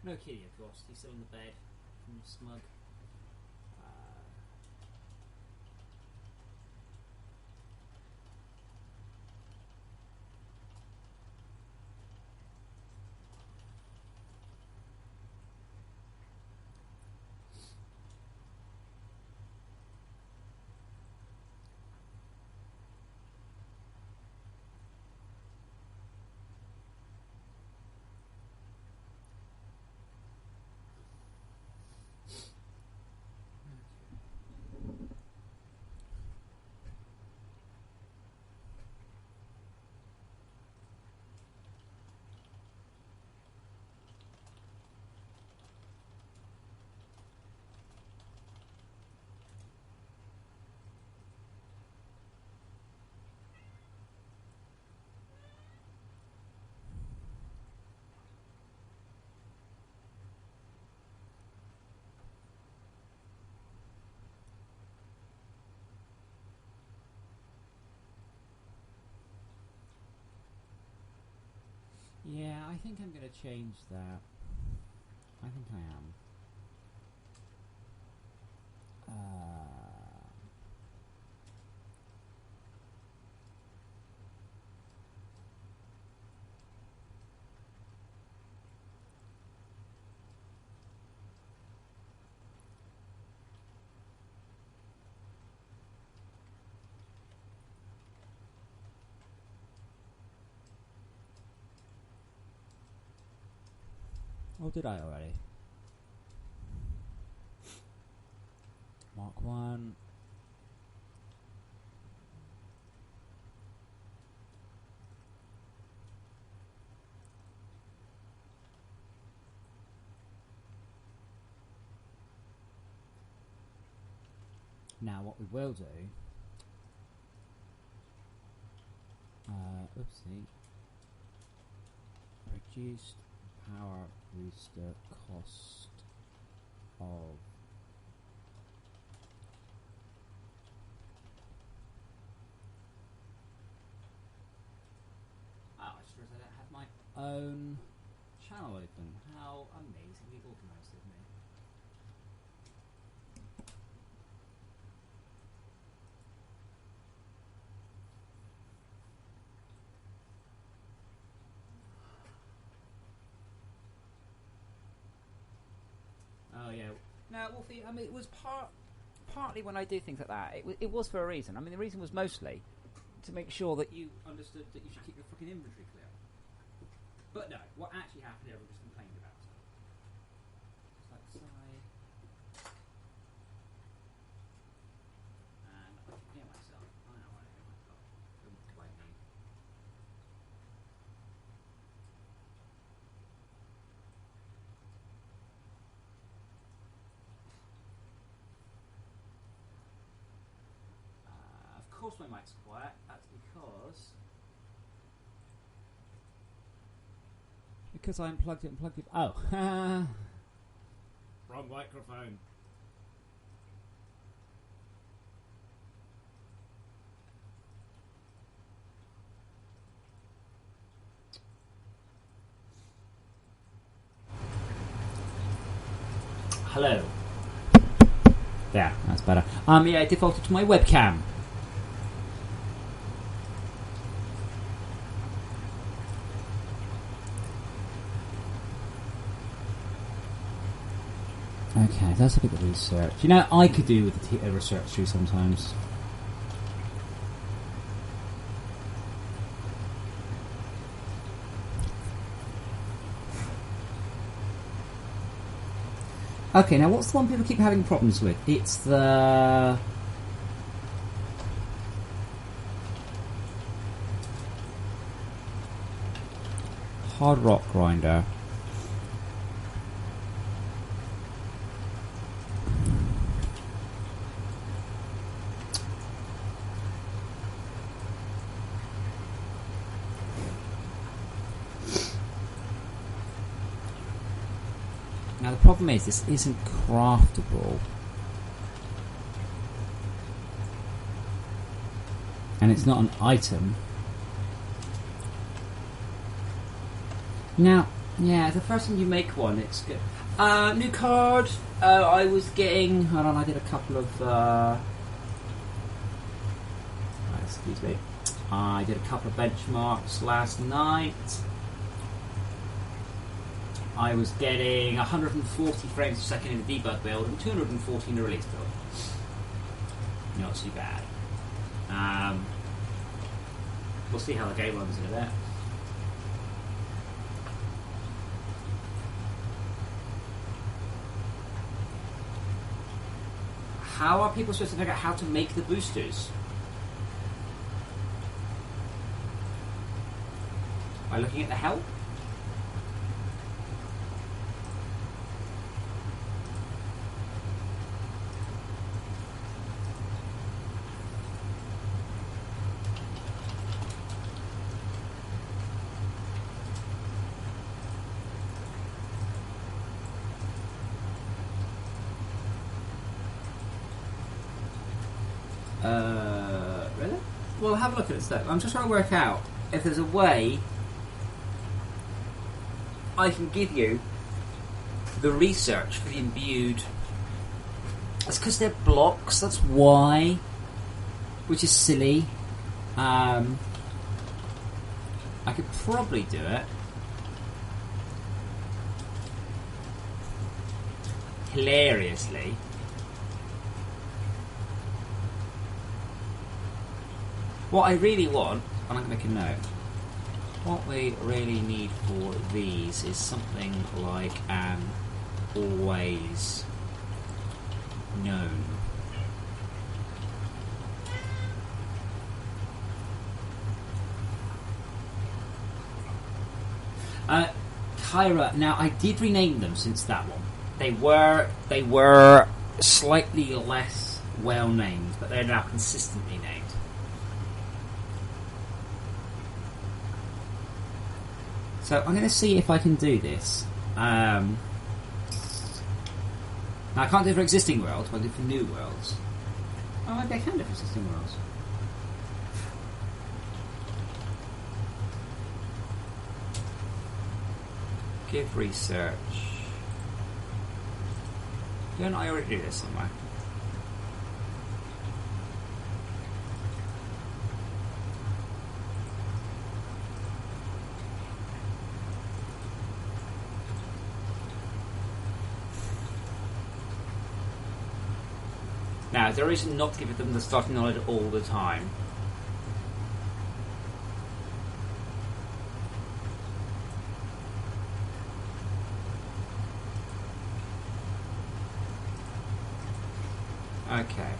No Kitty, of course. He's still in the bed from Smug. Yeah, I think I'm going to change that. I think I am. Oh, did I already? Mark 1. Now what we will do... oopsie. Reduced power booster cost of... Oh, I just realised I don't have my own channel open. How amazingly organised of me. Oh yeah. No, Wolfie. I mean, it was partly when I do things like that. It was for a reason. I mean, the reason was mostly to make sure that you understood that you should keep your fucking inventory clear. But no, what actually happened? Everyone just complained about it. Just like sigh. And I can hear myself. I know I hear myself. Don't blame me. Of course my mic's quiet. That's because I unplugged it and plugged it. Oh, wrong microphone. Hello. There, that's better. Yeah, it defaulted to my webcam. Okay, let's look at the research. You know, I could do with a research through sometimes. Okay, now what's the one people keep having problems with? It's the... Hard Rock Grinder. Now the problem is, this isn't craftable. And it's not an item. Now, Yeah, the first time you make one, it's good. New card. I was getting. Hold on, I did a couple of. Excuse me. I did a couple of benchmarks last night. I was getting 140 frames per second in the debug build and 240 in the release build. Not too bad. We'll see how the game runs in a bit. How are people supposed to figure out how to make the boosters? By looking at the help? Really? Well, have a look at it stuff. I'm just trying to work out if there's a way I can give you the research for the imbued. It's because they're blocks, that's why. Which is silly. I could probably do it. Hilariously. What I really want, and I'm going to make a note, what we really need for these is something like an always known. Kyra, now I did rename them since that one. They were slightly less well named, but they're now consistently named. So I'm going to see if I can do this. Now I can't do it for existing worlds, but I'll do it for new worlds. Oh, maybe I can do it for existing worlds. Give research. Don't I already do this somewhere? Now, there is not giving them the starting knowledge all the time. Okay.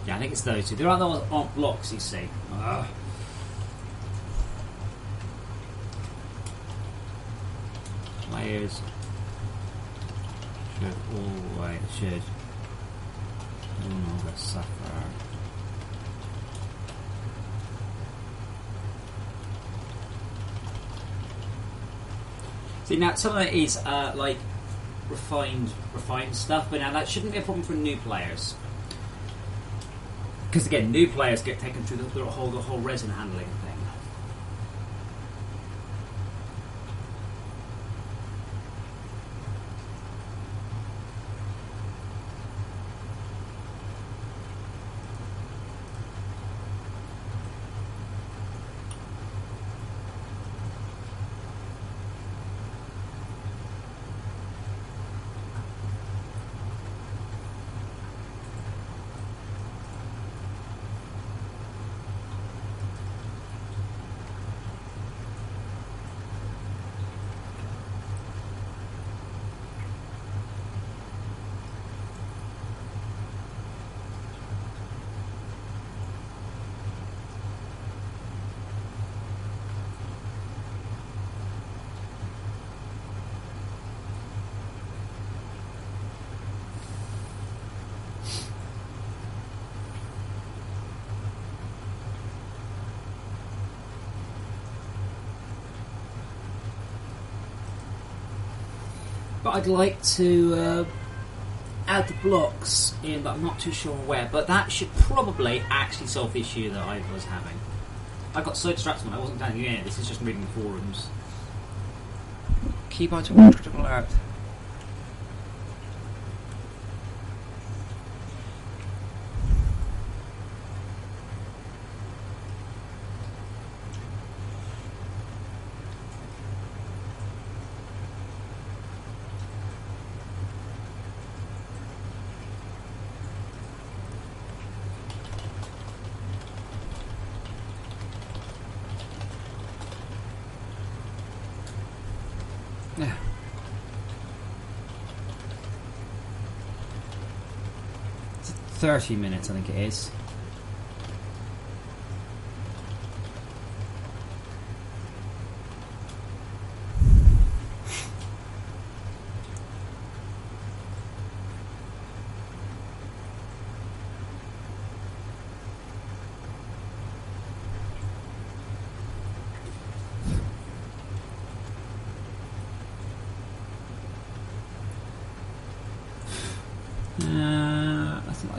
Yeah, I think it's those two. There are other ones aren't blocks, you see. Ugh. Players should always no longer suffer. See, now some of it is like refined stuff, but now that shouldn't be a problem for new players. Because again, new players get taken through the whole resin handling thing. but I'd like to add the blocks in, but I'm not too sure where. But that should probably actually solve the issue that I was having. I got so distracted when I wasn't down here. This is just reading the forums. Keyboard to critical alert. Yeah. 30 minutes, I think it is.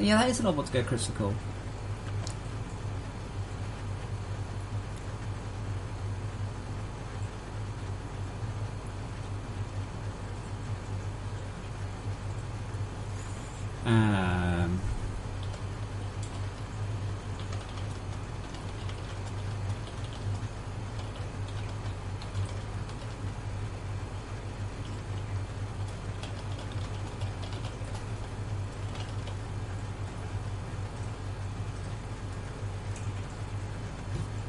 Yeah, that is an odd one to go critical.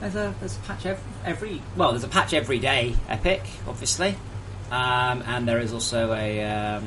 There's a patch there's a patch every day, Epic, obviously, and there is also a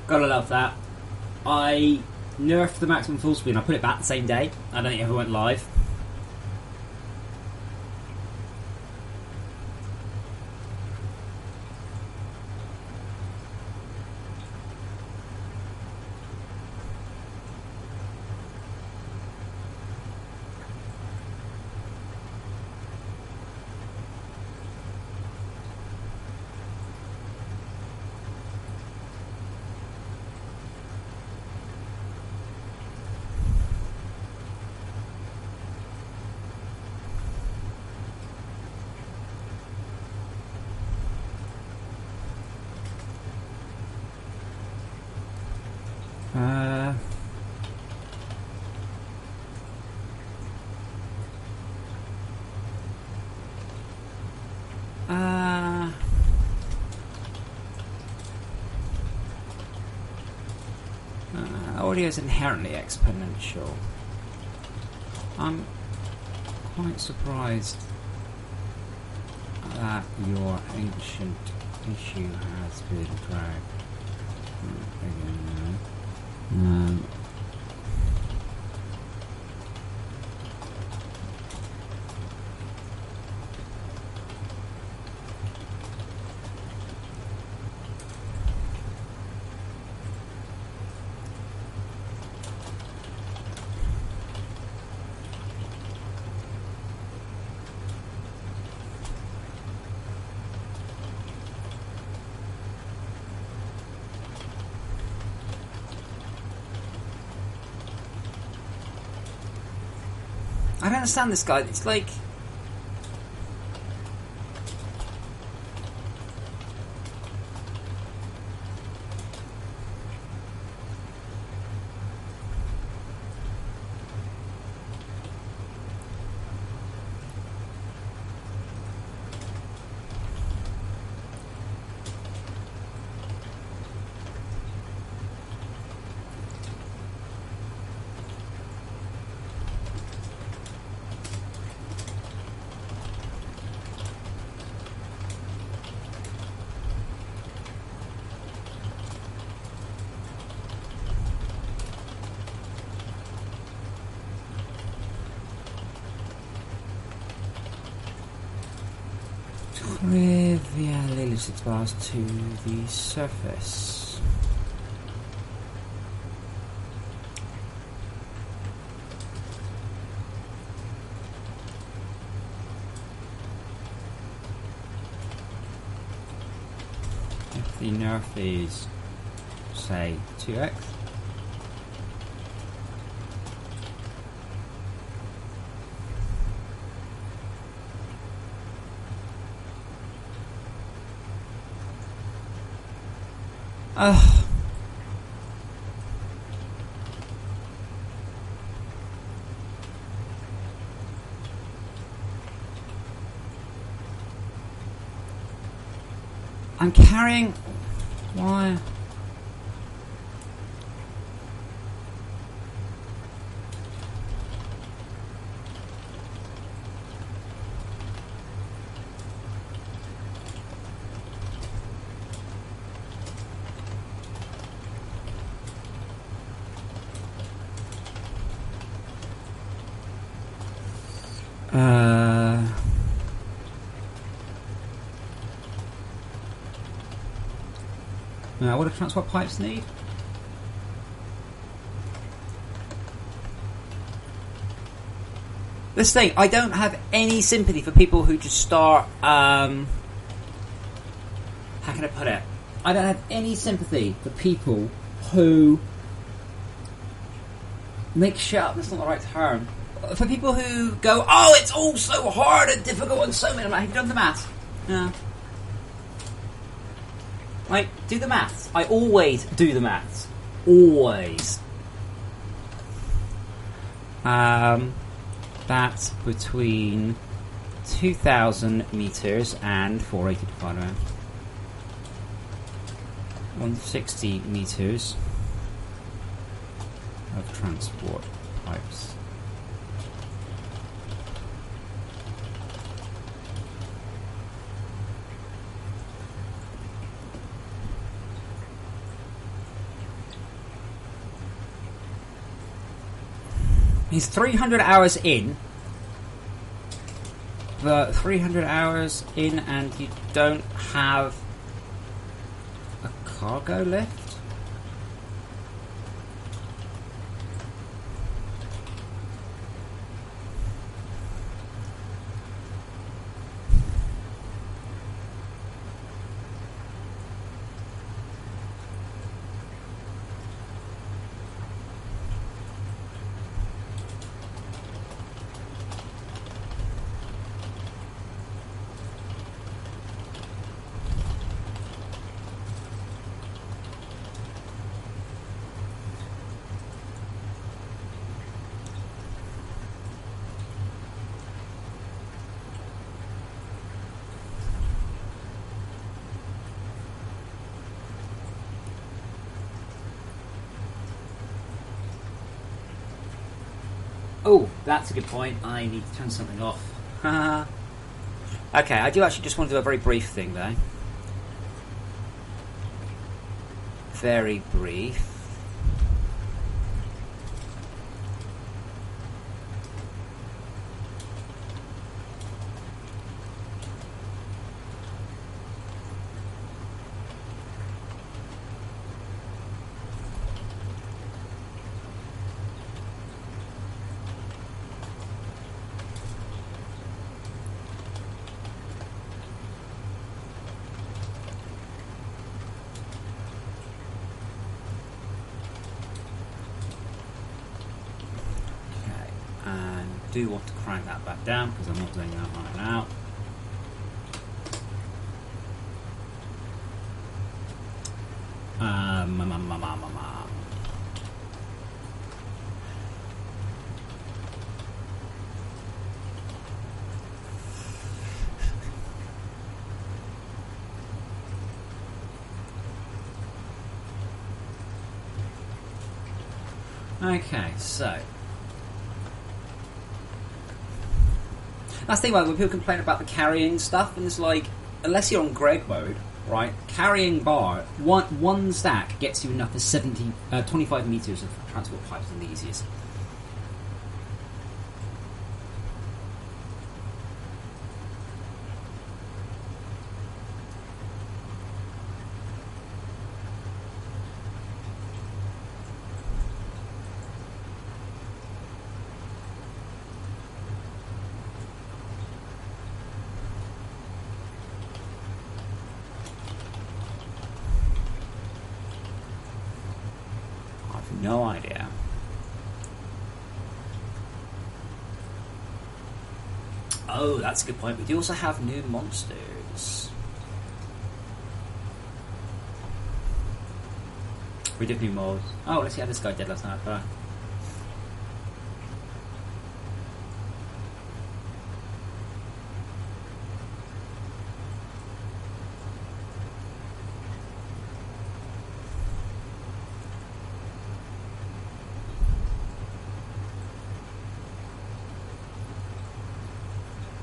gotta love that. I nerfed the maximum full speed and I put it back the same day. I don't think it ever went live. Audio is inherently exponential. I'm quite surprised that your ancient issue has been dragged. I don't understand this guy. It's like... Trivially 6 bars to the surface. If the nerf is, say, 2x. I'm carrying... Why? Now, what do transport pipes need? This thing, I don't have any sympathy for people who just start, how can I put it? I don't have any sympathy for people who make shit up, that's not the right term. For people who go, oh, it's all so hard and difficult and so many. I'm like, have you done the maths? No. Like, do the maths. I always do the maths. Always. That's between 2,000 metres and 480 divided by 160 metres of transport pipes. He's 300 hours in, but 300 hours in and you don't have a cargo lift? Oh, that's a good point. I need to turn something off. Okay, I do actually just want to do a very brief thing though. Very brief. Do want to crank that back down because I'm not doing that right now. Okay, so that's the thing about when people complain about the carrying stuff, and it's like, unless you're on Greg mode, right? Carrying bar, one stack gets you enough for 25 metres of transport pipes in the easiest. no idea. Oh, that's a good point. We do also have new monsters. We did new mods. Oh, let's see how this guy did last night.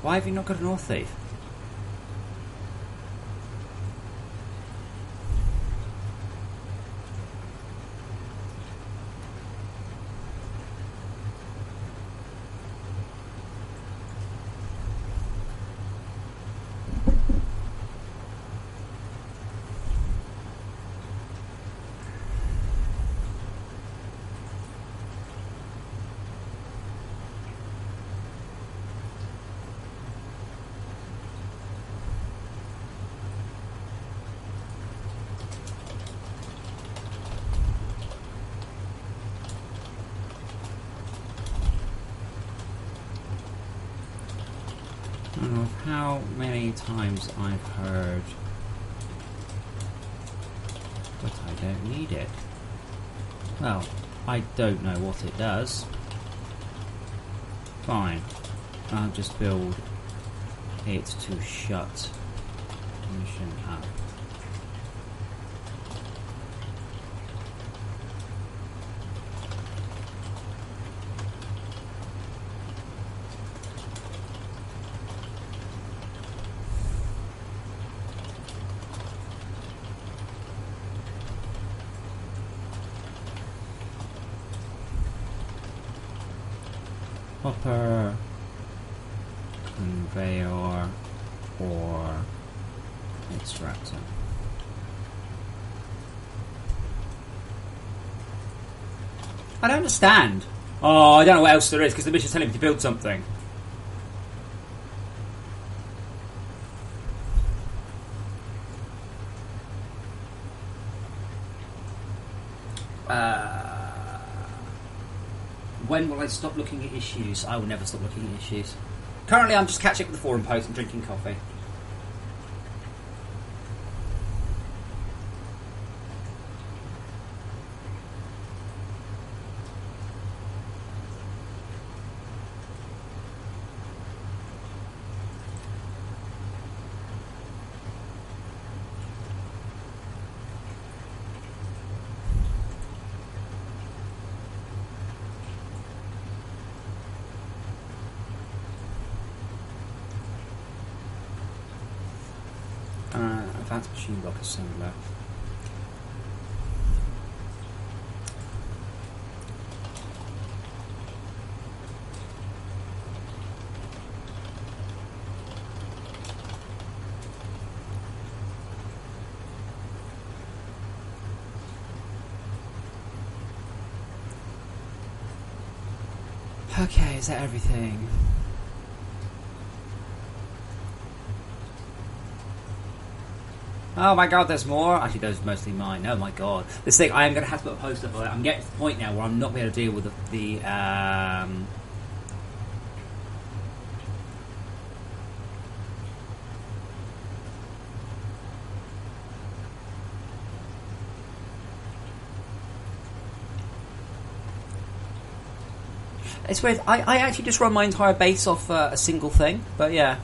Why have you not got a North Thief? I don't know how many times I've heard, but I don't need it. Well, I don't know what it does. Fine, I'll just build it to shut mission up. Hopper, conveyor, or extractor. I don't understand. Oh, I don't know what else there is because the mission's telling me to build something. When will I stop looking at issues? I will never stop looking at issues. Currently, I'm just catching up with the forum posts and drinking coffee. Advanced machine block assembler. Okay, is that everything? Oh my god, there's more? Actually, those are mostly mine. Oh my god. This thing, I am going to have to put a post up on it. I'm getting to the point now where I'm not going to deal with the It's weird. I actually just run my entire base off a single thing, but yeah.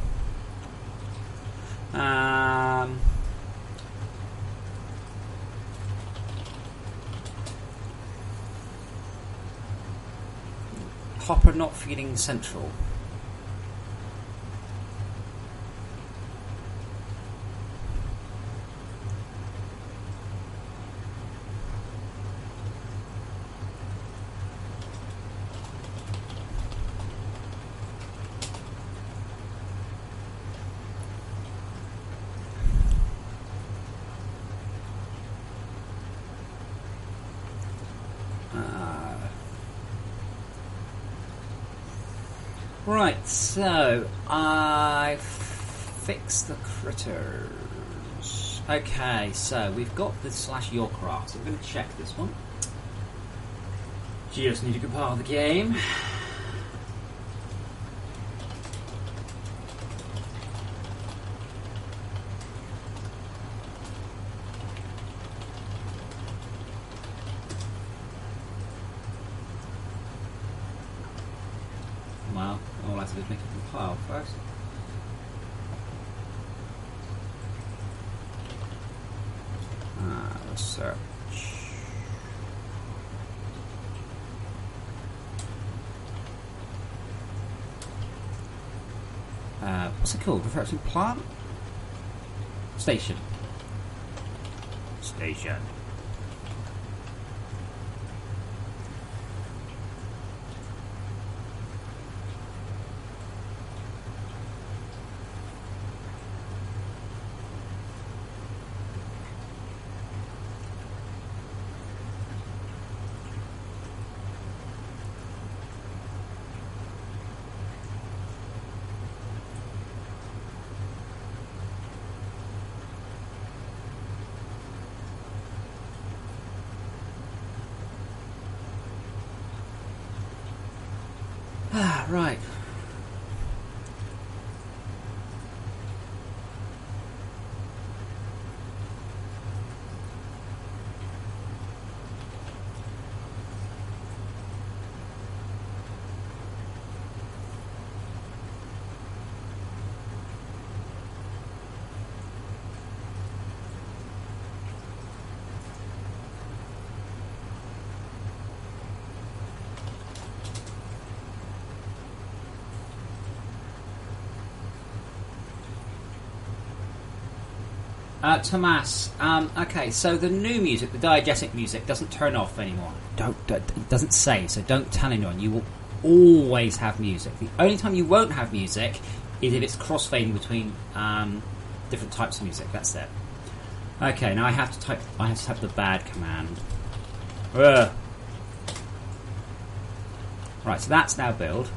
Hopper not feeding central. Right, so I fixed the critters. Okay, so we've got the /Yourcraft, so I'm going to check this one. Just need to compile the game. Well, all I have to do is make it compile first. Search. What's it called? Referring plant? Station. Station. Right. Tomas, okay, so the new music, the diegetic music, doesn't turn off anymore. It doesn't say, so don't tell anyone. You will always have music. The only time you won't have music is if it's crossfading between different types of music. That's it. Okay, now I have to type the bad command. Ugh. Right, so that's now build.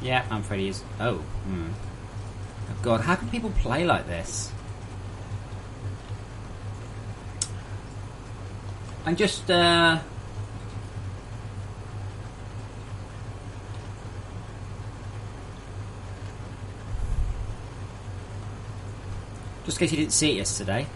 Yeah, I'm afraid he is. Oh, oh, God, how can people play like this? I'm just, just in case you didn't see it yesterday.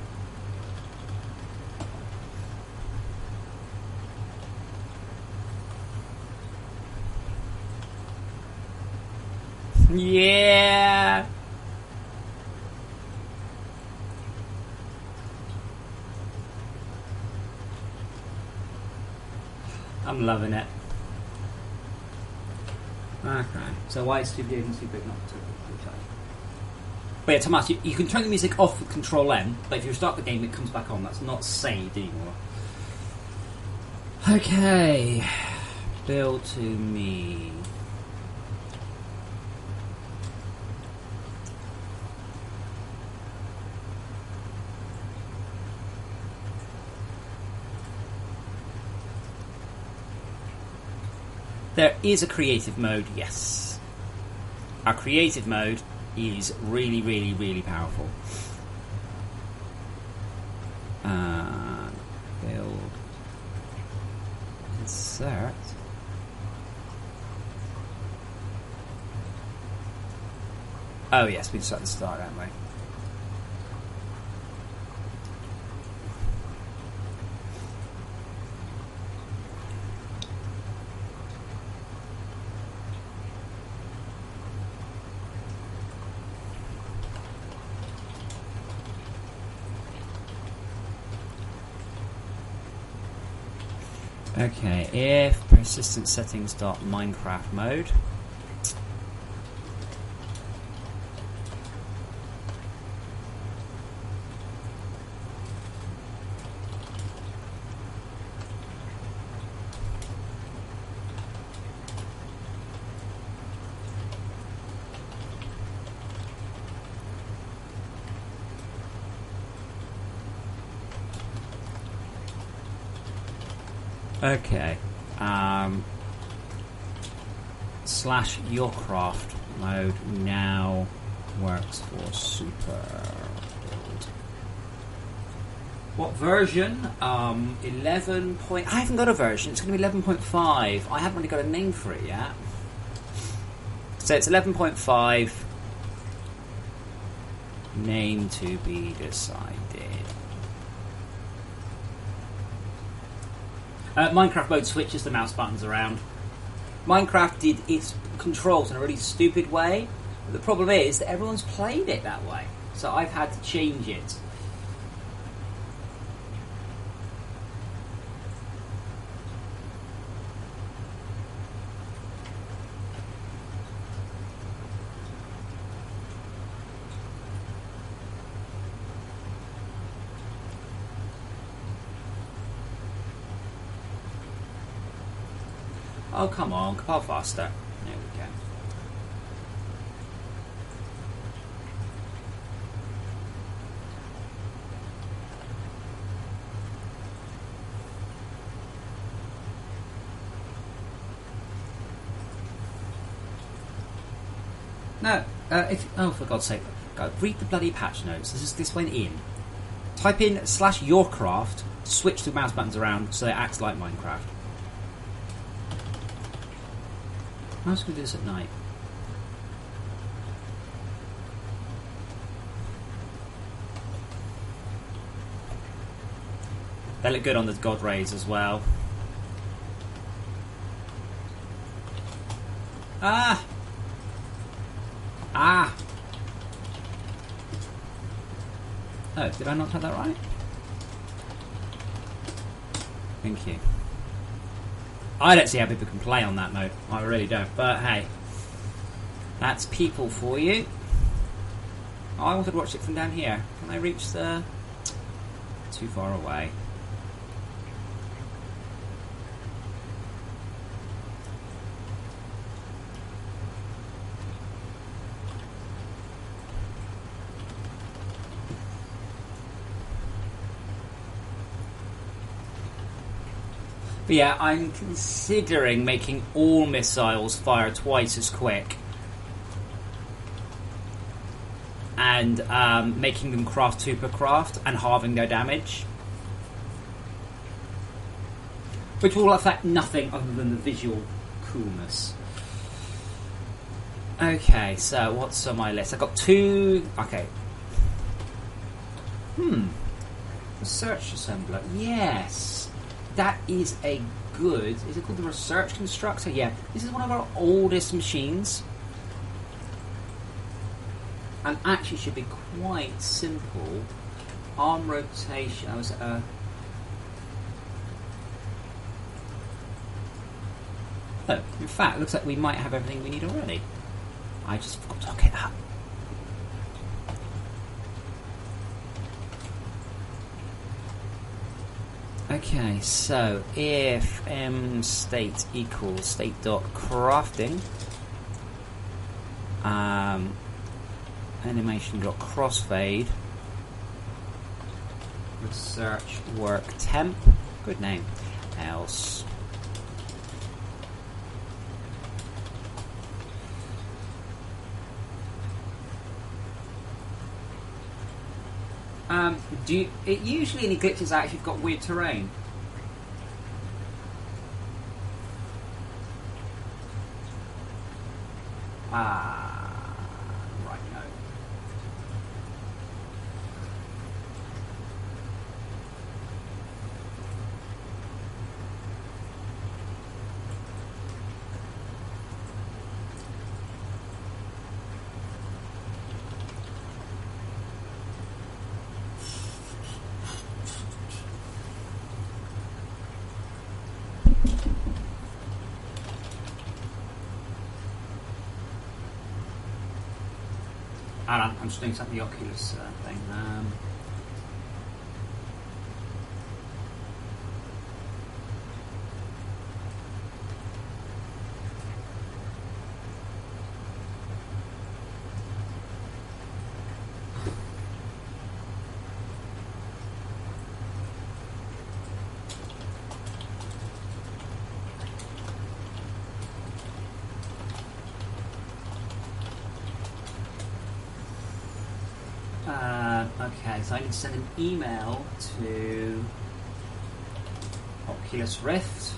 Yeah. I'm loving it. Okay. So why is too big and too big not to? But yeah, Tomas, you can turn the music off with Control M, but if you start the game, it comes back on. That's not saved anymore. Okay. Build to me. There is a creative mode, yes. Our creative mode is really, really, really powerful. Build. Insert. Oh yes, we just at the start, haven't we? Okay, if persistent settings dot Minecraft mode. Okay. Slash Yourcraft mode now works for super build. What version? 11 point... I haven't got a version. It's going to be 11.5. I haven't really got a name for it yet. So it's 11.5. Name to be decided. Minecraft mode switches the mouse buttons around. Minecraft did its controls in a really stupid way. But the problem is that everyone's played it that way. So I've had to change it. Oh, come on, compile faster. There we go. No, oh, for God's sake, go read the bloody patch notes. This went in. Type in /yourcraft, switch the mouse buttons around so it acts like Minecraft. I was going to do this at night. They look good on the God Rays as well. Ah! Ah! Oh, did I not have that right? Thank you. I don't see how people can play on that mode. I really don't. But hey, that's people for you. Oh, I wanted to watch it from down here. Can I reach the... Too far away. But yeah, I'm considering making all missiles fire twice as quick. And making them craft 2 per craft and halving their damage. Which will affect nothing other than the visual coolness. Okay, so what's on my list? I've got 2... Okay. Research assembler. Yes. That is a good... Is it called the Research Constructor? Yeah. This is one of our oldest machines. And actually should be quite simple. Arm rotation. I was... Oh, in fact, it looks like we might have everything we need already. I just forgot to hook it up. Okay, so if state equals state.crafting animation.crossfade research work temp, good name, else it usually only glitches out if you've got weird terrain. Right, no. I'm just doing something the Oculus thing. Okay. Okay, so I need to send an email to Oculus Rift.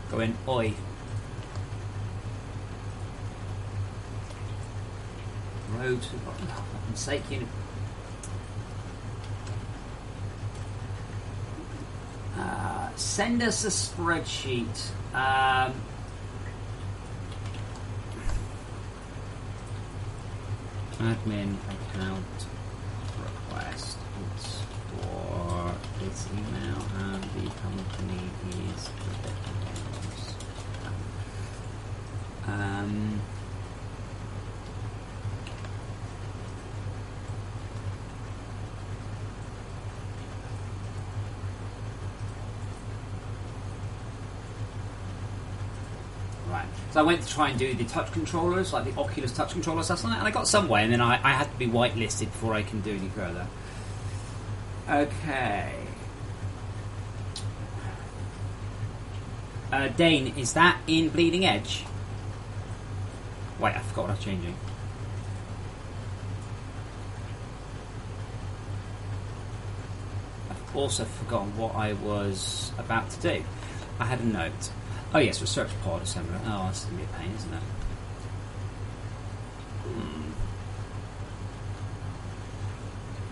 Go in, oi. Road to, oh, for fuck's sake, send us a spreadsheet. Admin account request for this email, and the company is right. So I went to try and do the touch controllers, like the Oculus touch controllers last night, and I got some way, and then I had to be whitelisted before I can do any further. Okay. Dane, is that in Bleeding Edge? Wait, I forgot what I was changing. I've also forgotten what I was about to do. I had a note. Oh yes, Research Pod Assembler. Oh, that's going to be a pain, isn't it?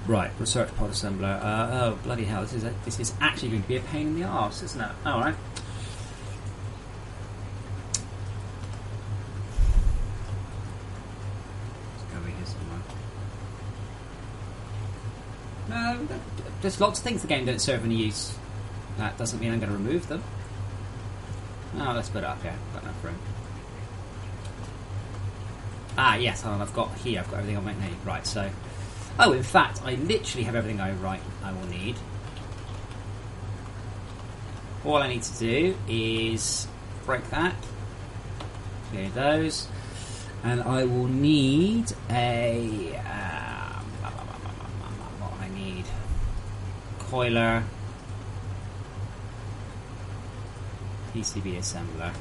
Right, Research Pod Assembler. Oh, bloody hell, this is actually going to be a pain in the arse, isn't it? Alright. No, there's lots of things the game don't serve any use. That doesn't mean I'm going to remove them. Oh, let's put it up here. I've got enough room. Ah, yes, I've got everything I might need. Right, so... Oh, in fact, I literally have everything I will need. All I need to do is break that. Clear those. And I will need a... coiler, PCB assembler,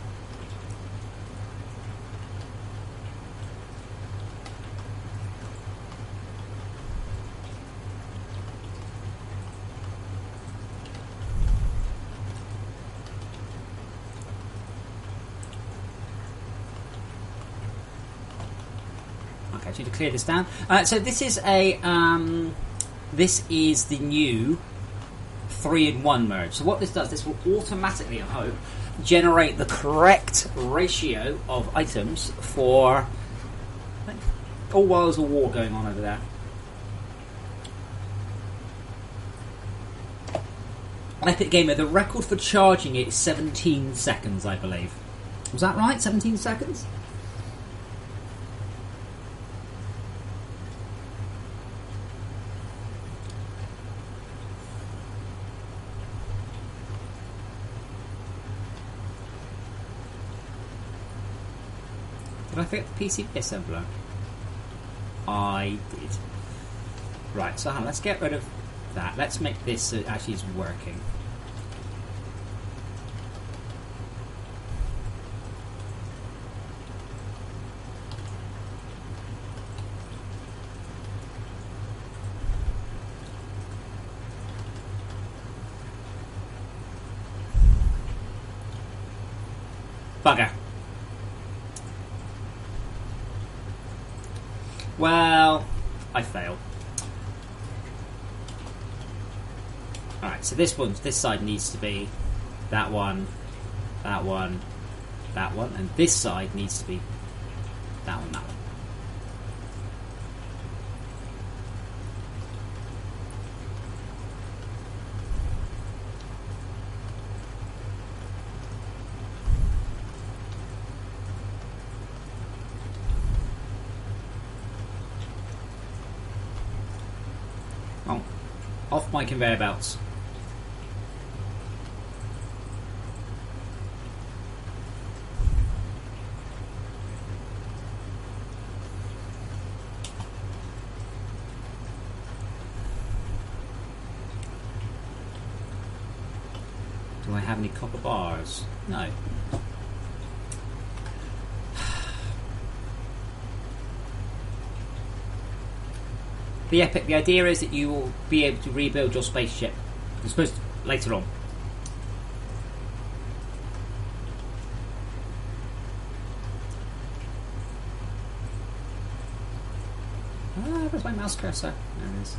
okay, I need to clear this down. So this is the new 3-in-1 merge. So what this does, this will automatically, I hope, generate the correct ratio of items for all while there's a war going on over there. Epic Gamer, the record for charging it is 17 seconds, I believe. Was that right? 17 seconds? Did I forget the PCB assembler? I did. Right, so let's get rid of that. Let's make this so it actually is working. Bugger. Well, I failed. Alright, so this side needs to be that one, that one, that one, and this side needs to be that one, that one. Oh, off my conveyor belts. Do I have any copper bars? No. The Epic. The idea is that you will be able to rebuild your spaceship. You're supposed to, later on. Where's my mouse cursor? There it is.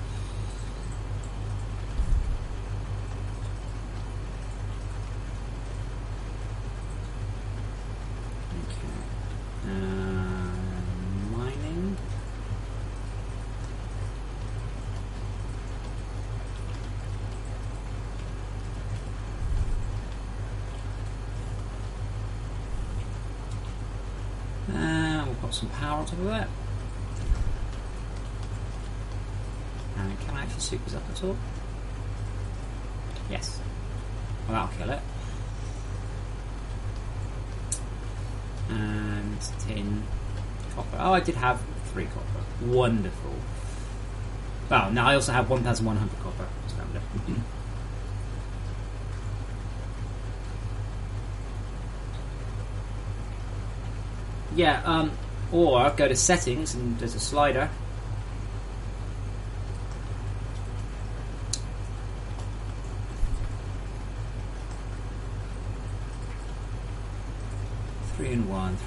Mining. We'll put some power on top of that. And can I actually soup this up at all? Yes. Well, that'll kill it. And tin, copper. Oh, I did have 3 copper. Wonderful. Well, now I also have 1,100 copper. Just found it. Yeah, or go to settings and there's a slider. Three and one.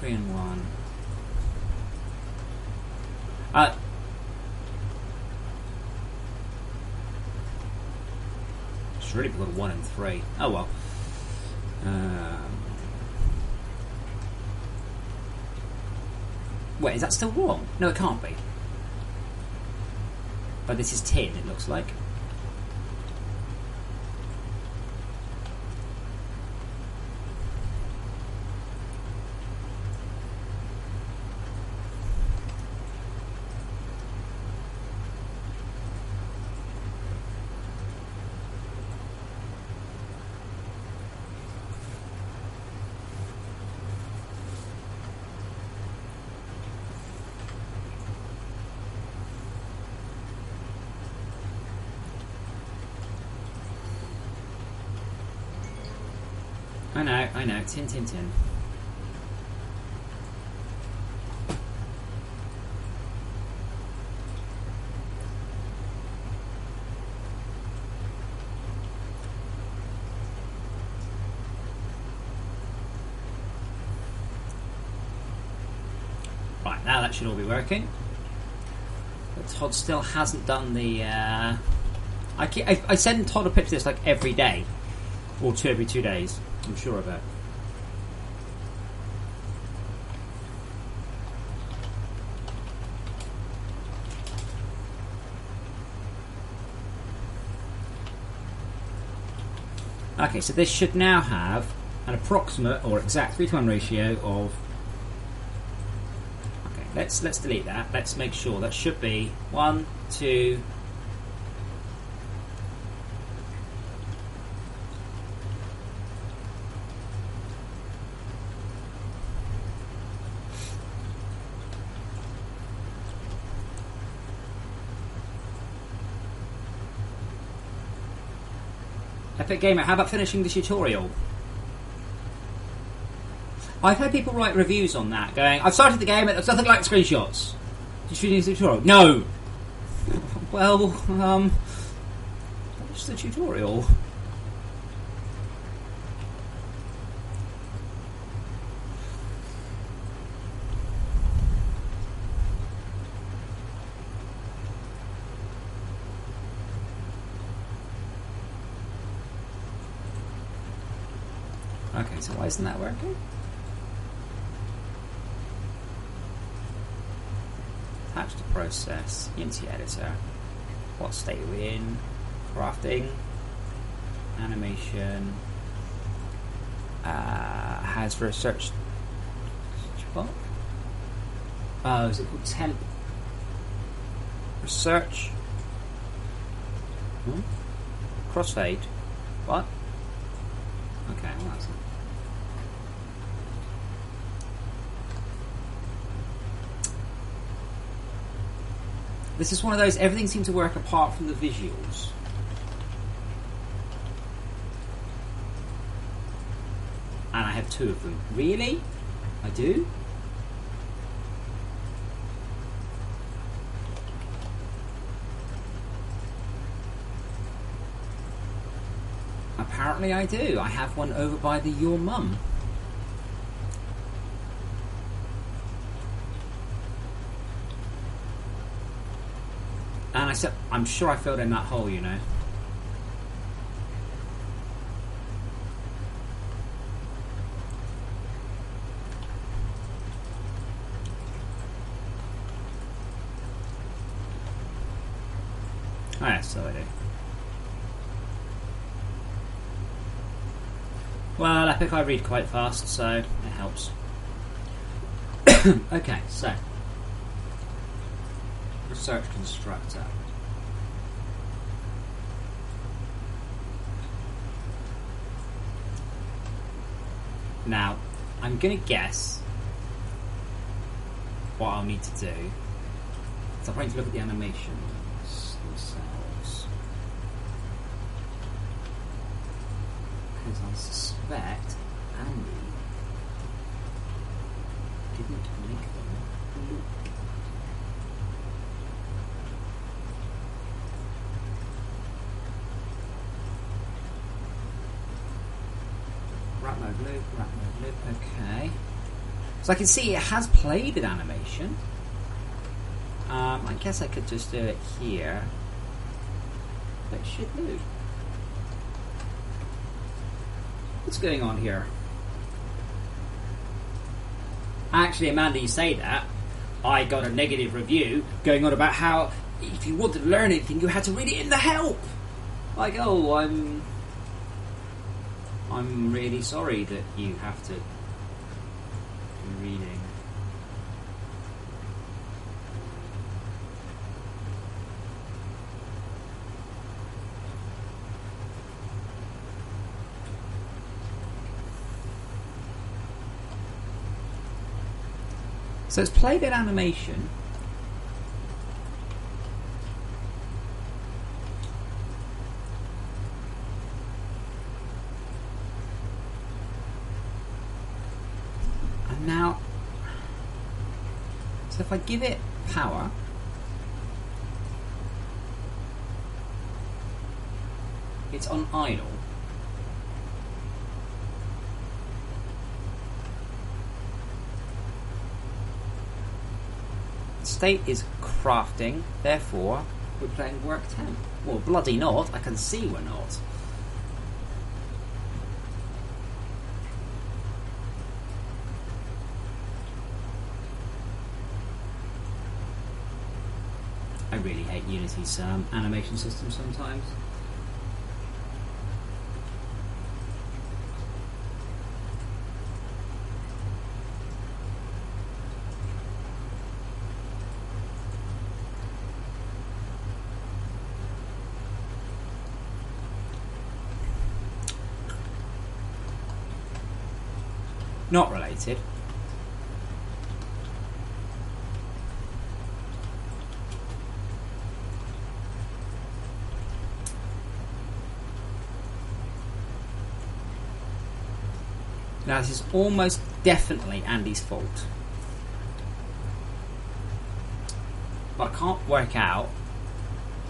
It's really got 1 and 3. Oh well. Wait, is that still wrong? No, it can't be. But this is tin, it looks like. I know, tin. Right, now that should all be working. But Todd still hasn't done the... I send Todd a picture of this like every day. Or every 2 days. I'm sure of it. Okay, so this should now have an approximate or exact 3-to-1 ratio of... Okay, let's delete that. Let's make sure that should be 1, 2... Epic Gamer, how about finishing the tutorial? I've heard people write reviews on that, going, I've started the game, it's nothing like screenshots. Did you finish the tutorial? No! Well, what's the tutorial? Okay, so why isn't that working? Attach to process, Unity editor. What state are we in? Crafting, animation, has for a search. What? Oh, is it called temp? Research. Crossfade. What? Okay, well that's it. This is one of those, everything seems to work apart from the visuals. And I have 2 of them. Really? I do? apparently I do. I have one over by the Your Mum. And I said, I'm sure I filled in that hole, you know. Oh, yeah, so I do. Well, Epic, I read quite fast, so it helps. Okay, so research constructor. Now, I'm going to guess what I'll need to do. So I'm going to look at the animations themselves. Because I suspect Andy didn't make them look. Wrap mode loop, okay. So I can see it has played with animation. I guess I could just do it here. But it should do. What's going on here? Actually, Amanda, you say that. I got a negative review going on about how if you wanted to learn anything, you had to read it in the help. Like, oh, I'm really sorry that you have to be reading. So it's played in animation. And now, so if I give it power, it's on idle. State is crafting, therefore we're playing work temp. Well, bloody not, I can see we're not. I really hate Unity's animation system sometimes. Not related. Now this is almost definitely Andy's fault. But I can't work out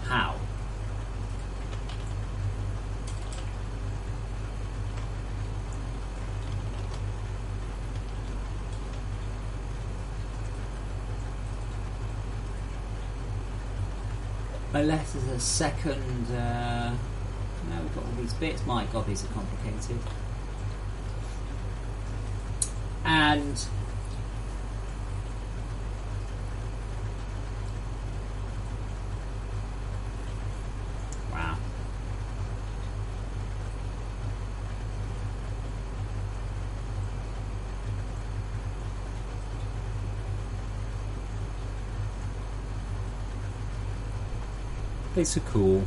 how. Unless there's a second... no, we've got all these bits. My God, these are complicated. And... wow. These are cool.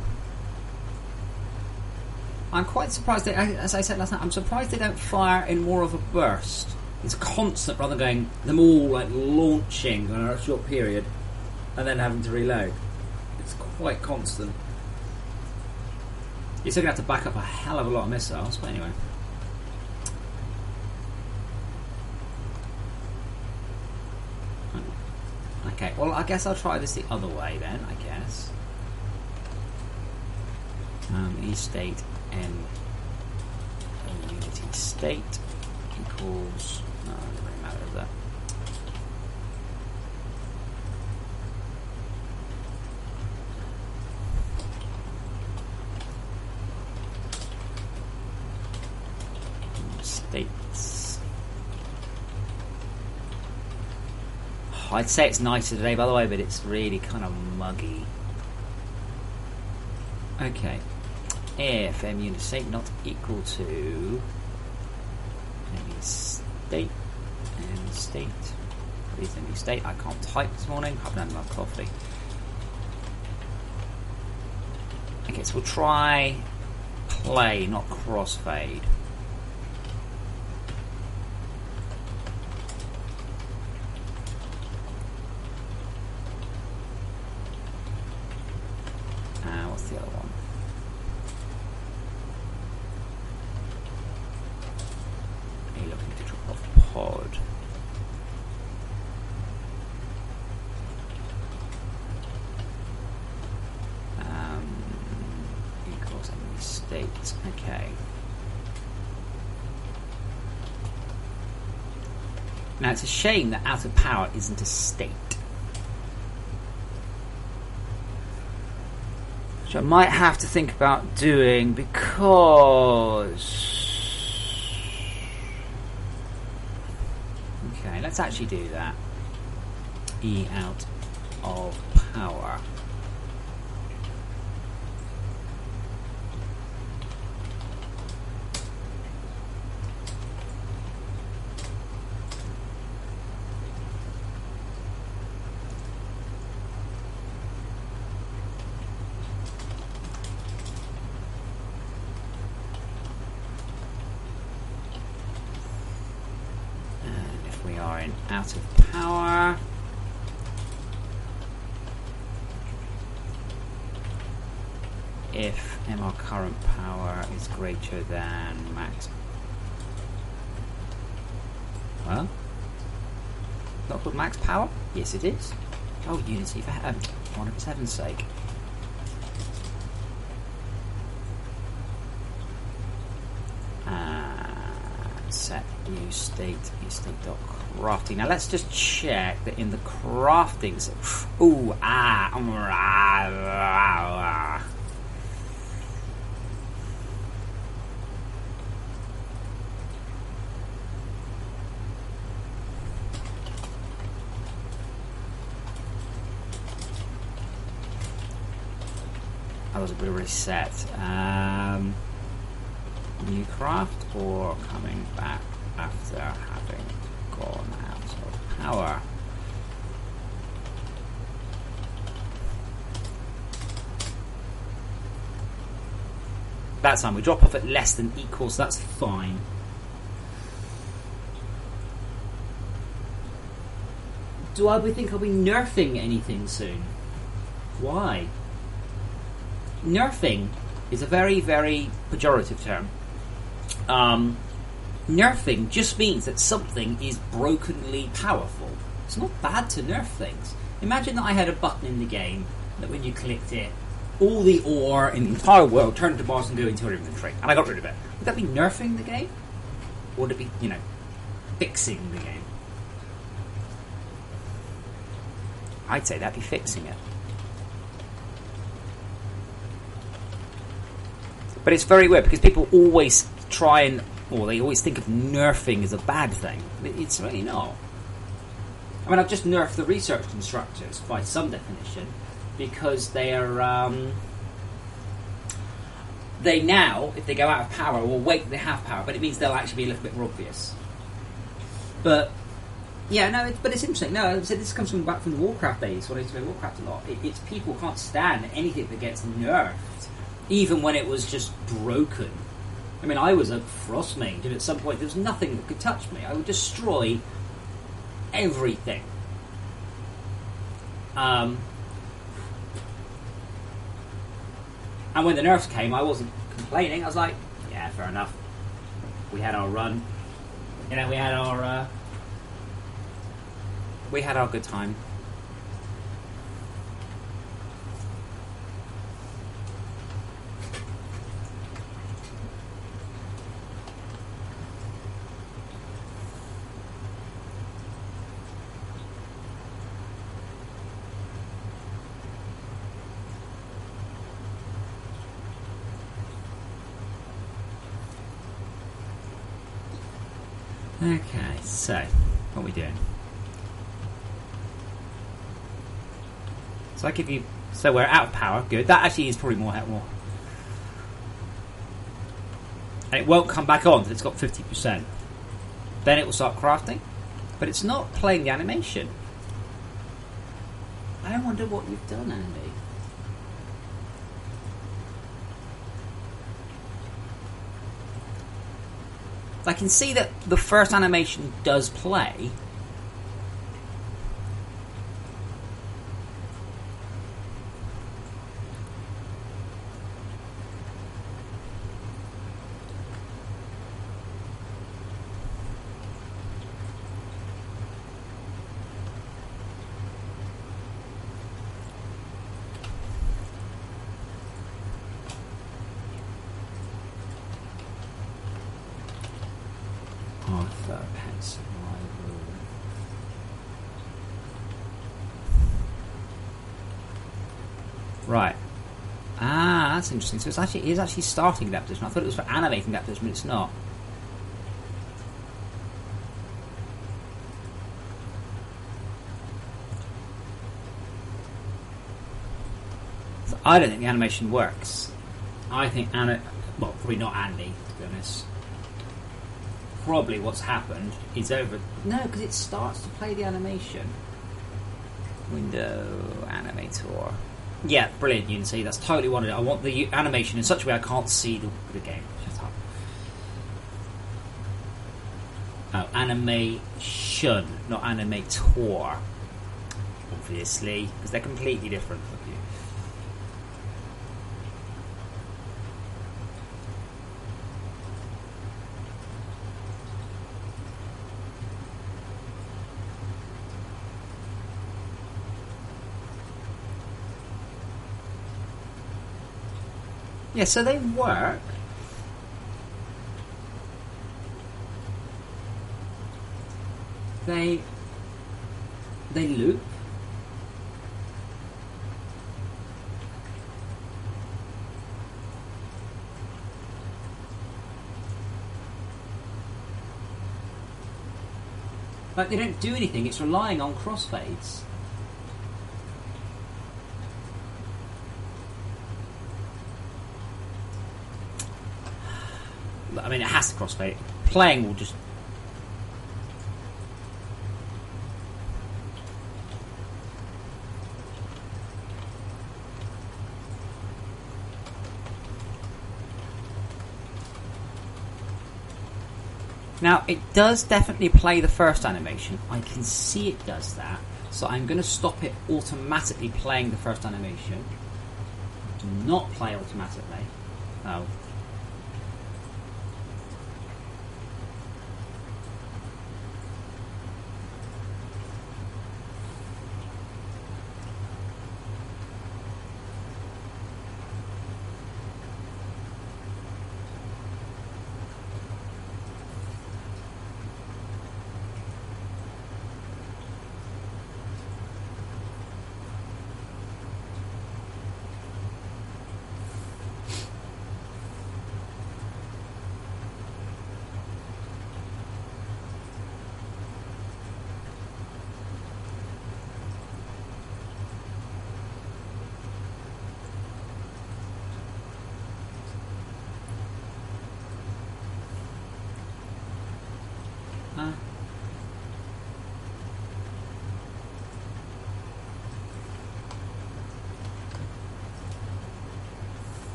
I'm quite surprised that, as I said last night, I'm surprised they don't fire in more of a burst. It's constant rather than going them all like launching in a short period and then having to reload. It's quite constant. You're still going to have to back up a hell of a lot of missiles, but anyway. Okay, well I guess I'll try this the other way then, I guess. E-state N state equals. No, it doesn't really matter, does that? States. Oh, I'd say it's nicer today, by the way, but it's really kind of muggy. Okay. If m unit state not equal to any state and state. Please any state. I can't type this morning. I've had enough coffee. Okay, so we'll try play, not crossfade. What's the other one? Are you looking to drop off pod? Equals any state. Okay. Now it's a shame that out of power isn't a state. Which I might have to think about doing because... Okay, let's actually do that. E out of power. Out of power. If MR current power is greater than max. Well, not called max power? Yes, it is. Oh, Unity for 107's sake. Set new state dot crafting. Now let's just check that in the crafting. Ooh, that was a bit of a reset. New craft or coming back after having gone out of power. That's fine. We drop off at less than equal, so that's fine. Do I think I'll be nerfing anything soon? Why? Nerfing is a very, very pejorative term. Nerfing just means that something is brokenly powerful. It's not bad to nerf things. Imagine that I had a button in the game that when you clicked it, all the ore in the entire world turned to Mars and go into your inventory, and I got rid of it. Would that be nerfing the game? Or would it be, fixing the game? I'd say that'd be fixing it. But it's very weird because people always they always think of nerfing as a bad thing. It's really not. I mean, I've just nerfed the research constructors by some definition because they are, they now, if they go out of power, will wait till they have power, but it means they'll actually be a little bit more obvious. But, yeah, no, but it's interesting. No, so this comes back from the Warcraft days when I used to play Warcraft a lot. It's people can't stand anything that gets nerfed, even when it was just broken. I mean, I was a frost mage, and at some point there was nothing that could touch me. I would destroy everything. And when the nerfs came, I wasn't complaining. I was like, yeah, fair enough. We had our run. We had our good time. Okay, so what are we doing? So I give you. So we're out of power. Good. That actually is probably more. And it won't come back on until it's got 50%. Then it will start crafting, but it's not playing the animation. I wonder what you've done, Andy. I can see that the first animation does play. Right. Ah, that's interesting. So it is actually starting that position. I thought it was for animating that position, but it's not. So I don't think the animation works. I think well, probably not Andy, to be honest. Probably what's happened is over. No, because it starts to play the animation. Window Animator. Yeah, brilliant, Unity. That's totally what I want. I want the animation in such a way I can't see the game. Shut up. Oh, animation, not animator. Obviously, because they're completely different from you. Yeah, so they work. They loop. Like they don't do anything, it's relying on crossfades. I mean, it has to crossfade. Playing will just. Now, it does definitely play the first animation. I can see it does that. So I'm going to stop it automatically playing the first animation. Do not play automatically. Oh.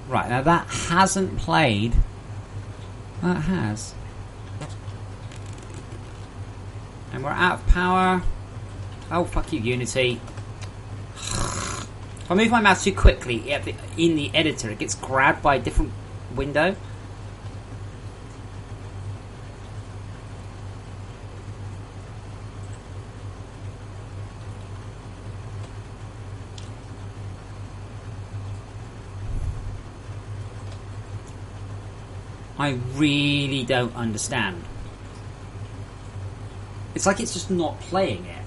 Right, now that hasn't played. That has. And we're out of power. Oh, fuck you, Unity. If I move my mouse too quickly in the editor, it gets grabbed by a different window. I really don't understand. It's like it's just not playing it.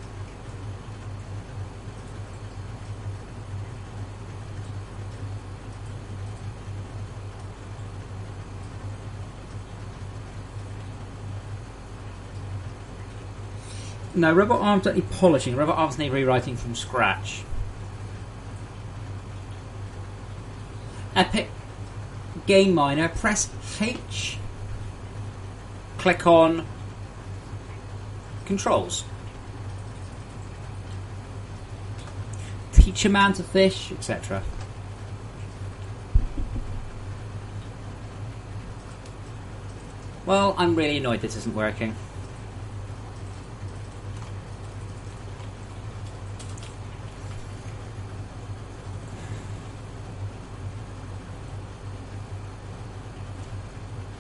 No, Robot Arms don't need polishing. Robot Arms need rewriting from scratch. Epic Game Miner. Press H. Click on Controls. Teach a man to fish, etc. Well, I'm really annoyed this isn't working.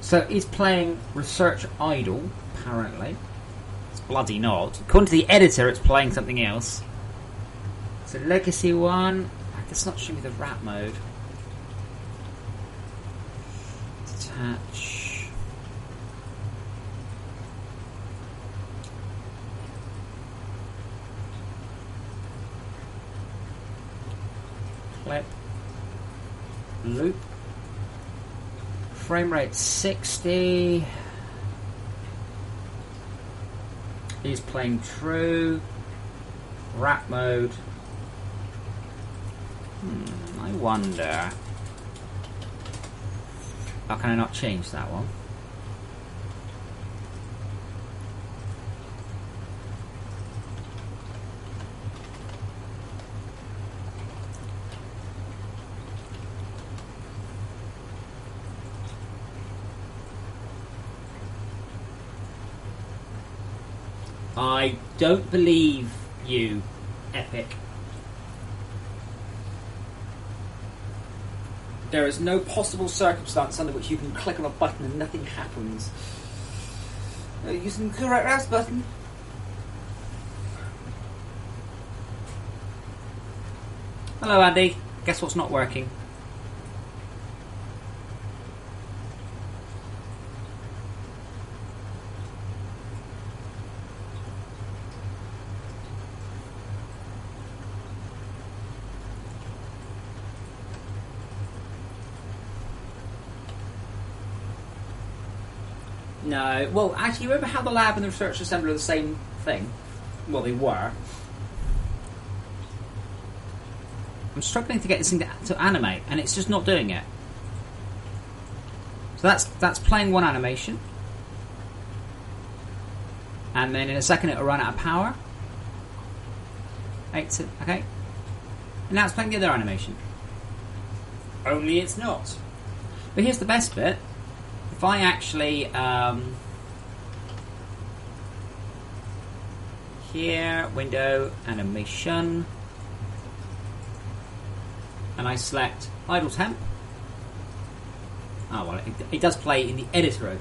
So he's playing Research Idle, apparently. It's bloody not. According to the editor, it's playing something else. So Legacy 1. That's not showing me the wrap mode. Detach. Clip. Loop. Frame rate 60. He's playing true. Wrap mode. I wonder. How can I not change that one? I don't believe you, Epic. There is no possible circumstance under which you can click on a button and nothing happens. Using the correct mouse button. Hello, Andy. Guess what's not working? No. Well, actually, remember how the lab and the research assembly are the same thing? Well, they were. I'm struggling to get this thing to animate, and it's just not doing it. So that's playing one animation. And then in a second it'll run out of power. Okay. And now it's playing the other animation. Only it's not. But here's the best bit. If I actually here, window, animation, and I select idle temp. Oh well, it does play in the editor,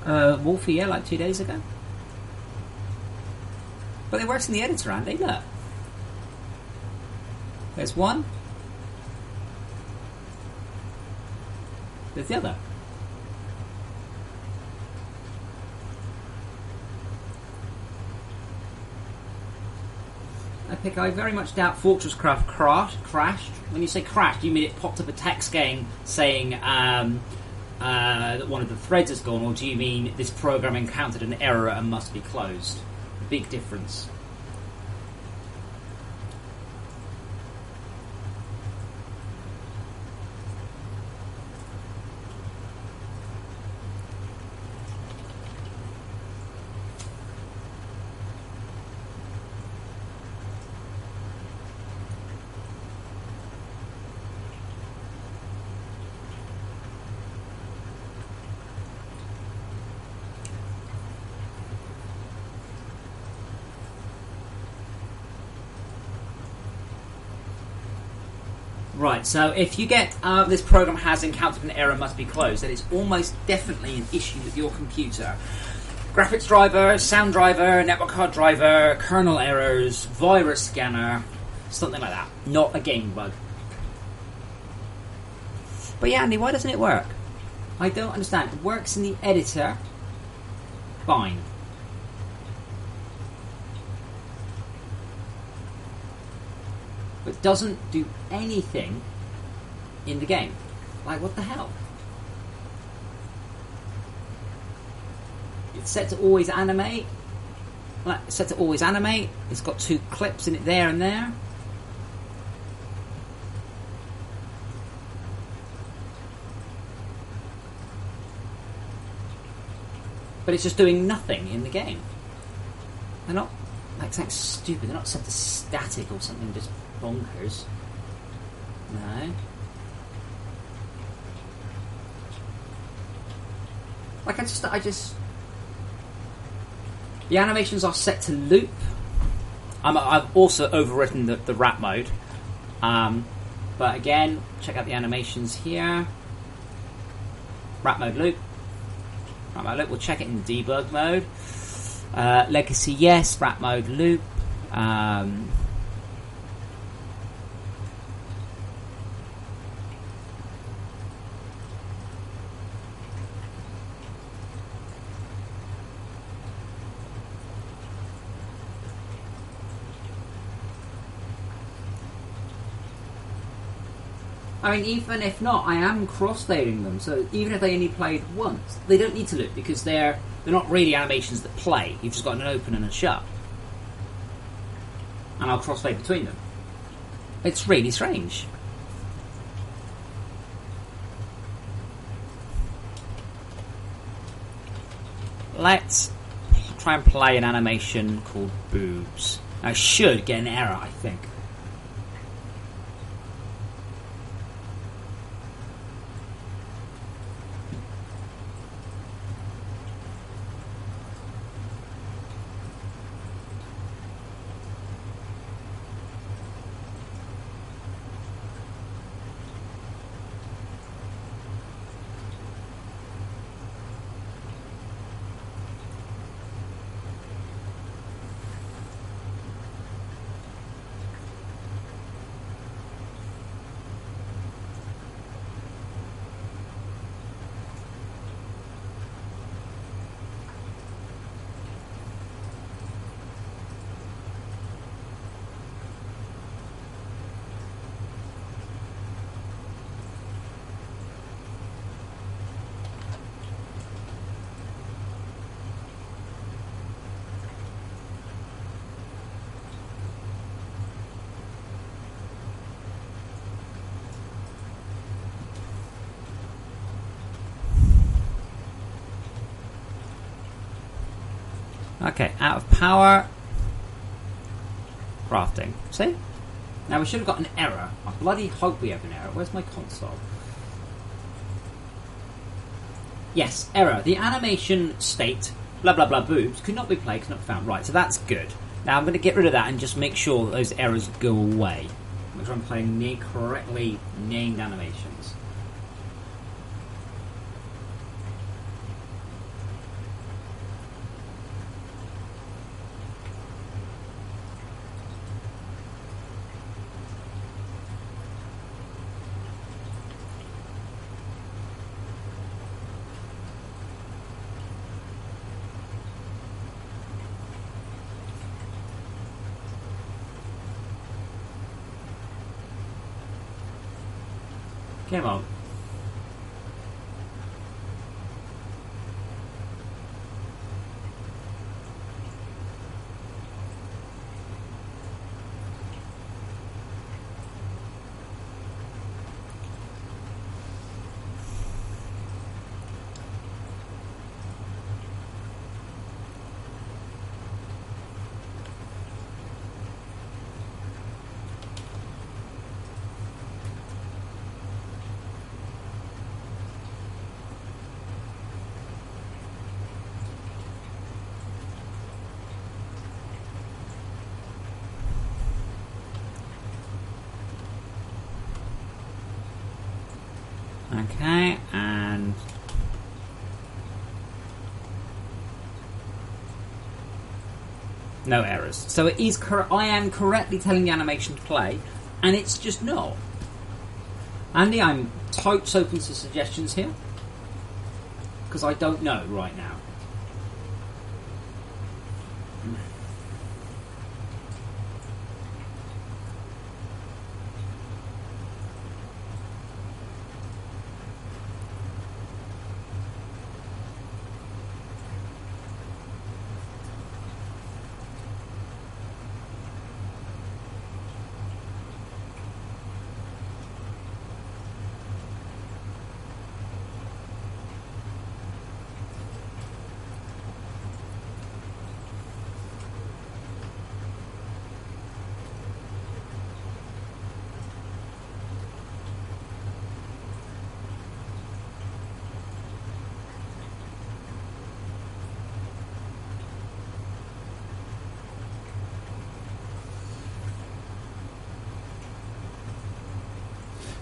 okay. Wolfie, yeah, like 2 days ago. But it works in the editor, Andy, look. There's one. There's the other. Epic, I very much doubt Fortress Craft crashed. When you say crashed, you mean it popped up a text game saying that one of the threads has gone, or do you mean this program encountered an error and must be closed? Big difference. Right, so if you get this program has encountered an error, must be closed, then it's almost definitely an issue with your computer. Graphics driver, sound driver, network card driver, kernel errors, virus scanner, something like that. Not a game bug. But yeah, Andy, why doesn't it work? I don't understand. It works in the editor. Fine. But doesn't do anything in the game. Like, what the hell? It's set to always animate. Like, it's set to always animate. It's got 2 clips in it there and there. But it's just doing nothing in the game. They're not, like, something stupid. They're not set to static or something just bonkers. No. Like, I just... The animations are set to loop. I've also overwritten the wrap mode. But again, check out the animations here. Wrap mode loop. Wrap mode loop. We'll check it in debug mode. Legacy, yes. Wrap mode loop. I mean, even if not, I am cross-fading them, so even if they only played once, they don't need to loop, because they're not really animations that play. You've just got an open and a shut. And I'll cross-fade between them. It's really strange. Let's try and play an animation called Boobs. I should get an error, I think. Okay, out of power. Crafting. See? Now we should have got an error. I bloody hope we have an error. Where's my console? Yes, error. The animation state, blah blah blah boobs, could not be played, could not be found. Right, so that's good. Now I'm going to get rid of that and just make sure that those errors go away. Make sure I'm playing correctly named animations. Come on. Okay, and no errors. So it is I am correctly telling the animation to play, and it's just not. Andy, I'm totes open to suggestions here, because I don't know right now.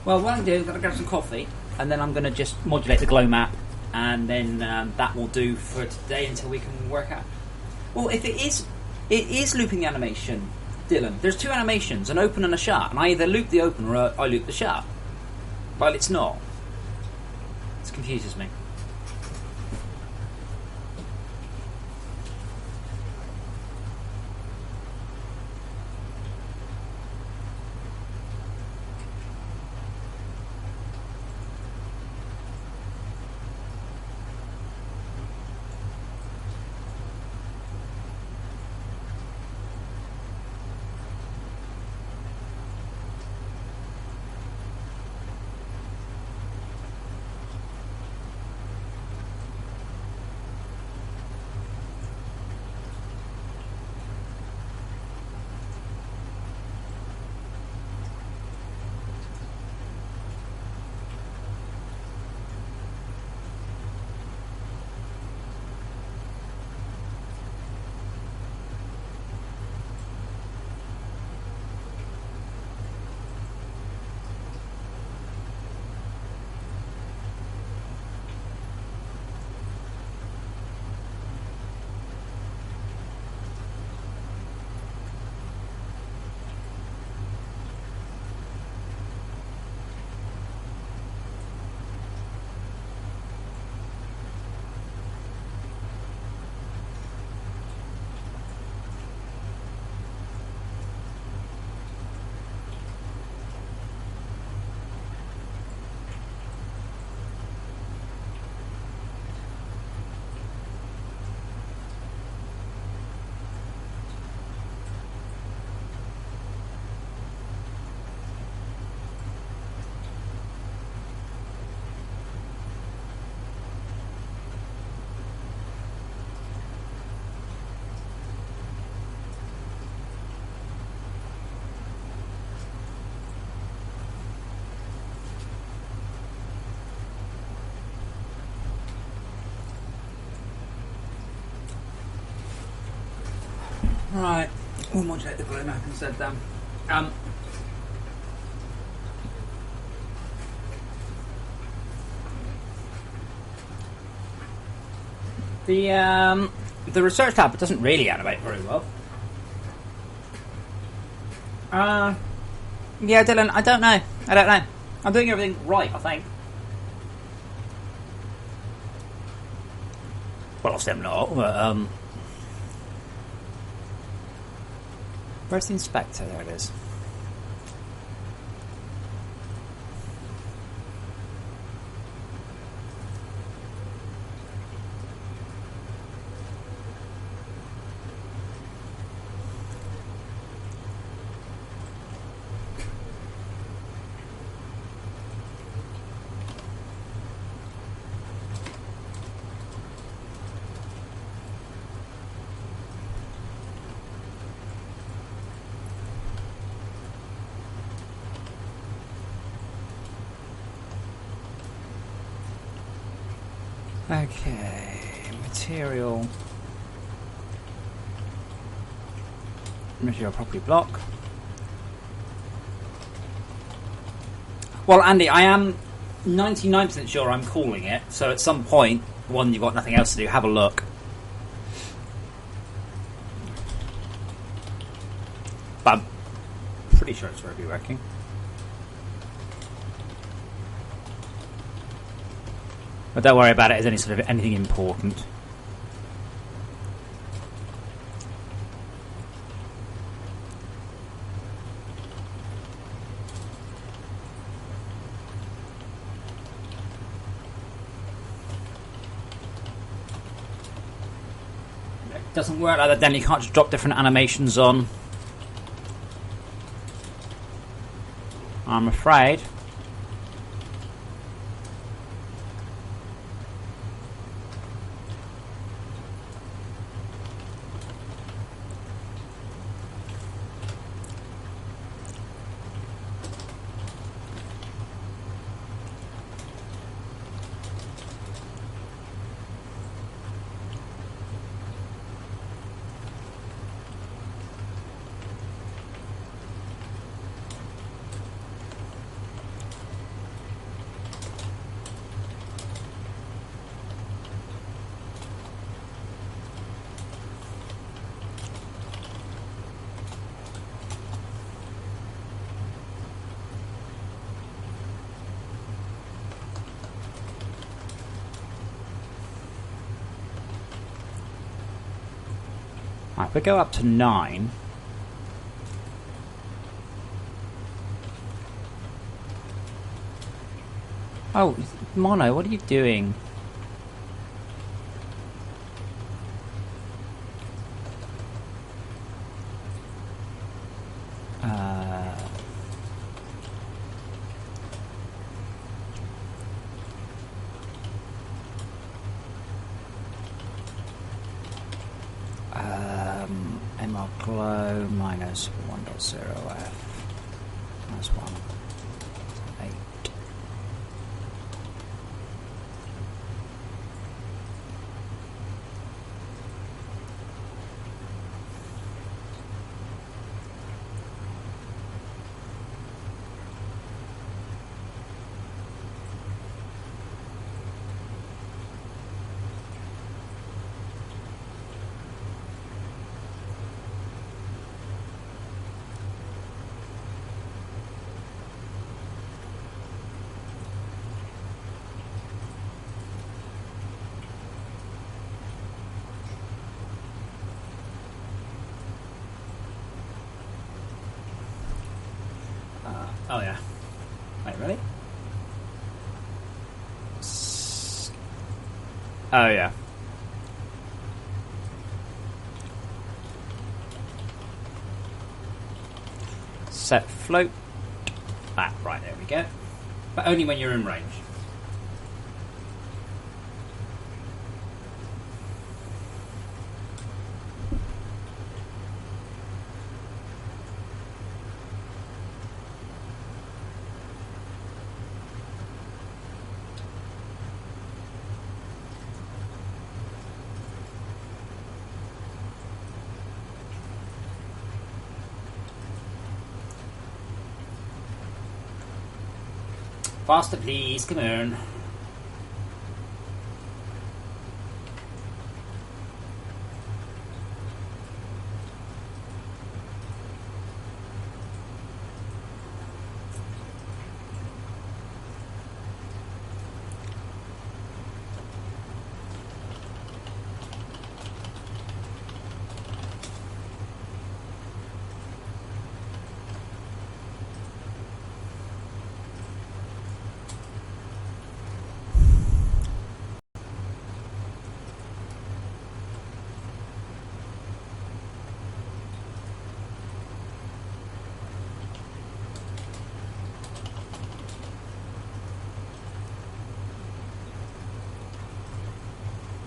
Well, what I'm going to do is I'm going to grab some coffee, and then I'm going to just modulate the glow map, and then that will do for today until we can work out. Well, if it is looping the animation, Dylan. There's two animations, an open and a shut, and I either loop the open or I loop the shut. Well, it's not. It confuses me. Right, we'll modulate the glow map instead then. The research tab doesn't really animate very well. Yeah, Dylan, I don't know. I'm doing everything right, I think. Well, obviously I'm not, but where's the inspector? There it is. Okay, material property block. Well, Andy, I am 99% sure I'm calling it, so at some point, when you've got nothing else to do, have a look. But I'm pretty sure it's going to be working. But don't worry about it as any sort of anything important. It doesn't work like that, then you can't just drop different animations on. I'm afraid. Right, if we go up to 9. Oh, Mono, what are you doing? MR Glow minus 1.0F minus 1. 8. Oh yeah. Wait, really? Oh yeah. Set float. Ah, right, there we go. But only when you're in range. Faster, please. Come on.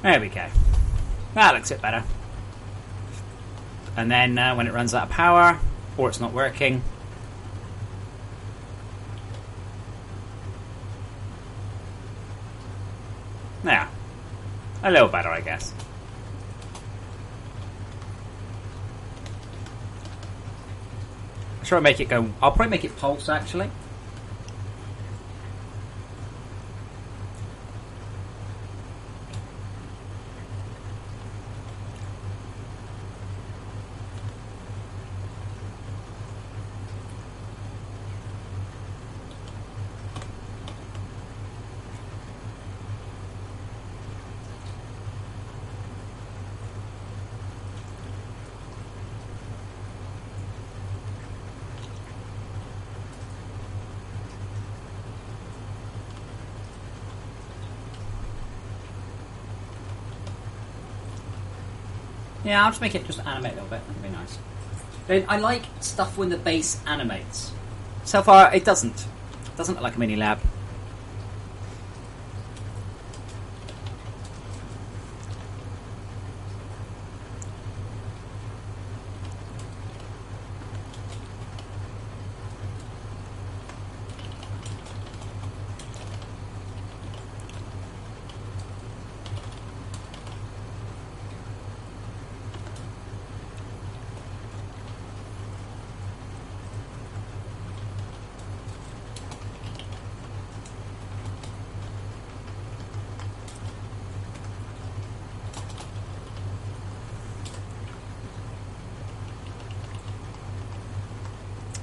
There we go. That looks a bit better. And then when it runs out of power, or it's not working, yeah, a little better, I guess. I'm sure I'll make it go. I'll probably make it pulse actually. Yeah, I'll just make it just animate a little bit. That'd be nice. Then I like stuff when the base animates. So far, it doesn't. It doesn't look like a mini lab.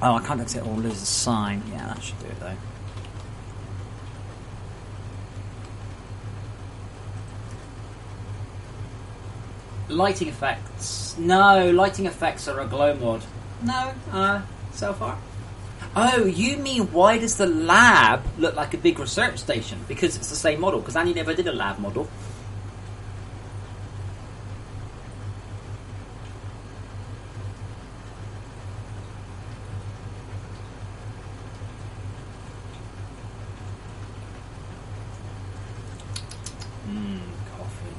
Oh, I can't exit or lose a sign. Yeah, that should do it though. Lighting effects. No, lighting effects are a glow mod. No, so far. Oh, you mean why does the lab look like a big research station? Because it's the same model. Because Annie never did a lab model. Coffee.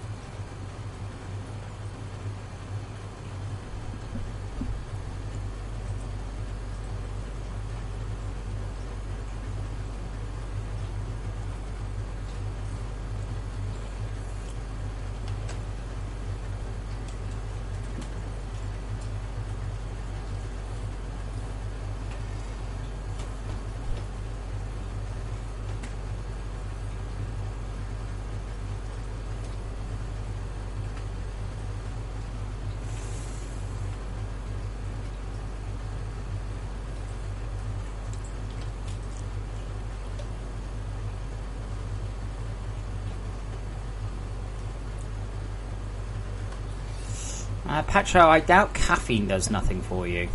Patro, I doubt caffeine does nothing for you.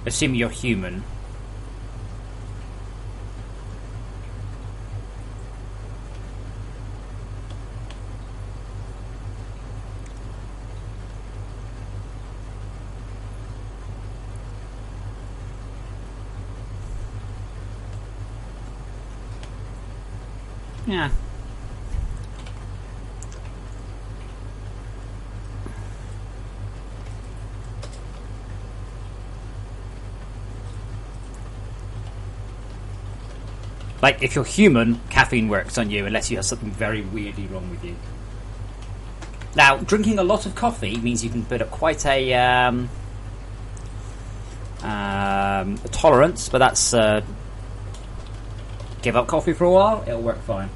Assuming you're human. Yeah. Like, if you're human, caffeine works on you unless you have something very weirdly wrong with you. Now, drinking a lot of coffee means you can put up quite a tolerance, but that's give up coffee for a while, it'll work fine.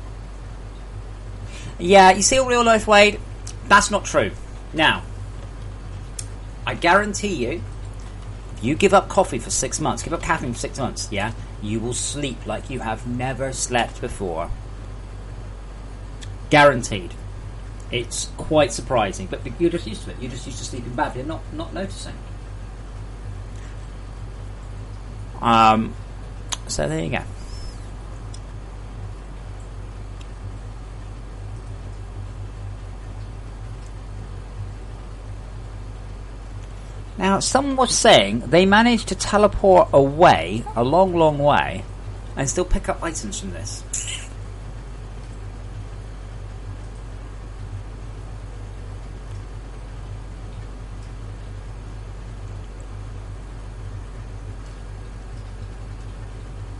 Yeah, you see in real life, Wade, that's not true. Now, I guarantee you, if you give up coffee for 6 months, give up caffeine for 6 months, yeah, you will sleep like you have never slept before. Guaranteed. It's quite surprising, but you're just used to it. You're just used to sleeping badly and not noticing. So there you go. Now, someone was saying they managed to teleport away a long, long way and still pick up items from this.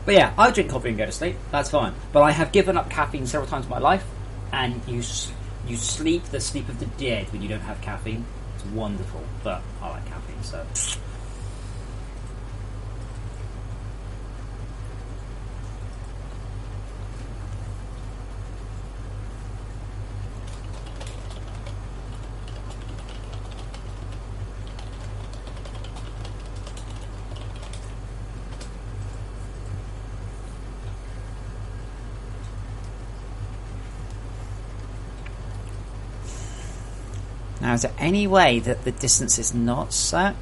But yeah, I drink coffee and go to sleep. That's fine. But I have given up caffeine several times in my life, and you sleep the sleep of the dead when you don't have caffeine. It's wonderful, but I like caffeine, so... Now, is there any way that the distance is not set?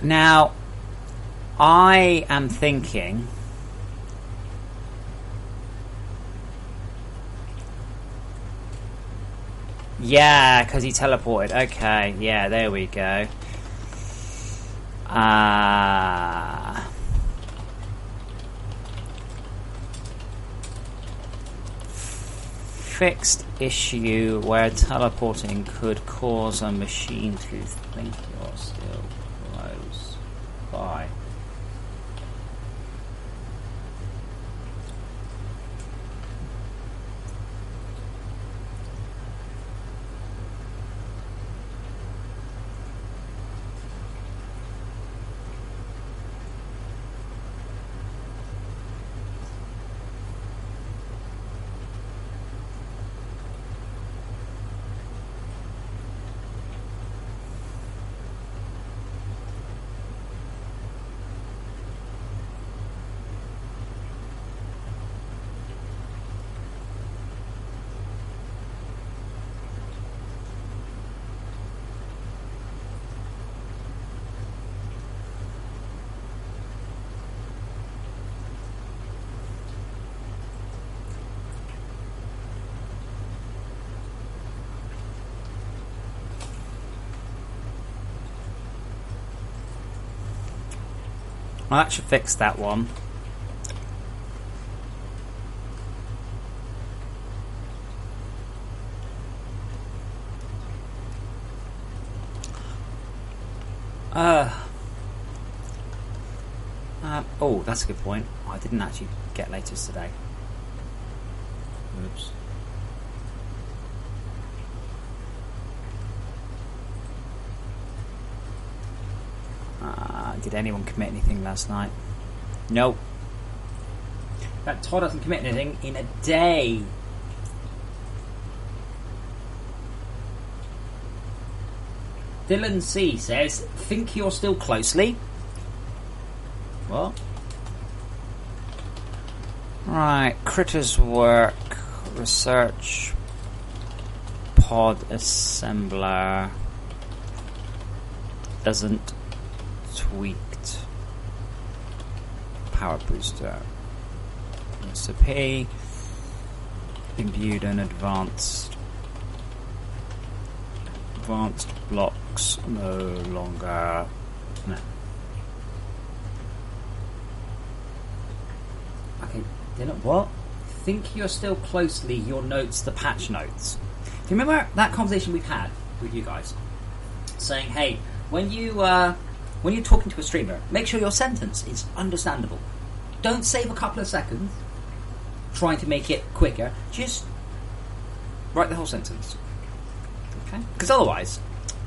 Now, I am thinking... Yeah, because he teleported. Okay, yeah, there we go. Fixed issue where teleporting could cause a machine to think you're still close by. Well, that should fix that one. Oh, that's a good point. I didn't actually get latest today. Oops. Did anyone commit anything last night? Nope. That Todd doesn't commit anything in a day. Dylan C says, think you're still closely. What? Right, critters work, research, pod assembler, doesn't tweaked, power booster, recipe, imbued and advanced blocks, no longer, no. Okay, Dylan, what? Think you're still closely your notes, the patch notes. Do you remember that conversation we've had with you guys? Saying, hey, when you're talking to a streamer, make sure your sentence is understandable. Don't save a couple of seconds trying to make it quicker. Just write the whole sentence. Okay? Because otherwise,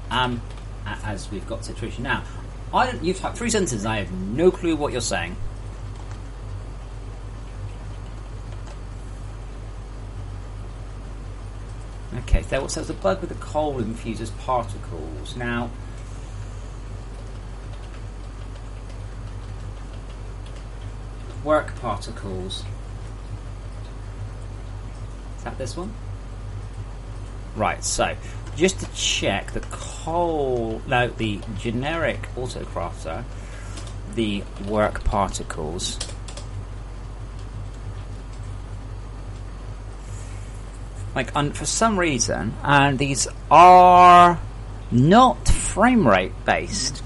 as we've got the situation now, you've typed 3 sentences and I have no clue what you're saying. Okay, so there's a bug with the coal infuses particles. Now, work particles. Is that this one? Right, so just to check the the generic autocrafter, the work particles. For some reason, and these are not frame rate based.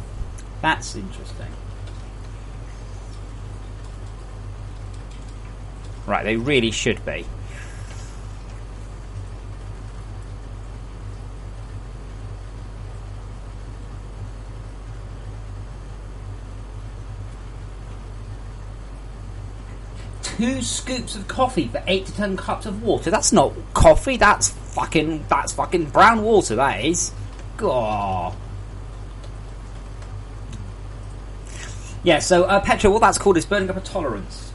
That's interesting. Right, they really should be. Two scoops of coffee for 8 to 10 cups of water. That's not coffee. That's fucking brown water. That is. God. Yeah. So Petra, what that's called is burning up a tolerance.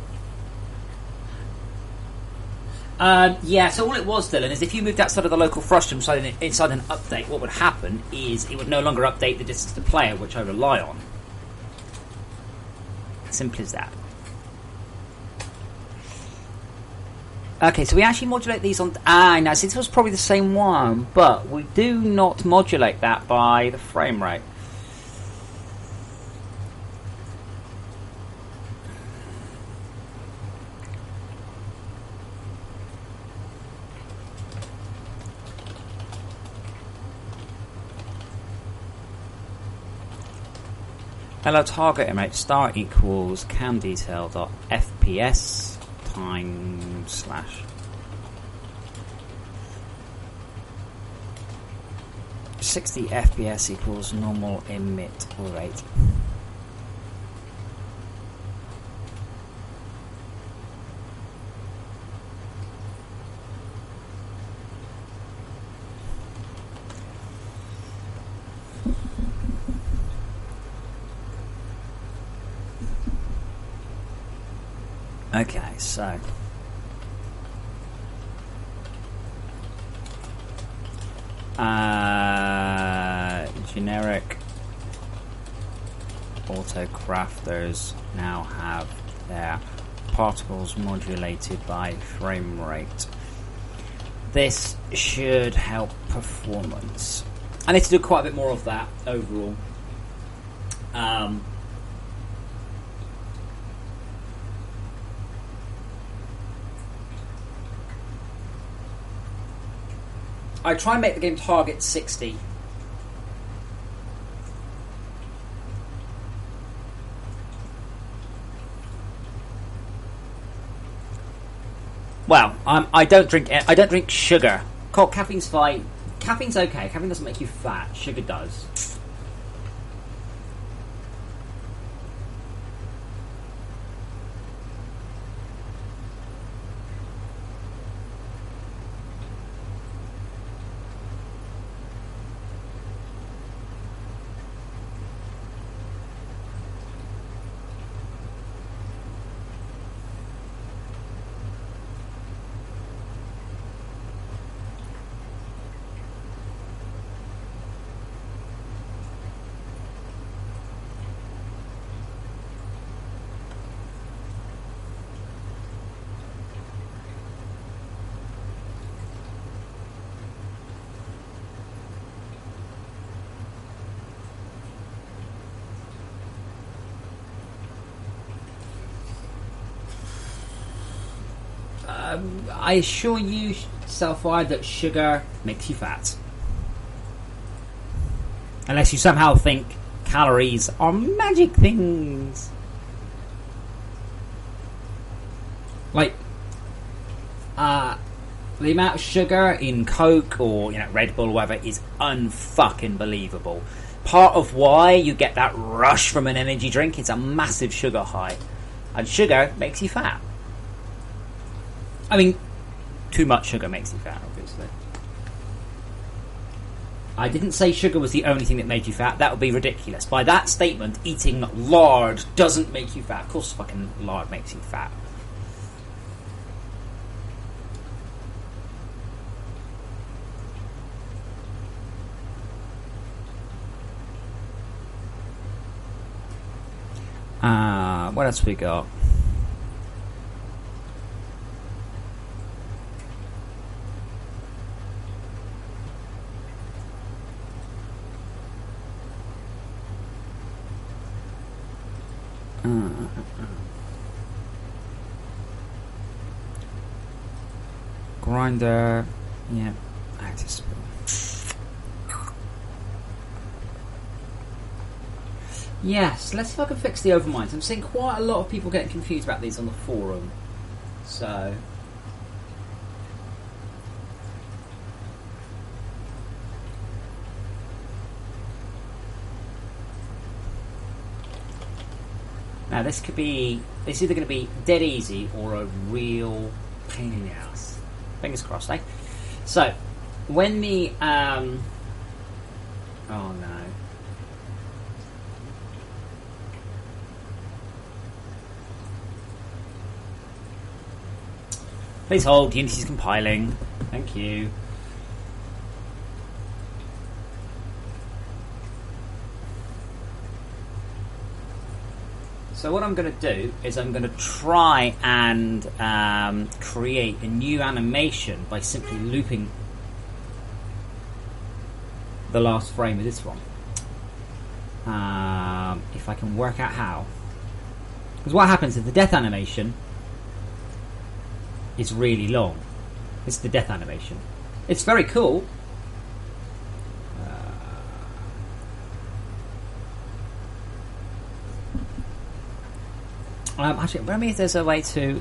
Yeah. So all it was, Dylan, is if you moved outside of the local frustum inside an update, what would happen is it would no longer update the distance to player, which I rely on. Simple as that. Okay, so we actually modulate these on... now, this was probably the same one, but we do not modulate that by the frame rate. Hello target image star equals cam detail dot fps time slash 60 fps equals normal emit rate. Okay, so generic auto crafters now have their particles modulated by frame rate. This should help performance. I need to do quite a bit more of that overall. I try and make the game target 60. Well, I don't drink sugar. Caffeine's fine. Caffeine's okay. Caffeine doesn't make you fat. Sugar does. I assure you, Self-Wire, that sugar makes you fat. Unless you somehow think calories are magic things. Like, the amount of sugar in Coke or Red Bull or whatever is unfucking believable. Part of why you get that rush from an energy drink is a massive sugar high. And sugar makes you fat. I mean, too much sugar makes you fat, obviously. I didn't say sugar was the only thing that made you fat. That would be ridiculous. By that statement, eating lard doesn't make you fat. Of course fucking lard makes you fat. What else we got? Grinder, yeah, active. Yes, let's see if I can fix the overminds. I'm seeing quite a lot of people getting confused about these on the forum. So now this is either going to be dead easy or a real pain in the ass. Fingers crossed, eh? So when the oh no. Please hold, Unity's compiling. Thank you. So what I'm going to do is I'm going to try and create a new animation by simply looping the last frame of this one. If I can work out how. Because what happens is the death animation is really long. It's the death animation. It's very cool. Actually, let me if there's a way to.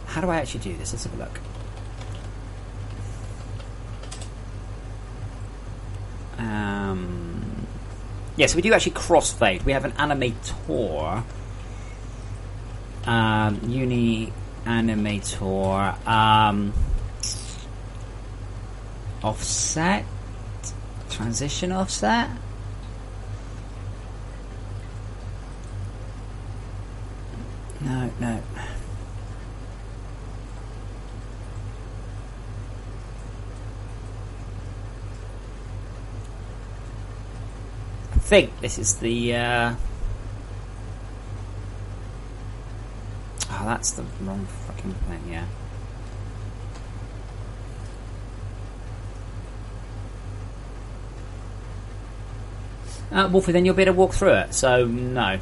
How do I actually do this? Let's have a look. Yes, we do actually crossfade. We have an animator. Uni animator. Offset. Transition offset. No. I think this is the. Oh, that's the wrong fucking thing. Yeah. Wolfie, then you'll be able to walk through it. So no.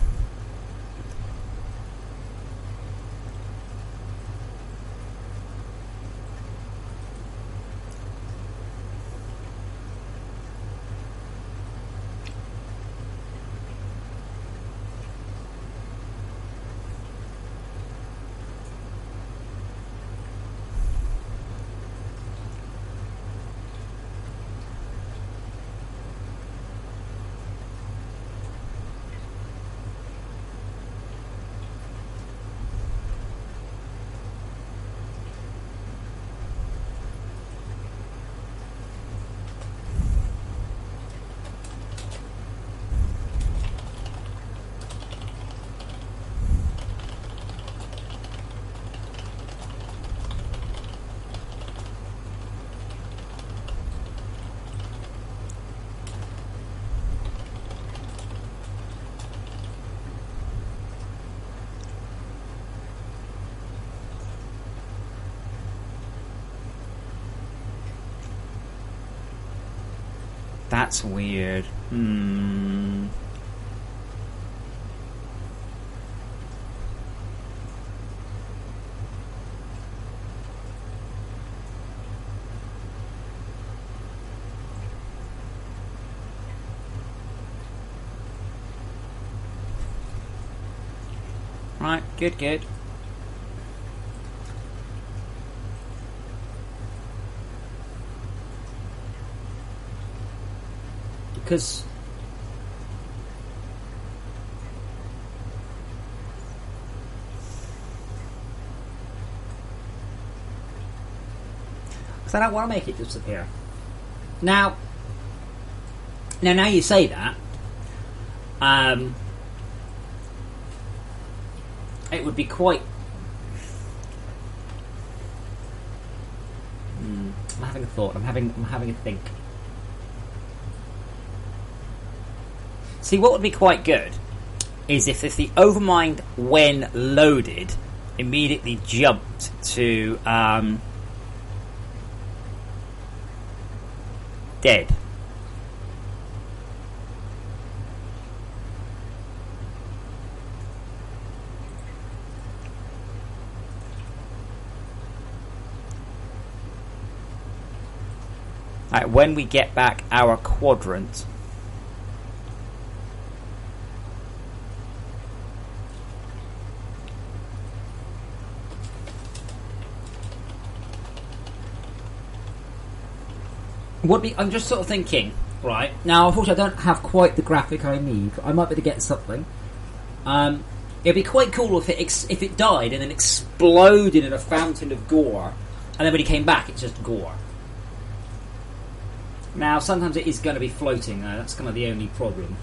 That's weird. Right, good. Because I don't want to make it disappear. Now you say that, it would be quite. I'm having a thought. I'm having a think. See, what would be quite good is if the Overmind, when loaded, immediately jumped to dead. Right, when we get back our quadrant. I'm just sort of thinking, right? Now, unfortunately, I don't have quite the graphic I need. I might be able to get something. It'd be quite cool if it died and then exploded in a fountain of gore, and then when he came back, it's just gore. Now, sometimes it is going to be floating, though. That's kind of the only problem.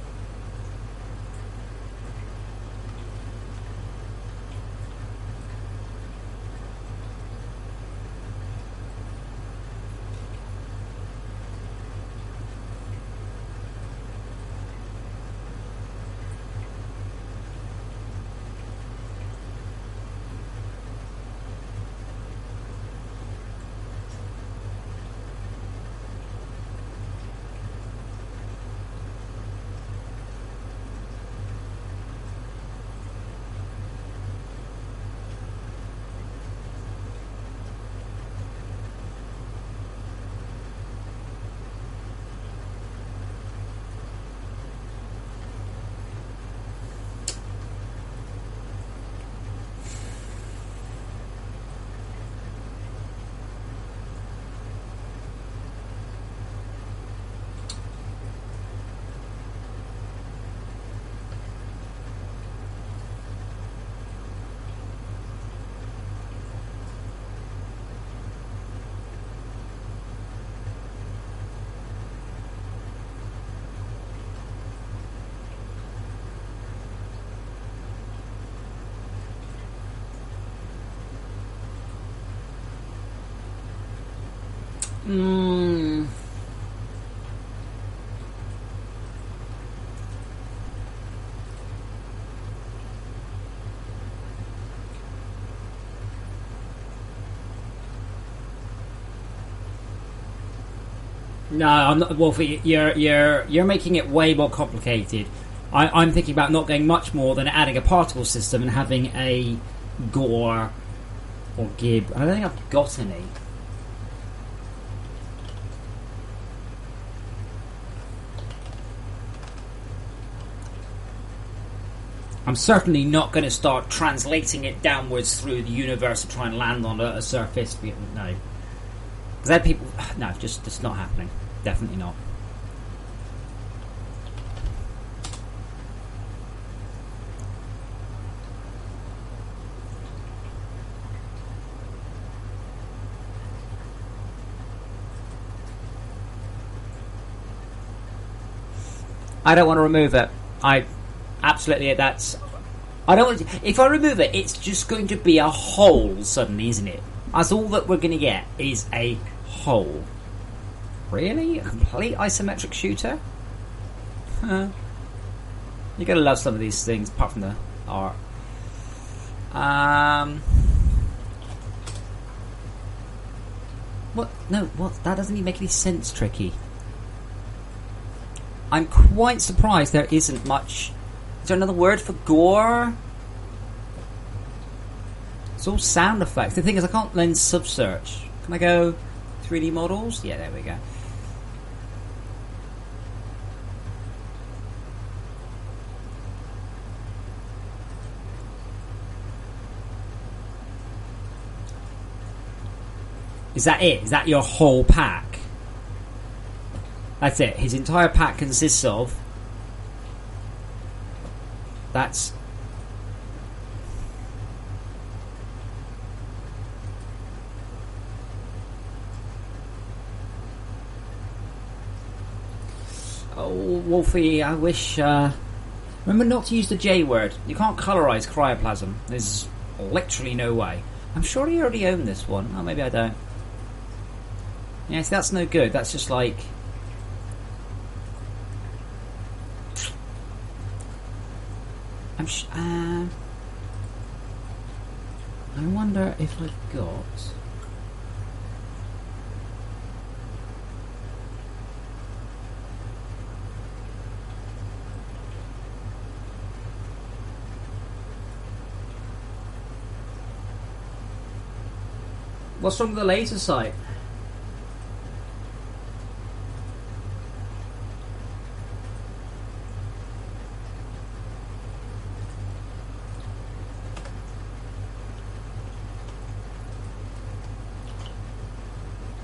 No, I'm not, Wolfie. You're making it way more complicated. I'm thinking about not going much more than adding a particle system and having a Gore or Gib. I don't think I've got any. I'm certainly not going to start translating it downwards through the universe to try and land on a surface. No. Because that people... No, just not happening. Definitely not. I don't want to remove it. Absolutely, that's... I don't want to, if I remove it, it's just going to be a hole suddenly, isn't it? That's all that we're going to get, is a hole. Really? A complete isometric shooter? You're going to love some of these things, apart from the art. What? No, what? That doesn't even make any sense, Tricky. I'm quite surprised there isn't much... Is there another word for gore? It's all sound effects. The thing is, I can't lens sub-search. Can I go 3D models? Yeah, there we go. Is that it? Is that your whole pack? That's it. His entire pack consists of... That's... Oh, Wolfie, I wish... Remember not to use the J word. You can't colorize cryoplasm. There's literally no way. I'm sure you already own this one. Oh, maybe I don't. Yeah, see, that's no good. That's just like... I wonder if I've got... What's wrong with the laser sight?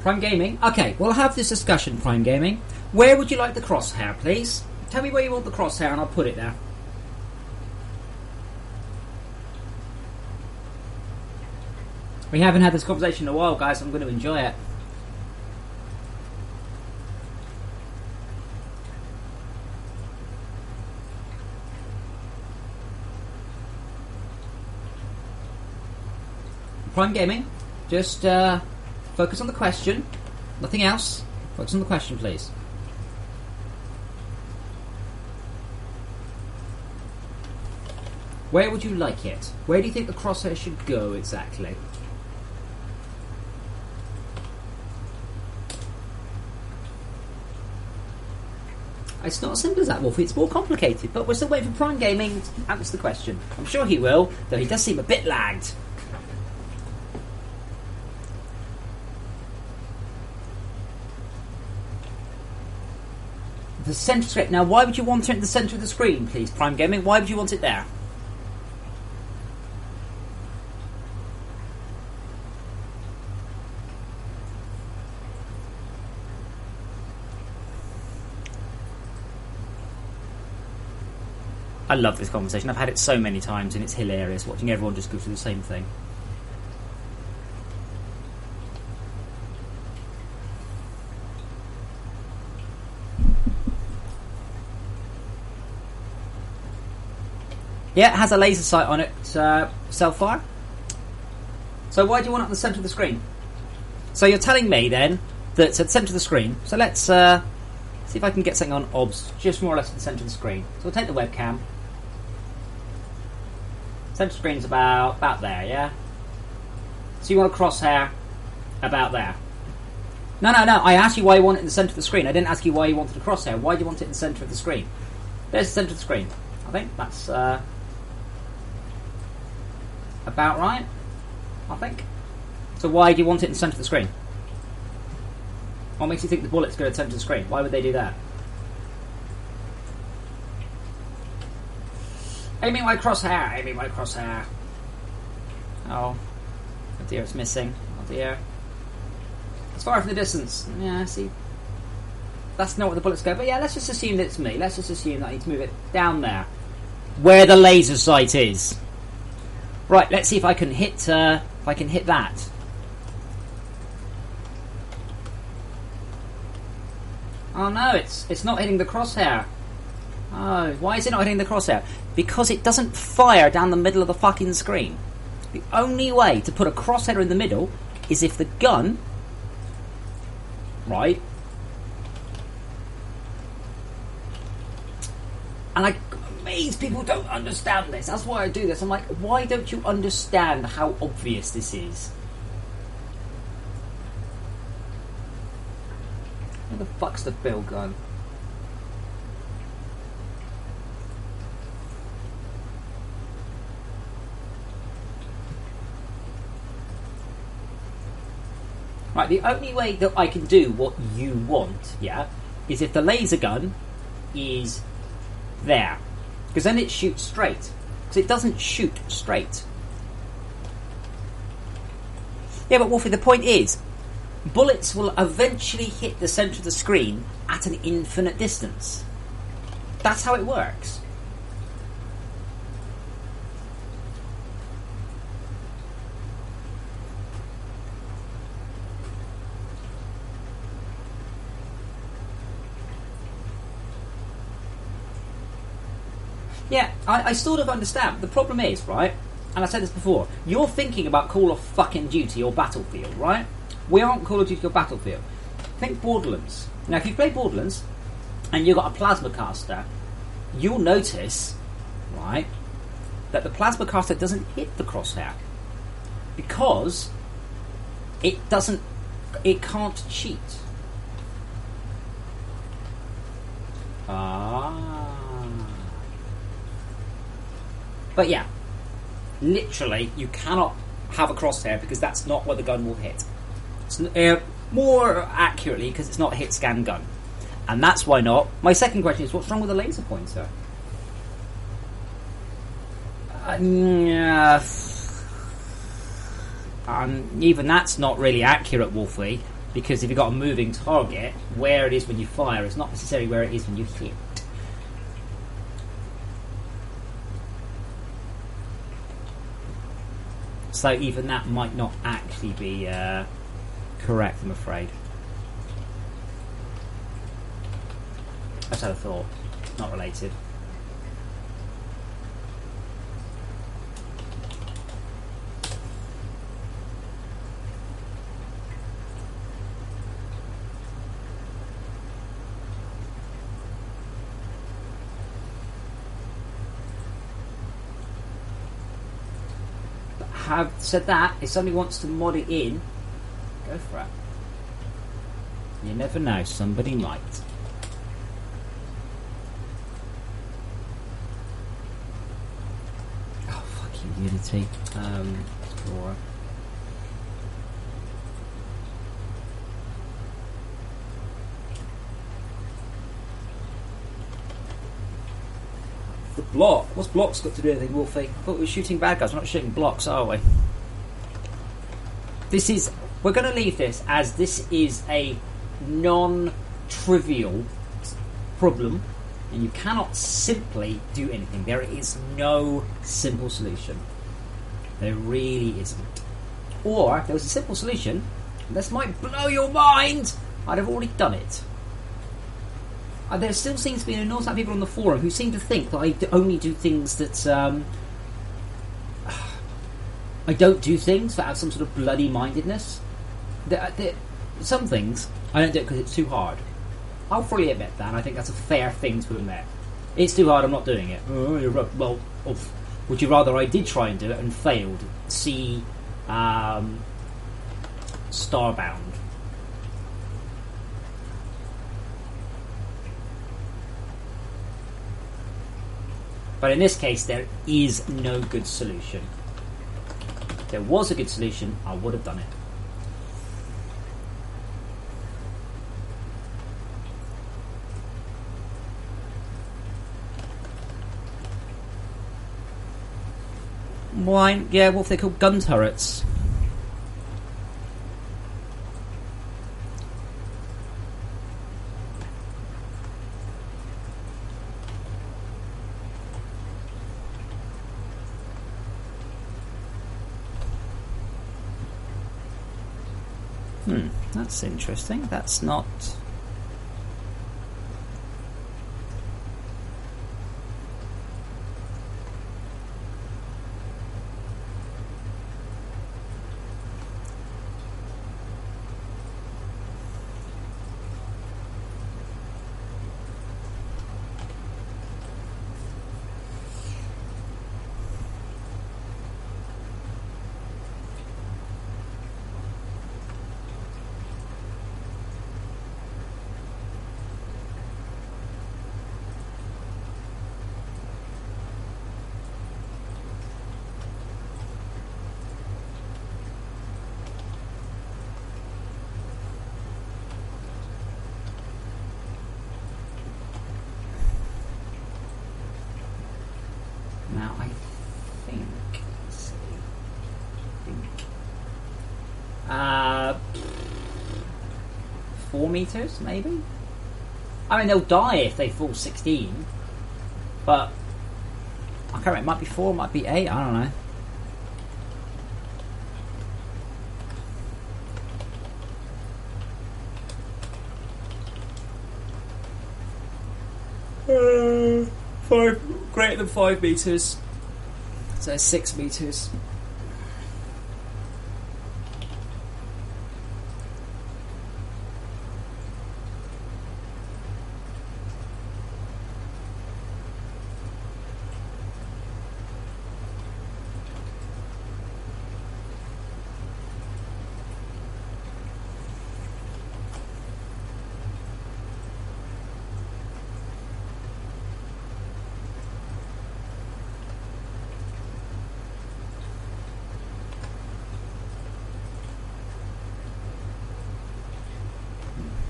Prime Gaming? Okay, we'll have this discussion, Prime Gaming. Where would you like the crosshair, please? Tell me where you want the crosshair and I'll put it there. We haven't had this conversation in a while, guys. I'm going to enjoy it. Prime Gaming, just focus on the question. Nothing else. Focus on the question, please. Where would you like it? Where do you think the crosshair should go exactly? It's not as simple as that, Wolfie. It's more complicated, but we're still waiting for Prime Gaming to answer the question. I'm sure he will, though he does seem a bit lagged. The centre screen. Now, why would you want it in the centre of the screen, please, Prime Gaming? Why would you want it there? I love this conversation. I've had it so many times and it's hilarious watching everyone just go through the same thing. Yeah, it has a laser sight on it, self-fire. So why do you want it on the centre of the screen? So you're telling me then that's at the centre of the screen. So let's see if I can get something on OBS, just more or less at the centre of the screen. So we'll take the webcam. Centre of the screen's about there, yeah? So you want a crosshair about there. No. I asked you why you want it in the centre of the screen. I didn't ask you why you wanted a crosshair. Why do you want it in the centre of the screen? There's the centre of the screen. I think that's about right. I think. So why do you want it in the centre of the screen? What makes you think the bullets go to the centre of the screen? Why would they do that? Aiming my crosshair. Oh dear, it's missing. Oh dear. It's far from the distance. Yeah, see. That's not where the bullets go. But yeah, let's just assume that it's me. Let's just assume that I need to move it down there, where the laser sight is. Right. Let's see if I can hit. If I can hit that. Oh no, it's not hitting the crosshair. Oh, why is it not hitting the crosshair? Because it doesn't fire down the middle of the fucking screen. The only way to put a crosshair in the middle is if the gun, right? And I'm amazed people don't understand this. That's why I do this. I'm like, why don't you understand how obvious this is? Where the fuck's the bill gun? Right, the only way that I can do what you want, yeah, is if the laser gun is there. Because then it shoots straight. Because it doesn't shoot straight. Yeah, but Wolfie, the point is, bullets will eventually hit the centre of the screen at an infinite distance. That's how it works. Yeah, I sort of understand. The problem is, right, and I said this before, you're thinking about Call of fucking Duty or Battlefield, right? We aren't Call of Duty or Battlefield. Think Borderlands. Now, if you play Borderlands and you've got a plasma caster, you'll notice, right, that the plasma caster doesn't hit the crosshair because it can't cheat. But yeah, literally, you cannot have a crosshair because that's not where the gun will hit. More accurately, because it's not a hit scan gun. And that's why not. My second question is, what's wrong with the laser pointer? Even that's not really accurate, Wolfie, because if you've got a moving target, where it is when you fire is not necessarily where it is when you hit. So even that might not actually be correct, I'm afraid. I just had a thought. Not related. Have said that, if somebody wants to mod it in, go for it. You never know, somebody might. Oh, fuck you, Unity. Explorer. The block? What's blocks got to do with anything, Wolfie? I thought we were shooting bad guys, we're not shooting blocks, are we? We're going to leave this as this is a non-trivial problem, and you cannot simply do anything. There is no simple solution. There really isn't. Or, if there was a simple solution, and this might blow your mind, I'd have already done it. There still seems to be an enormous amount of people on the forum who seem to think that I only do things that I don't do things that have some sort of bloody mindedness. Some things I don't do it because it's too hard. I'll fully admit that, and I think that's a fair thing to admit. It's too hard, I'm not doing it. Oh, you're right. Well, would you rather I did try and do it and failed? See Starbound. But in this case, there is no good solution. If there was a good solution, I would have done it. Why? Yeah, what if they're called gun turrets? That's interesting. That's not... Now, I think... Let's see. 4 meters, maybe? I mean, they'll die if they fall 16. But... I can't remember. It might be 4, it might be 8. I don't know. Greater than 5 meters. So 6 meters.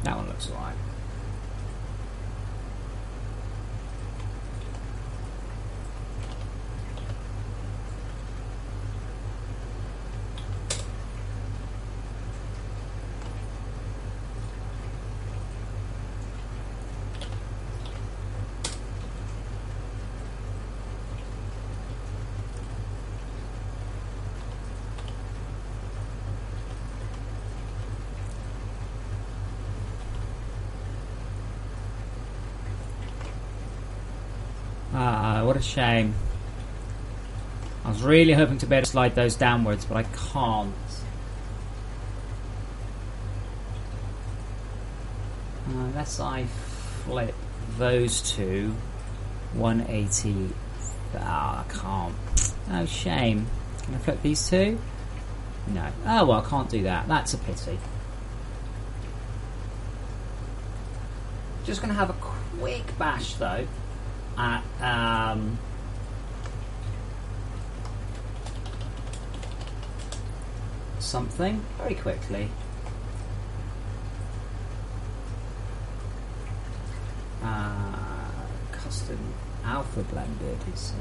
That one looks alright. What a shame. I was really hoping to be able to slide those downwards, but I can't. Unless I flip those two 180. I can't. Oh, shame. Can I flip these two? No. Oh, well, I can't do that. That's a pity. Just going to have a quick bash, though, at something very quickly. Custom alpha blended, you see.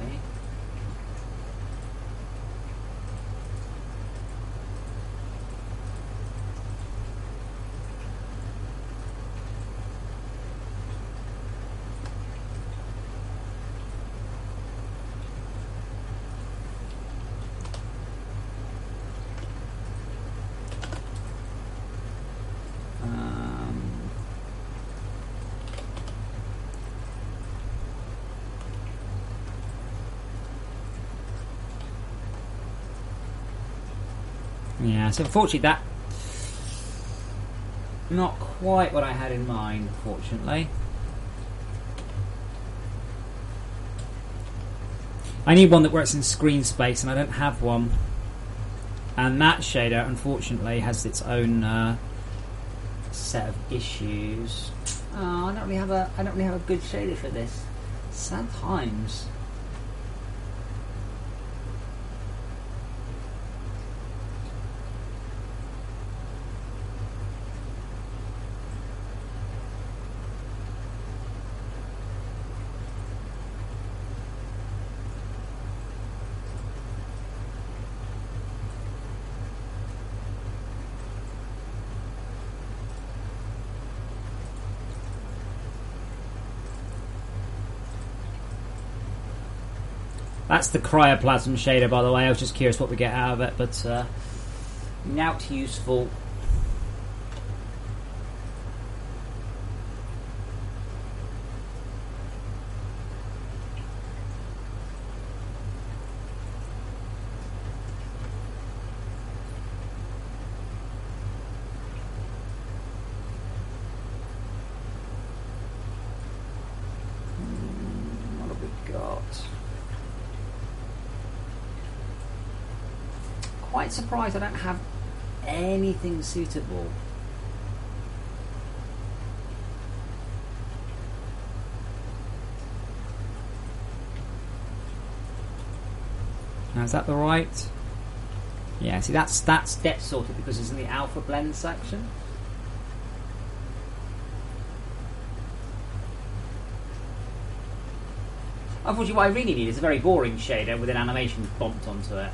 Yeah, so unfortunately that Not quite what I had in mind, unfortunately. I need one that works in screen space, and I don't have one. And that shader, unfortunately, has its own set of issues. Oh, I don't really have a good shader for this. Sad times. That's the cryoplasm shader, by the way. I was just curious what we get out of it, but not useful. What have we got? Quite surprised I don't have anything suitable. Now, is that the right? Yeah, see that's depth sorted because it's in the alpha blend section. Unfortunately, what I really need is a very boring shader with an animation bumped onto it.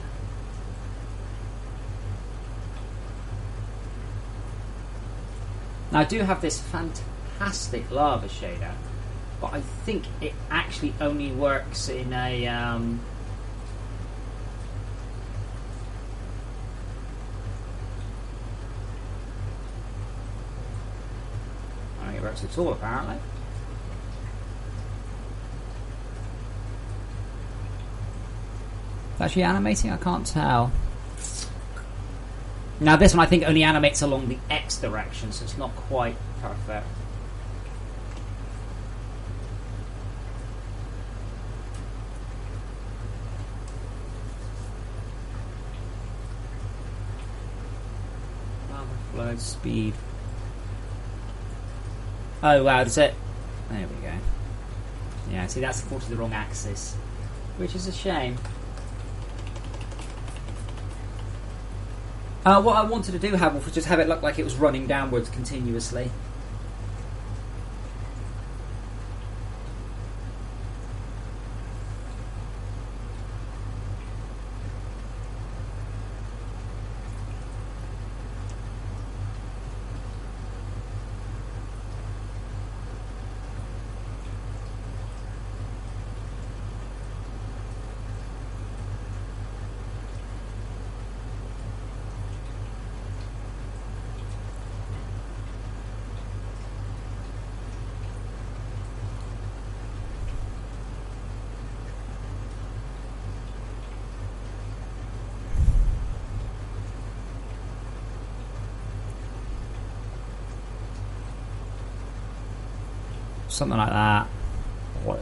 Now I do have this fantastic lava shader, but I think it actually only works in a I don't think it works at all apparently. It's actually animating? I can't tell. Now this one I think only animates along the X direction, so it's not quite perfect. Flow speed. Oh wow, does it? There we go. Yeah, see that's unfortunately the wrong axis, which is a shame. What I wanted to do, Hamill, was just have it look like it was running downwards continuously. Something like that. What?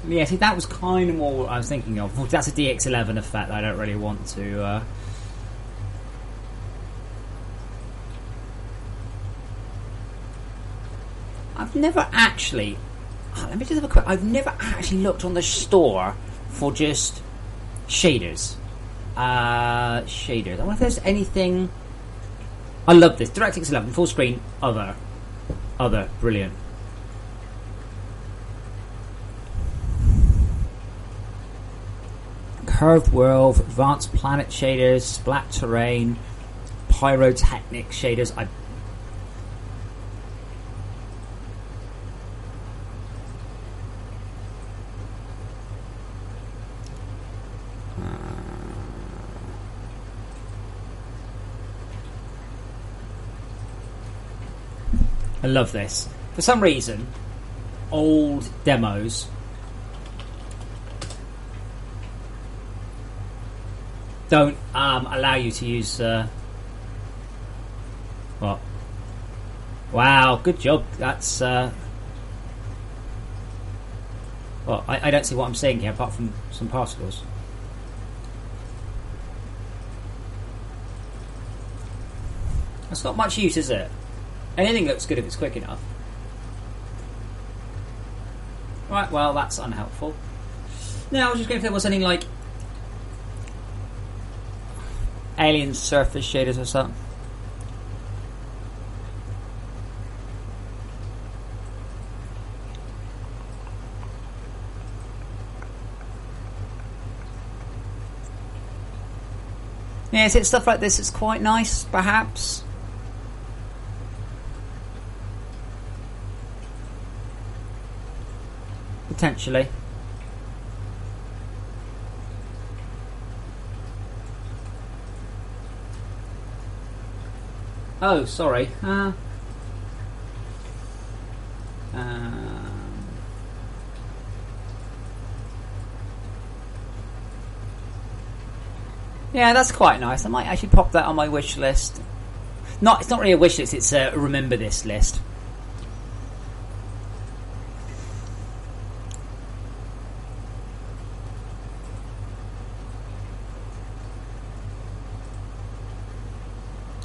Yeah, see, that was kind of more what I was thinking of. That's a DX11 effect I don't really want to... I've never actually... let me just have a quick... I've never actually looked on the store for just shaders. Shaders. I wonder if there's anything... I love this. DirectX 11, full screen, other. Brilliant. Curved World, Advanced Planet shaders, Splat Terrain, Pyrotechnic shaders. I love this. For some reason, old demos don't allow you to use what? Wow, good job. That's well, I don't see what I'm saying here apart from some particles. That's not much use, is it? Anything looks good if it's quick enough. Right, well, that's unhelpful. Now, I was just going if there was any, like, alien surface shaders or something. Yeah, is it stuff like this? It's quite nice, perhaps. Potentially. Oh, sorry. Yeah, that's quite nice. I might actually pop that on my wish list. It's not really a wish list, it's a remember this list.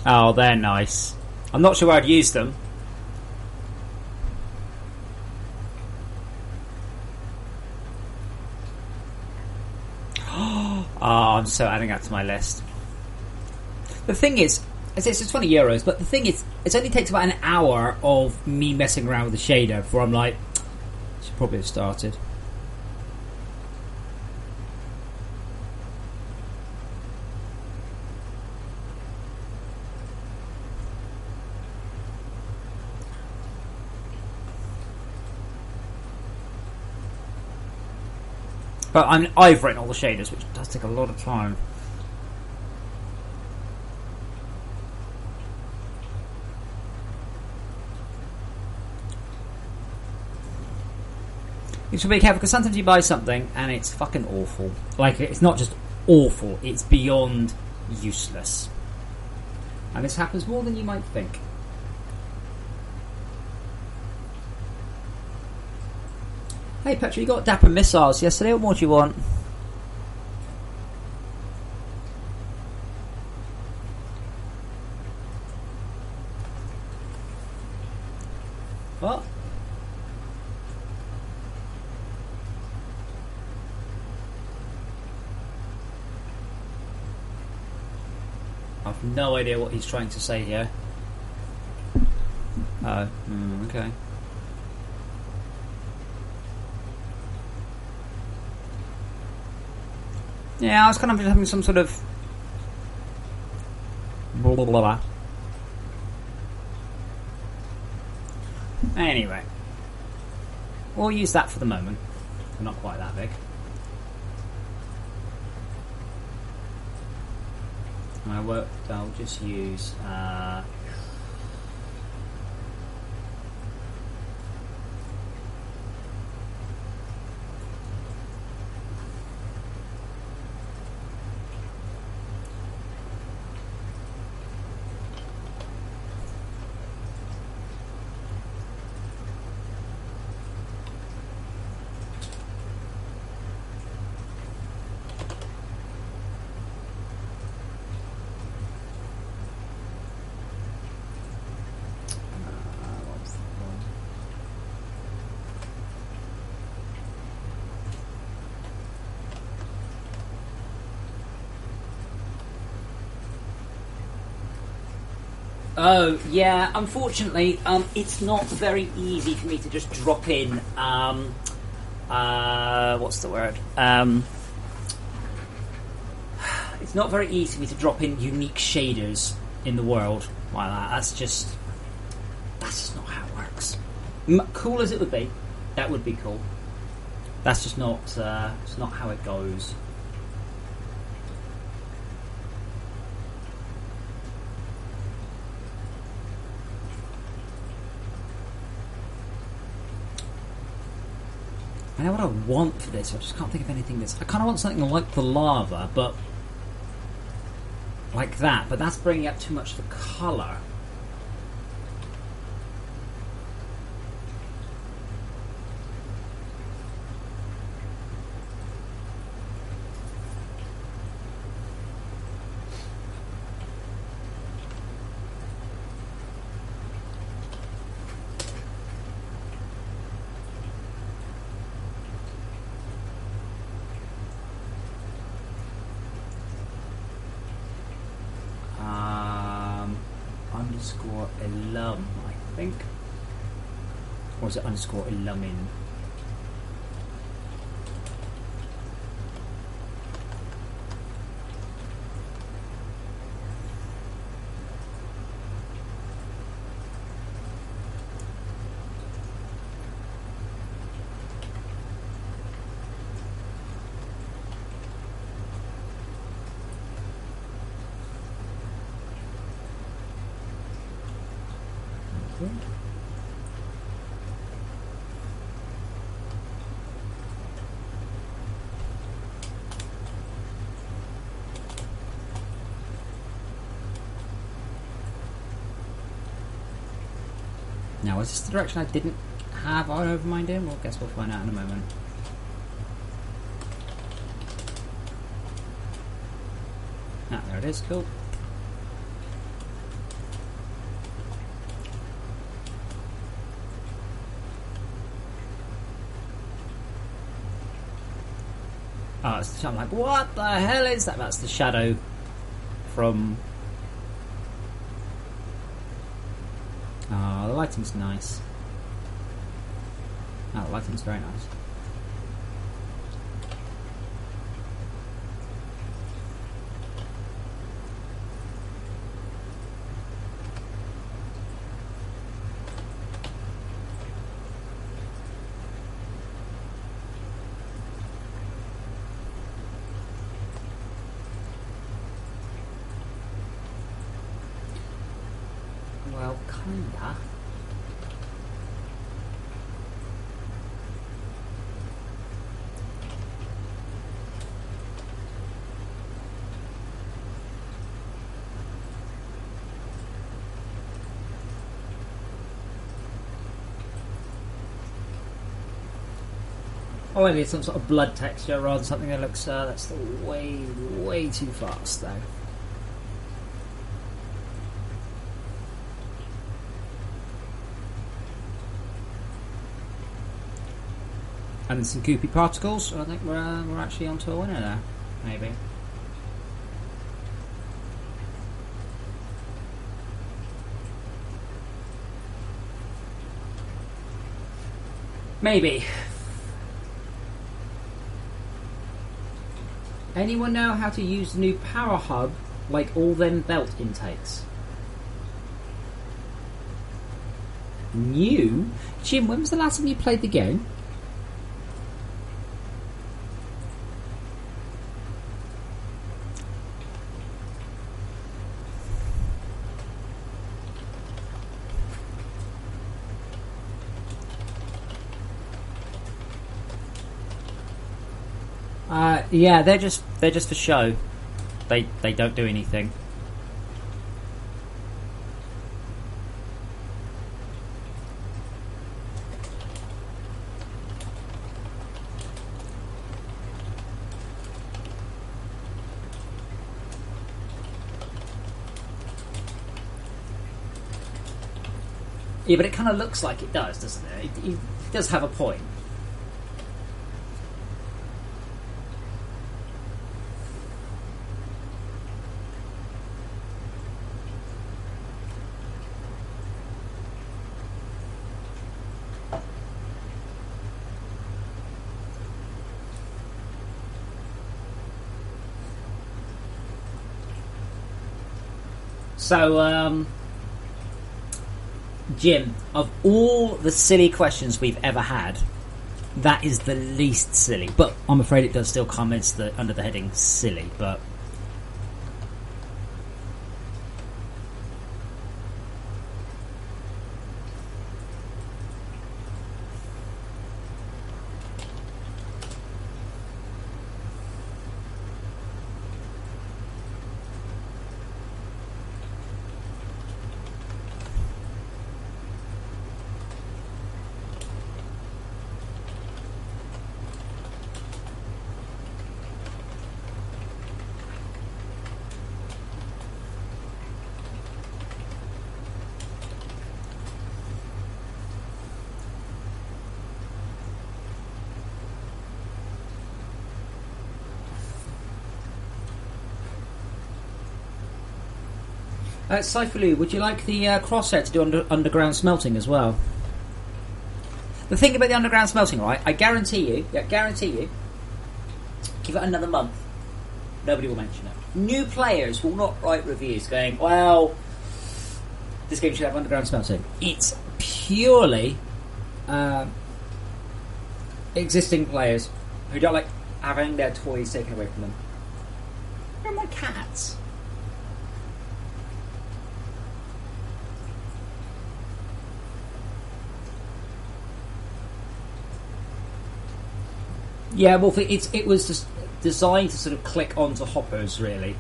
Oh, they're nice. I'm not sure I'd use them. Oh, I'm so adding that to my list. The thing is, it's 20 euros, but the thing is, it only takes about an hour of me messing around with the shader before I'm like, should probably have started. But I've written all the shaders, which does take a lot of time. You should be careful, because sometimes you buy something and it's fucking awful. Like, it's not just awful, it's beyond useless. And this happens more than you might think. Hey Petra, you got Dapper Missiles yesterday. What more do you want? What? I've no idea what he's trying to say here. Oh, okay. Yeah, I was kind of having some sort of blah blah blah. Anyway, we'll use that for the moment. They're not quite that big. And I'll just use oh, yeah, unfortunately, it's not very easy for me to just drop in, what's the word? It's not very easy for me to drop in unique shaders in the world like that. That's just not how it works. Cool as it would be, that would be cool. That's just not, it's not how it goes. I know what I want for this. I just can't think of anything that's... I kind of want something like the lava, but... like that. But that's bringing up too much of the colour. Underscore alum, I think. Or is it underscore alumin? Now, is this the direction I didn't have Overmind in? Well, I guess we'll find out in a moment. Ah, there it is, cool. Oh, I'm like, what the hell is that? That's the shadow from... oh, the lighting's nice. Oh, the lighting's very nice. Well, kinda. Oh, maybe it's some sort of blood texture rather than something that looks... that's way too fast, though. And some goopy particles. I think we're actually onto a winner there. Maybe. Maybe. Anyone know how to use the new power hub like all them belt intakes? New? Jim, when was the last time you played the game? Yeah, they're just for show. They don't do anything. Yeah, but it kind of looks like it does, doesn't it? It does have a point. So, Jim, of all the silly questions we've ever had, that is the least silly. But I'm afraid it does still come as under the heading silly, but... Cypherloo, would you like the crosshair to do underground smelting as well? The thing about the underground smelting, right? I guarantee you, give it another month, nobody will mention it. New players will not write reviews going, well, this game should have underground smelting. It's purely existing players who don't like having their toys taken away from them. They're my cats. Yeah, well, it was just designed to sort of click onto hoppers, really.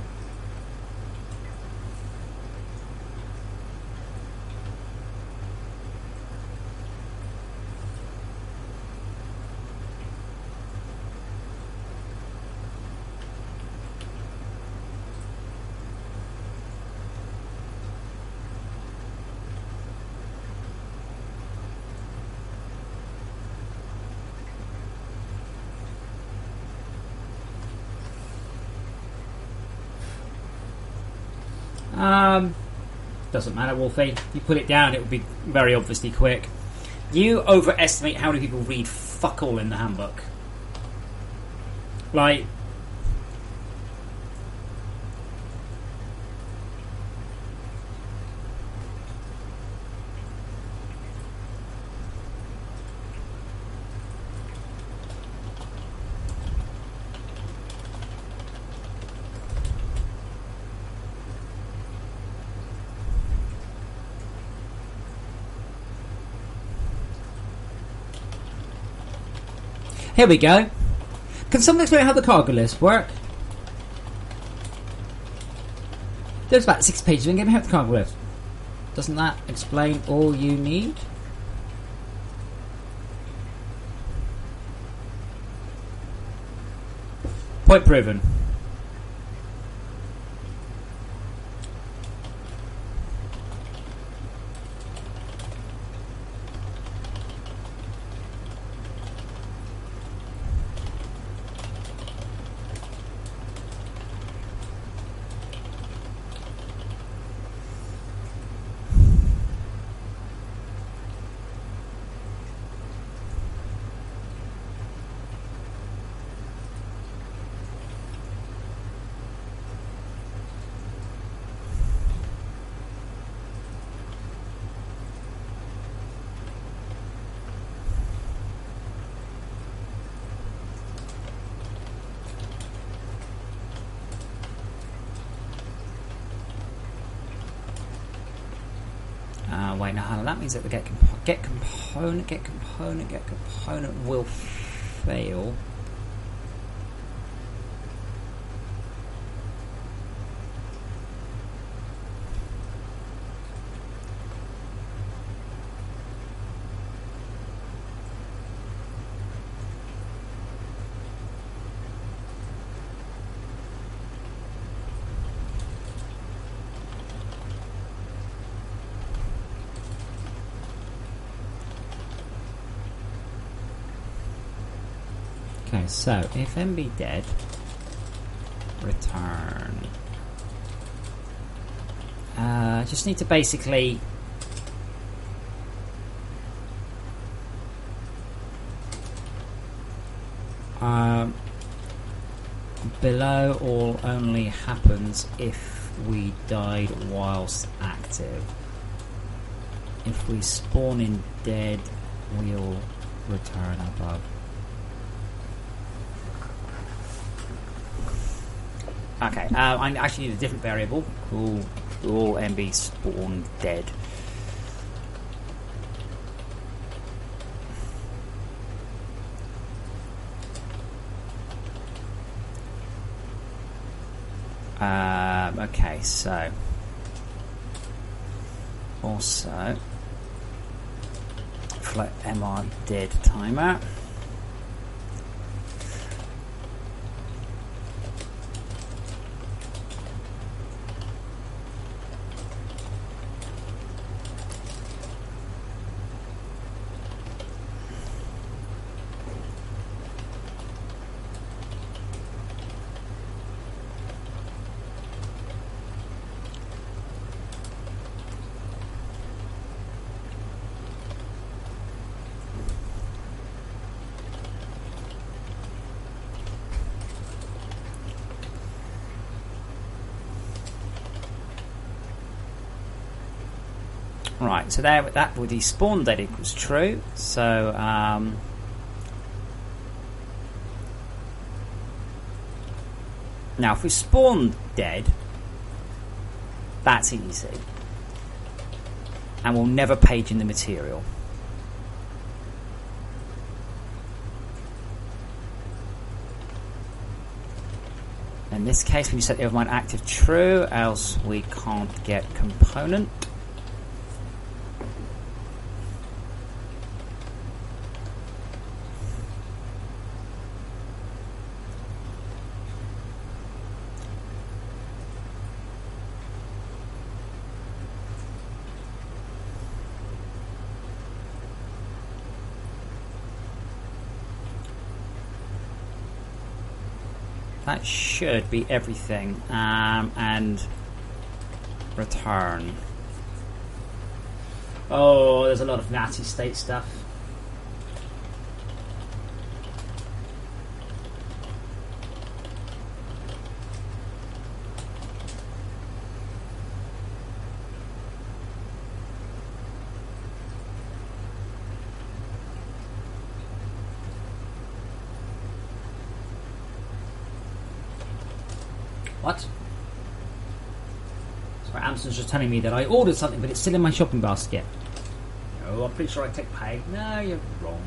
Doesn't matter, Wolfie. You put it down, it would be very obviously quick. You overestimate how many people read fuck all in the handbook. Like, here we go. Can someone explain how the cargo list work? There's about 6 pages in Game of the cargo list. Doesn't that explain all you need? Point proven. Wait, now that means that the get component will fail. Okay, so if MB dead, return. Just need to basically below all only happens if we died whilst active. If we spawn in dead, we'll return above. Okay, I actually need a different variable. All MB spawn dead. Okay, so also let MR dead timer. Right, so there, that would be spawn dead equals true. So now if we spawn dead, that's easy, and we'll never page in the material. In this case, when you set the overmind active true, else we can't get component. That should be everything, and return. Oh, there's a lot of nasty state stuff. What? Sorry, Amazon's just telling me that I ordered something, but it's still in my shopping basket. No, I'm pretty sure I take pay. No, you're wrong.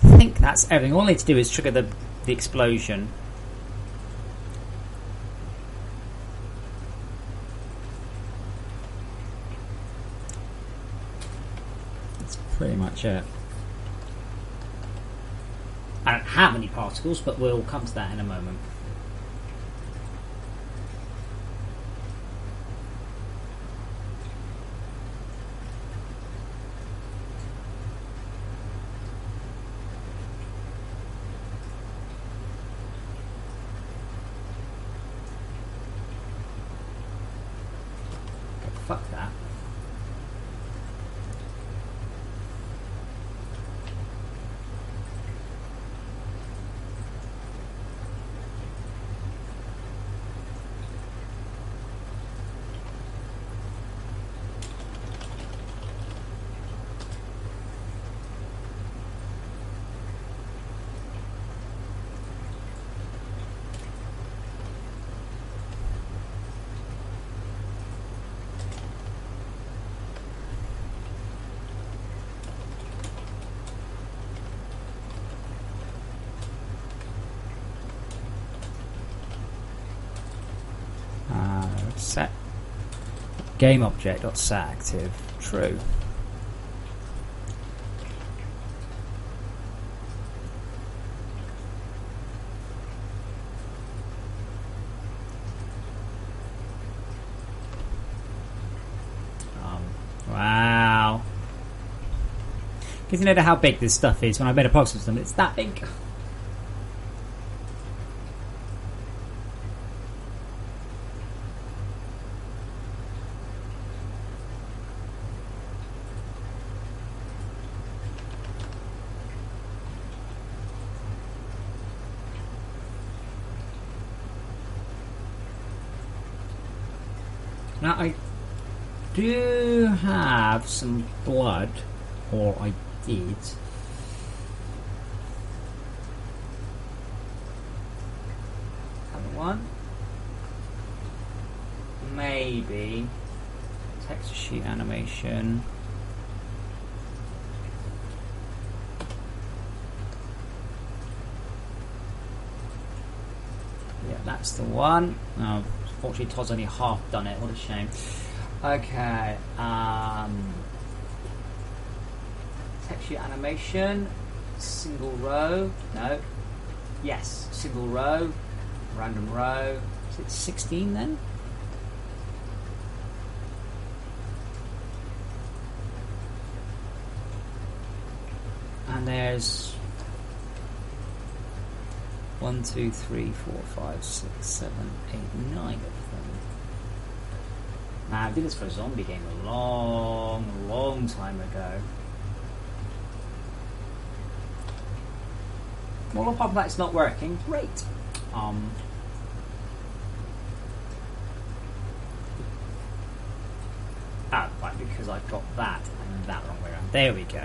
I think that's everything. All I need to do is trigger the explosion. That's pretty much it. I don't have any particles, but we'll come to that in a moment. Fuck that. Set game object.set active true. Wow. Because you know how big this stuff is. When I made a proxy system, it's that big. Now I do have some blood, or I did. Have one? Maybe. Texture sheet animation. Yeah, that That's the one. Oh, unfortunately, Todd's only half done it. What a shame. Okay. Texture animation. Single row. No. Yes. Single row. Random row. Is it 16 then? And there's 1, 2, 3, 4, 5, 6, 7, 8, 9 of them. Now, I did this for a zombie game a long time ago. Well, on top of that, it's not working. Great. Right, because I've got that and that wrong way around. There we go.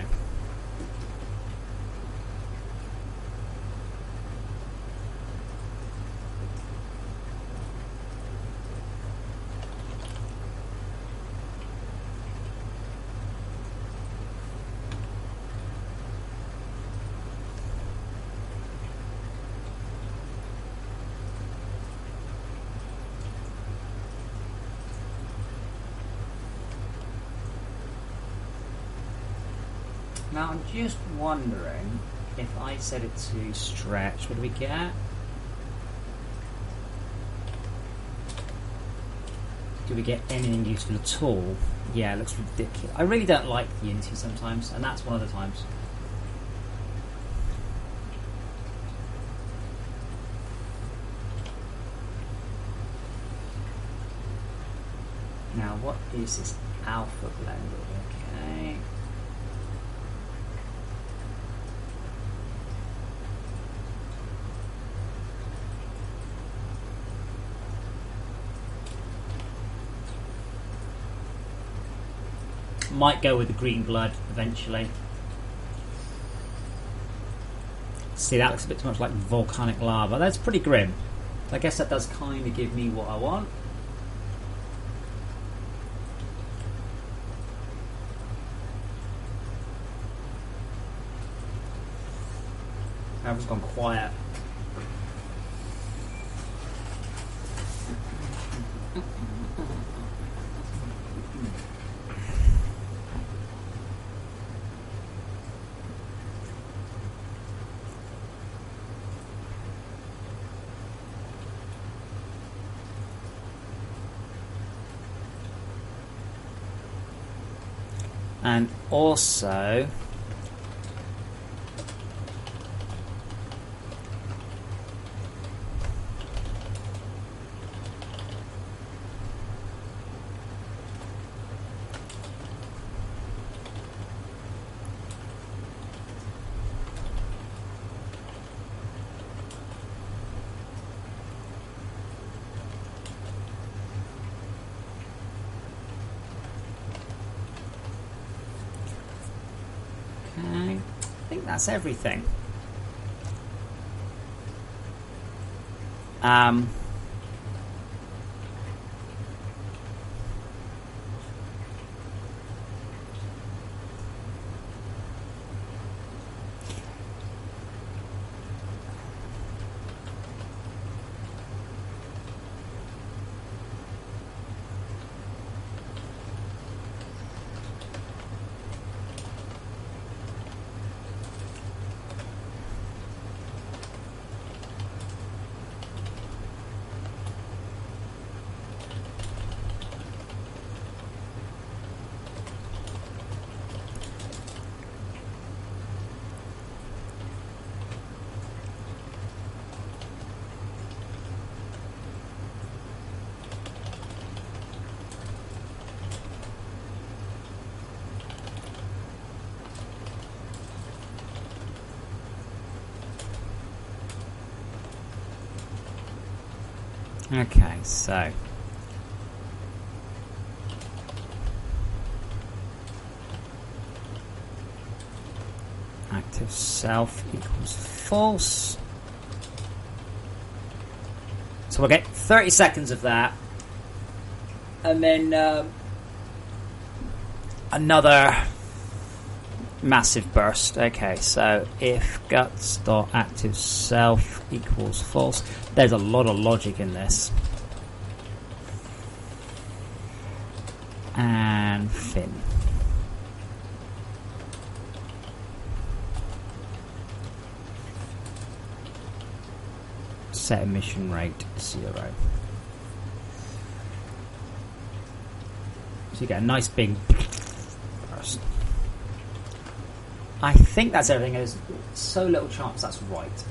Now I'm just wondering if I set it to stretch, what do we get? Do we get anything useful at all? Yeah, it looks ridiculous. I really don't like Unity sometimes, and that's one of the times. Now, what is this alpha blender? Okay. Might go with the green blood eventually. See, that looks a bit too much like volcanic lava. That's pretty grim. I guess that does kind of give me what I want. Everyone's gone quiet. And also, I think that's everything. Okay, so active self equals false. So we'll get 30 seconds of that, and then another massive burst. Okay, so if guts.activeSelf equals false, there's a lot of logic in this. And Finn. Set emission rate 0. So you get a nice big burst. I think that's everything. There's so little chance that's right.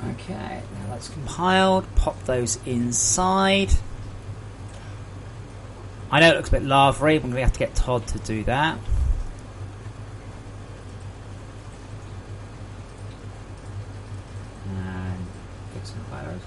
Okay, now that's compiled. Pop those inside. I know it looks a bit lavery, but we have to get Todd to do that. And fix compilers.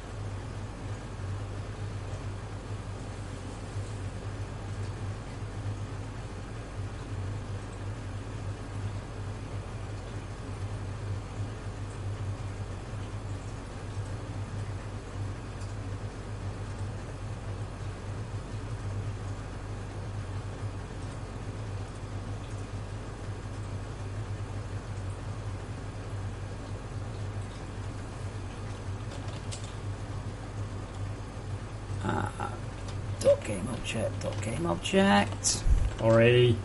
Game object. Already.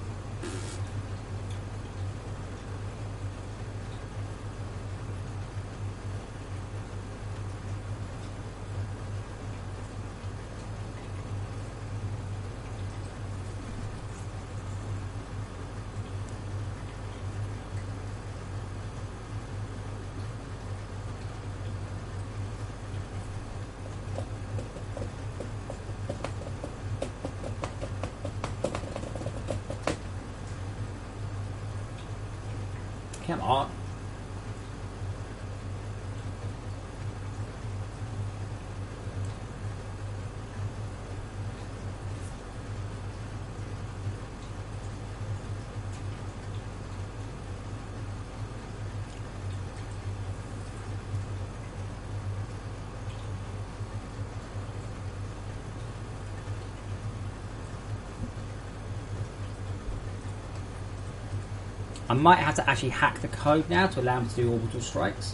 Come on. I might have to actually hack the code now to allow me to do orbital strikes.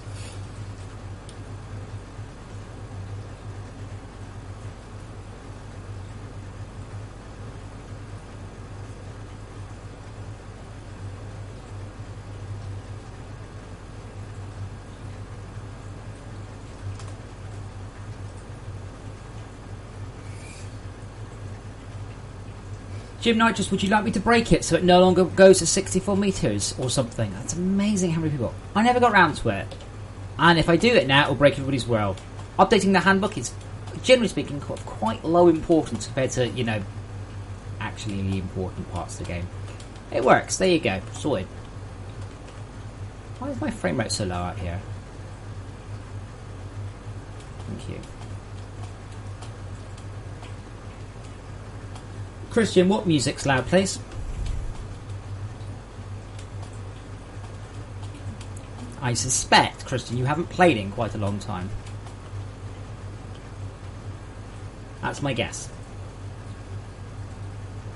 Jim Nitrous, would you like me to break it so it no longer goes to 64 meters or something? That's amazing how many people. I never got round to it. And if I do it now, it'll break everybody's world. Updating the handbook is, generally speaking, of quite low importance compared to, you know, actually the important parts of the game. It works. There you go. Sorted. Why is my frame rate so low out here? Thank you. Christian, what music's loud, please? I suspect, Christian, you haven't played in quite a long time. That's my guess.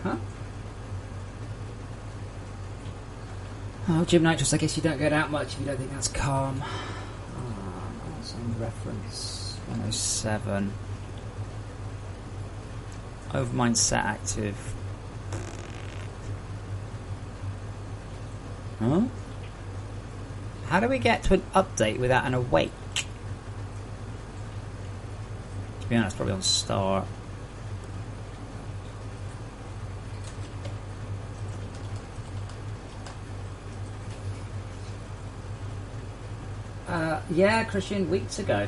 Huh? Oh, Jim Nitrous, I guess you don't get out much if you don't think that's calm. Some reference 107. Overmind set active. Huh? How do we get to an update without an awake? To be honest, probably on start. Yeah, Christian, weeks ago.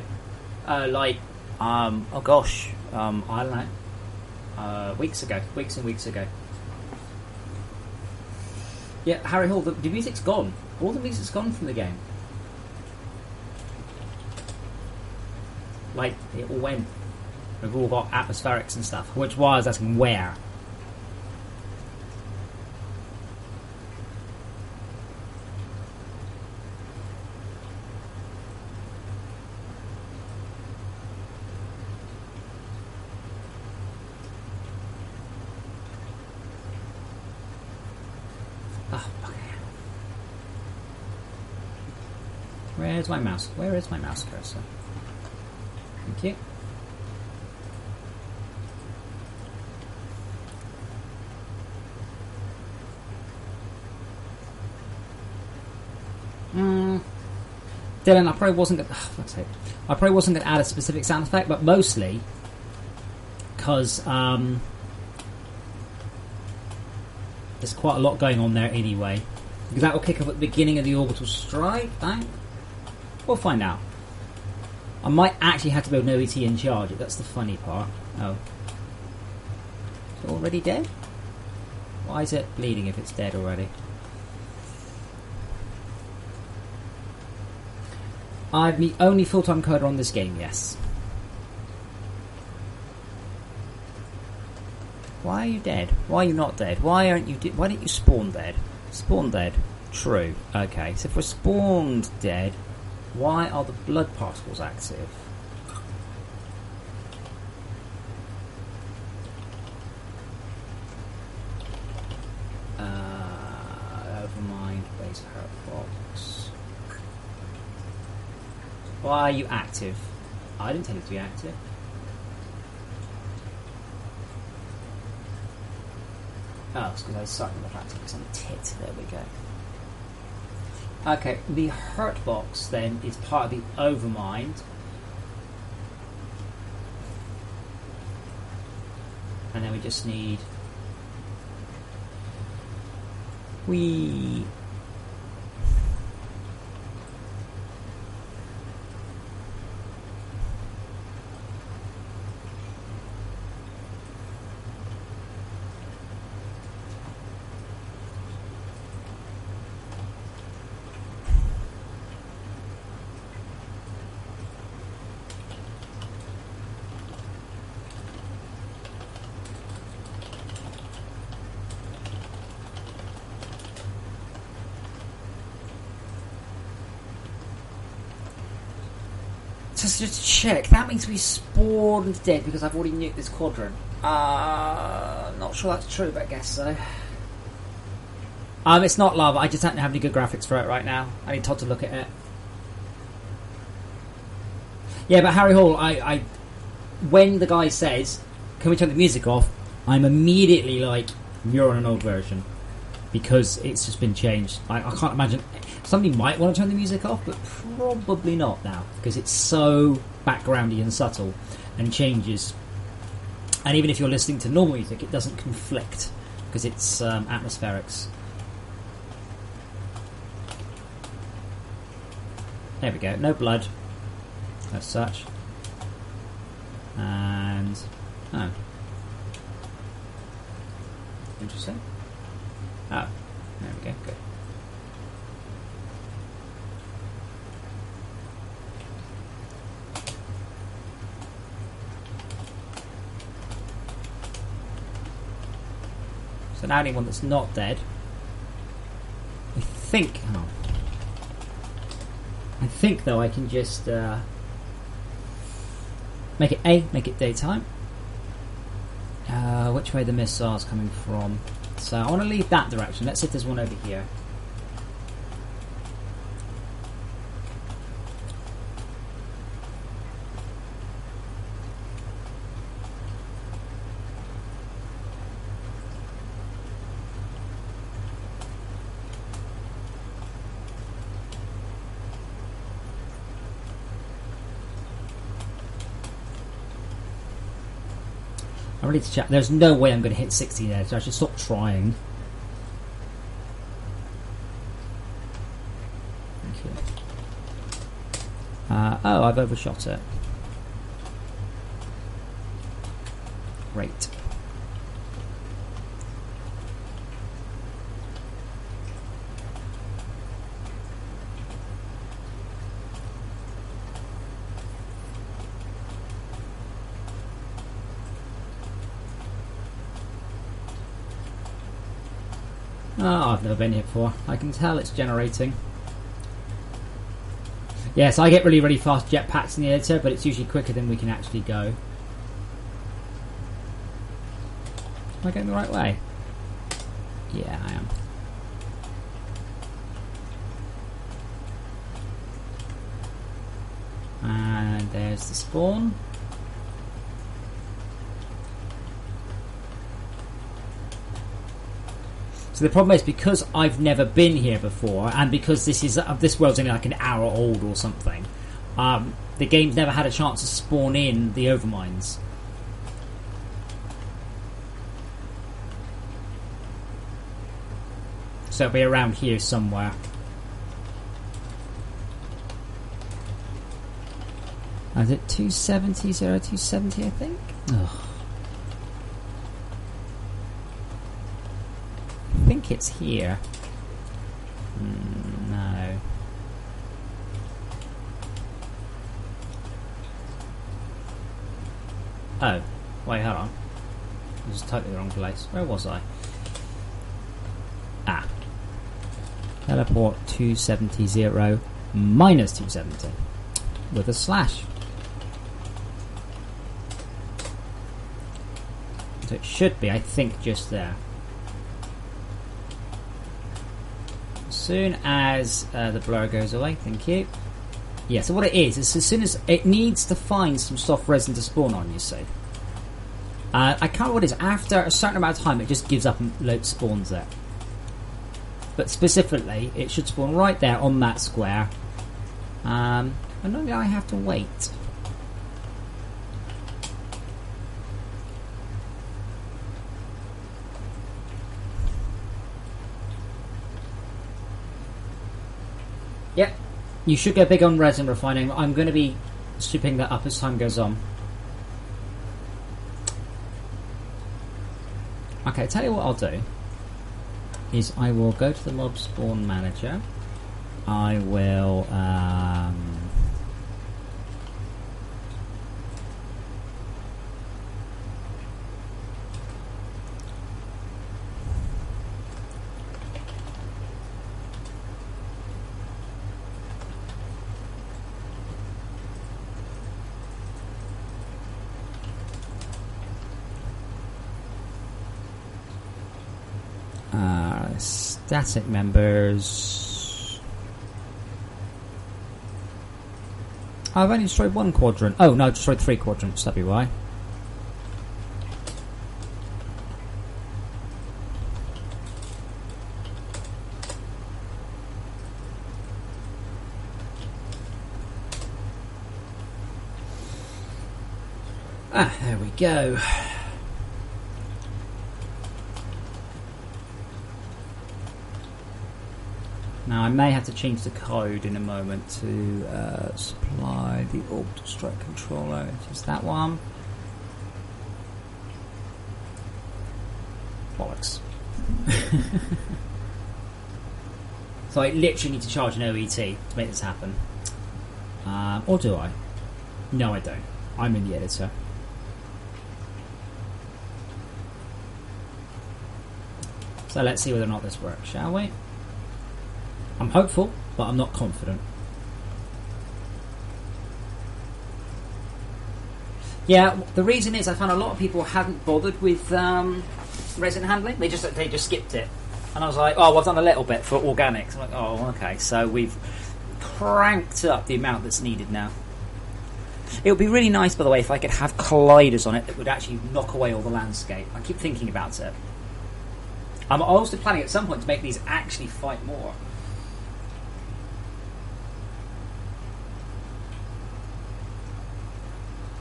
Oh gosh, I don't know. Weeks and weeks ago. Yeah, Harry Hall, the music's gone. All the music's gone from the game. Like, it all went. We've all got atmospherics and stuff. Which why I was asking where. Where's my mouse? Where is my mouse cursor? Thank you. Dylan, I probably wasn't going to add a specific sound effect, but mostly because there's quite a lot going on there anyway. Because that will kick off at the beginning of the orbital strike. We'll find out. I might actually have to build an OET and charge it. That's the funny part. Oh. Is it already dead? Why is it bleeding if it's dead already? I'm the only full-time coder on this game, yes. Why are you dead? Why are you not dead? Why aren't you why didn't you spawn dead? Spawn dead. True. Okay, so if we're spawned dead, why are the blood particles active? Overmind, base hurt box. Why are you active? I didn't tell you to be active. Oh, it's because I was starting the fact it's on the tit. There we go. Okay, the hurt box then is part of the overmind. And then we just need... Just check. That means we spawned dead because I've already nuked this quadrant. Not sure that's true, but I guess so. It's not lava. I just don't have any good graphics for it right now. I need Todd to look at it. Yeah, but Harry Hall, I when the guy says, "Can we turn the music off?" I'm immediately like, "You're on an old version," because it's just been changed. I can't imagine. Somebody might want to turn the music off, but probably not now, because it's so backgroundy and subtle and changes. And even if you're listening to normal music, it doesn't conflict, because it's atmospherics. There we go, no blood as such. And... oh. Interesting. Oh, there we go, good. So now anyone that's not dead, I think though I can just make it daytime, Which way the missile's coming from? So I want to leave that direction. Let's see if there's one over here. I really need to check. There's no way I'm going to hit 60 there, so I should stop trying. Thank you. Oh, I've overshot it. Great. Oh, I've never been here before. I can tell it's generating. Yes, I get really, really fast jetpacks in the editor, but it's usually quicker than we can actually go. Am I going the right way? Yeah, I am. And there's the spawn. So the problem is, because I've never been here before, and because this world's only like an hour old or something, the game's never had a chance to spawn in the overmines. So it'll be around here somewhere. Is it 270, 0270, I think? Ugh. I think it's here. No. Oh, wait, hold on. This is totally the wrong place. Where was I? Ah. Teleport 270 minus 270 with a slash. So it should be, I think, just there. As soon as the blur goes away, thank you. Yeah, so what it is as soon as it needs to find some soft resin to spawn on, you see. I can't remember what it is. After a certain amount of time, it just gives up and spawns it. But specifically, it should spawn right there on that square. And only I have to wait. Yep, you should get big on resin refining. I'm going to be souping that up as time goes on. Okay, tell you what I'll do is I will go to the mob spawn manager. I will static members. I've only destroyed one quadrant. Oh no, I destroyed 3 quadrants, that'd be why. Ah, there we go. Now I may have to change the code in a moment to supply the orbital strike controller. Just that one. Bollocks. So I literally need to charge an OET to make this happen. Or do I? No, I don't. I'm in the editor. So let's see whether or not this works, shall we? I'm hopeful, but I'm not confident. Yeah, the reason is I found a lot of people hadn't bothered with resin handling. They just skipped it, and I was like, oh, well, I've done a little bit for organics. I'm like, oh, okay, so we've cranked up the amount that's needed now. It would be really nice, by the way, if I could have colliders on it that would actually knock away all the landscape. I keep thinking about it. I'm also planning at some point to make these actually fight more.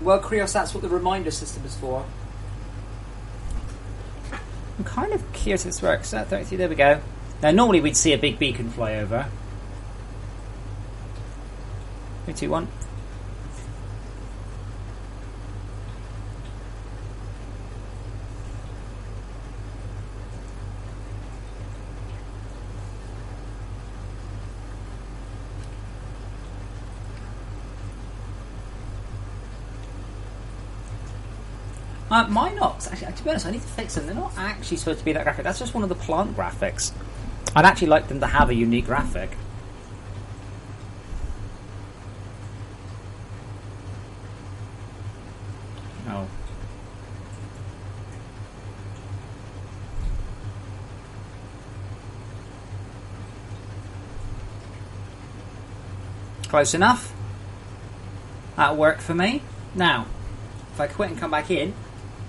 Well, Krios, that's what the reminder system is for. I'm kind of curious if this works. 33, there we go. Now, normally we'd see a big beacon fly over. 3, 2, 1. Minox, actually, to be honest, I need to fix them. They're not actually supposed to be that graphic. That's just one of the plant graphics. I'd actually like them to have a unique graphic. Oh. Close enough. That'll work for me. Now, if I quit and come back in,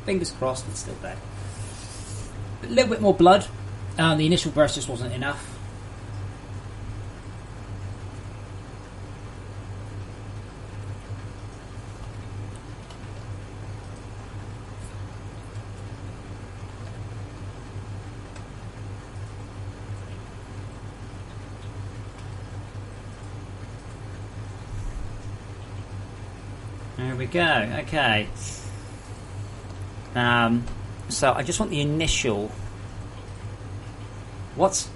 fingers crossed, it's still there. A little bit more blood. The initial burst just wasn't enough. There we go. Okay. So I just want the initial. What's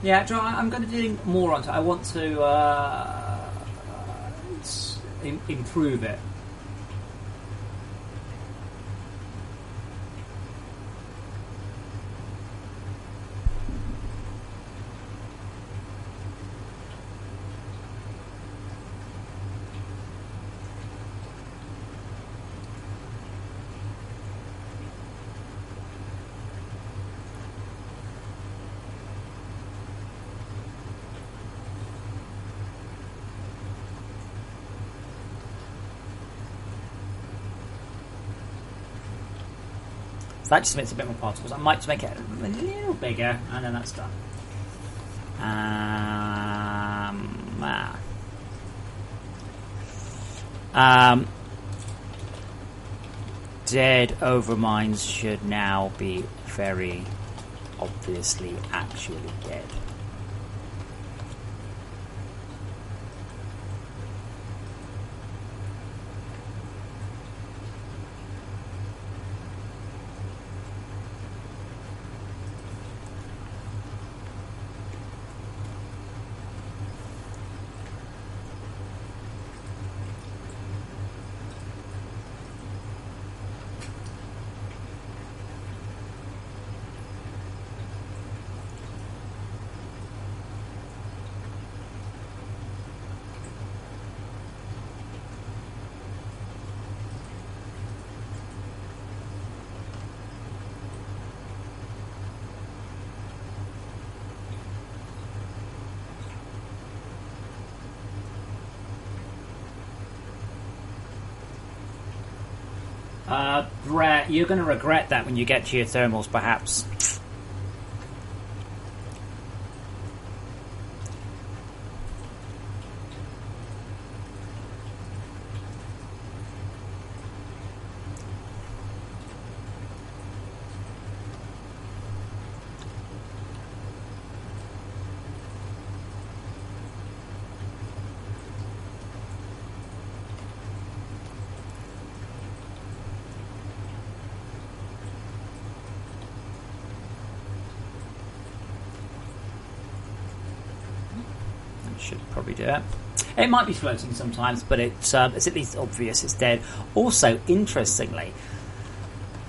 yeah, Joe, I'm going to do more on it. I want to improve it. So that just makes a bit more particles. I might just make it a little bigger, and then that's done. Dead overminds should now be very obviously actually dead. Brett, you're going to regret that when you get to your thermals, perhaps. Should probably do that. It might be floating sometimes, but it's at least obvious it's dead. Also, interestingly,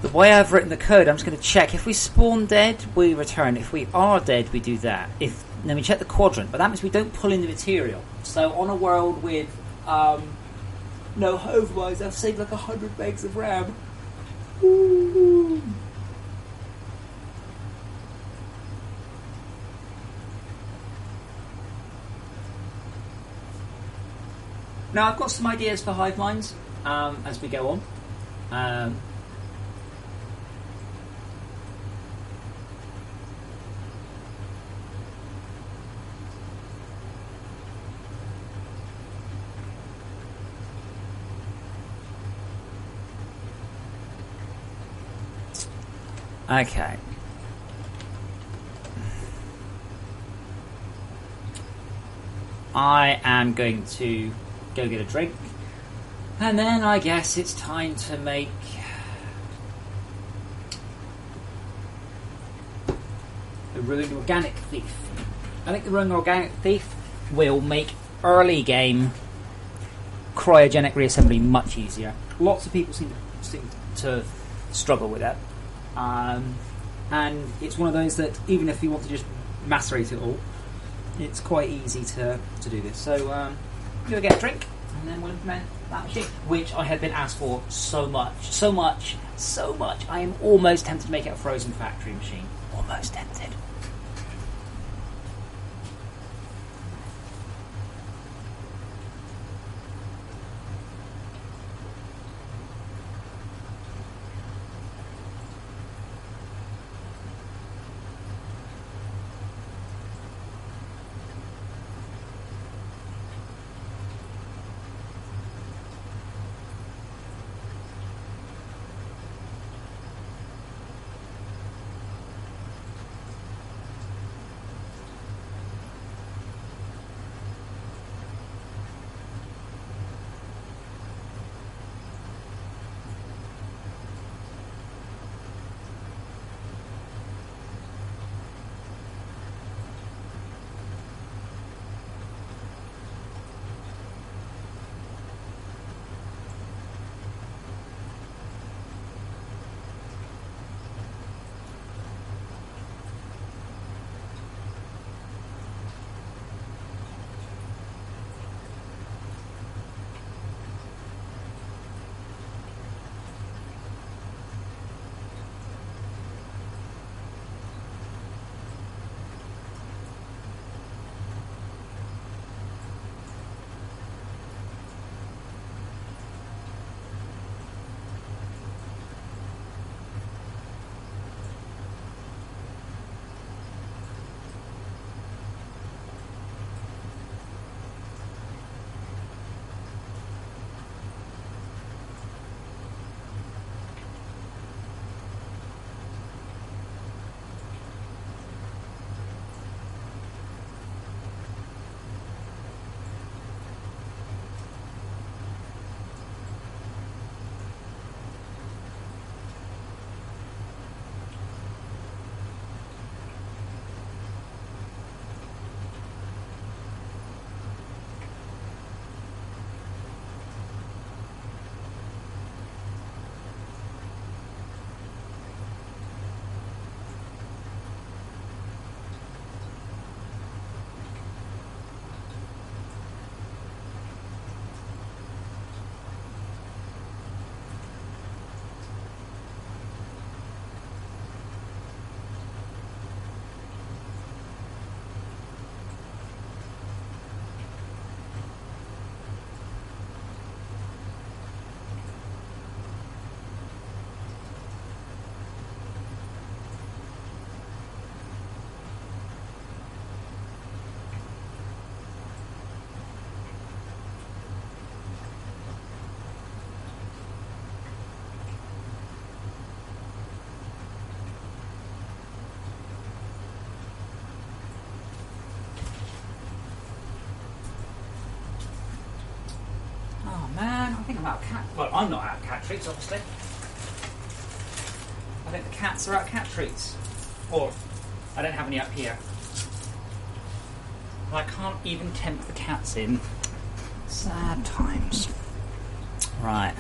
the way I've written the code, I'm just going to check. If we spawn dead, we return. If we are dead, we do that. Then we check the quadrant, but that means we don't pull in the material. So on a world with no hoverwise, I've saved like 100 megs of RAM. Ooh. Now I've got some ideas for hive minds as we go on. Okay. I am going to go get a drink, and then I guess it's time to make the Ruined Organic Thief. I think the Ruined Organic Thief will make early game cryogenic reassembly much easier. Lots of people seem to struggle with it. And it's one of those that even if you want to just macerate it all, it's quite easy to do this. So go get a drink and then we'll implement that machine, which I have been asked for so much. I am almost tempted to make it a frozen factory machine. Almost tempted. I think I'm out of cat. Well, I'm not out of cat treats, obviously. I think the cats are out of cat treats. Or, I don't have any up here. I can't even tempt the cats in. Sad times. Right.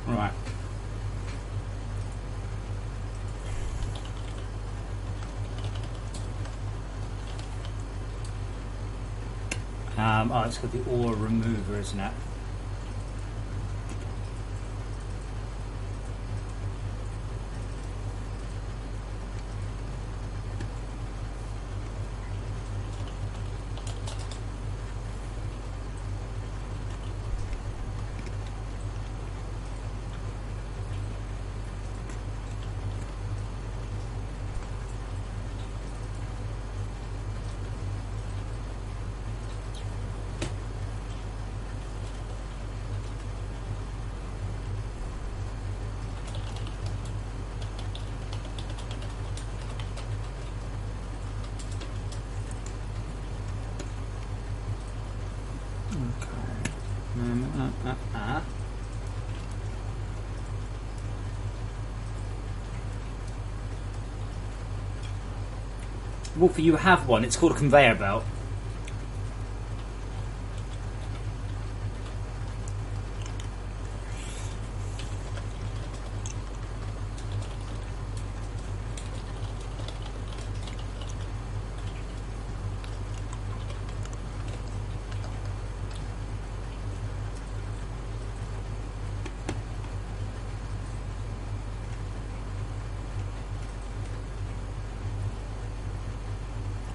Right. Oh, it's got the ore remover, isn't it? Wolfie, you have one. It's called a conveyor belt.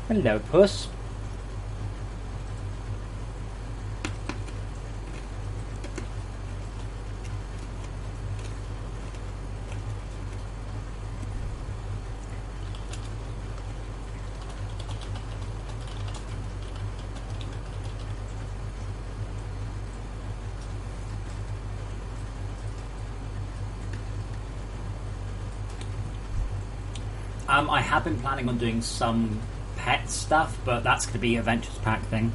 Hello, puss. I have been planning on doing some pet stuff, but that's going to be a Ventures Pack thing.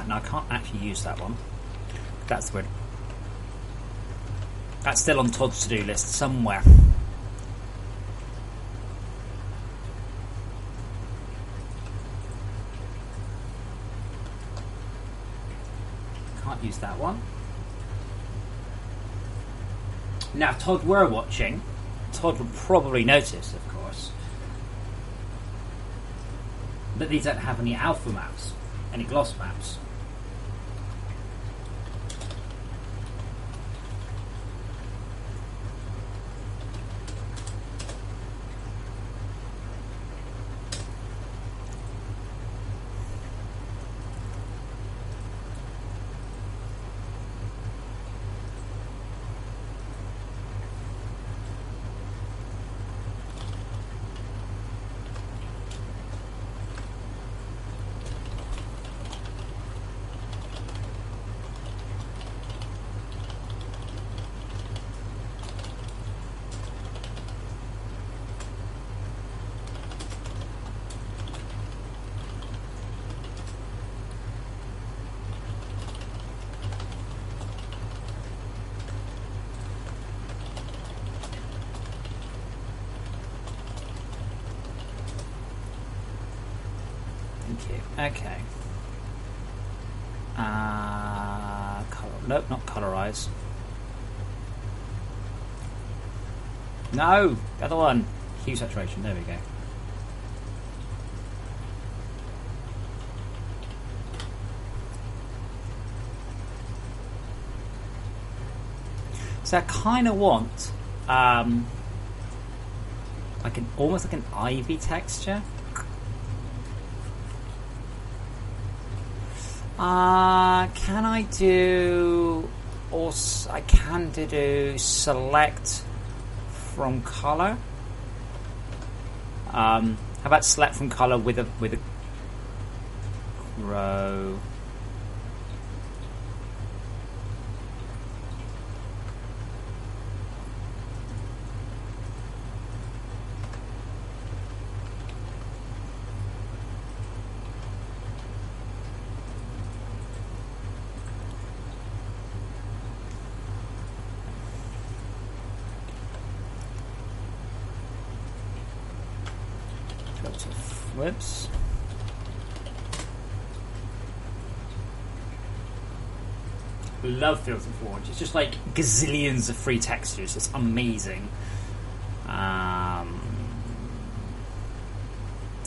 No, I can't actually use that one. That's weird. That's still on Todd's to-do list somewhere. Can't use that one. Now, if Todd were watching, Todd would probably notice, of course, that these don't have any alpha maps, any gloss maps. you. Okay. Color. Nope, not colorize. No, the other one. Hue saturation. There we go. So I kind of want like almost like an ivy texture. Can I do? Also, I can do select from color. How about select from color with a row? Whoops. Love Filter Forge. It's just like gazillions of free textures. It's amazing.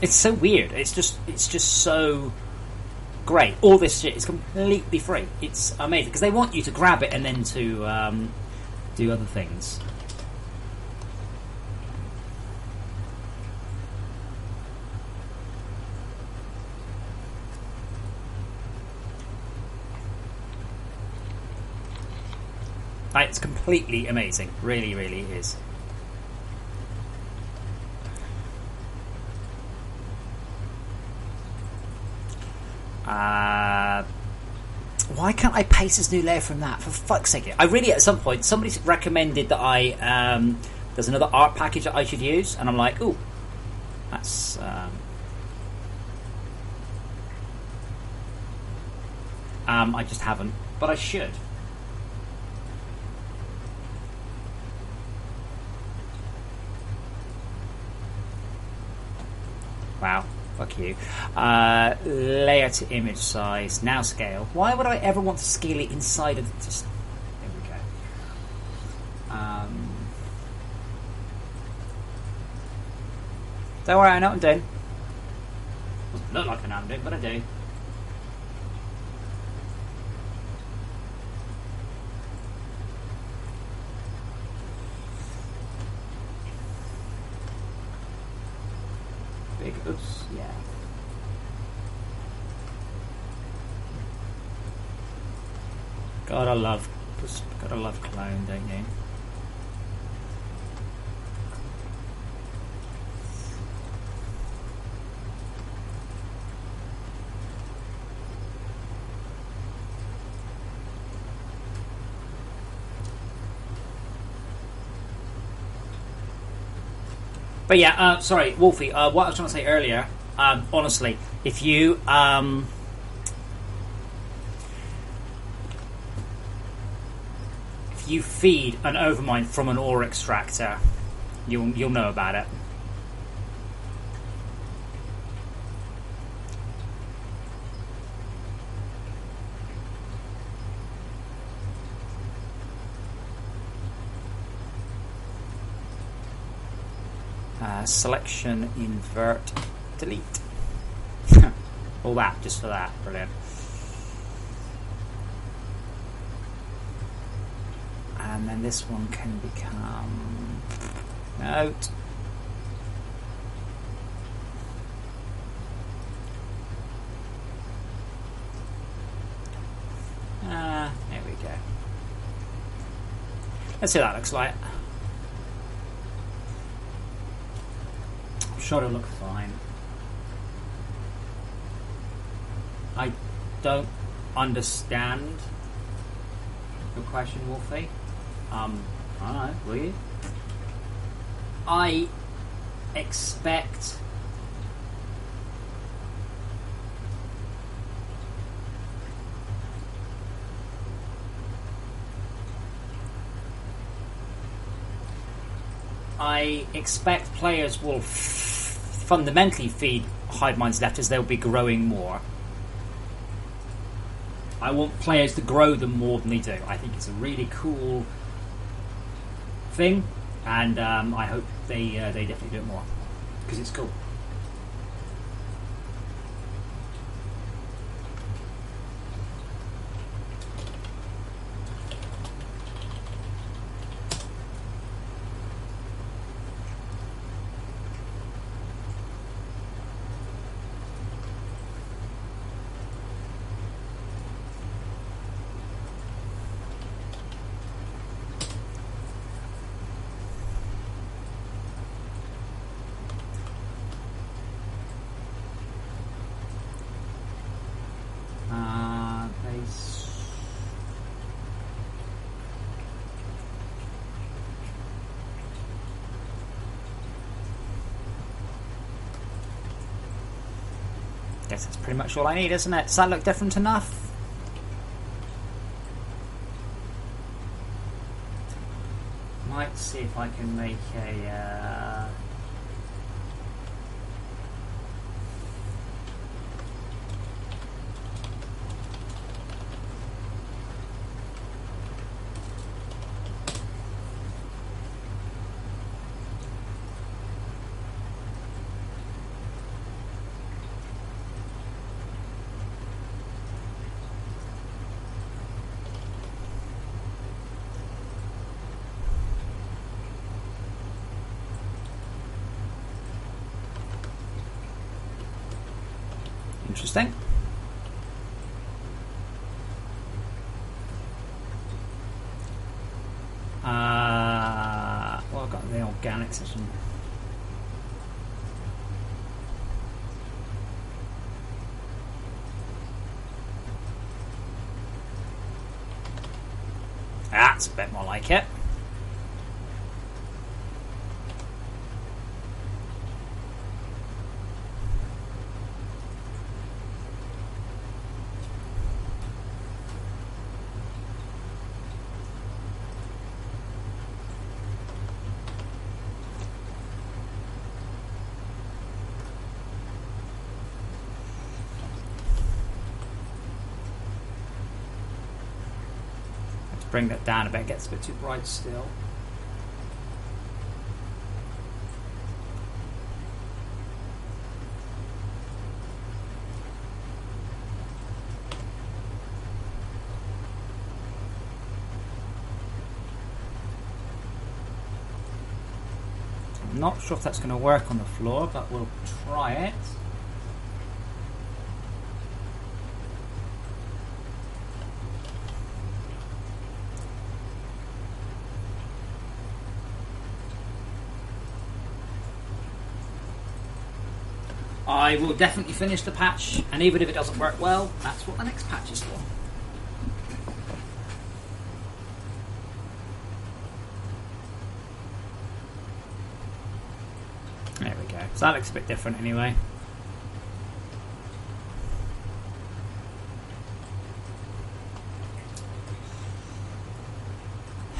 It's so weird. It's just so great. All this shit is completely free. It's amazing because they want you to grab it and then to do other things. It's completely amazing. Really, really is. Why can't I paste this new layer from that? For fuck's sake. I really, at some point, somebody recommended that there's another art package that I should use, and I'm like, ooh, that's... I just haven't, but I should. Wow, fuck you. Layer to image size, now scale. Why would I ever want to scale it inside of just... There we go. Don't worry, I know what I'm doing. Doesn't look like I know what I'm doing, but I do. Oops, yeah. Gotta love clone, don't you? But yeah, sorry, Wolfie. What I was trying to say earlier, honestly, if you feed an overmind from an ore extractor, you'll know about it. Selection, invert, delete. All that, just for that. Brilliant. And then this one can become note. There we go. Let's see what that looks like. I'm sure it'll look fine. I don't understand your question, Wolfie. I don't know, will you? I expect players will fundamentally feed hive minds left is they'll be growing more. I want players to grow them more than they do. I think it's a really cool thing, and I hope they definitely do it more because it's cool. Guess that's pretty much all I need, isn't it? Does that look different enough? Might see if I can make a... Interesting. Well, I've got the organic section. That's a bit more like it. Bring that down a bit, it gets a bit too bright still. I'm not sure if that's going to work on the floor, but we'll try it. I will definitely finish the patch, and even if it doesn't work well, that's what the next patch is for. There we go. So that looks a bit different anyway.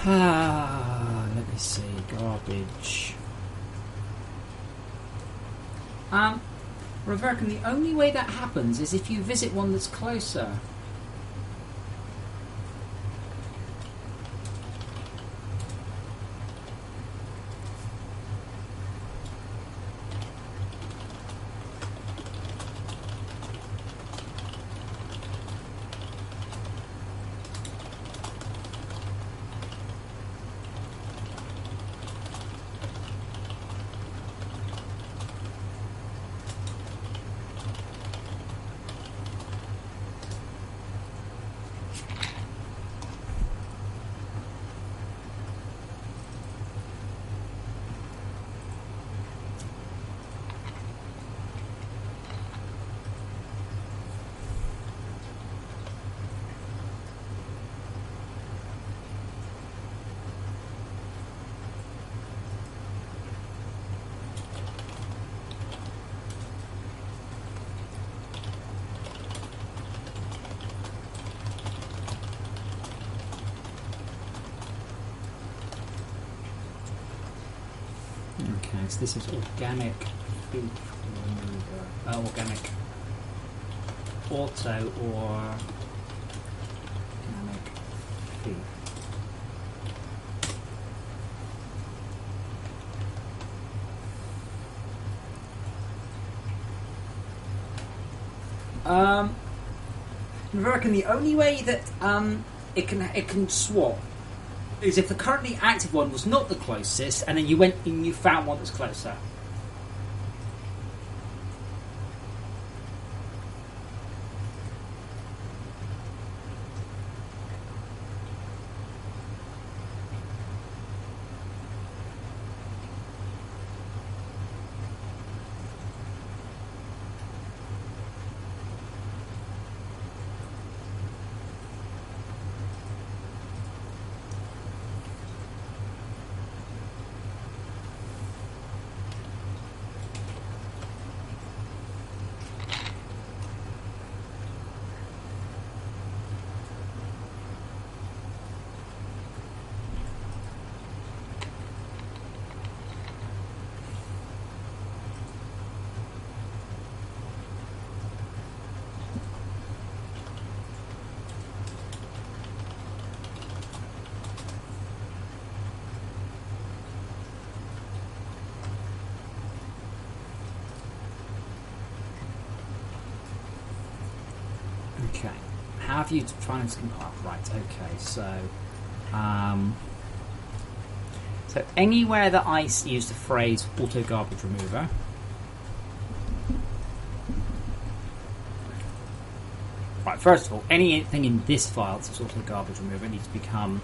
Let me see. Garbage. Reverkin, the only way that happens is if you visit one that's closer. Okay, so this is organic thief remover. Organic. Auto or organic thief. I reckon the only way that it can swap is if the currently active one was not the closest, and then you went and you found one that's closer. Okay, have you trying to skim up? Right. Okay, so anywhere that I use the phrase auto garbage remover, right. First of all, anything in this file that's auto garbage remover needs to become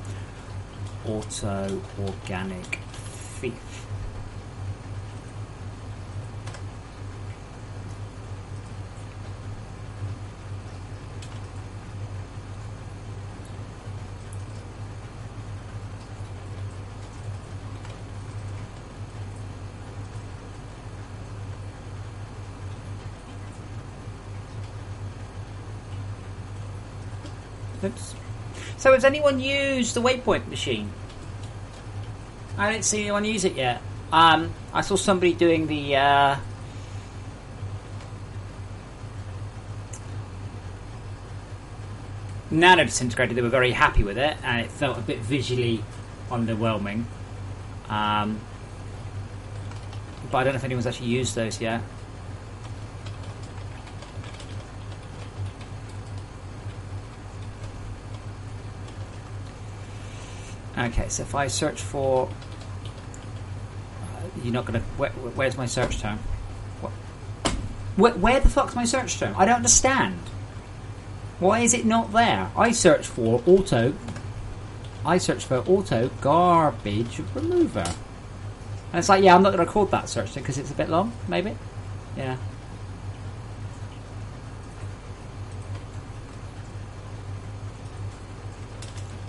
auto organic thief. Oops. So has anyone used the waypoint machine? I didn't see anyone use it yet. I saw somebody doing the nano disintegrator. They were very happy with it, and it felt a bit visually underwhelming. But I don't know if anyone's actually used those yet. Okay, so if I search for... you're not going to... Where's my search term? Where the fuck's my search term? I don't understand. Why is it not there? I search for auto garbage remover. And it's like, yeah, I'm not going to record that search term because it's a bit long, maybe? Yeah.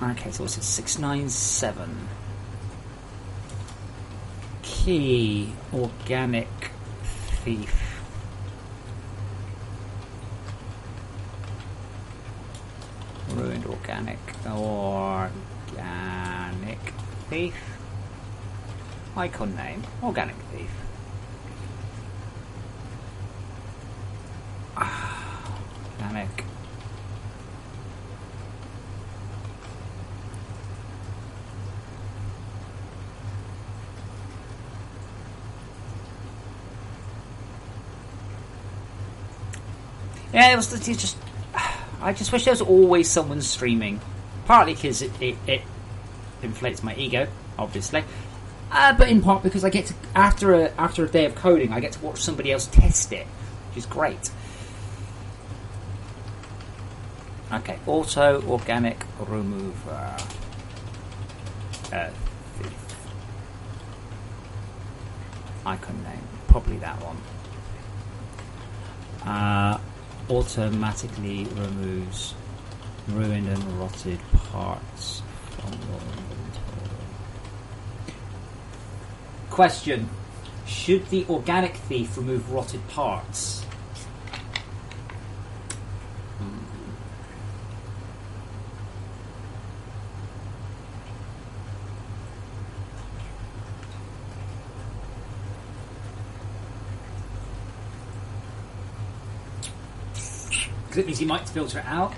Okay, so what's it? 697. Key organic thief. Ruined organic thief. Icon name organic thief. Organic. Yeah, it just. I just wish there was always someone streaming. Partly because it inflates my ego, obviously, but in part because I get to after a day of coding, I get to watch somebody else test it, which is great. Okay, auto organic remover. Thief. Icon name, probably that one. Automatically removes ruined and rotted parts from your inventory. Question: should the organic thief remove rotted parts? because it means you might filter it out.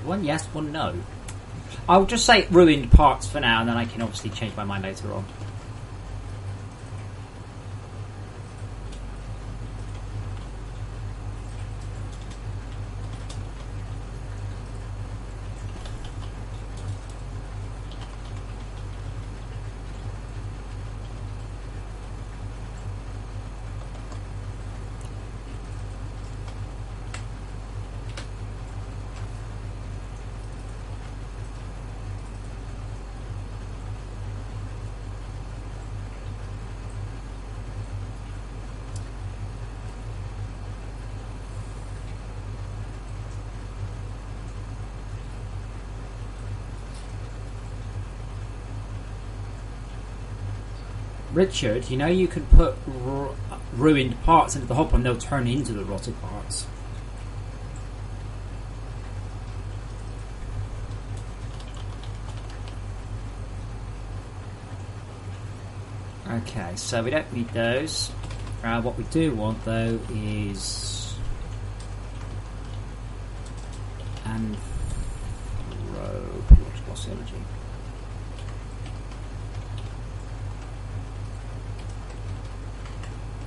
One yes, one no. I'll just say ruined parts for now, and then I can obviously change my mind later on. Richard, you know you could put ruined parts into the hopper and they'll turn into the rotted parts. Okay, so we don't need those. What we do want though is anthropological energy.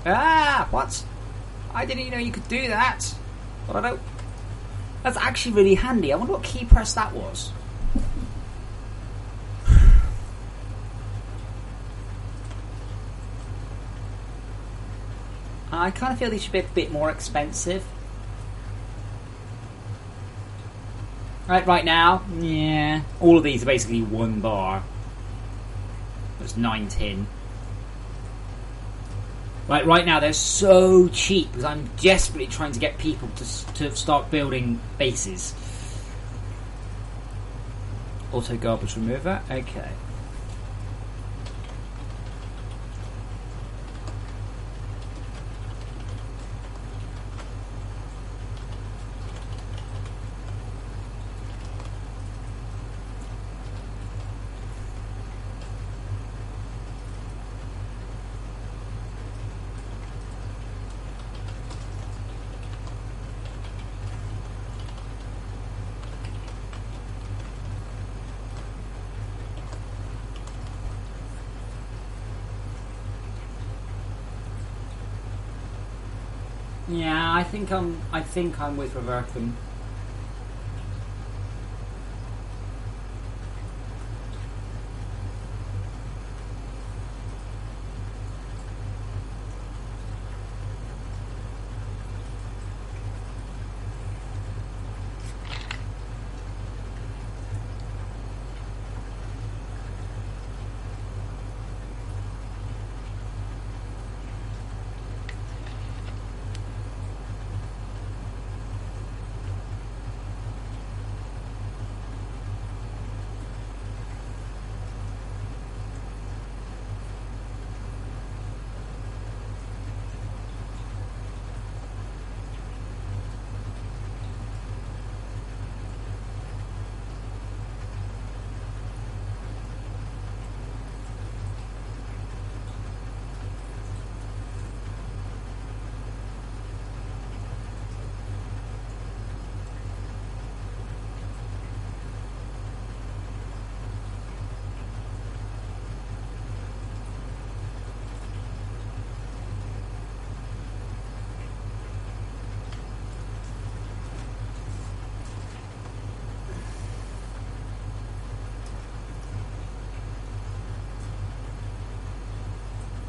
Ah, what? I didn't even know you could do that. But I don't. That's actually really handy. I wonder what key press that was. I kind of feel these should be a bit more expensive. Right now, yeah. All of these are basically one bar. There's 9 tin. Right now they're so cheap because I'm desperately trying to get people to start building bases. Auto garbage remover, okay. Yeah, I think I'm with Reverkum.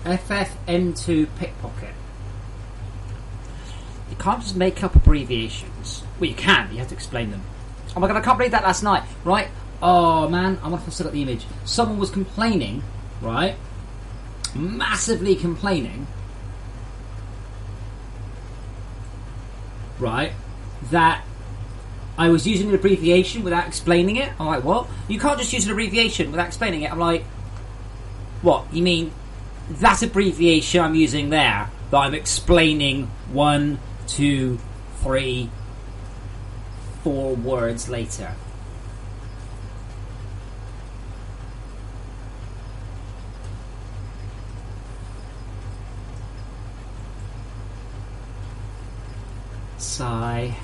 FFM2 pickpocket. You can't just make up abbreviations. Well, you can. You have to explain them. Oh my god, I can't believe that last night, right? Oh man, I wonder if I still got the image. Someone was complaining, right? Massively complaining, right? That I was using an abbreviation without explaining it. I'm like, what? You can't just use an abbreviation without explaining it. I'm like, what? You mean that abbreviation I'm using there that I'm explaining 1, 2, 3, 4 words later? Sigh.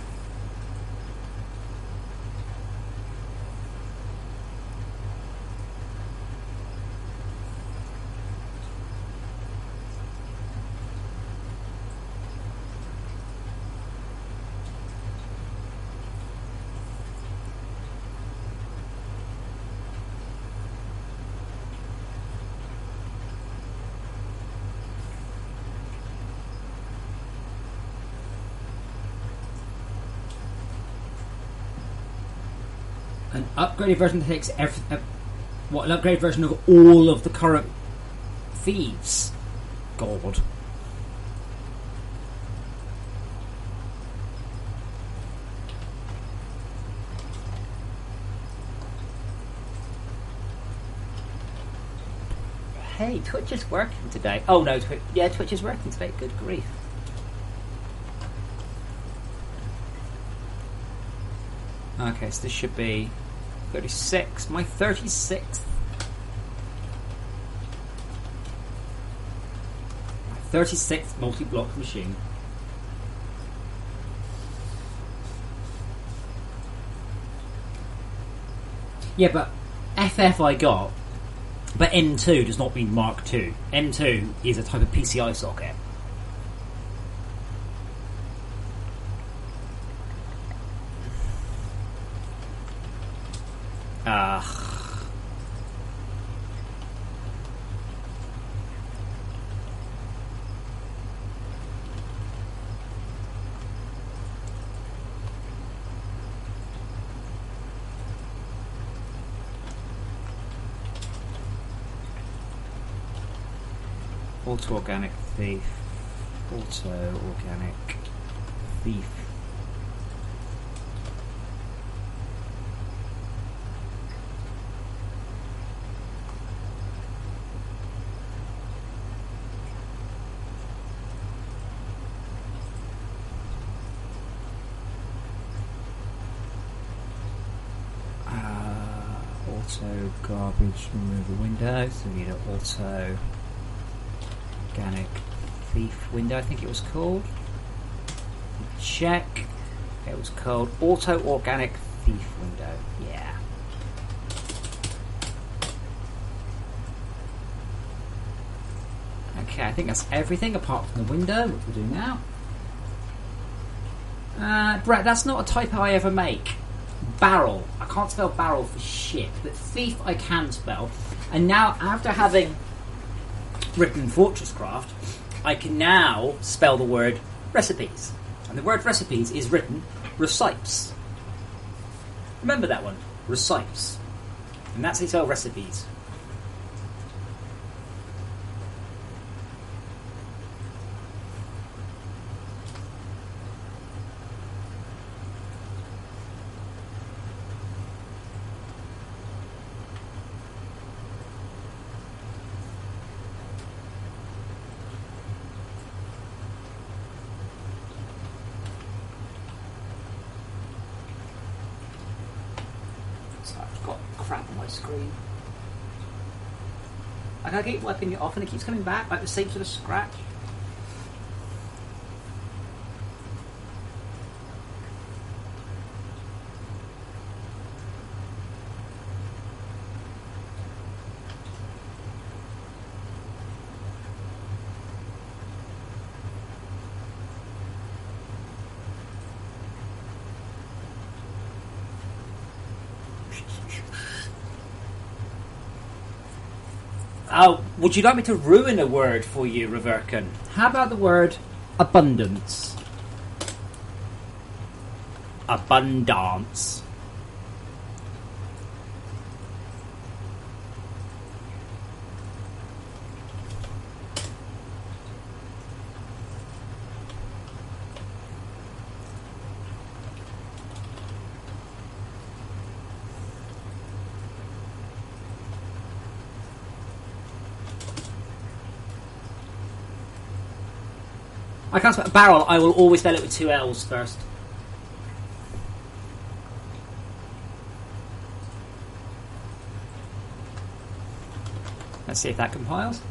An upgraded version that takes an upgraded version of all of the current feeds. God. Hey, Twitch is working today. Oh no, Twitch is working today. Good grief. Okay, so this should be 36. My 36th. My 36th multi-block machine. Yeah, but FF I got, but M2 does not mean Mark II. M2 is a type of PCI socket. Auto-organic thief. Auto-organic thief. Auto garbage removal window. So we need an auto organic thief window, I think it was called. Check. It was called auto organic thief window. Yeah. Okay, I think that's everything apart from the window, which we'll do now. Brett, that's not a typo I ever make. Barrel. I can't spell barrel for shit, but thief I can spell. And now, after having written Fortresscraft, I can now spell the word recipes. And the word recipes is written recipes. Remember that one? Recipes. And that's how you spell recipes. Screen. Like I keep wiping it off and it keeps coming back, like the same sort of scratch. Would you like me to ruin a word for you, Reverkin? How about the word abundance? abundance. I can't spell barrel. I will always spell it with 2 L's first. Let's see if that compiles.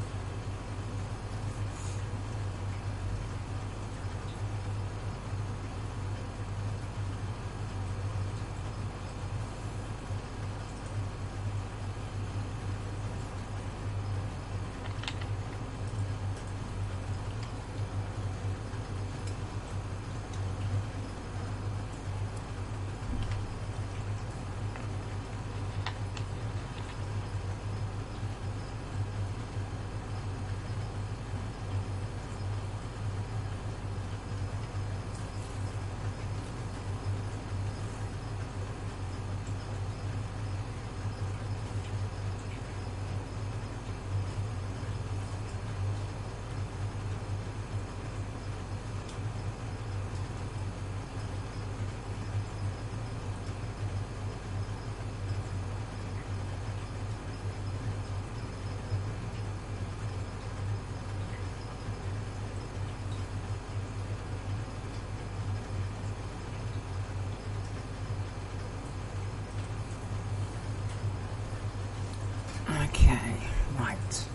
Okay, right.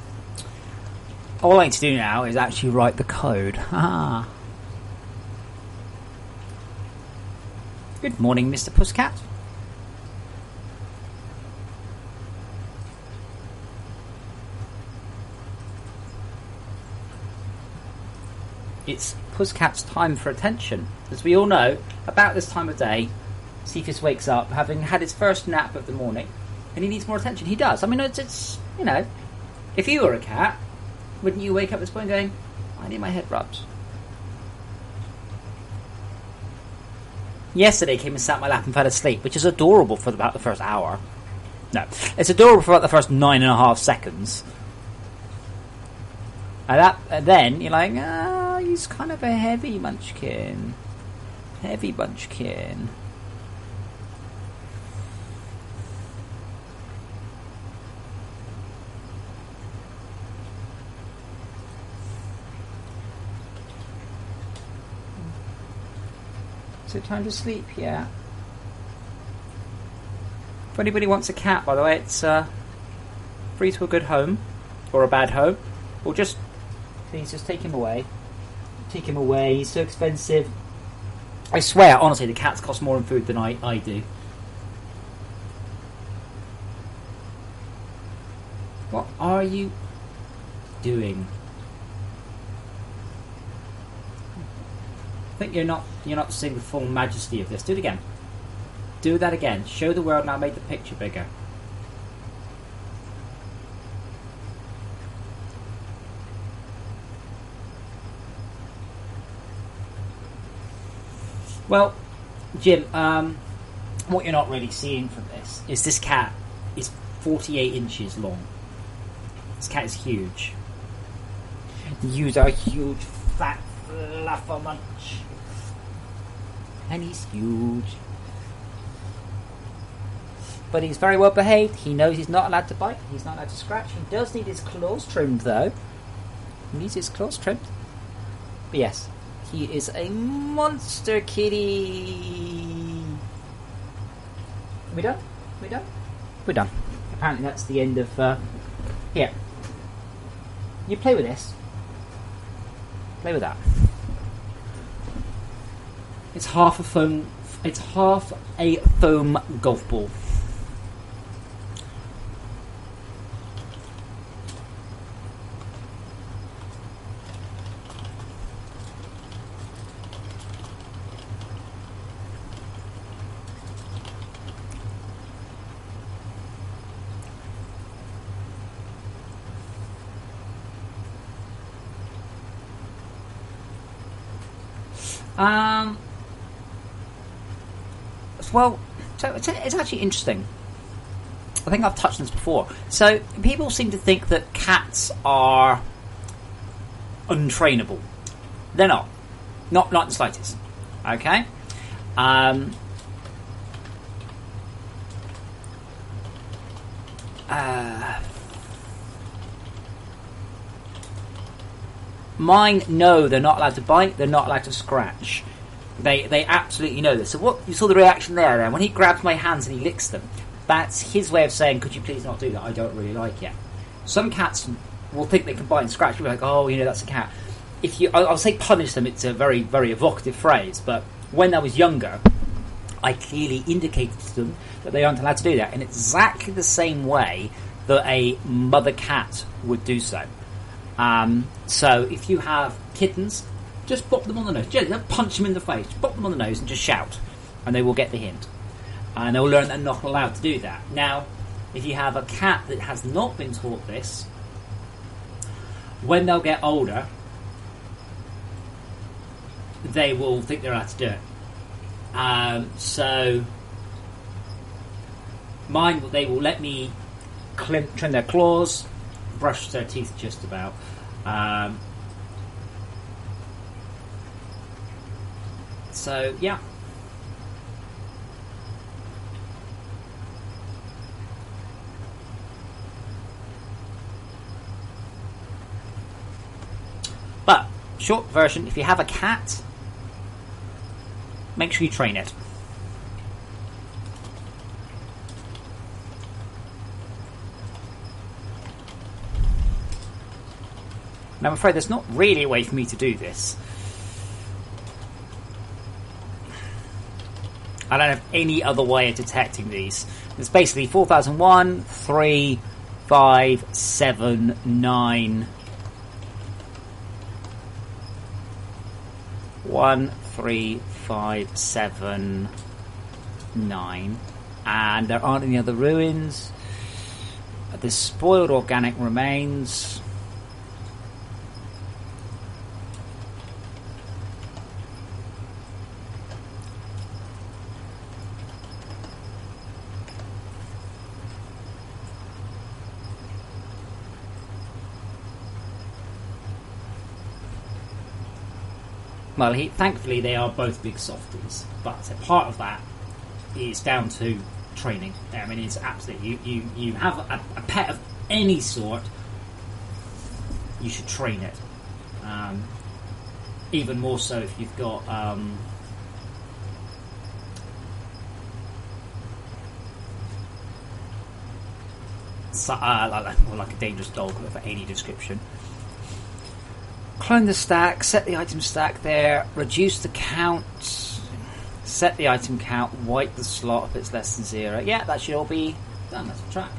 All I need to do now is actually write the code. Ah. Good morning, Mr. Pusscat. It's Pusscat's time for attention. As we all know, about this time of day, Cephas wakes up having had his first nap of the morning, and he needs more attention. He does. I mean, it's you know, if you were a cat, wouldn't you wake up at this point going, I need my head rubbed? Yesterday came and sat in my lap and fell asleep, which is adorable for about the first hour. No, it's adorable for about the first 9.5 seconds. And then you're like, he's kind of a heavy munchkin. Heavy munchkin. Is it time to sleep? Yeah. If anybody wants a cat, by the way, it's free to a good home. Or a bad home. Or just, please just take him away. Take him away, he's so expensive. I swear, honestly, the cats cost more in food than I do. What are you doing? I think you're not seeing the full majesty of this. Do it again. Do that again. Show the world now. Make the picture bigger. Well, Jim, what you're not really seeing from this cat is 48 inches long. This cat is huge. He's a huge, fat fluffer munch. And he's huge. But he's very well behaved. He knows he's not allowed to bite. He's not allowed to scratch. He does need his claws trimmed, though. He needs his claws trimmed. But yes, he is a monster kitty. We done? We done? We're done. Apparently that's the end of... Here. You play with this. Play with that. It's half a foam golf ball. Well, so it's actually interesting. I think I've touched on this before. So people seem to think that cats are untrainable. They're not. Not in the slightest. Okay? Mine know they're not allowed to bite, they're not allowed to scratch. They absolutely know this. So what you saw the reaction there, when he grabs my hands and he licks them, that's his way of saying, could you please not do that? I don't really like it. Some cats will think they can bite and scratch. People are like, oh, that's a cat. I'll say punish them, it's a very, very evocative phrase, but when I was younger, I clearly indicated to them that they aren't allowed to do that in exactly the same way that a mother cat would do so. So if you have kittens, just pop them on the nose. Just punch them in the face. Pop them on the nose and just shout, and they will get the hint. And they'll learn they're not allowed to do that. Now, if you have a cat that has not been taught this, when they'll get older, they will think they're allowed to do it. So mine, they will let me trim their claws, brush their teeth just about. So yeah. But short version, if you have a cat, make sure you train it. And I'm afraid there's not really a way for me to do this. I don't have any other way of detecting these. It's basically 4001, 3, 5, 7, 9. 1, 3, 5, 7, 9. And there aren't any other ruins. There's spoiled organic remains. Well, thankfully they are both big softies, but a part of that is down to training. I mean, it's absolutely you have a pet of any sort, you should train it. Even more so if you've got like a dangerous dog of any description. Clone the stack, set the item stack there, reduce the count, set the item count, wipe the slot if it's less than 0. Yeah, that should all be done. That's a track.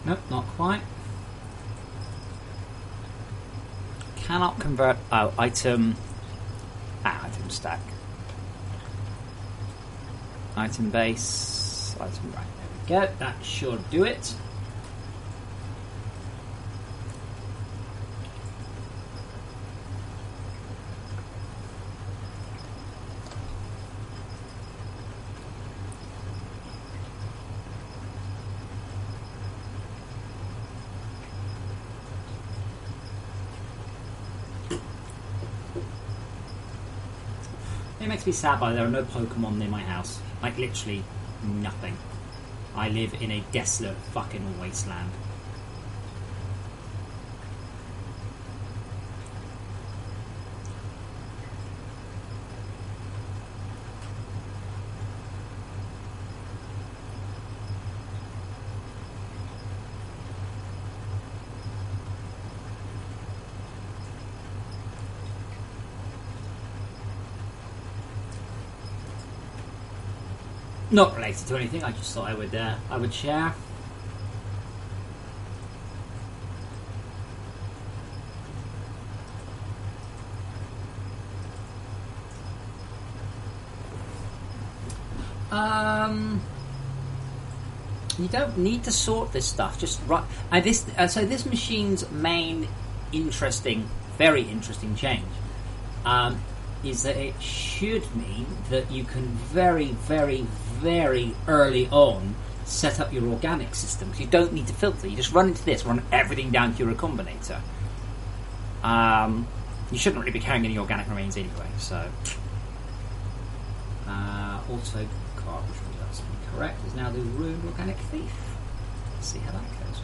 Nope, not quite. Cannot convert. Oh, item. Item stack. Item base. Item right. There we go. That should do it. It makes me sad, but there are no Pokemon near my house. Like, literally nothing. I live in a desolate fucking wasteland. Not related to anything. I just thought I would share. You don't need to sort this stuff. Just right. So this machine's main very interesting change is that it should mean that you can very, very, very early on set up your organic system. You don't need to filter. You just run into this, run everything down to your recombinator. You shouldn't really be carrying any organic remains anyway. So auto cartridge results correct is now the ruined organic thief. Let's see how that goes.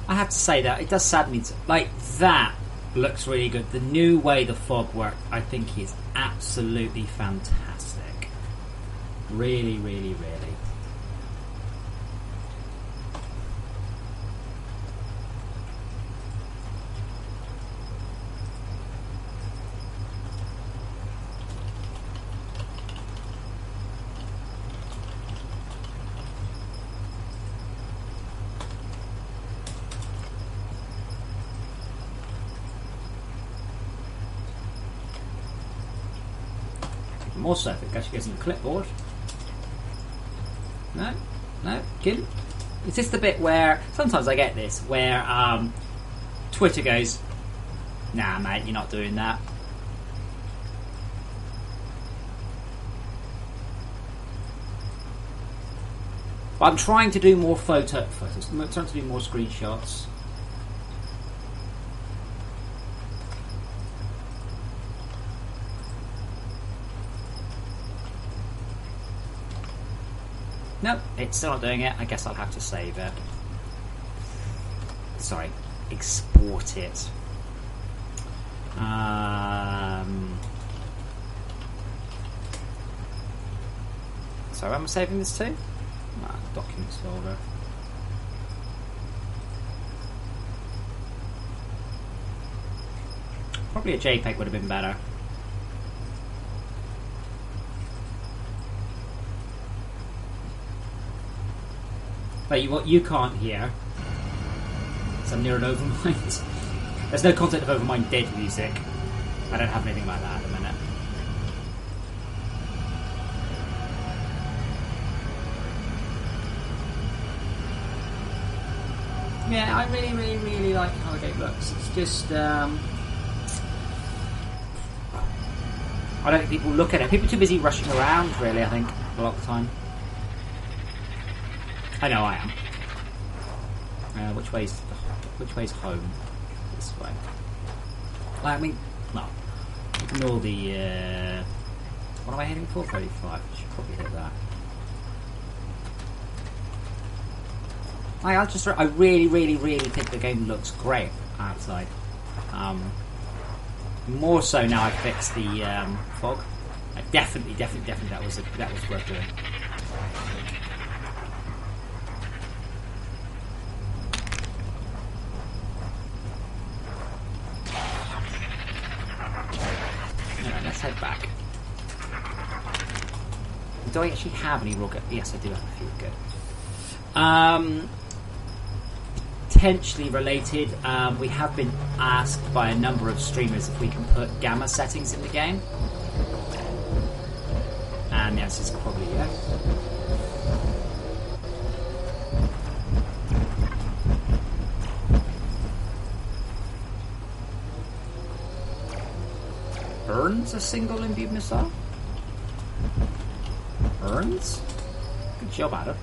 I have to say that it does sadden me. Like, that looks really good. The new way the fog worked, I think, is absolutely fantastic. Really, really, really. More so if it actually goes in the clipboard. No, good. Is this the bit where sometimes I get this where Twitter goes, "Nah, mate, you're not doing that." But I'm trying to do more photos. I'm trying to do more screenshots. Nope, it's still not doing it. I guess I'll have to save it. Sorry, export it. So where am I saving this to? Documents folder. Probably a JPEG would have been better. But what you can't hear is I'm near an Overmind. There's no content of Overmind dead music. I don't have anything like that at the minute. Yeah, I really, really, really like how the game looks. It's just I don't think people look at it. People are too busy rushing around, really, I think, a lot of the time. I know I am. Which way's home? This way. I mean, no. Ignore the. What am I heading for? 35. I should probably hit that. I really, really, really think the game looks great outside. More so now I fixed the fog. Definitely that was worth doing. Head back. Do I actually have any raw good? Yes, I do have a few good. Potentially related, we have been asked by a number of streamers if we can put gamma settings in the game. And the answer is probably yes. Burns a single imbued missile? Urns? Good job, Adam.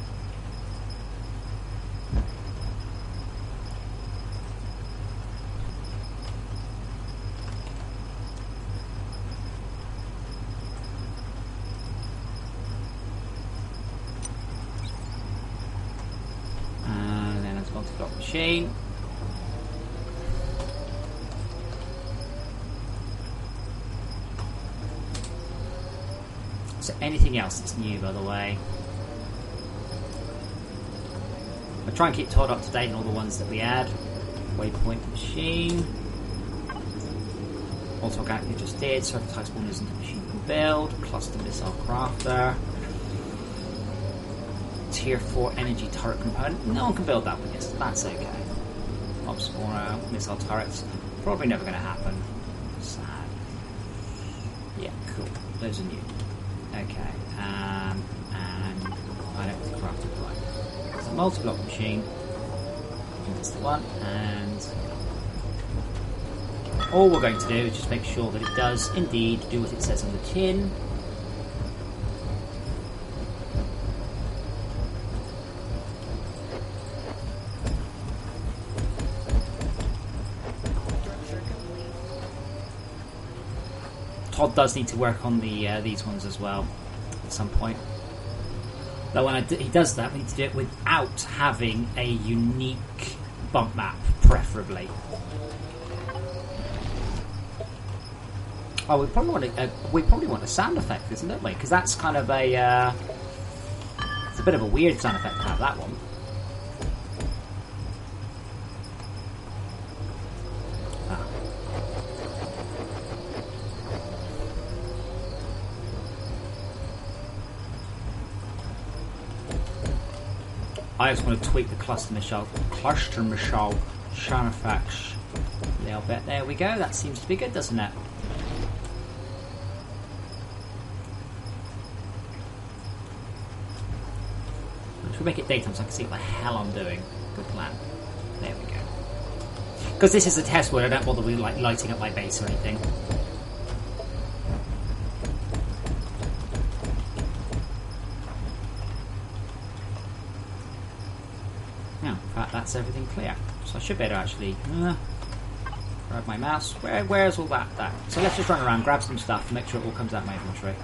And then it's gone to the machine. So anything else that's new, by the way? I try and keep Todd up to date on all the ones that we add. Waypoint machine. Also organic we just did. Surface spawners into machine can build. Cluster missile crafter. Tier 4 energy turret component. No one can build that one, yes, that's okay. Mob spawner, missile turrets. Probably never going to happen. Sad. Yeah, cool. Those are new. Okay, and I don't think crafted right. It's a multi-block machine. That's the one, and all we're going to do is just make sure that it does indeed do what it says on the tin. Todd does need to work on the these ones as well at some point. Though when he does that, we need to do it without having a unique bump map, preferably. Oh, we probably want a sound effect, isn't it? Because that's kind of a it's a bit of a weird sound effect to have that one. I just want to tweak the cluster missile sound effects a little bit. There we go. That seems to be good, doesn't it? Should we make it daytime so I can see what the hell I'm doing? Good plan. There we go. Because this is a test where I don't bother with like lighting up my base or anything. That's everything clear. So I should be able to actually grab my mouse. Where's all that? So let's just run around, grab some stuff, and make sure it all comes out of my inventory.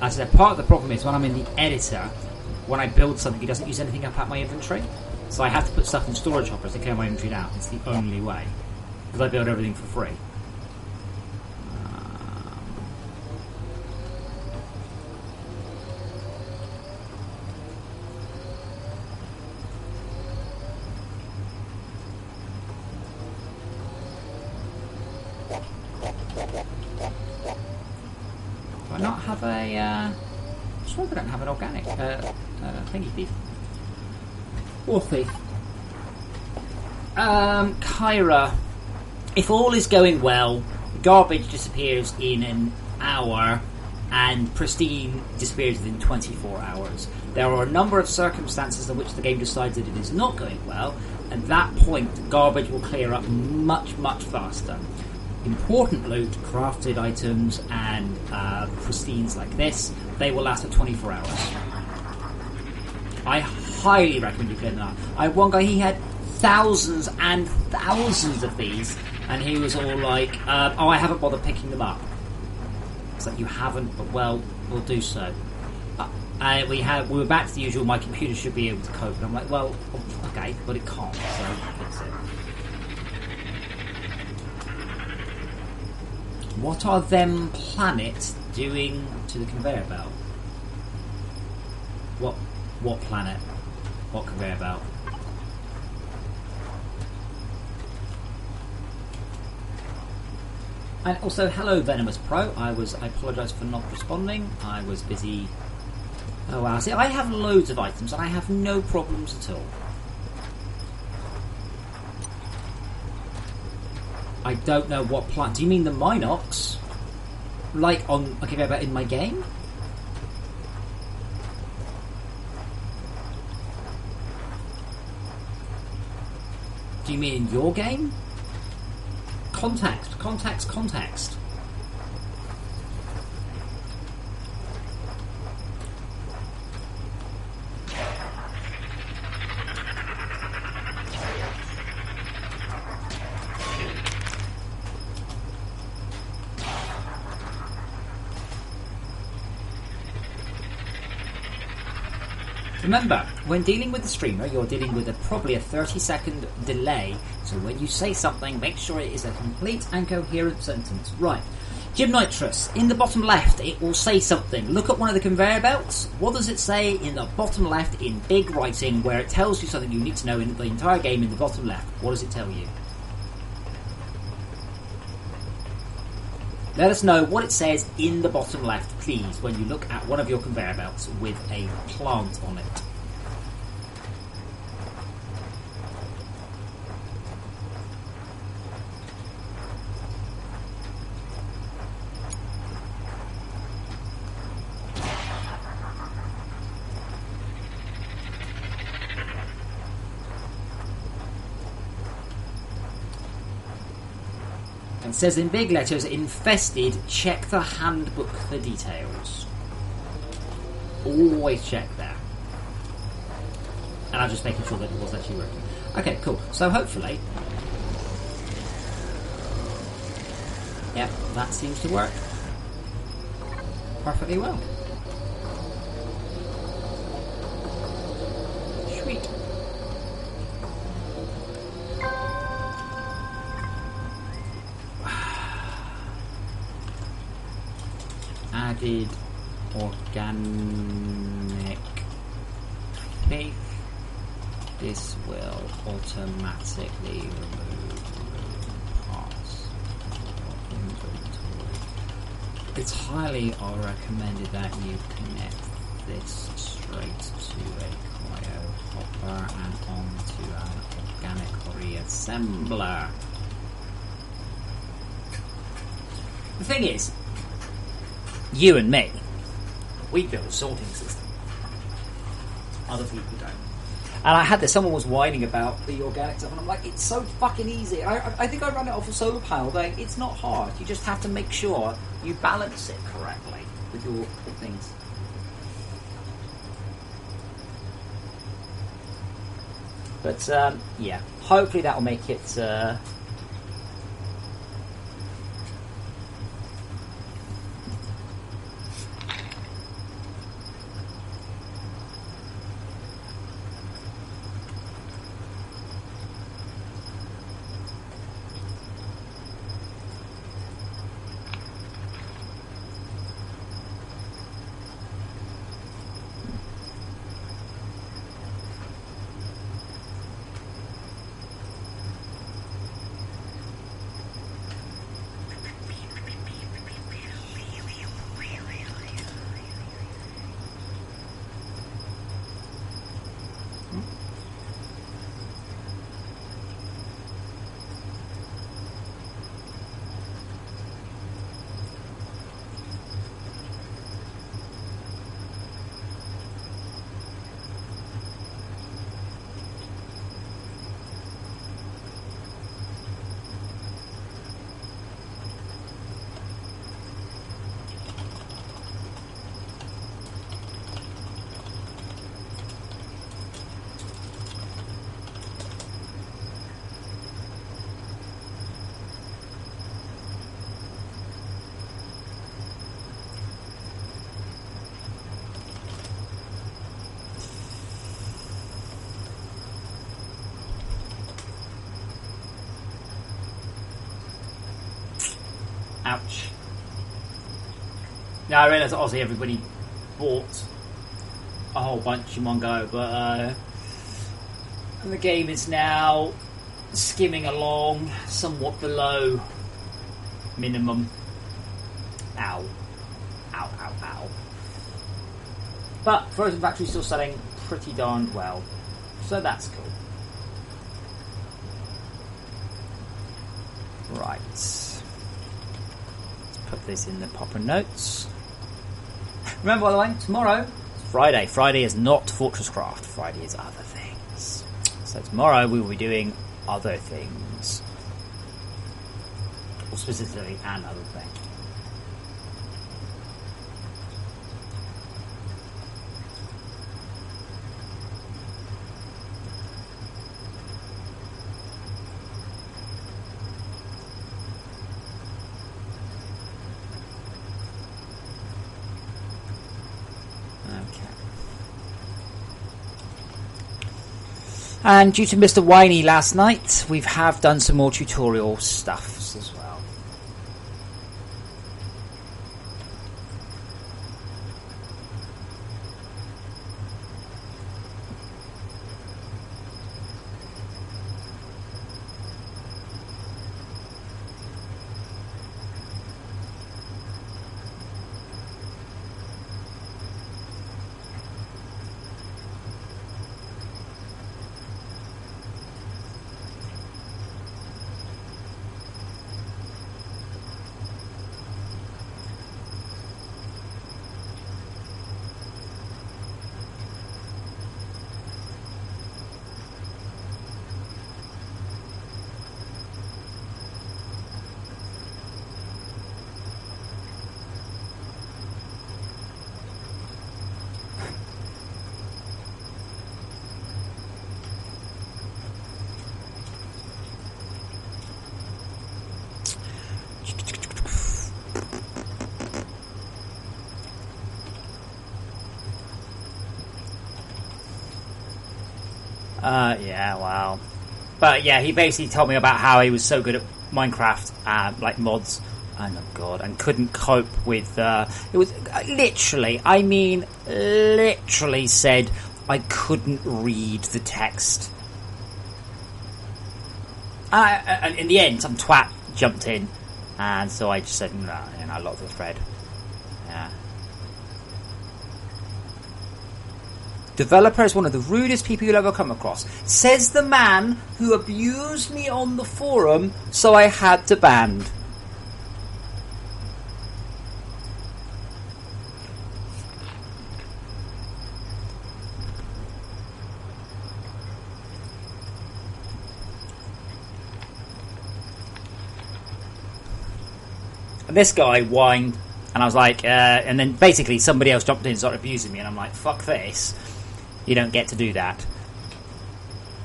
As I said, part of the problem is when I'm in the editor, when I build something, it doesn't use anything up at my inventory. So I have to put stuff in storage hoppers to clear my inventory out. It's the only way. Because I build everything for free. Do I not have a... I'm sure I don't have an organic thingy thief. Or thief. Kyra. If all is going well, garbage disappears in an hour and pristine disappears within 24 hours. There are a number of circumstances in which the game decides that it is not going well, and at that point garbage will clear up much, much faster. Important loot, crafted items, and pristines like this, they will last for 24 hours. I highly recommend you clear them out. I had one guy, he had thousands and thousands of these, and he was all like, oh, I haven't bothered picking them up. It's like, you haven't, but well, we'll do so. We were back to the usual, my computer should be able to cope. And I'm like, well, okay, but it can't, so that's it. What are them planets doing to the conveyor belt? What planet? What conveyor belt? And also, hello Venomous Pro. I apologise for not responding. I was busy. Oh wow, see, I have loads of items and I have no problems at all. I don't know what planet. Do you mean the Minox? Like on a conveyor belt in my game? Do you mean in your game? Context. Remember, when dealing with the streamer, you're dealing with probably a 30-second delay, so when you say something, make sure it is a complete and coherent sentence. Right. Jim Nitrous, in the bottom left, it will say something. Look at one of the conveyor belts. What does it say in the bottom left in big writing, where it tells you something you need to know in the entire game in the bottom left? What does it tell you? Let us know what it says in the bottom left, please, when you look at one of your conveyor belts with a plant on it. It says in big letters, infested, check the handbook for details. Always check that. And I'm just making sure that it was actually working. Okay, cool. So hopefully... Yep, that seems to work perfectly well. Sweet. Added organic faith. This will automatically remove parts of inventory. It's highly recommended that you connect this straight to a cryo hopper and onto an organic reassembler. The thing is, you and me, we build a sorting system. Other people don't. And I had this, someone was whining about the organic stuff, and I'm like, it's so fucking easy. I think I ran it off of solar panel going, it's not hard. You just have to make sure you balance it correctly with your things. But, yeah, hopefully that will make it... Ouch. Now I realise that obviously everybody bought a whole bunch in one go, but the game is now skimming along somewhat below minimum. Ow. Ow, ow, ow. But Frozen Factory's still selling pretty darned well, so that's cool. Right. put this in the proper notes. Remember, by the way, tomorrow is Friday. Friday is not Fortress Craft. Friday is other things. So tomorrow we will be doing other things. Or specifically an other thing. And due to Mr. Whiny last night, we have done some more tutorial stuffs as well. Yeah, wow. But yeah, he basically told me about how he was so good at Minecraft, like mods, and oh god, and couldn't cope with, it was literally said I couldn't read the text. And in the end, some twat jumped in, and so I just said, no, and I locked the thread. Yeah. Developer is one of the rudest people you'll ever come across. Says the man who abused me on the forum, so I had to ban. And this guy whined, and I was like, and then basically somebody else jumped in and started abusing me, and I'm like, fuck this. You don't get to do that.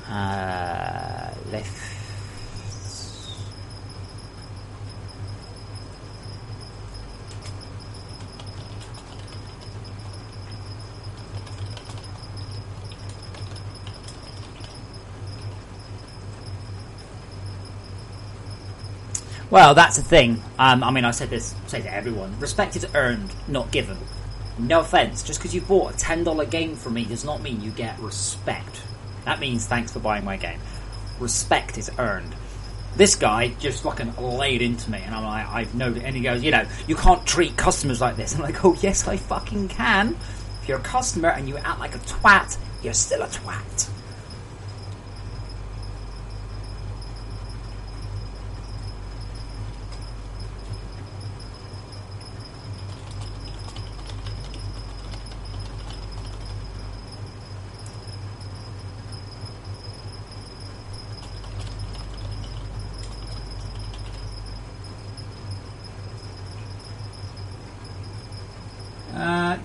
Left. Well, that's the thing. I mean, I say to everyone. Respect is earned, not given. No offense, just because you bought a $10 game from me does not mean you get respect. That means thanks for buying my game. Respect is earned. This guy just fucking laid into me, and I'm like, I've known it. And he goes, you know, you can't treat customers like this. I'm like, oh yes, I fucking can. If you're a customer and you act like a twat, you're still a twat.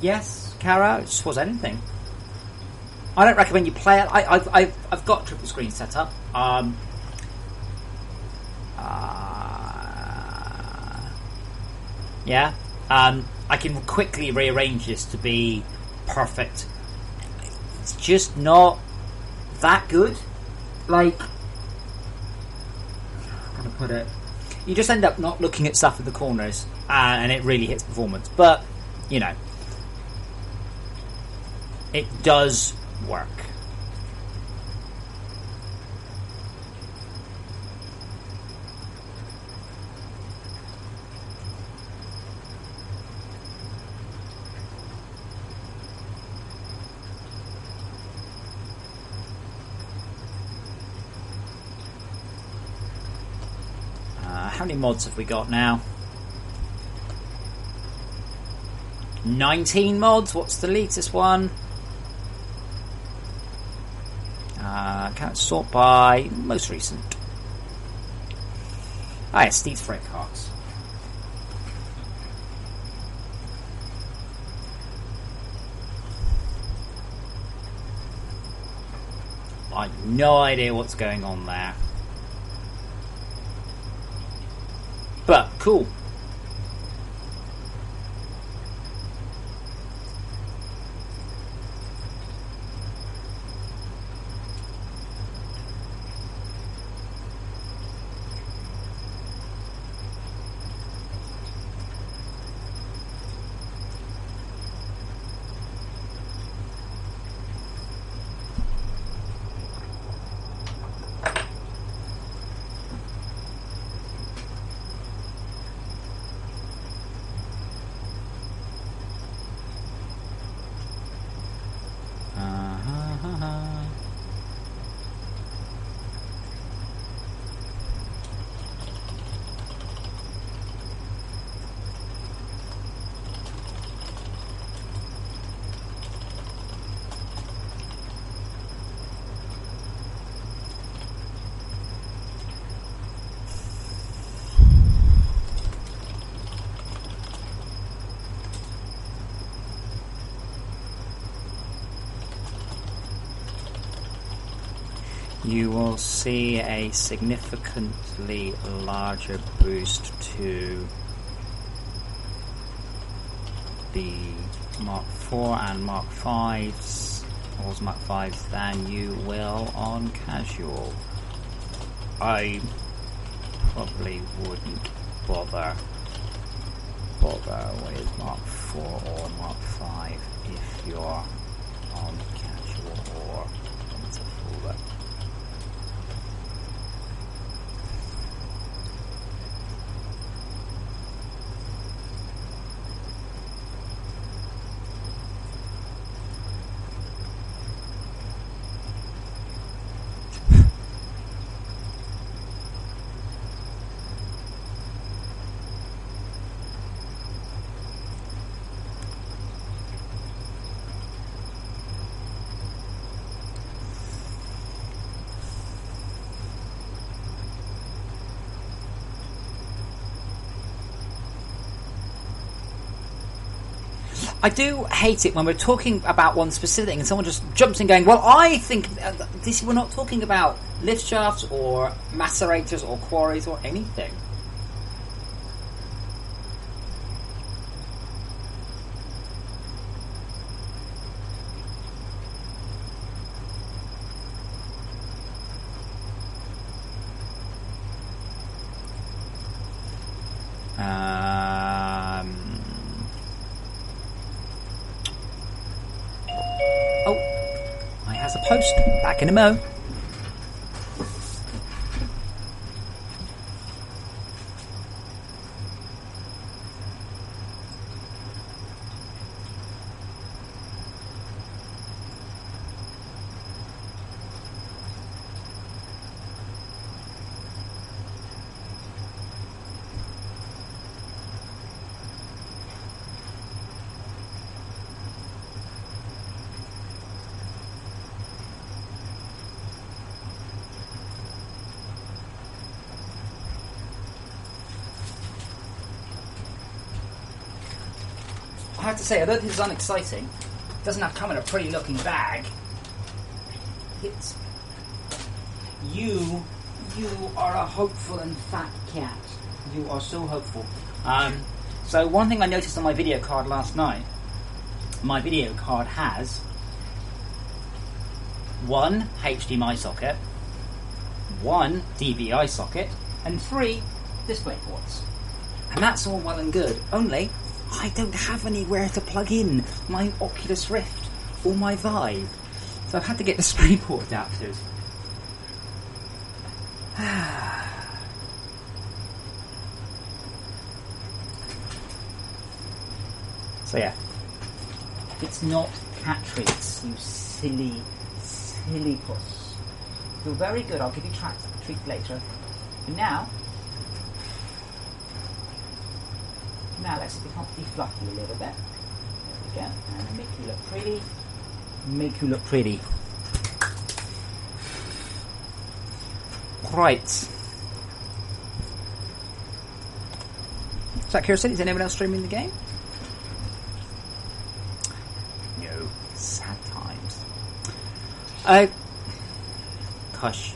Yes, Kara, it just was anything. I don't recommend you play it. I've got triple screen set up. Yeah. I can quickly rearrange this to be perfect. It's just not that good. Like, how can I put it? You just end up not looking at stuff in the corners, and it really hits performance. But, you know, it does work. How many mods have we got now? 19 mods. What's the latest one? Can't sort by most recent. Ah, yes, these Fred cards. I have no idea what's going on there. But, cool. You will see a significantly larger boost to the Mark IV and Mark Vs, or Mark Vs, than you will on casual. I probably wouldn't bother with Mark IV or Mark V if you're on casual or into fuller. I do hate it when we're talking about one specific thing and someone just jumps in going, well, I think we're not talking about lift shafts or macerators or quarries or anything. Post. Back in a mo. I have to say, although this is unexciting, it doesn't have come in a pretty looking bag. It's you are a hopeful and fat cat. You are so hopeful. So one thing I noticed on my video card last night, my video card has one HDMI socket, one DVI socket, and 3 display ports. And that's all well and good, only I don't have anywhere to plug in my Oculus Rift or my Vive. So I've had to get DisplayPort adapters. So yeah. It's not cat treats, you silly puss. You're very good, I'll give you treats later. And now let's be fluffy a little bit. again and make you look pretty. Make you look pretty. Right. Is that Curiosity? Is anyone else streaming the game? No. Sad times. Gosh.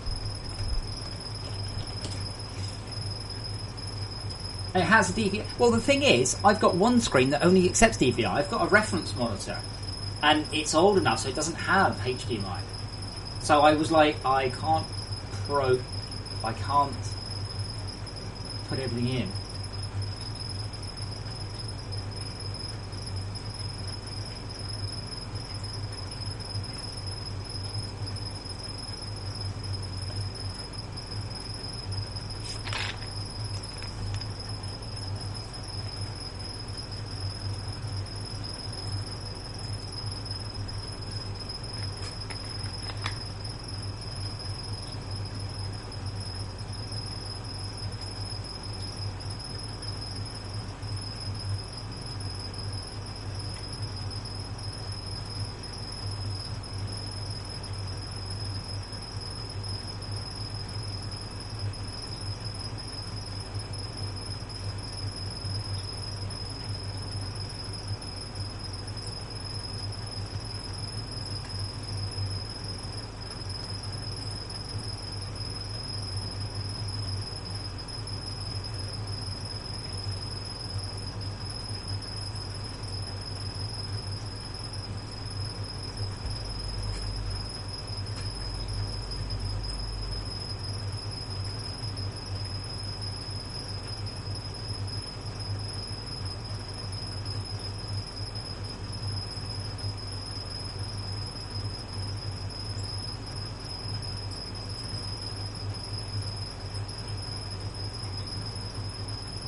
It has a DVI. Well, the thing is, I've got one screen that only accepts DVI. I've got a reference monitor, and it's old enough so it doesn't have HDMI. So I was like, I can't put everything in.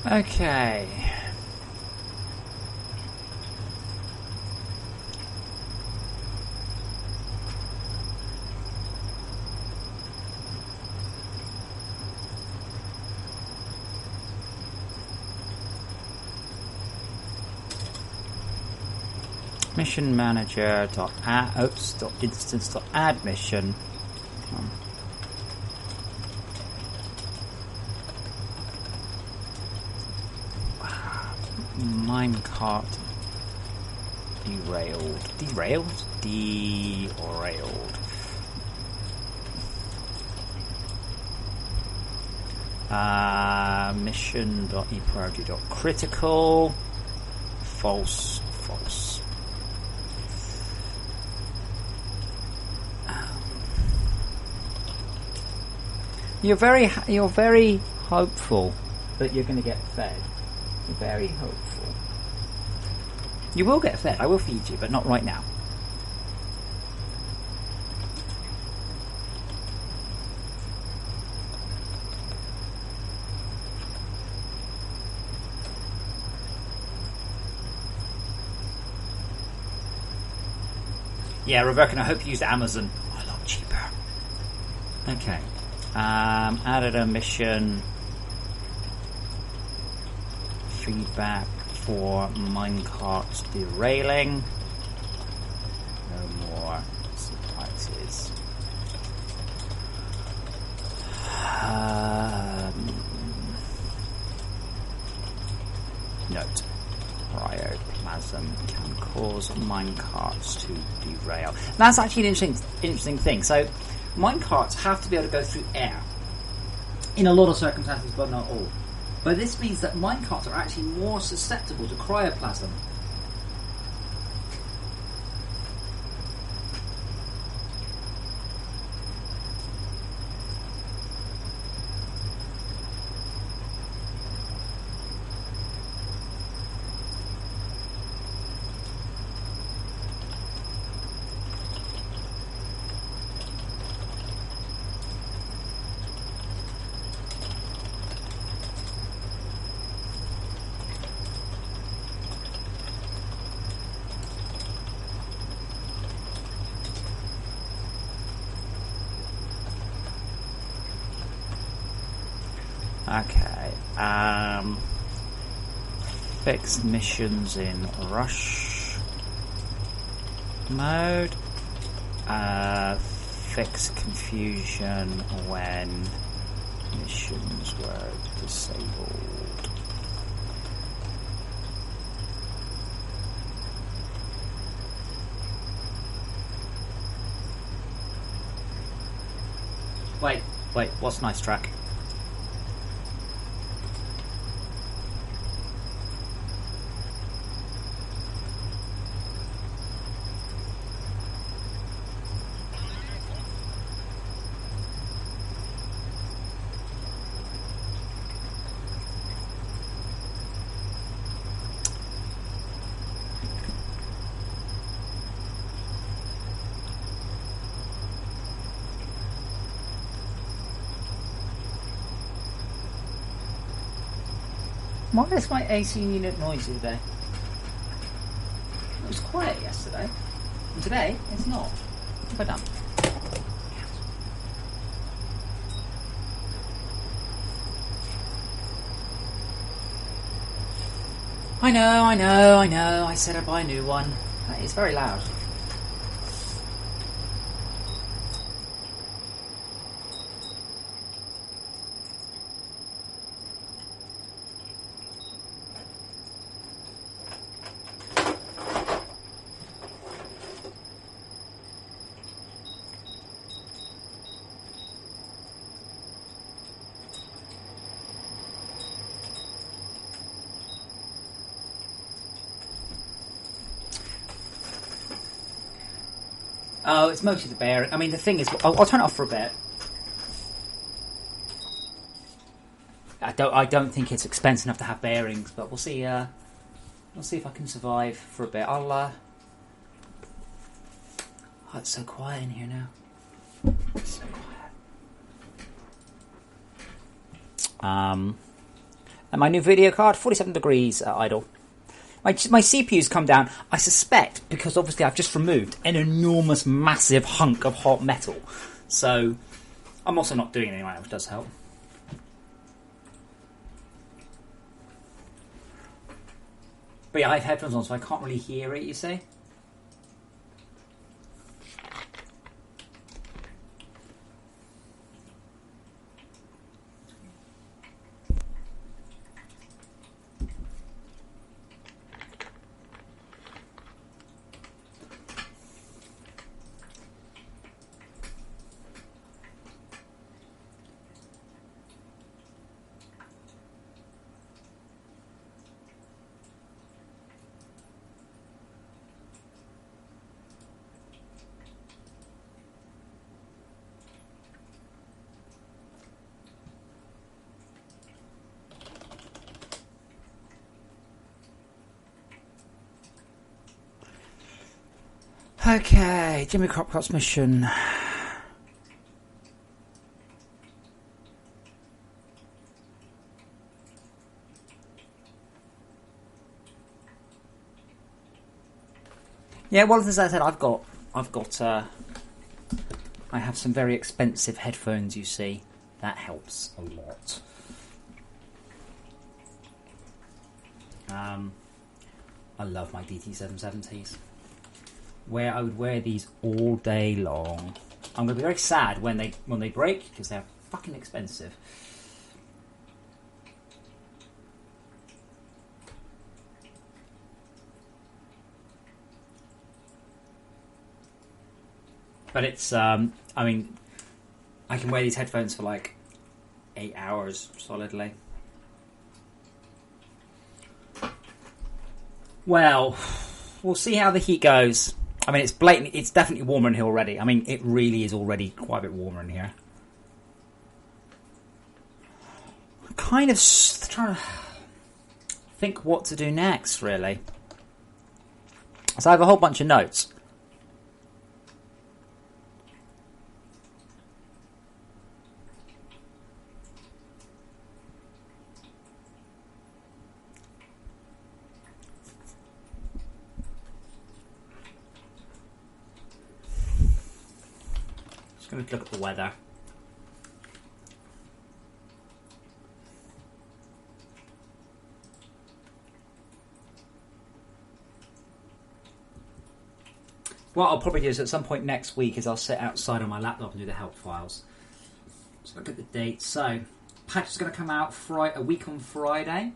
Okay. Mission manager .instance .add mission. Minecart derailed. Mission.epriority.critical. False. You're very hopeful that you're going to get fed. You're very hopeful. You will get fed. I will feed you, but not right now. Yeah, Rebecca, I hope you used Amazon. A lot cheaper. Okay. Added a mission. Feedback for minecarts derailing. No more surprises. Note. Cryoplasm can cause minecarts to derail. That's actually an interesting thing. So, minecarts have to be able to go through air. In a lot of circumstances, but not all. But this means that minecarts are actually more susceptible to cryoplasm. Okay. Fix missions in Rush. mode. Fix confusion when missions were disabled. Wait, what's nice track? Why is my AC unit noisy today? It was quiet yesterday. And today, it's not. What have I done? I know. I said I'd buy a new one. It's very loud. Oh, it's mostly the bearing. I mean, the thing is, I'll turn it off for a bit. I don't think it's expensive enough to have bearings, but we'll see. We'll see if I can survive for a bit. Oh, it's so quiet in here now. It's so quiet. And my new video card, 47 degrees idle. My CPU's come down, I suspect, because obviously I've just removed an enormous, massive hunk of hot metal. So, I'm also not doing anything right now, which does help. But yeah, I have headphones on, so I can't really hear it, you see? Okay, Jimmy Cropcott's mission. Yeah, well, as I said, I have some very expensive headphones, you see. That helps a lot. I love my DT770s. Where I would wear these all day long. I'm going to be very sad when they break, because they're fucking expensive. But it's, I mean, I can wear these headphones for like 8 hours solidly. Well, we'll see how the heat goes. I mean, it's definitely warmer in here already. I mean, it really is already quite a bit warmer in here. I'm kind of trying to think what to do next, really. So I have a whole bunch of notes. Going to look at the weather. what I'll probably do is at some point next week is I'll sit outside on my laptop and do the help files. Let's look at the date. So, patch is going to come out a week on Friday.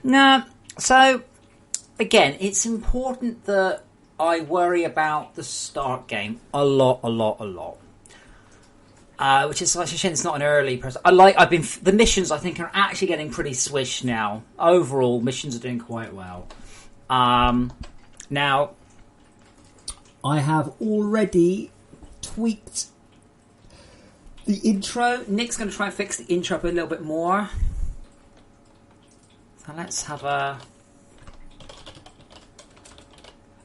No, so again, it's important that I worry about the start game a lot. Which is such a shame it's not an early press. The missions I think are actually getting pretty swish now. Overall, missions are doing quite well. Now, I have already tweaked the intro. Nick's going to try and fix the intro up a little bit more. So let's have a...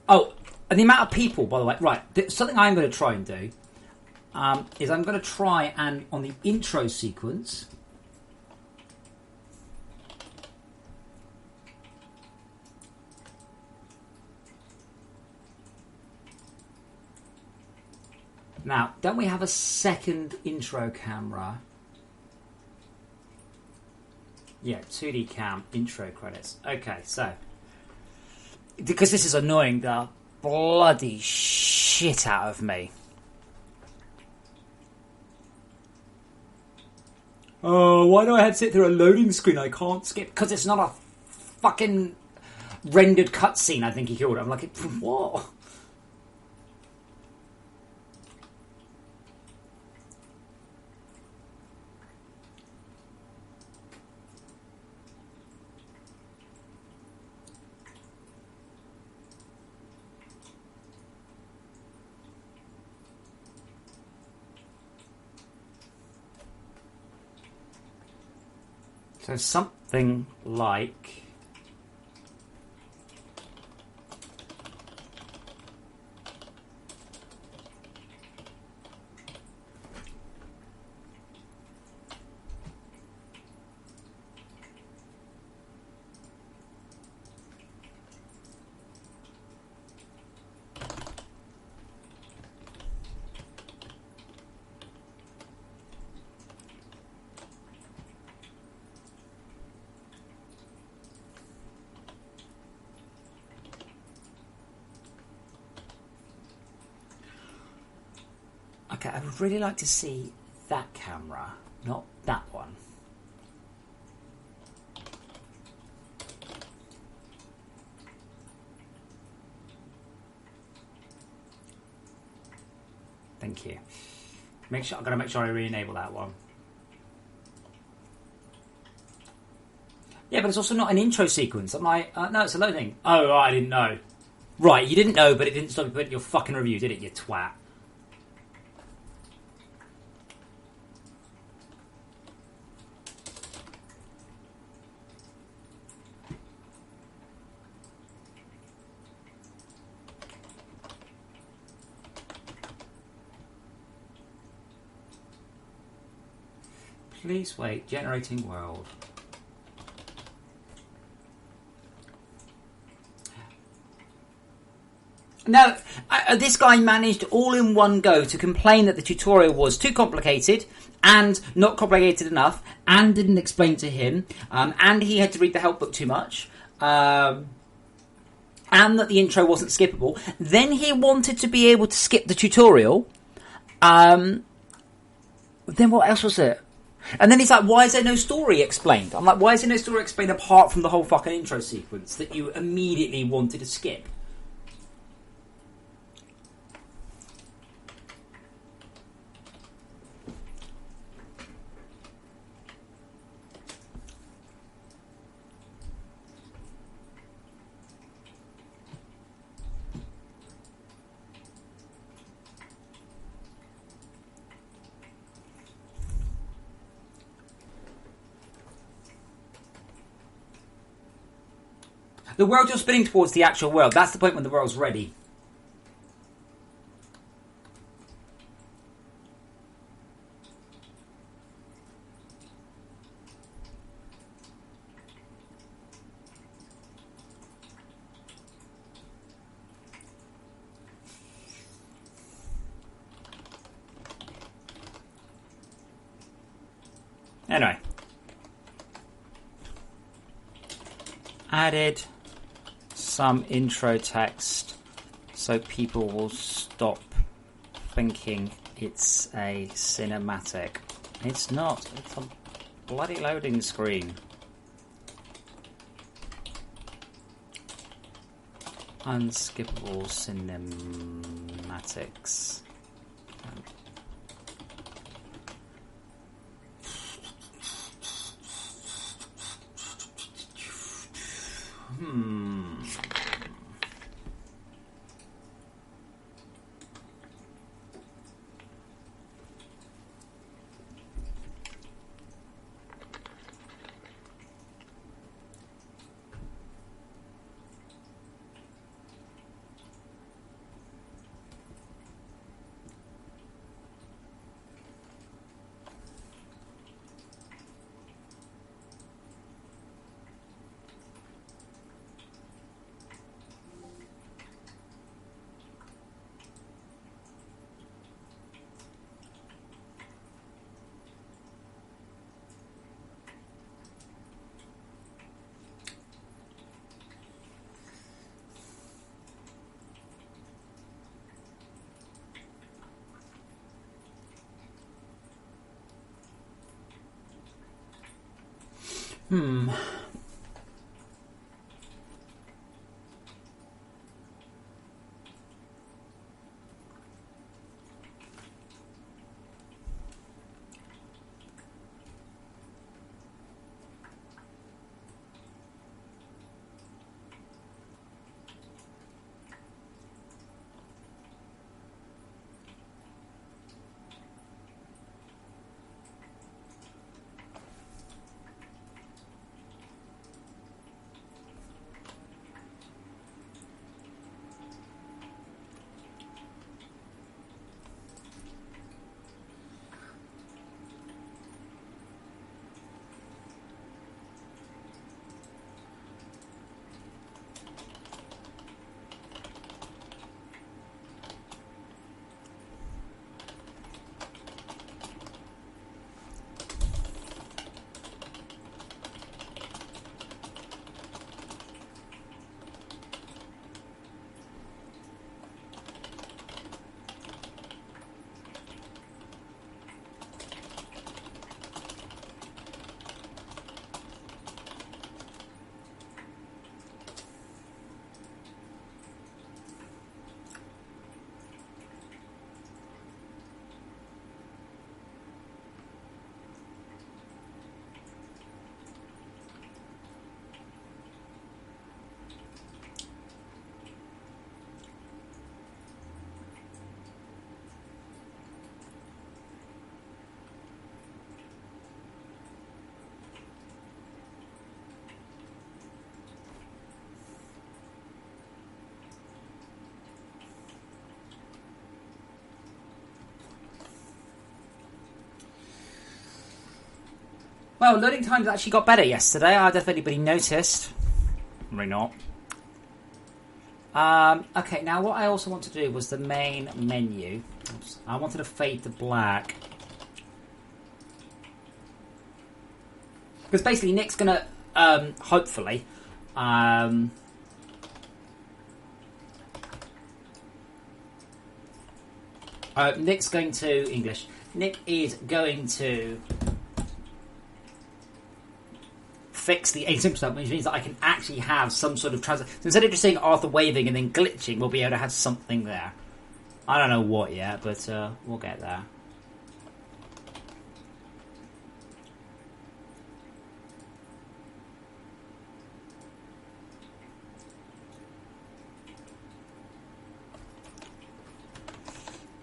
Oh, and the amount of people, by the way. Right, something I'm going to try and do is I'm going to try and, on the intro sequence... Now, don't we have a second intro camera? Yeah, 2D cam, intro credits. Okay, so... Because this is annoying the bloody shit out of me. Oh, why do I have to sit through a loading screen I can't skip? Because it's not a fucking rendered cutscene, I think he called it. I'm like, what? So something like... Okay, I would really like to see that camera, not that one. Thank you. I've got to make sure I re-enable that one. Yeah, but it's also not an intro sequence. I'm like, no, it's a loading. Oh, right, I didn't know. Right, you didn't know, but it didn't stop you putting your fucking review, did it, you twat? Please wait, generating world. Now, this guy managed all in one go to complain that the tutorial was too complicated and not complicated enough and didn't explain to him, and he had to read the help book too much. and that the intro wasn't skippable. Then he wanted to be able to skip the tutorial. Then what else was it? And then he's like, why is there no story explained? I'm like, why is there no story explained apart from the whole fucking intro sequence that you immediately wanted to skip? The world you're spinning towards the actual world. That's the point when the world's ready. Anyway. Added some intro text so people will stop thinking it's a cinematic. It's not. It's a bloody loading screen. Unskippable cinematics. Well, loading times actually got better yesterday. I don't know if anybody noticed. Probably not. Okay, now what I also want to do was the main menu. Oops. I wanted to fade to black. Because basically Nick's going to, hopefully, Nick's going to English. Nick is going to fix the async stuff, which means that I can actually have some sort of transition. So instead of just seeing Arthur waving and then glitching, we'll be able to have something there. I don't know what yet, but we'll get there.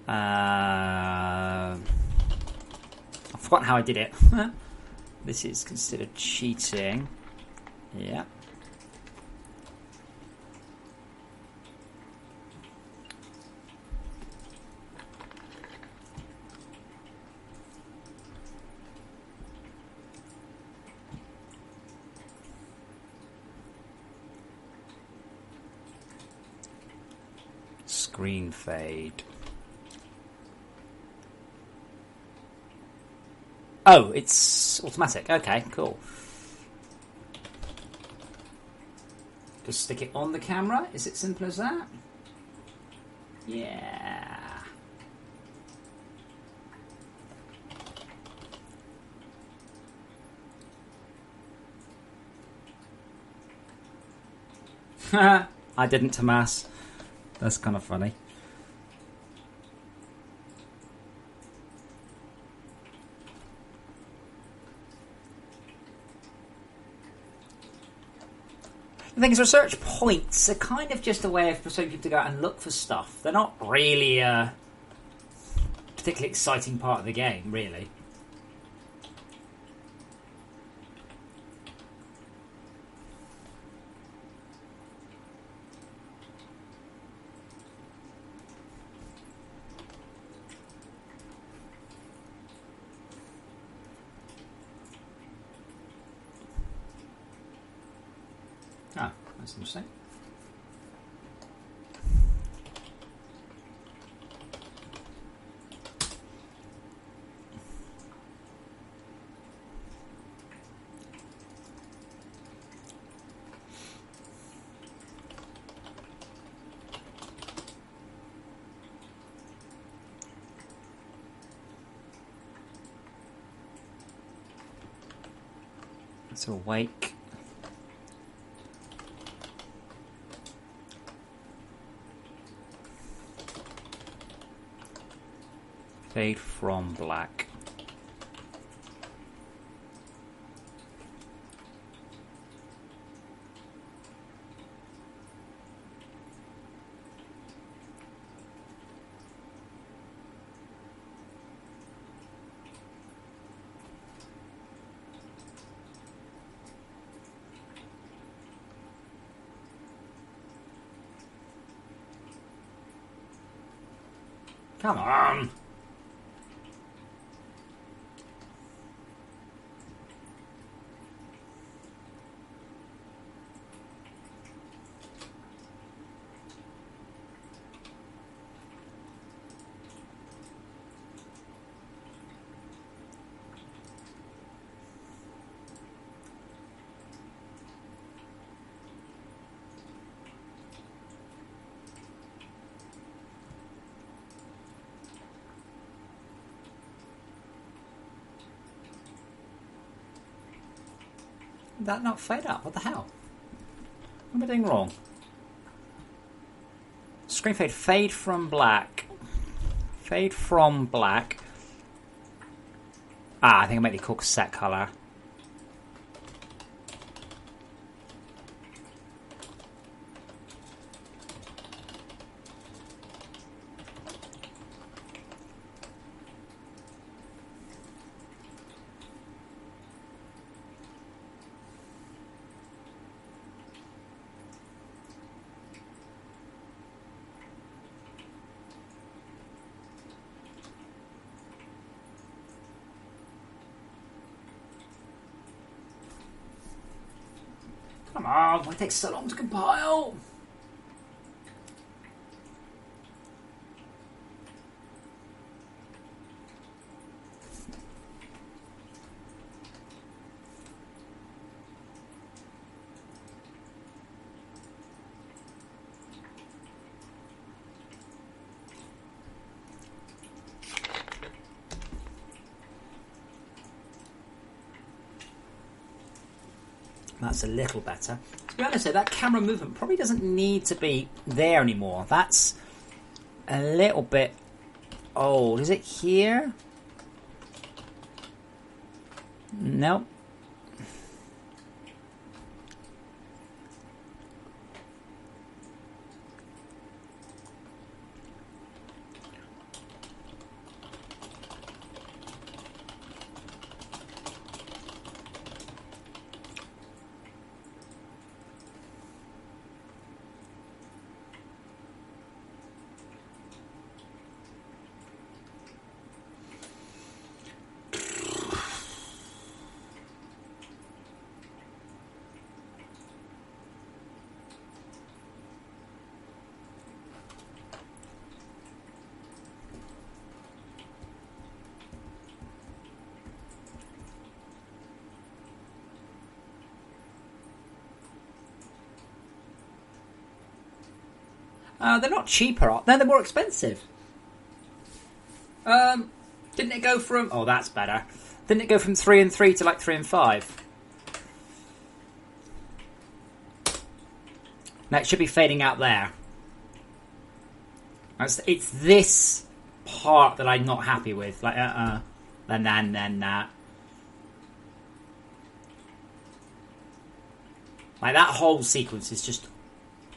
I've forgotten how I did it. This is considered cheating. Yeah. Screen fade. Oh, it's automatic. Okay, cool. Just stick it on the camera. Is it simple as that? Yeah. I didn't, Tomas. That's kind of funny. The thing is, research points are kind of just a way of persuading people to go out and look for stuff. They're not really a particularly exciting part of the game, really. Ah, that's interesting. It's awake. Fade from black. Come on. Did that not fade up? What the hell? What am I doing wrong? Screen fade. Fade from black. Fade from black. Ah, I think I made the call cassette colour. Come on, why it takes so long to compile? That's a little better. To be honest, though, that camera movement probably doesn't need to be there anymore. That's a little bit old. Is it here? Nope. They're not cheaper. No, they're more expensive. Didn't it go from... Oh, that's better. Didn't it go from 3 and 3 to like 3 and 5? Now it should be fading out there. It's this part that I'm not happy with. Like, then that. Like, that whole sequence is just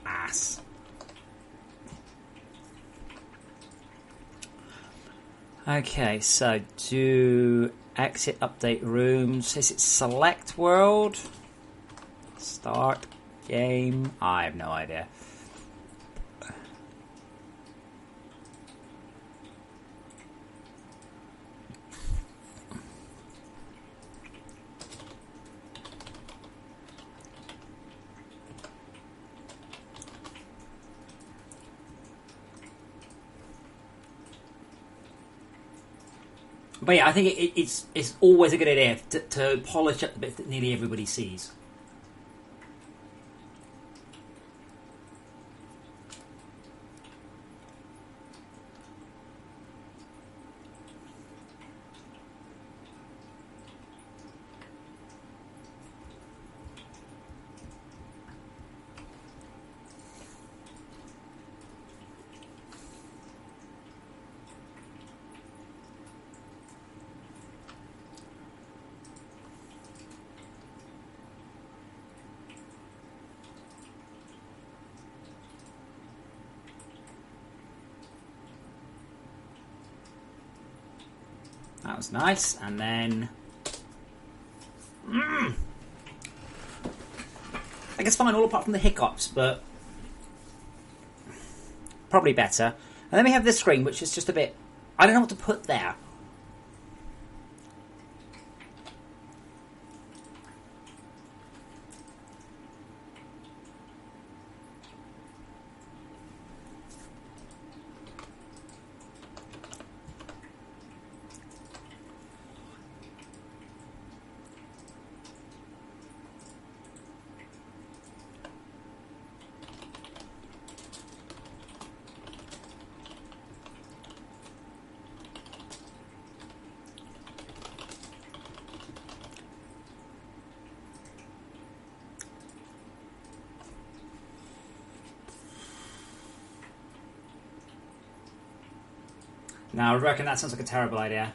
ass. Okay, so do exit update rooms. Is it select world? Start game? I have no idea. But yeah, I think it's always a good idea to polish up the bits that nearly everybody sees. That was nice, and then... I guess fine, all apart from the hiccups, but... probably better. And then we have this screen, which is just a bit... I don't know what to put there. Now, I reckon that sounds like a terrible idea.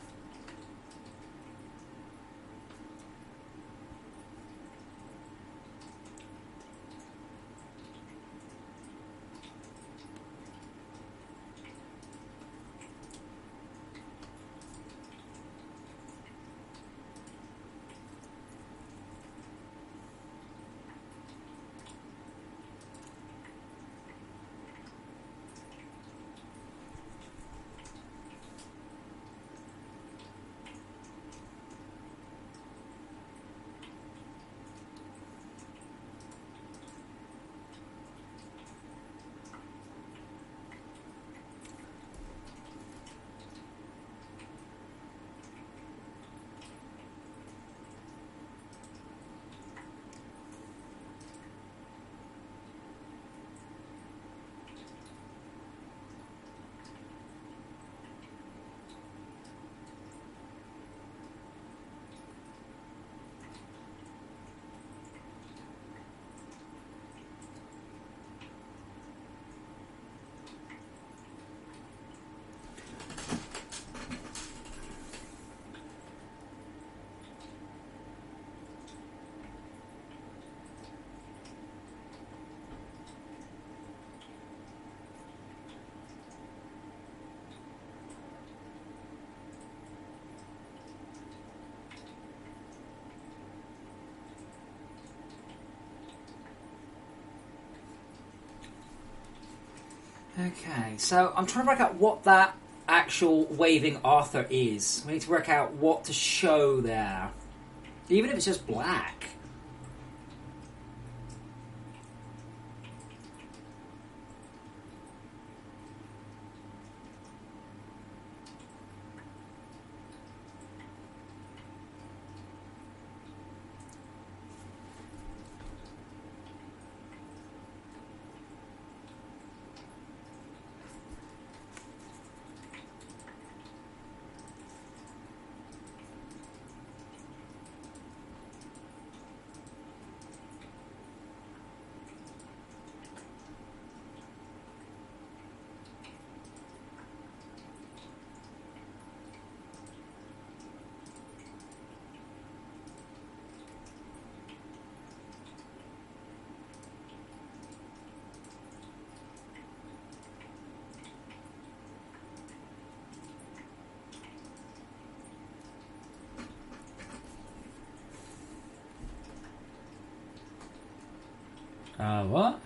Okay, so I'm trying to work out what that actual waving Arthur is. We need to work out what to show there. Even if it's just black. What?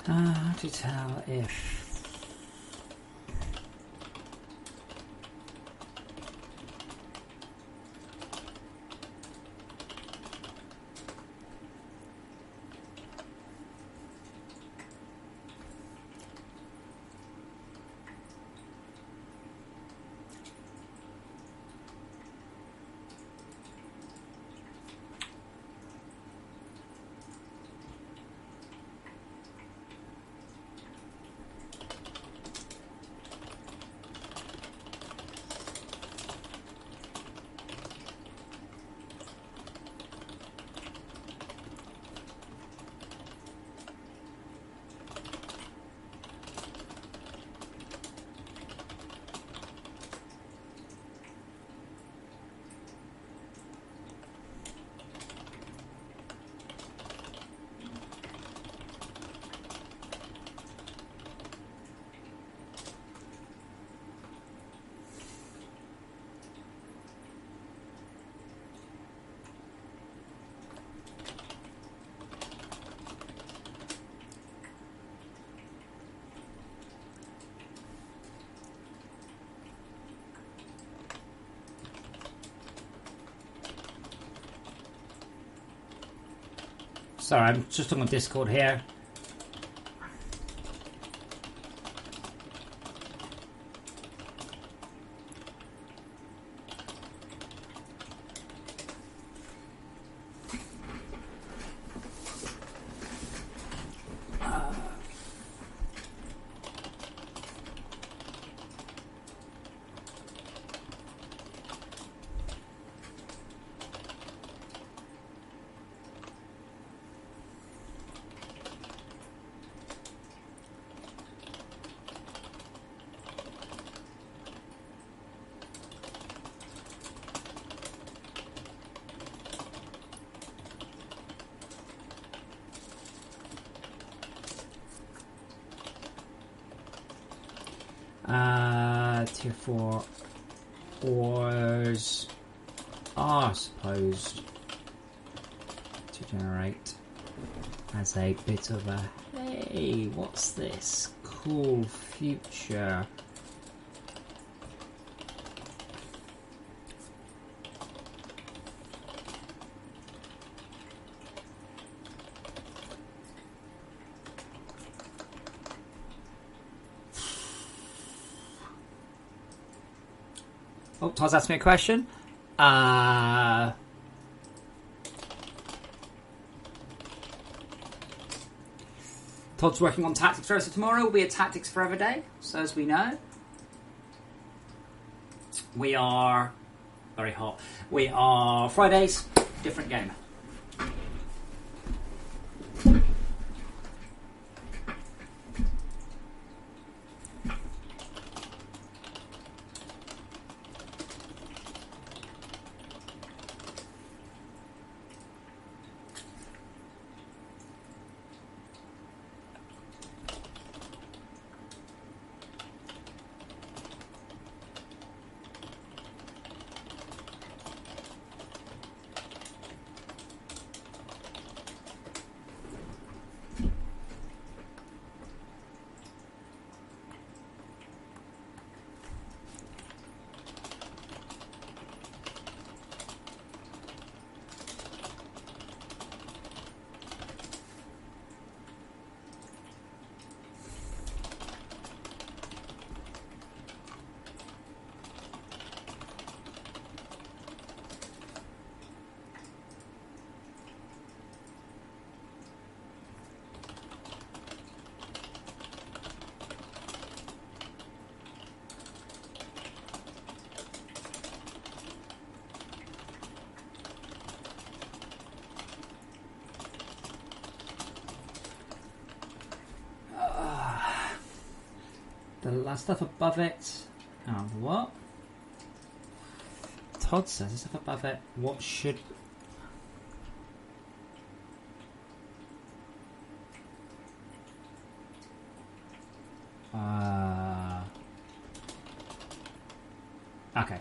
How to tell if... Sorry, I'm just on Discord here. Tier 4 ores are supposed to generate as a bit of a hey, what's this? Cool future. Oh, Todd's asked me a question. Todd's working on Tactics Forever, so tomorrow will be a Tactics Forever day. So as we know, we are very hot. We are Fridays, different game. The last stuff above it. Oh, what? Todd says the stuff above it. What should? Okay.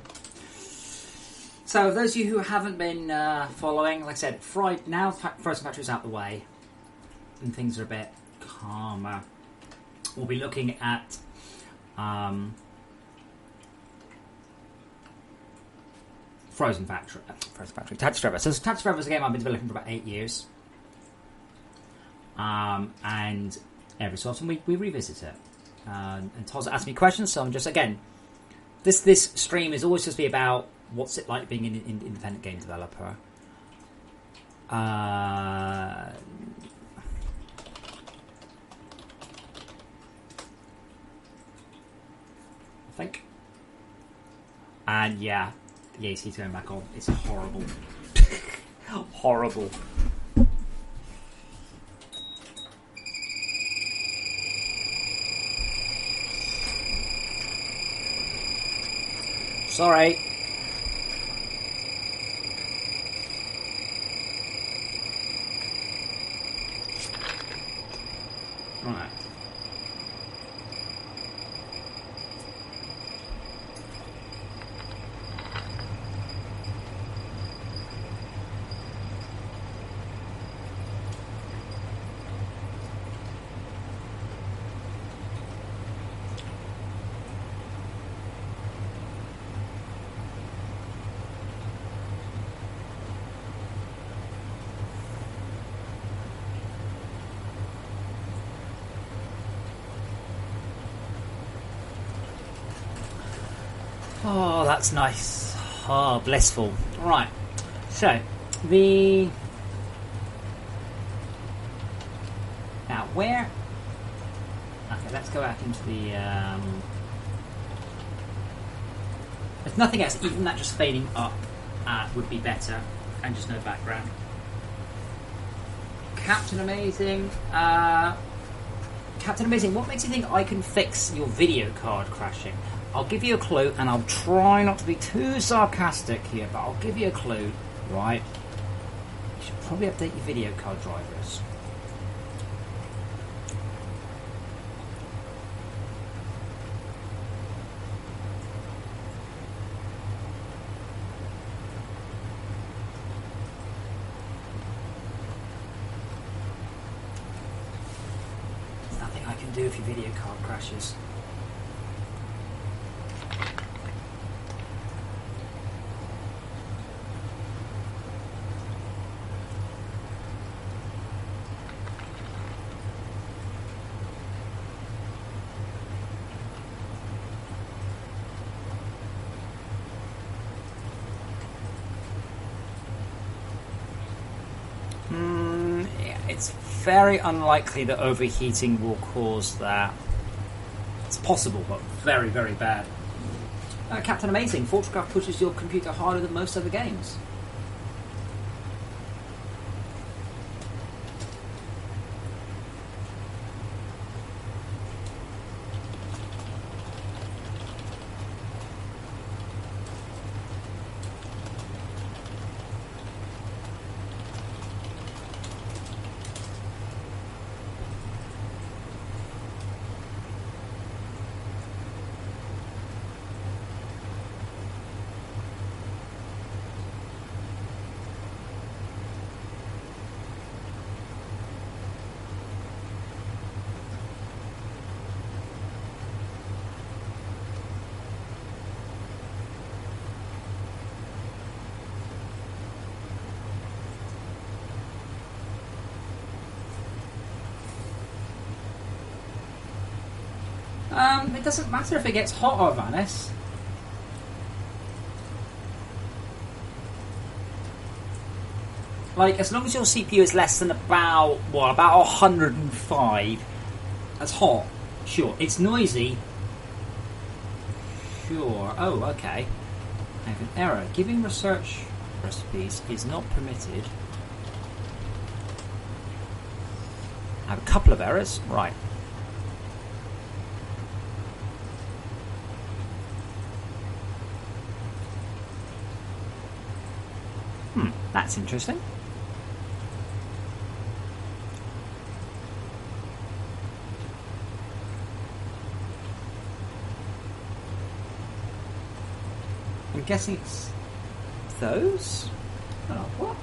So, those of you who haven't been following, like I said, now Frozen Factory's out the way, and things are a bit calmer. We'll be looking at Frozen Factory. Tactics Forever. So Tactics Forever is a game I've been developing for about 8 years. And every so often we revisit it. And Toz asked me questions, so I'm just, again, this stream is always supposed to be about what's it like being an independent game developer. I think. And yeah, the AC's going back on. It's horrible. Horrible. Sorry. Right. Oh, that's nice. Oh, blissful. Right. So, now, where... Okay, let's go back into the... If nothing else, even that just fading up would be better. And just no background. Captain Amazing. Captain Amazing, what makes you think I can fix your video card crashing? I'll give you a clue, and I'll try not to be too sarcastic here, but I'll give you a clue, right? You should probably update your video card drivers. There's nothing I can do if your video card crashes. It's very unlikely that overheating will cause that. It's possible, but very, very bad. Captain Amazing, Fortresscraft pushes your computer harder than most other games. It doesn't matter if it gets hot or Vanis. Like, as long as your CPU is less than about 105, that's hot. Sure. It's noisy. Sure. Oh, okay. I have an error. Giving research recipes is not permitted. I have a couple of errors. Right. That's interesting. I'm guessing it's those? Oh, what?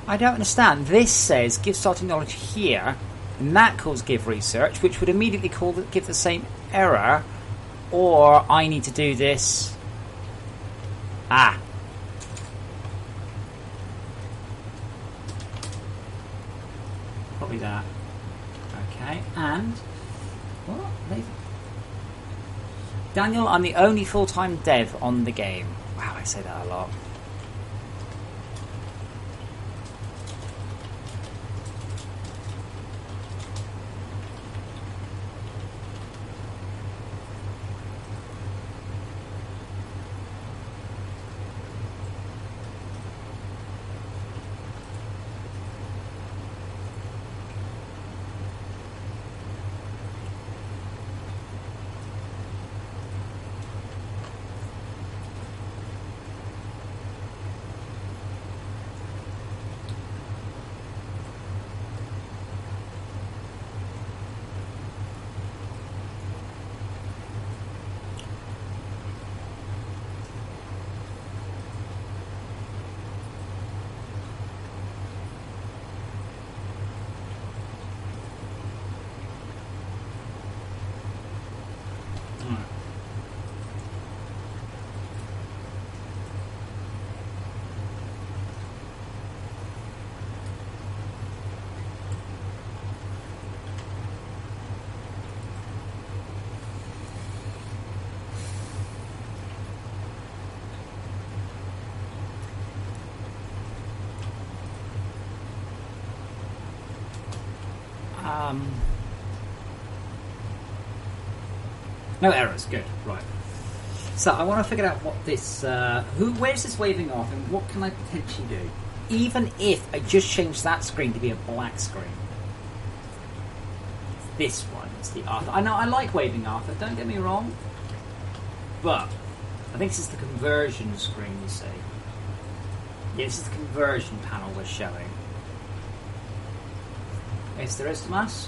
I don't understand. This says give starting knowledge here, and that calls give research, which would immediately give the same error, or I need to do this. Ah. Probably that. Okay, and what? Daniel, I'm the only full-time dev on the game. Wow, I say that a lot. No errors, good, right. So I want to figure out what this, where's this waving off and what can I potentially do? Even if I just change that screen to be a black screen. This one is the Arthur. I know I like waving Arthur, don't get me wrong. But I think this is the conversion screen, you see. Yeah, this is the conversion panel we're showing. Yes, there is, Tomas.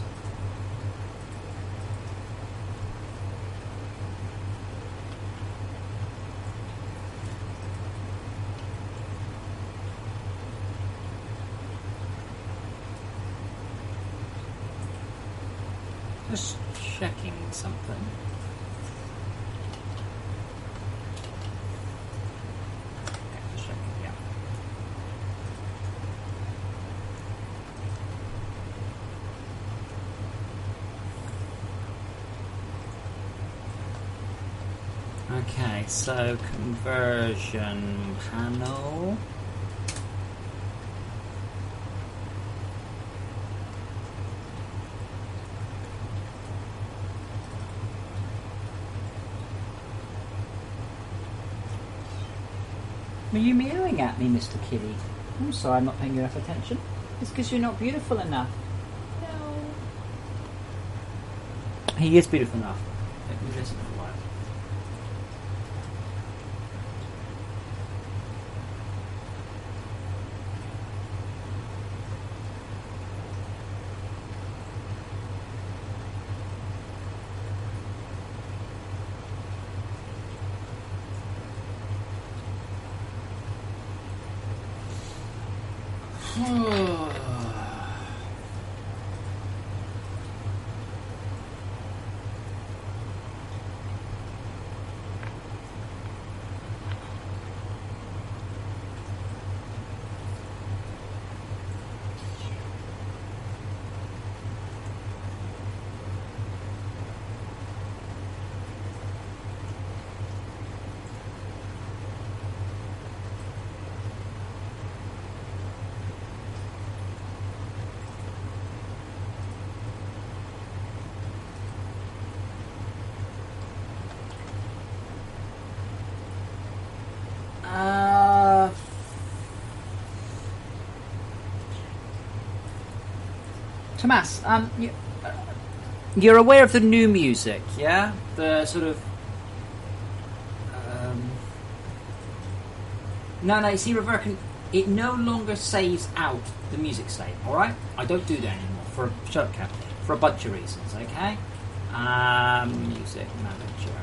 Just checking something. Just checking, yeah. Okay, so conversion panel. Are you meowing at me, Mr. Kitty? I'm sorry I'm not paying you enough attention. It's because you're not beautiful enough. No. He is beautiful enough. Let me listen for a while. Tomas, you're aware of the new music, yeah? The sort of... No, you see, Reverkin, it no longer saves out the music state, alright? I don't do that anymore, for a bunch of reasons, okay? Music manager.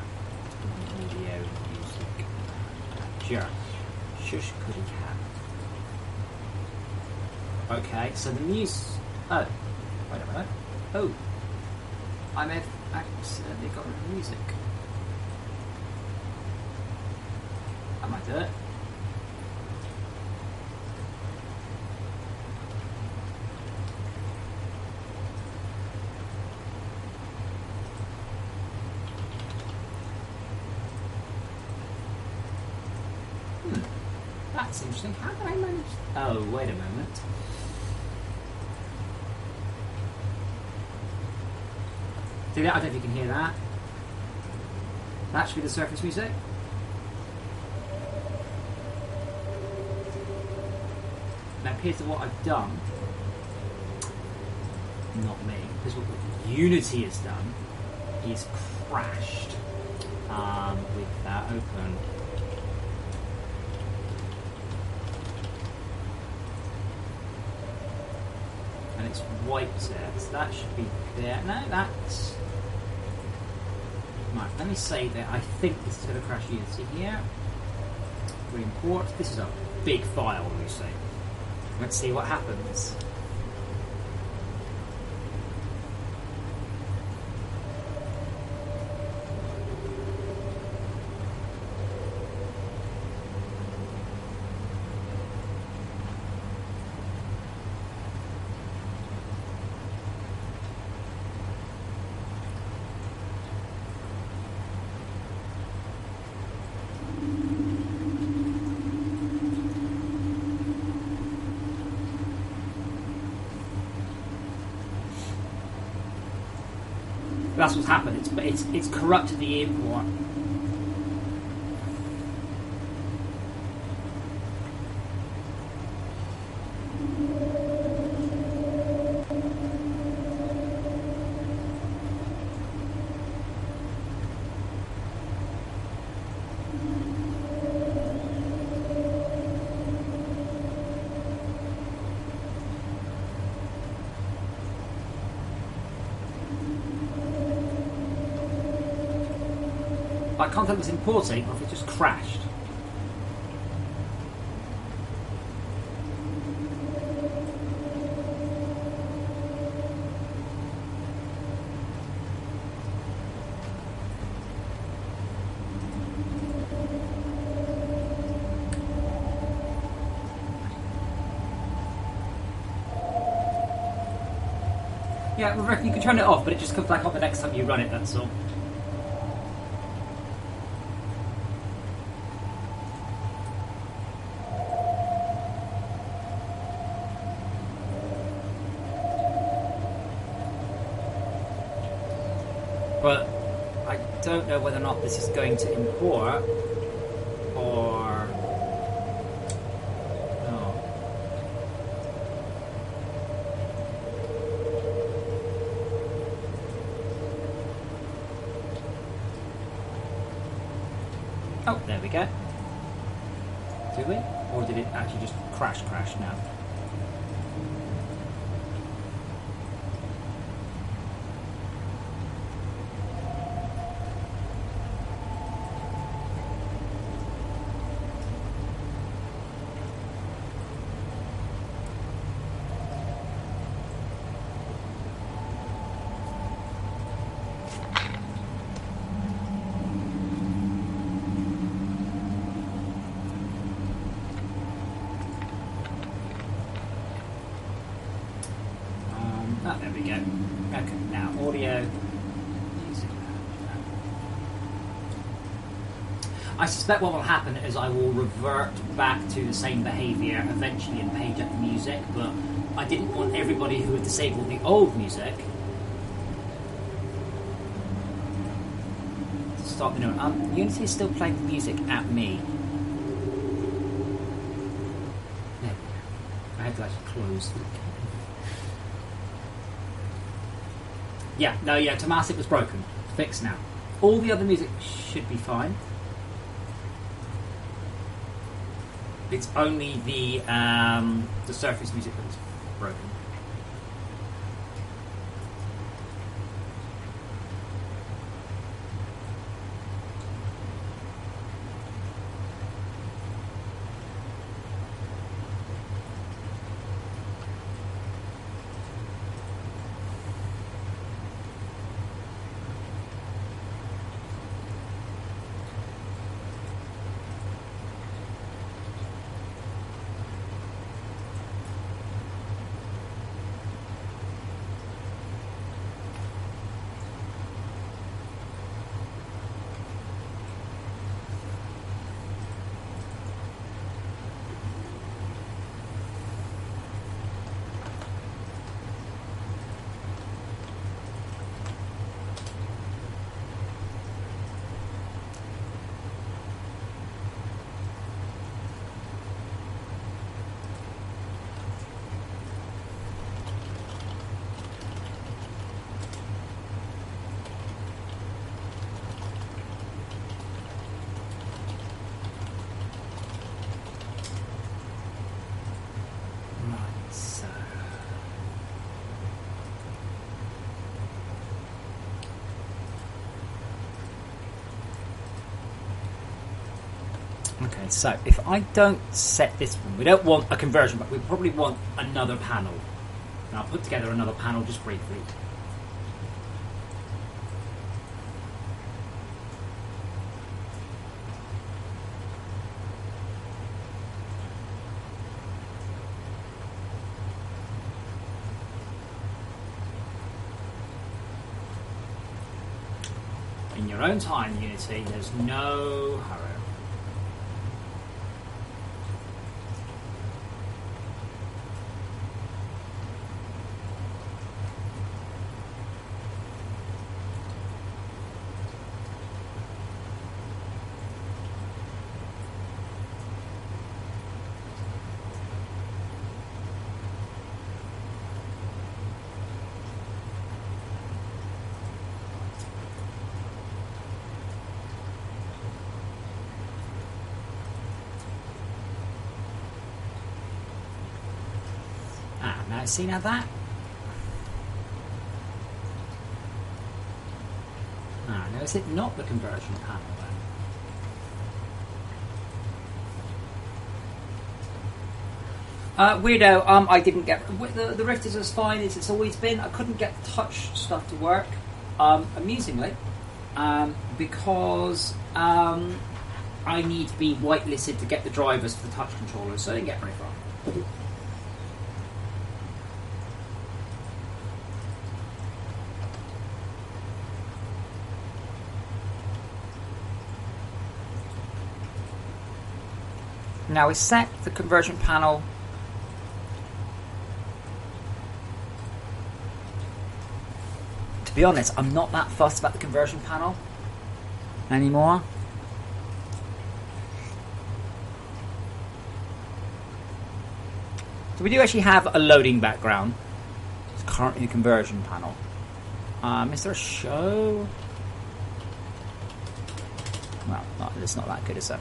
Audio music manager. Shush Goody Cat. Okay, so the music... Oh. Wait a minute. Oh. I may have accidentally got rid of the music. That might do it. That's interesting. How did I manage... Oh, wait a moment. See that? I don't know if you can hear that. That should be the surface music. Now here's what I've done. Not me. Because what Unity has done is crashed with that open. And it's wiped it. So that should be there. No, that's... Right, let me save it. I think this is going to crash Unity here. Re-import. This is a big file, you see. Let's see what happens. That's what's happened. It's corrupted the import. I can't tell if it's importing or if it just crashed. Yeah, I reckon you can turn it off, but it just comes back on the next time you run it, that's all. But I don't know whether or not this is going to import or... No. Oh, there we go. Did we? Or did it actually just crash now? There we go. Okay, now audio. I suspect what will happen is I will revert back to the same behaviour eventually and page up the music, but I didn't want everybody who had disabled the old music to start the new one. Unity is still playing the music at me. There we go. I had to actually close the... Yeah, Tomasic was broken. Fixed now. All the other music should be fine. It's only the Surface music that was broken. Okay, so if I don't set this one, we don't want a conversion, but we probably want another panel. And I'll put together another panel just briefly. In your own time, Unity, there's no hurry. Now, see now that? Ah, now is it not the conversion panel then? Weirdo, I didn't get... The Rift is as fine as it's always been. I couldn't get touch stuff to work, amusingly, because I need to be whitelisted to get the drivers for the touch controllers, so I didn't get very far. Now we set the conversion panel to be honest, I'm not that fussed about the conversion panel anymore. So we do actually have a loading background. It's currently the conversion panel. Is there a show? Well, it's not that good, is it?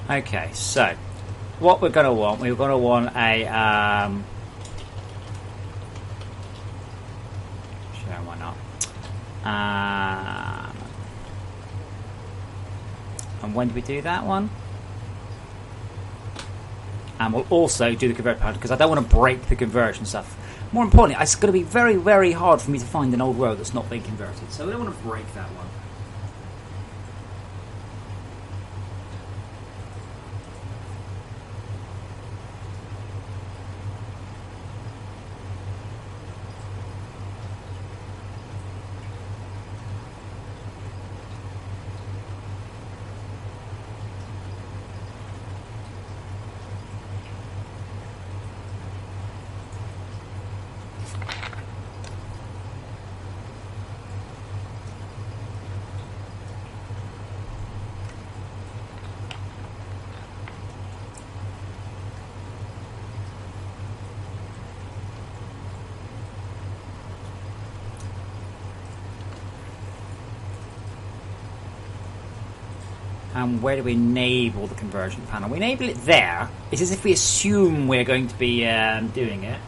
Okay, so what we're going to want, we're going to want a sure, why not? And when do we do that one? And we'll also do the convert panel because I don't want to break the conversion stuff. More importantly, it's going to be very, very hard for me to find an old row that's not been converted, so I don't want to break that one. And where do we enable the conversion panel? We enable it there. It's as if we assume we're going to be doing it.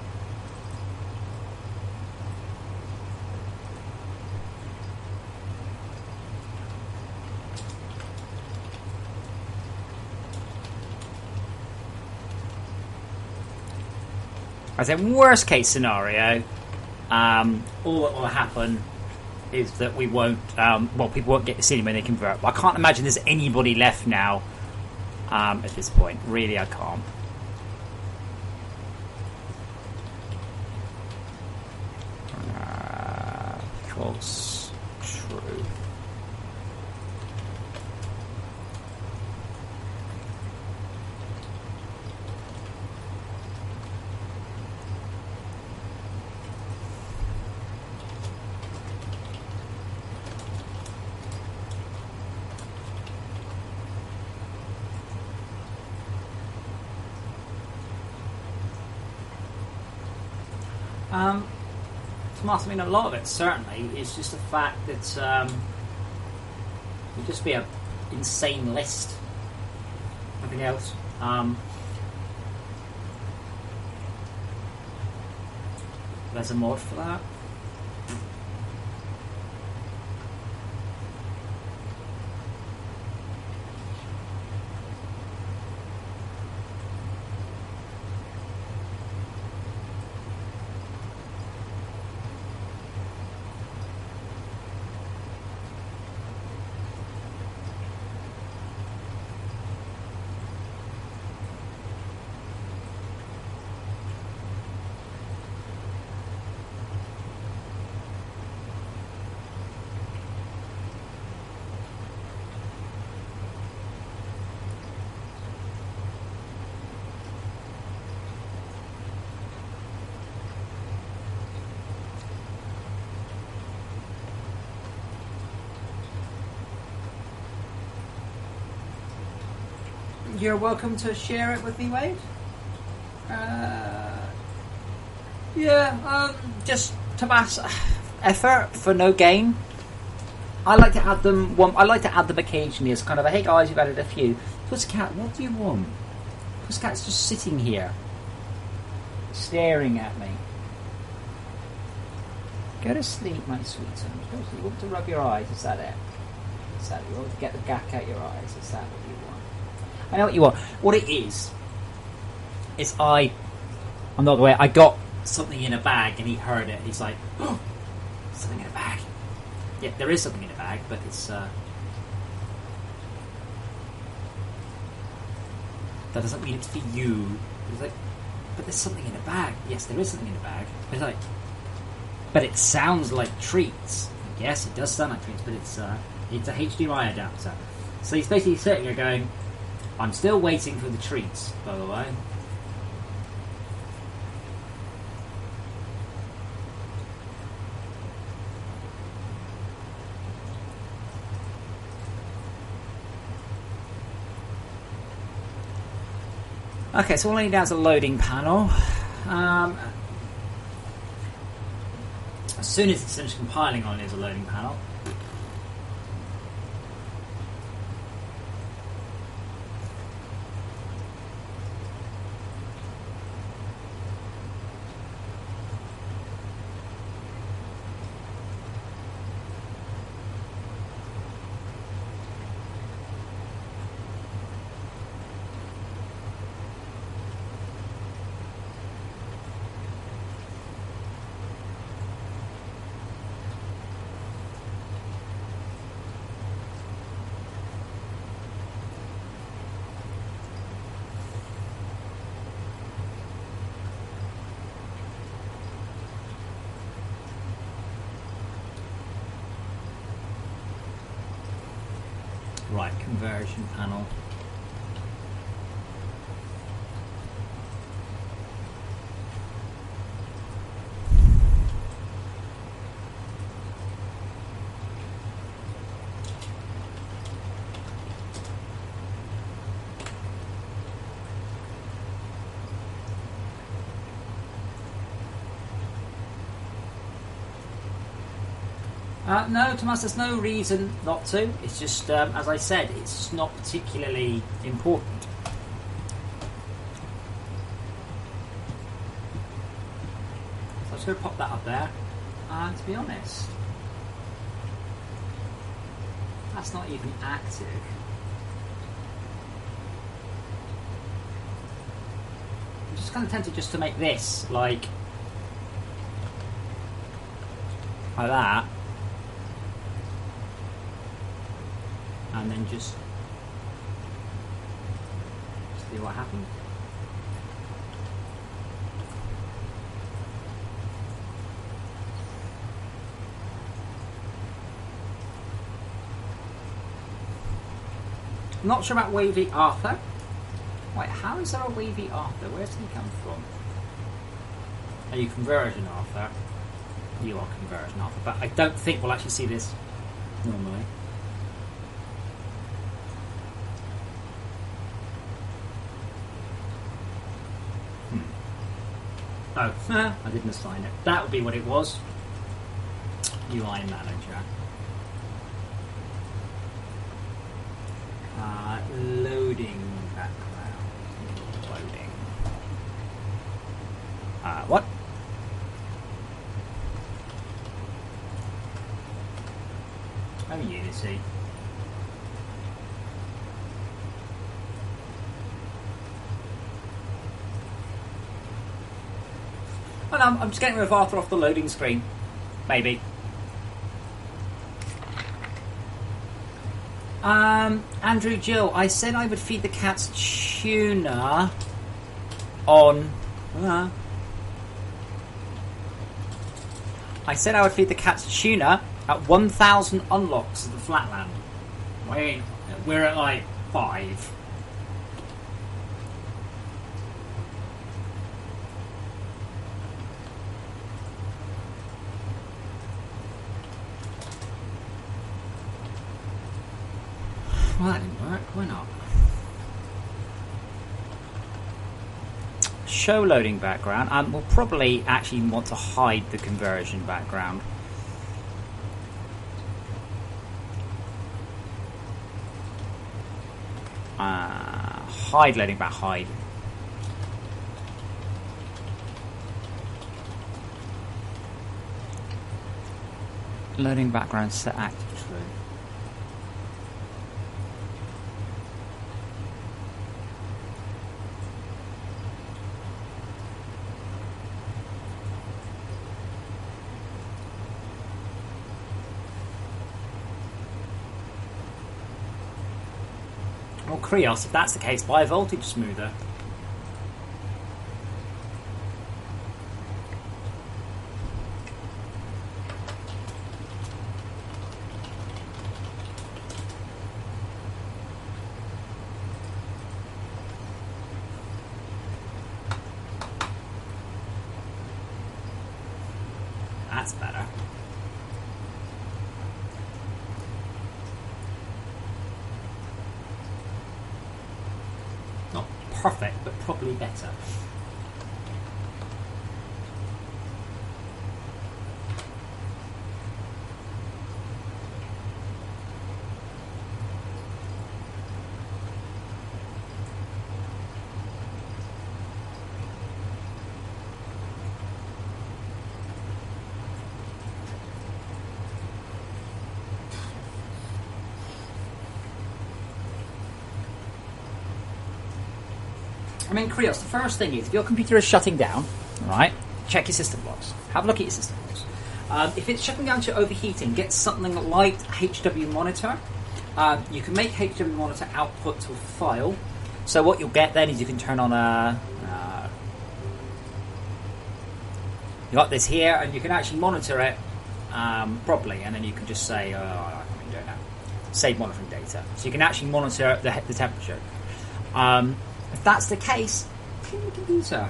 I said, worst case scenario, all that will happen is that we won't, people won't get to see them when they convert. But I can't imagine there's anybody left now at this point. Really, I can't. False, true. Tomas, I mean, a lot of it certainly is just the fact that it would just be an insane list. Nothing else. There's a mod for that. You're welcome to share it with me, Wade. Just Tomas, effort for no gain. I like to add them. I like to add them occasionally as kind of a, hey guys, you've added a few. Pussycat, what do you want? Pussycat's just sitting here, staring at me. Go to sleep, my sweet son. Go to sleep. You want to rub your eyes? Is that it? Is that it? You want to get the gack out your eyes? Is that what you want? I know what you want. What it is I'm not the way. I got something in a bag and he heard it. He's like, oh, something in a bag. Yeah, there is something in a bag, but it's that doesn't mean it's for you. He's like, but there's something in a bag. Yes, there is something in a bag. It's like, but it sounds like treats. Yes, it does sound like treats, but it's a HDMI adapter. So he's basically sitting there going, I'm still waiting for the treats, by the way. Okay, so all I need now is a loading panel. As soon as it's finished compiling, on is a loading panel. Right, conversion panel. No, Thomas, there's no reason not to. It's just, as I said, it's just not particularly important. So I'm just going to pop that up there. And to be honest, that's not even active. I'm just kind of tempted just to make this like that. And then just see what happens. I'm not sure about Wavy Arthur. Wait, how is there a Wavy Arthur? Where did he come from? Are you Conversion Arthur? You are Conversion Arthur, but I don't think we'll actually see this normally. Oh, I didn't assign it. That would be what it was. UI Manager. Loading background. Loading. What? Oh, Unity. Well, I'm just getting rid of Arthur off the loading screen. Maybe. Andrew Jill, I said I would feed the cats tuna on... I said I would feed the cats tuna at 1,000 unlocks of the Flatland. We're at like 5. Well, that didn't work. Why not? Show loading background. We'll probably actually want to hide the conversion background. Hide loading back. Hide. Loading background set active true. Well, Krios, if that's the case, buy a voltage smoother. That's better. Not perfect, but probably better. I mean, Krios, the first thing is, if your computer is shutting down, right, check your system logs. Have a look at your system logs. If it's shutting down to overheating, get something like HW Monitor. You can make HW Monitor output to a file. So what you'll get then is you can turn on a... you got this here, and you can actually monitor it properly, and then you can just say, I can do it now. Save monitoring data. So you can actually monitor the temperature. If that's the case, clean the computer.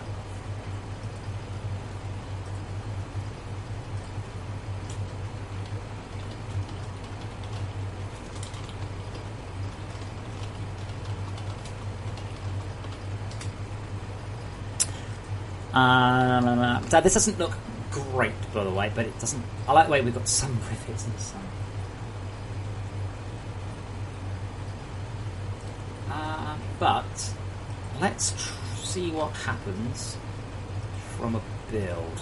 So this doesn't look great, by the way, but it doesn't. I like the way we've got some rivets in the sun. But let's see what happens from a build.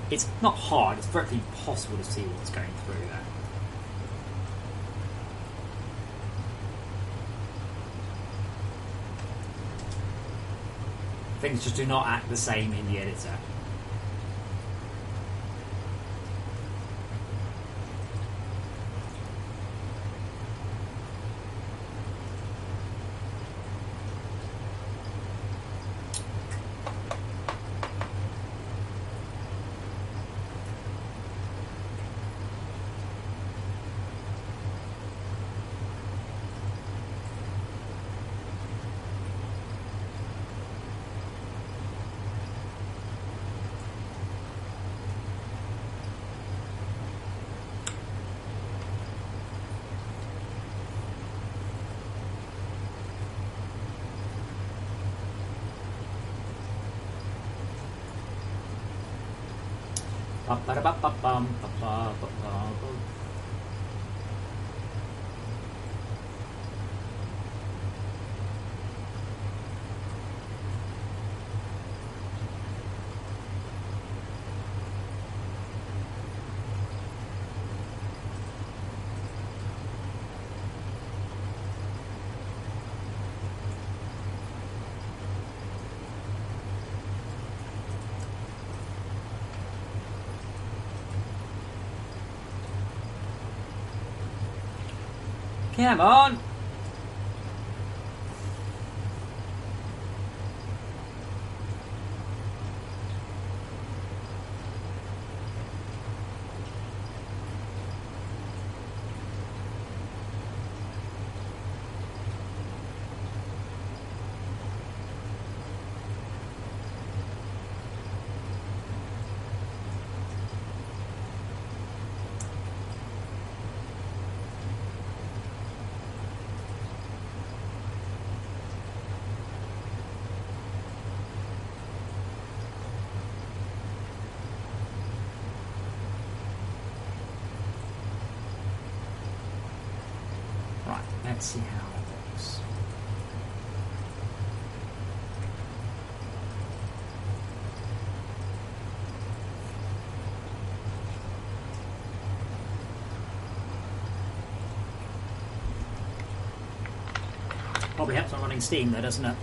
It's not hard. It's virtually impossible to see what's going through there. Things just do not act the same in the editor. Come on! Let's see how it looks. Probably helps on running Steam though, doesn't it?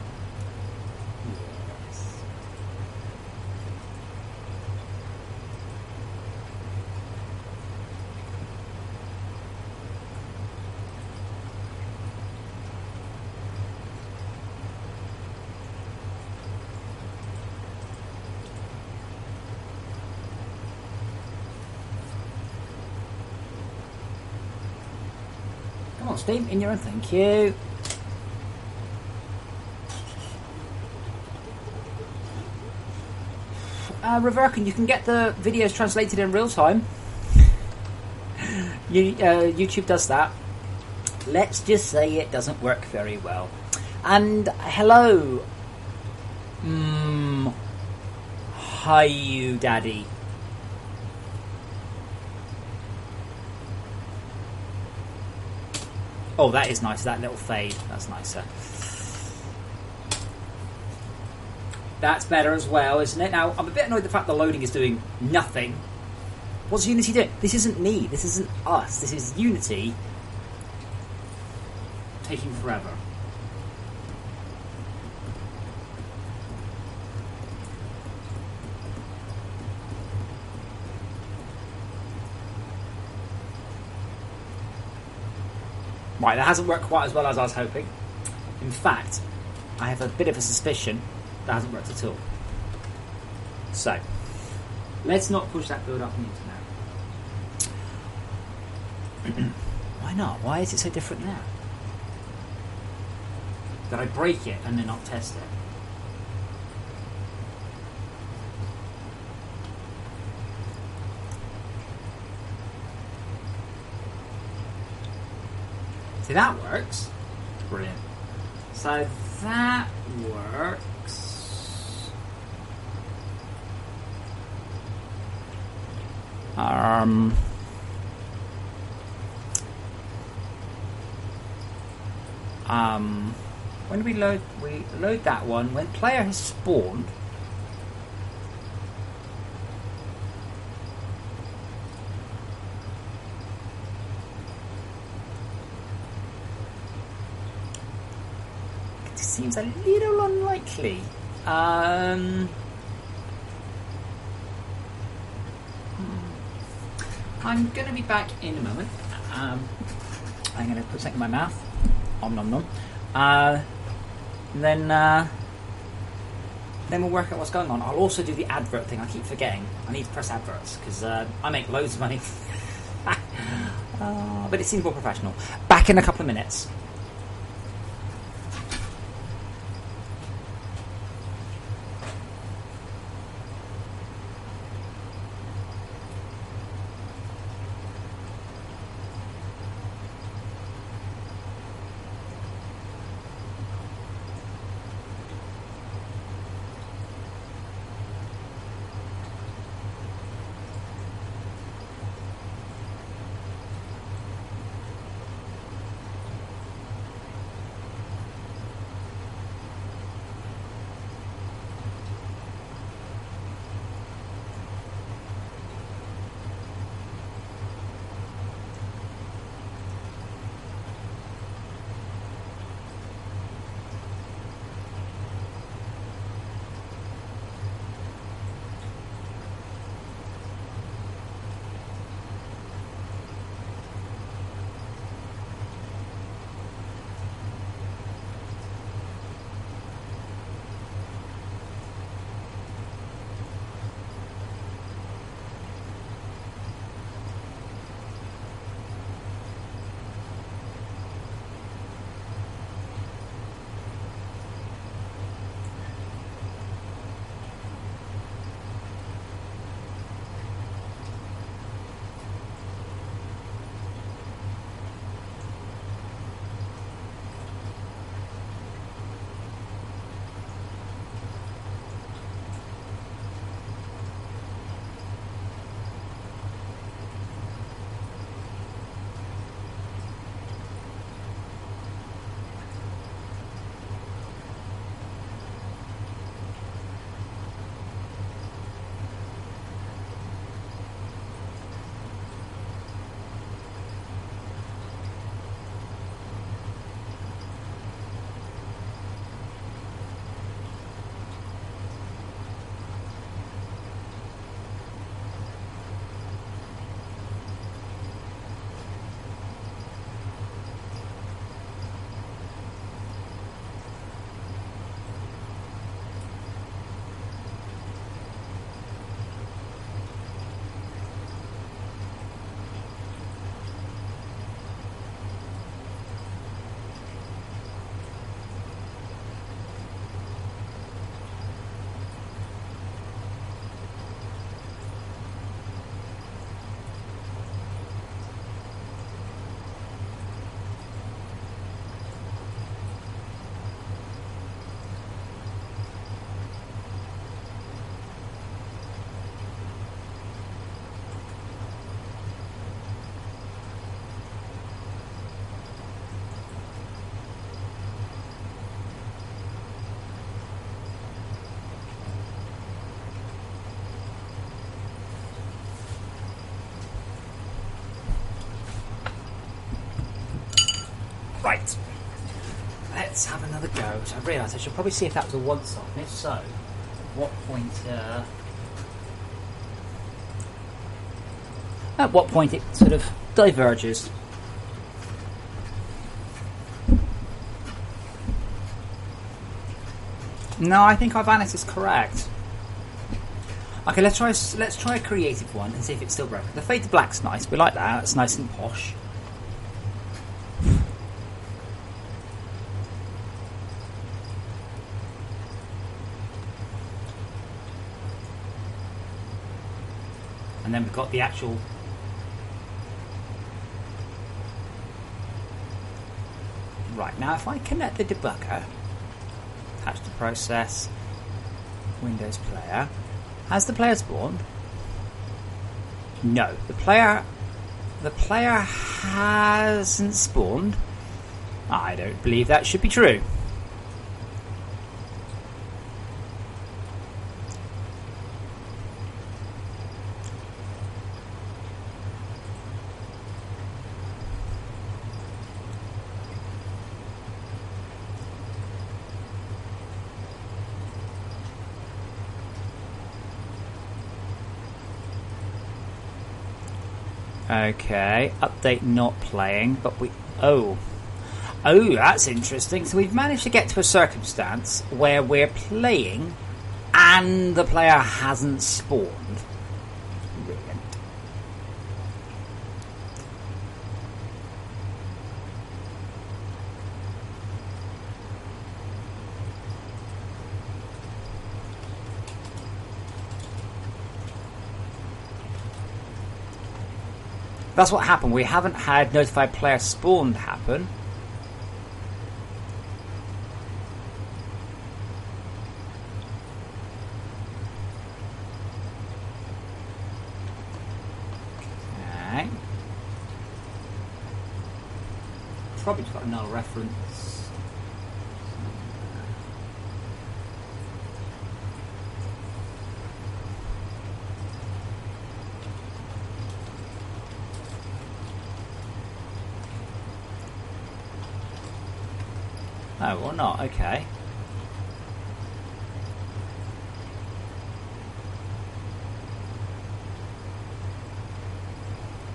Come on, Steam, in your own. Thank you. Reverkin, you can get the videos translated in real time. YouTube does that. Let's just say it doesn't work very well. And hello. Hi, you daddy. Oh, that is nice, that little fade. That's nicer. That's better as well, isn't it? Now, I'm a bit annoyed the fact the loading is doing nothing. What's Unity doing? This isn't me. This isn't us. This is Unity taking forever. Right, that hasn't worked quite as well as I was hoping. In fact, I have a bit of a suspicion that hasn't worked at all. So, let's not push that build up into now. Why not? Why is it so different now? Did I break it and then not test it? See, that works. Brilliant. So that works. When we load that one, when player has spawned, it seems a little unlikely. I'm going to be back in a moment. I'm going to put something in my mouth. Om nom nom. Then we'll work out what's going on. I'll also do the advert thing. I keep forgetting. I need to press adverts because I make loads of money. But it seems more professional. Back in a couple of minutes. Right. Let's have another go. So I realised I should probably see if that was a once-off. And if so, what point... at what point it sort of diverges. No, I think Ivanis is correct. Okay, let's try a creative one and see if it's still broken. The Fade to Black's nice. We like that. It's nice and posh. And then we've got the actual... Right, now if I connect the debugger, attach to process, Windows Player, has the player spawned? No, the player hasn't spawned. I don't believe that should be true. Okay, update not playing, but we... Oh, that's interesting. So we've managed to get to a circumstance where we're playing and the player hasn't spawned. Brilliant. That's what happened. We haven't had notified player spawned happen. Okay. Probably just got a null reference. Oh, or not, okay.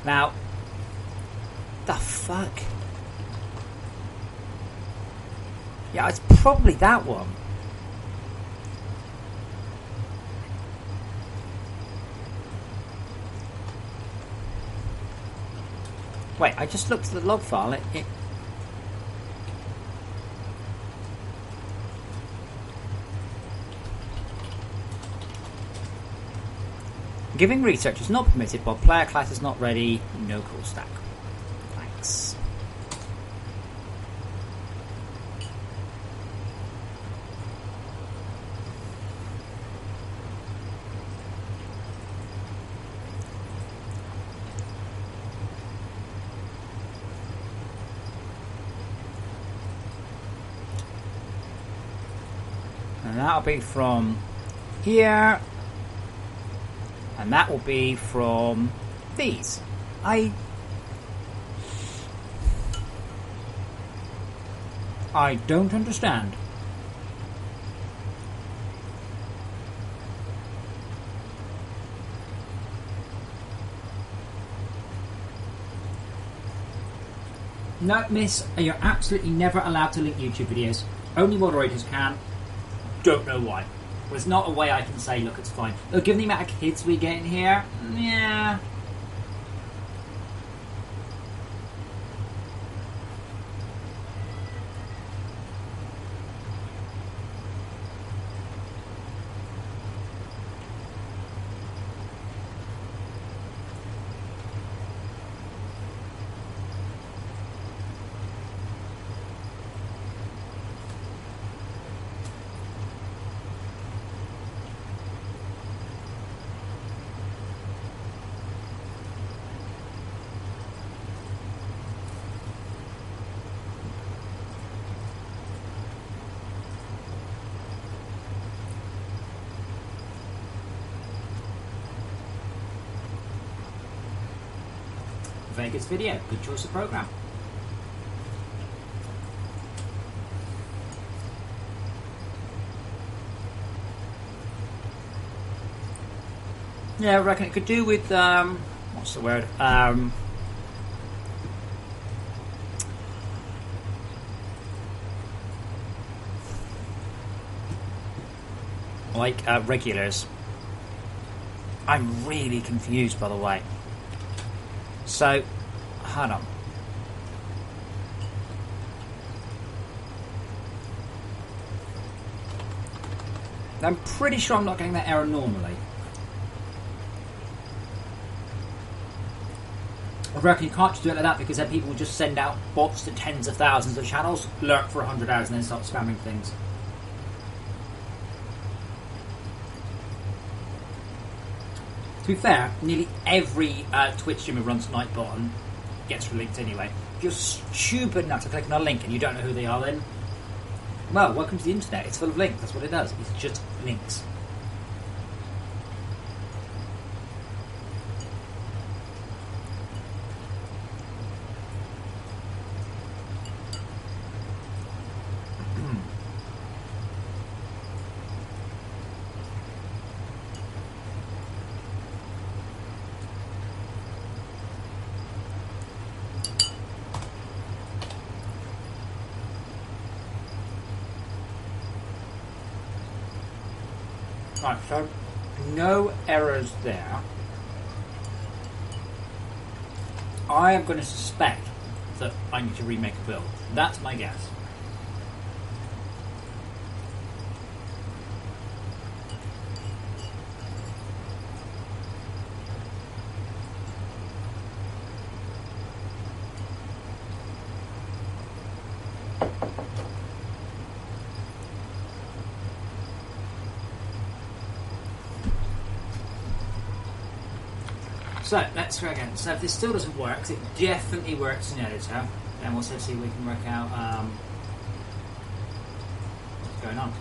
Now, the fuck? Yeah, it's probably that one. Wait, I just looked at the log file. It Giving research is not permitted while player class is not ready. No call stack. Thanks. And that'll be from here. And that will be from these. I don't understand. No, miss, you're absolutely never allowed to link YouTube videos. Only moderators can. Don't know why. There's not a way I can say, look, it's fine. Look, given the amount of kids we get in here, yeah. Vegas video, good choice of program. Yeah, I reckon it could do with what's the word? Like regulars. I'm really confused, by the way. So, hold on. I'm pretty sure I'm not getting that error normally. I reckon you can't just do it like that, because then people will just send out bots to tens of thousands of channels, lurk for 100 hours, and then start spamming things. To be fair, nearly every Twitch streamer runs Nightbot and gets linked anyway. If you're stupid enough to click on a link and you don't know who they are, then, well, welcome to the internet. It's full of links. That's what it does. It's just links. Right, so no errors there. I am going to suspect that I need to remake a build. That's my guess. So, let's go again. So if this still doesn't work, because it definitely works in editor, then we'll also see if we can work out what's going on.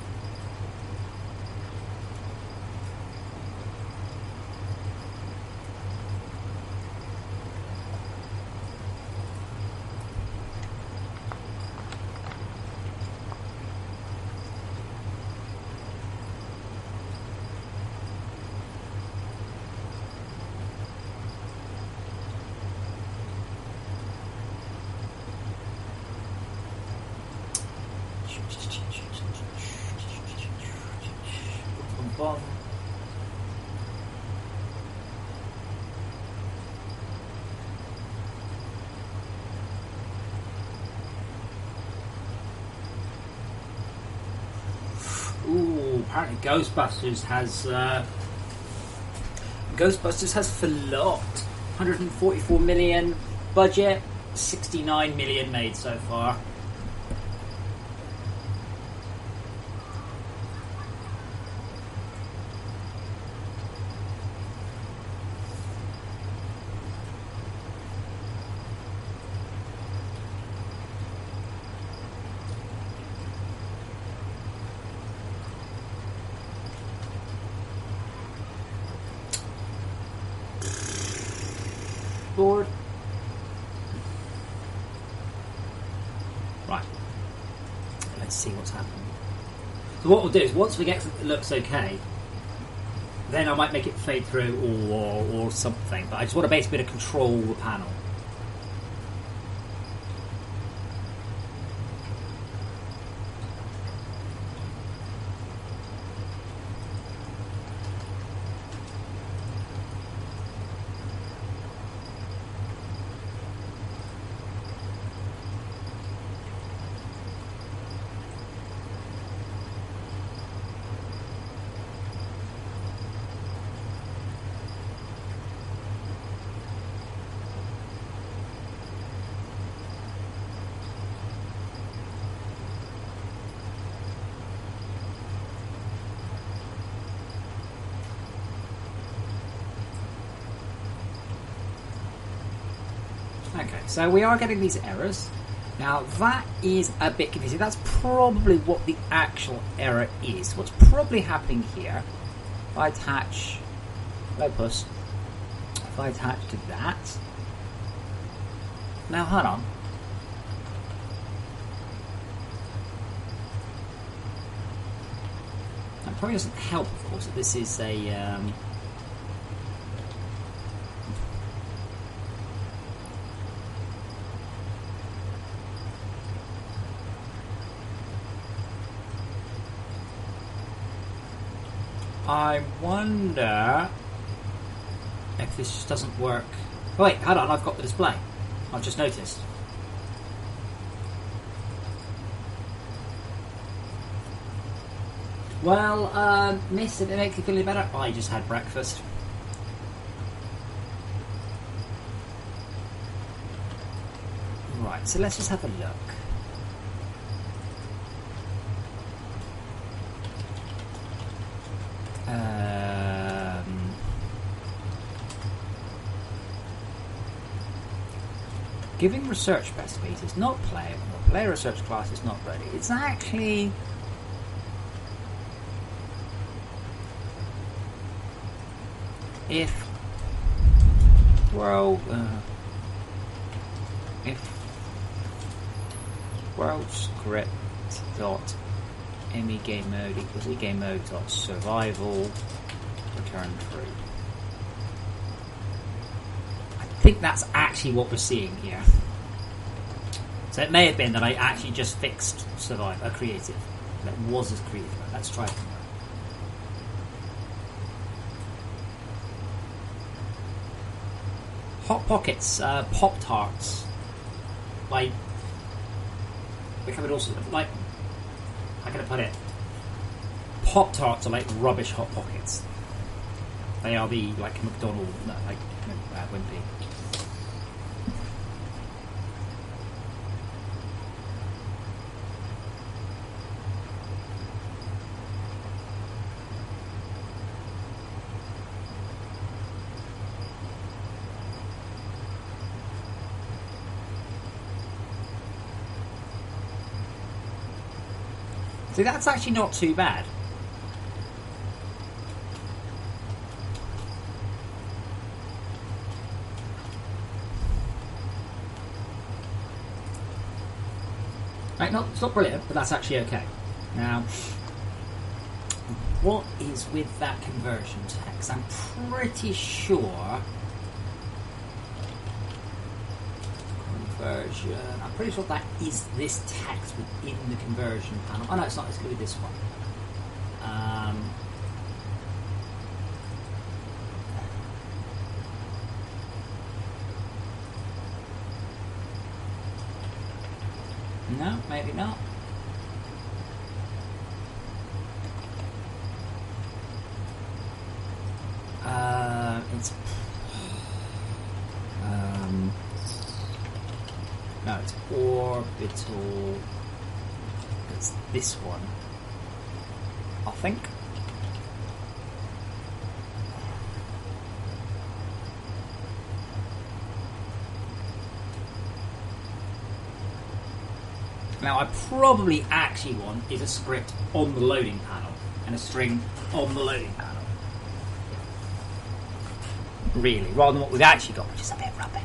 Ooh, apparently Ghostbusters has flopped. 144 million budget, 69 million made so far. Board. Right. Let's see what's happening. So what we'll do is, once we get something that looks okay, then I might make it fade through or something. But I just want to basically be able to control the panel. Okay, so we are getting these errors. Now that is a bit confusing. That's probably what the actual error is. What's probably happening here, if I attach Lopus, if I attach to that. Now hold on. That probably doesn't help, of course, that this is a I wonder if this just doesn't work. Oh, wait, hold on, I've got the display. I've just noticed. Well, miss, if it makes you feel any better, I just had breakfast. Right, so let's just have a look. Giving research recipes is not playable. Player research class is not ready. It's actually... if world script dot game mode equals game mode dot survival return true. I think that's actually what we're seeing here. So it may have been that I actually just fixed survival creative. That was as creative. Let's try it. Hot Pockets, Pop Tarts. Like, they come in all sorts of, like, how can I put it? Pop Tarts are like rubbish Hot Pockets. They are the, like, McDonald's, like, Wimpy. See, that's actually not too bad. Right, it's not brilliant, but that's actually okay. Now, what is with that conversion text? I'm pretty sure... Conversion... I'm pretty sure that is this text within the conversion panel. Oh no, it's not. It's going to be this one. No, maybe not. It's... no, it's orbital. It's this one, I think. Now, I probably actually want is a script on the loading panel and a string on the loading panel. Really, rather than what we've actually got, which is a bit rubbish.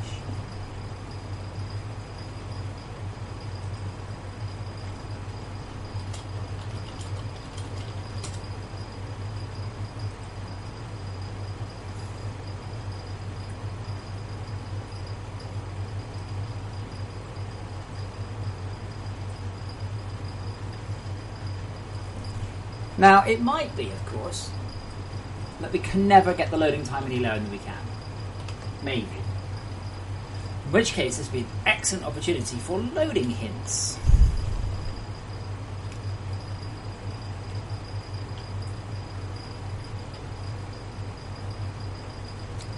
Now, it might be, of course, that we can never get the loading time any lower than we can. Maybe. In which case, this would be an excellent opportunity for loading hints.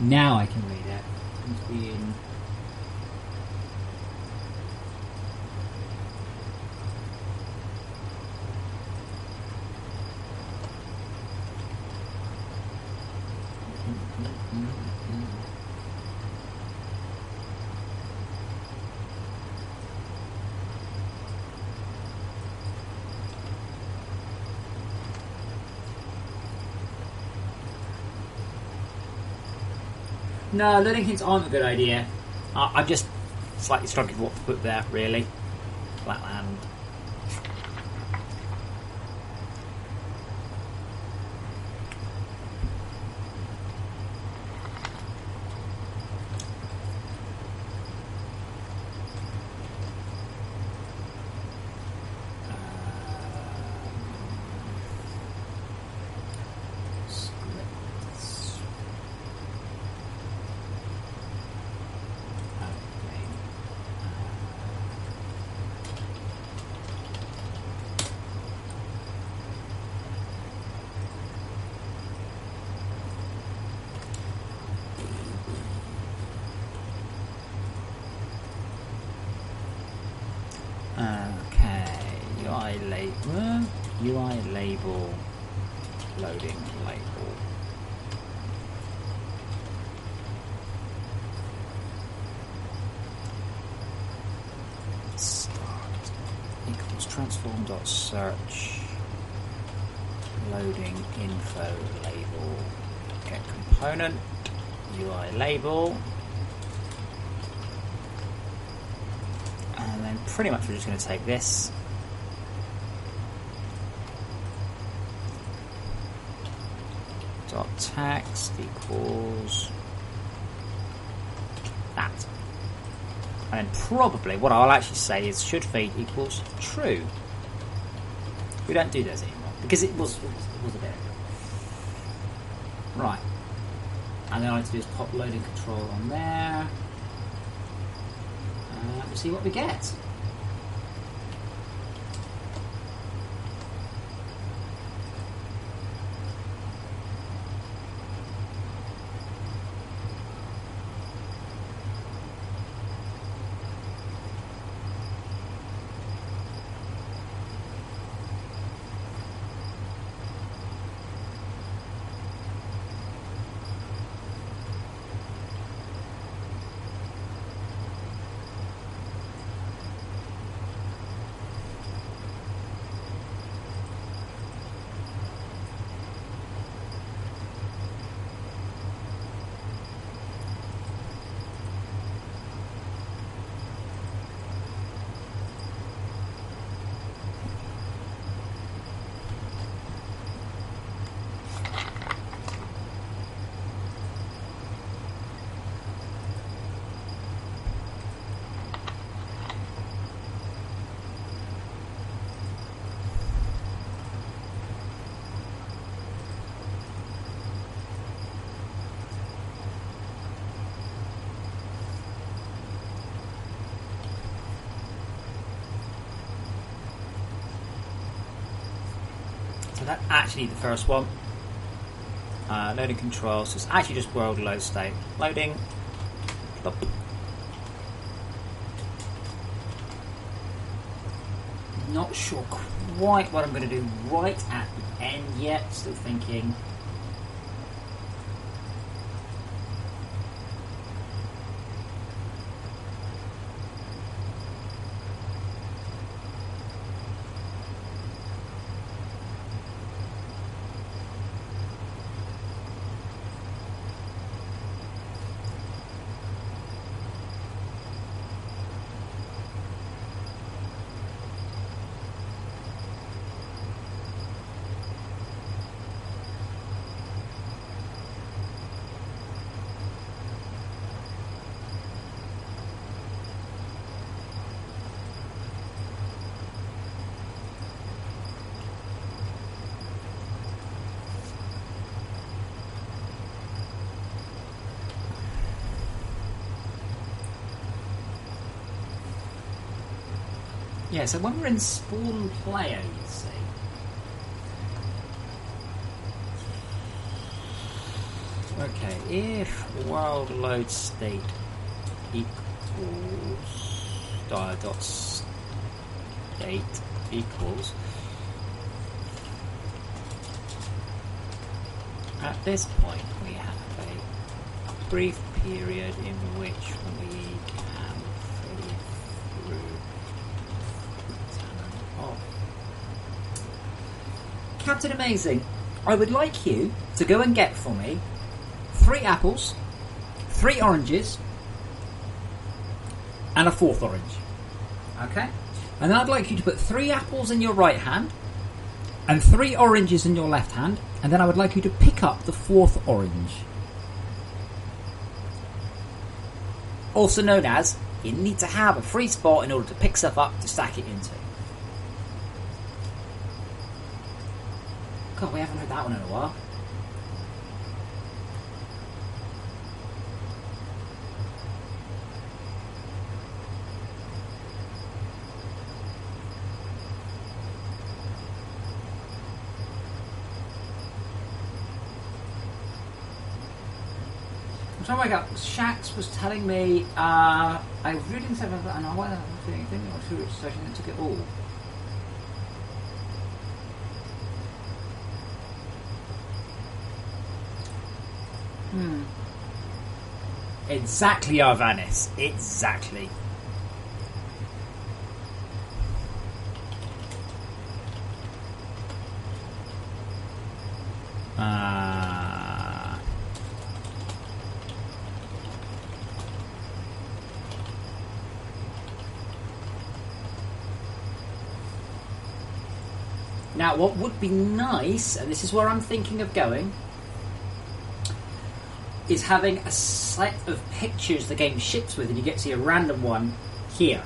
Now I can read it. It's being... No, loading hints aren't a good idea. I'm just slightly struggling with what to put there, really. Flatland. Okay, UI label, loading label. Start equals transform.search, loading info label, get component, UI label. And then pretty much we're just going to take this dot text equals that, and then probably what I'll actually say is should feed equals true. We don't do those anymore because it was a bit right. And then all I have to do is pop loading control on there. We'll see what we get. So that's actually the first one. Loading control, so it's actually just world load state. Loading. Plop. Not sure quite what I'm going to do right at the end yet. Still thinking. Yeah, so when we're in spawn player, you see. Okay, if world load state equals dot state equals, at this point we have a brief period in which we can feed through. Captain Amazing, I would like you to go and get for me 3 apples, 3 oranges, and a 4th orange. Okay? And then I'd like you to put 3 apples in your right hand, and 3 oranges in your left hand, and then I would like you to pick up the 4th orange. Also known as, you need to have a free spot in order to pick stuff up to stack it into. God, we haven't heard that one in a while. trying to wake up. Shax was telling me I was reading something and I wasn't feeling anything or through which session and took it all. Exactly, Arvanis. Exactly. Now, what would be nice, and this is where I'm thinking of going, is having a set of pictures the game ships with, and you get to see a random one here.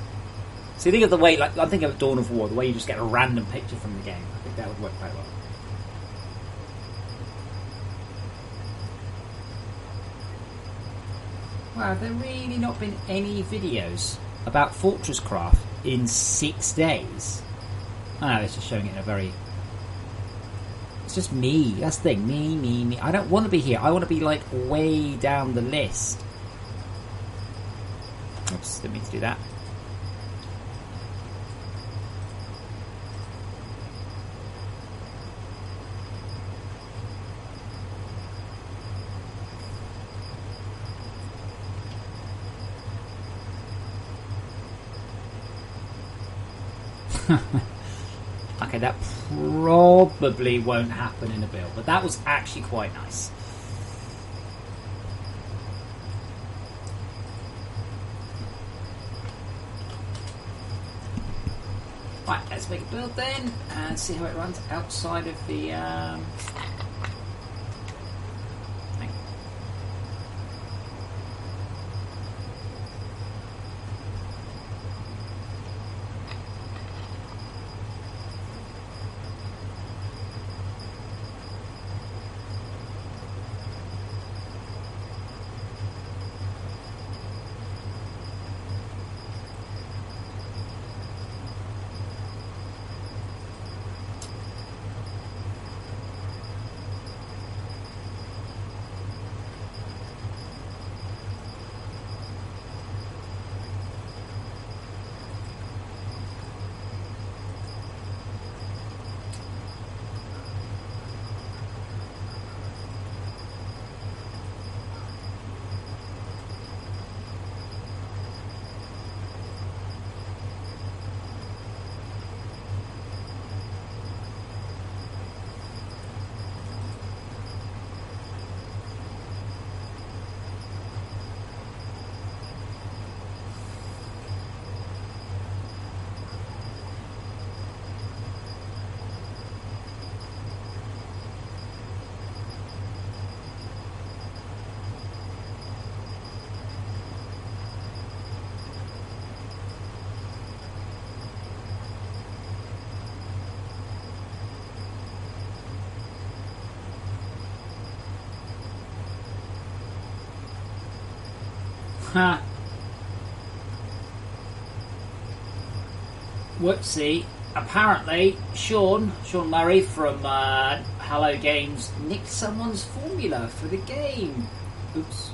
So you think of the way, like I'm thinking of Dawn of War, the way you just get a random picture from the game. I think that would work quite well. Wow, there really not been any videos about Fortress Craft in 6 days. I know, it's just showing it in a very... It's just me. That's the thing. Me. I don't want to be here. I want to be, like, way down the list. Oops, didn't mean to do that. Okay, that probably won't happen in a build, but that was actually quite nice. Right, let's make a build then and see how it runs outside of the thing. Huh. Whoopsie. Apparently, Sean Murray from Hello Games nicked someone's formula for the game. Oops.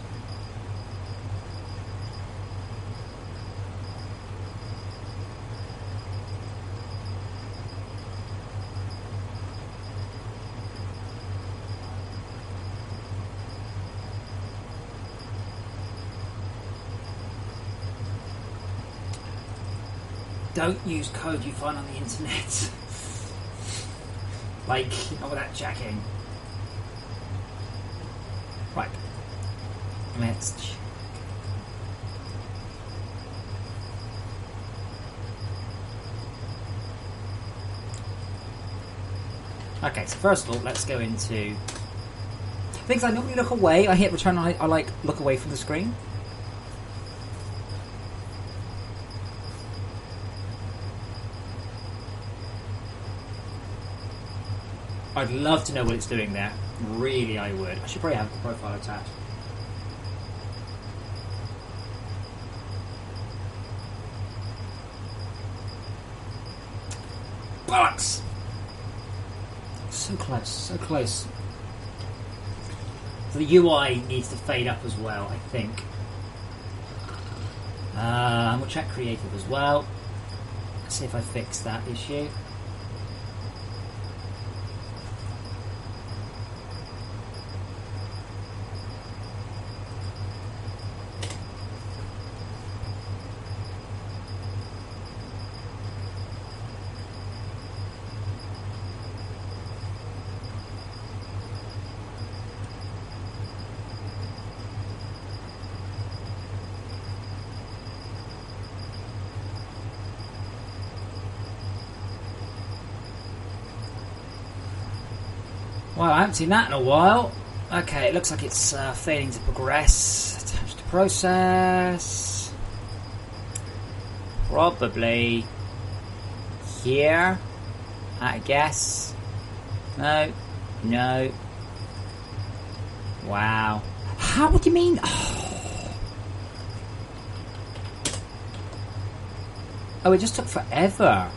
Don't use code you find on the internet. Like, not without checking. Right. Let's check. Okay, so first of all, let's go into things. I normally look away. I hit return. I like look away from the screen. I'd love to know what it's doing there. Really, I would. I should probably have the profile attached. Bollocks! So close, so close. So the UI needs to fade up as well, I think. And we'll check creative as well. See if I fix that issue. Well, I haven't seen that in a while. Okay, it looks like it's failing to progress. Attached to process. Probably here, I guess. No. No. Wow. How? What do you mean? Oh, it just took forever.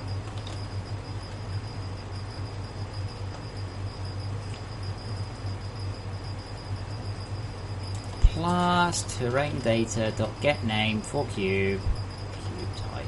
Plus terrain data dot get name for cube type.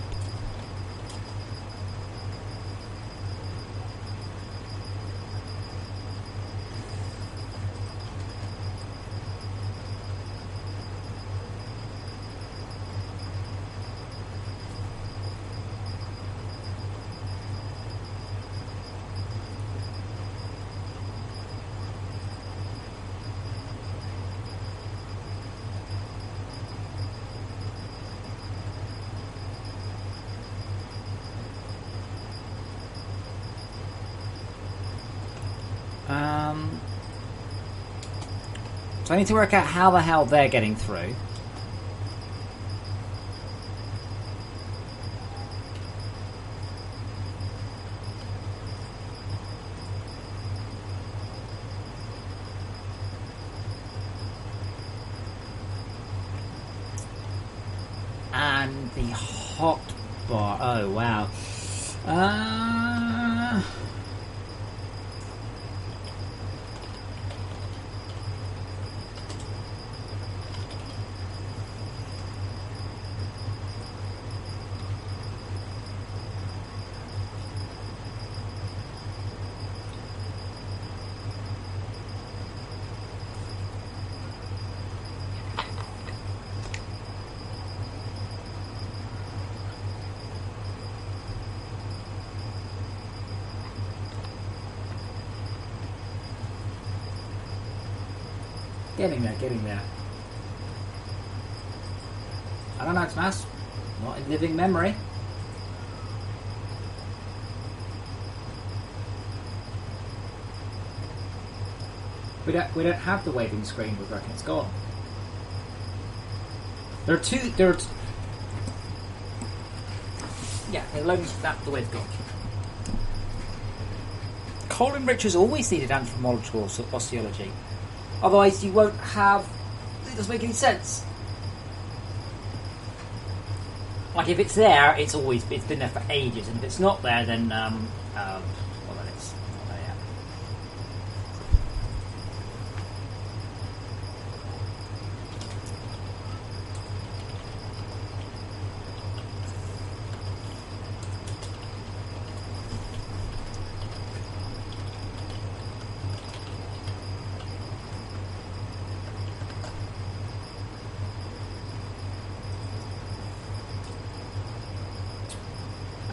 So I need to work out how the hell they're getting through. And the hot bar. Oh, wow. Getting there. I don't know, Smash. Not in living memory. We don't have the waving screen, we reckon it's gone. There are yeah, as long as that's the way it's gone. Colin Richards always needed anthropological osteology. Otherwise, you won't have. It doesn't make any sense. Like if it's there, it's been there for ages, and if it's not there, then well, then it's not there yet.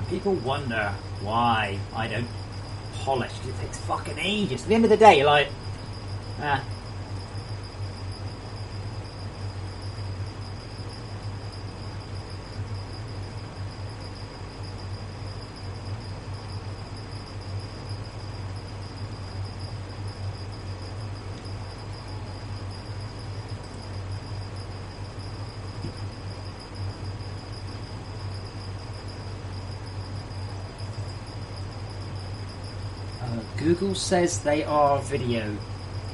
People wonder why I don't polish, because it takes fucking ages. At the end of the day, you're like, Google says they are video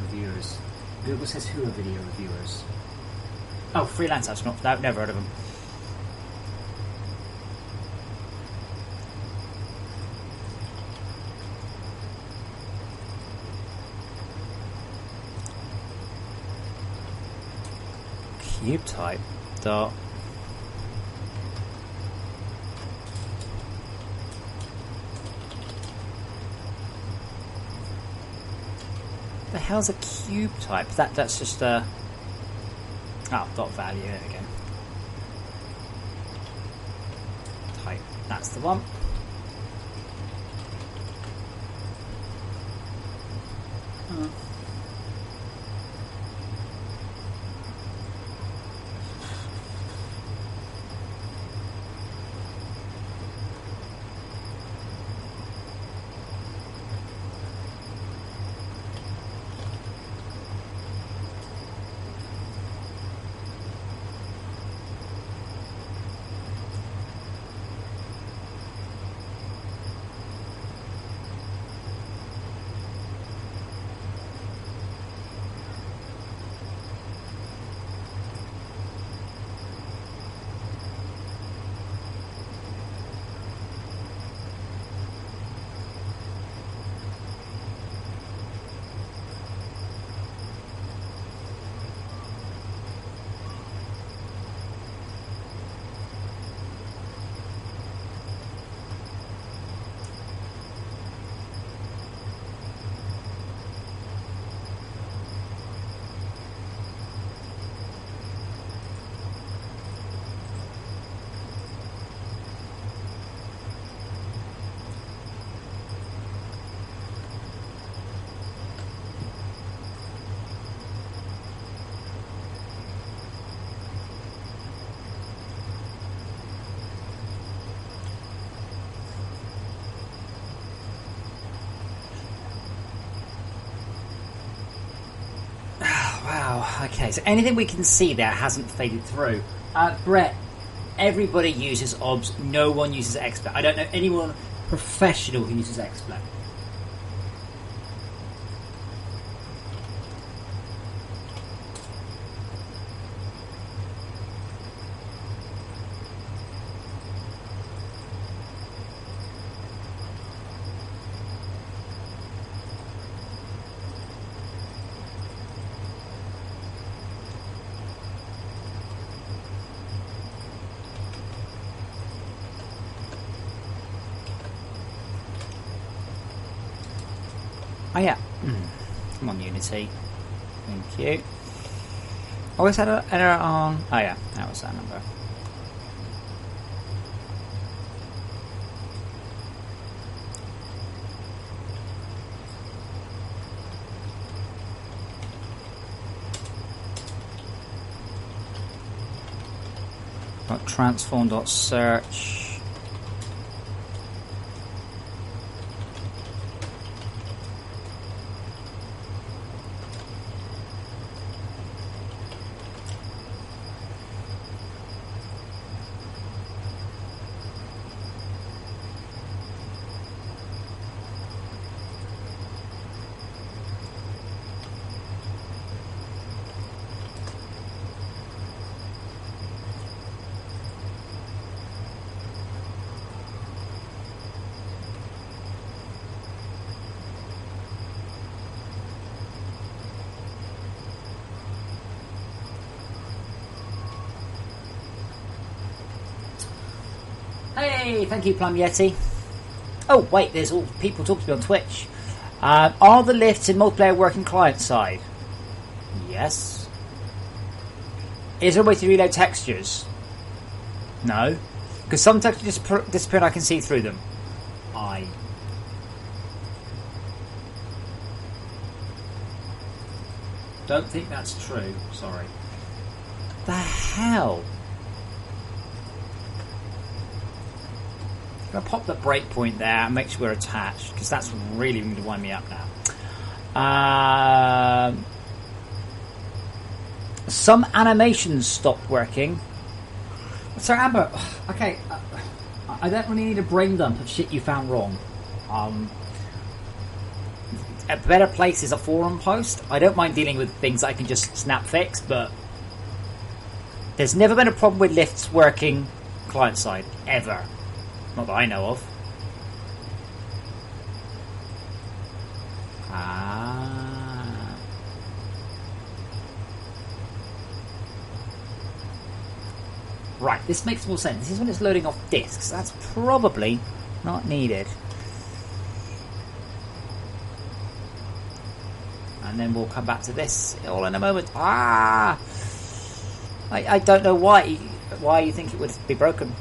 reviewers. Google says who are video reviewers? Oh, freelance astronauts. I've never heard of them. Cube type dot. The hell's a cube type? That's just a dot value. There we go. Type. That's the one. Okay, so anything we can see there hasn't faded through. Brett, everybody uses OBS, no one uses XSplit. I don't know anyone professional who uses XSplit. Oh yeah, I'm on Unity. Thank you. Always had an error on. Oh yeah, that was that number. Transform.search. Hey, thank you, Plum Yeti. Oh, wait, there's all people talking to me on Twitch. Are the lifts in multiplayer working client side? Yes. Is there a way to reload textures? No. Because some textures disappear and I can see through them. I don't think that's true. Sorry. The hell? I'm going to pop the breakpoint there and make sure we're attached, because that's really going to wind me up now. Some animations stopped working. So Amber, okay, I don't really need a brain dump of shit you found wrong. A better place is a forum post. I don't mind dealing with things I can just snap fix, but there's never been a problem with lifts working client side, ever. Not that I know of. Right, this makes more sense. This is when it's loading off disks. That's probably not needed. And then we'll come back to this all in a moment. I don't know why you think it would be broken.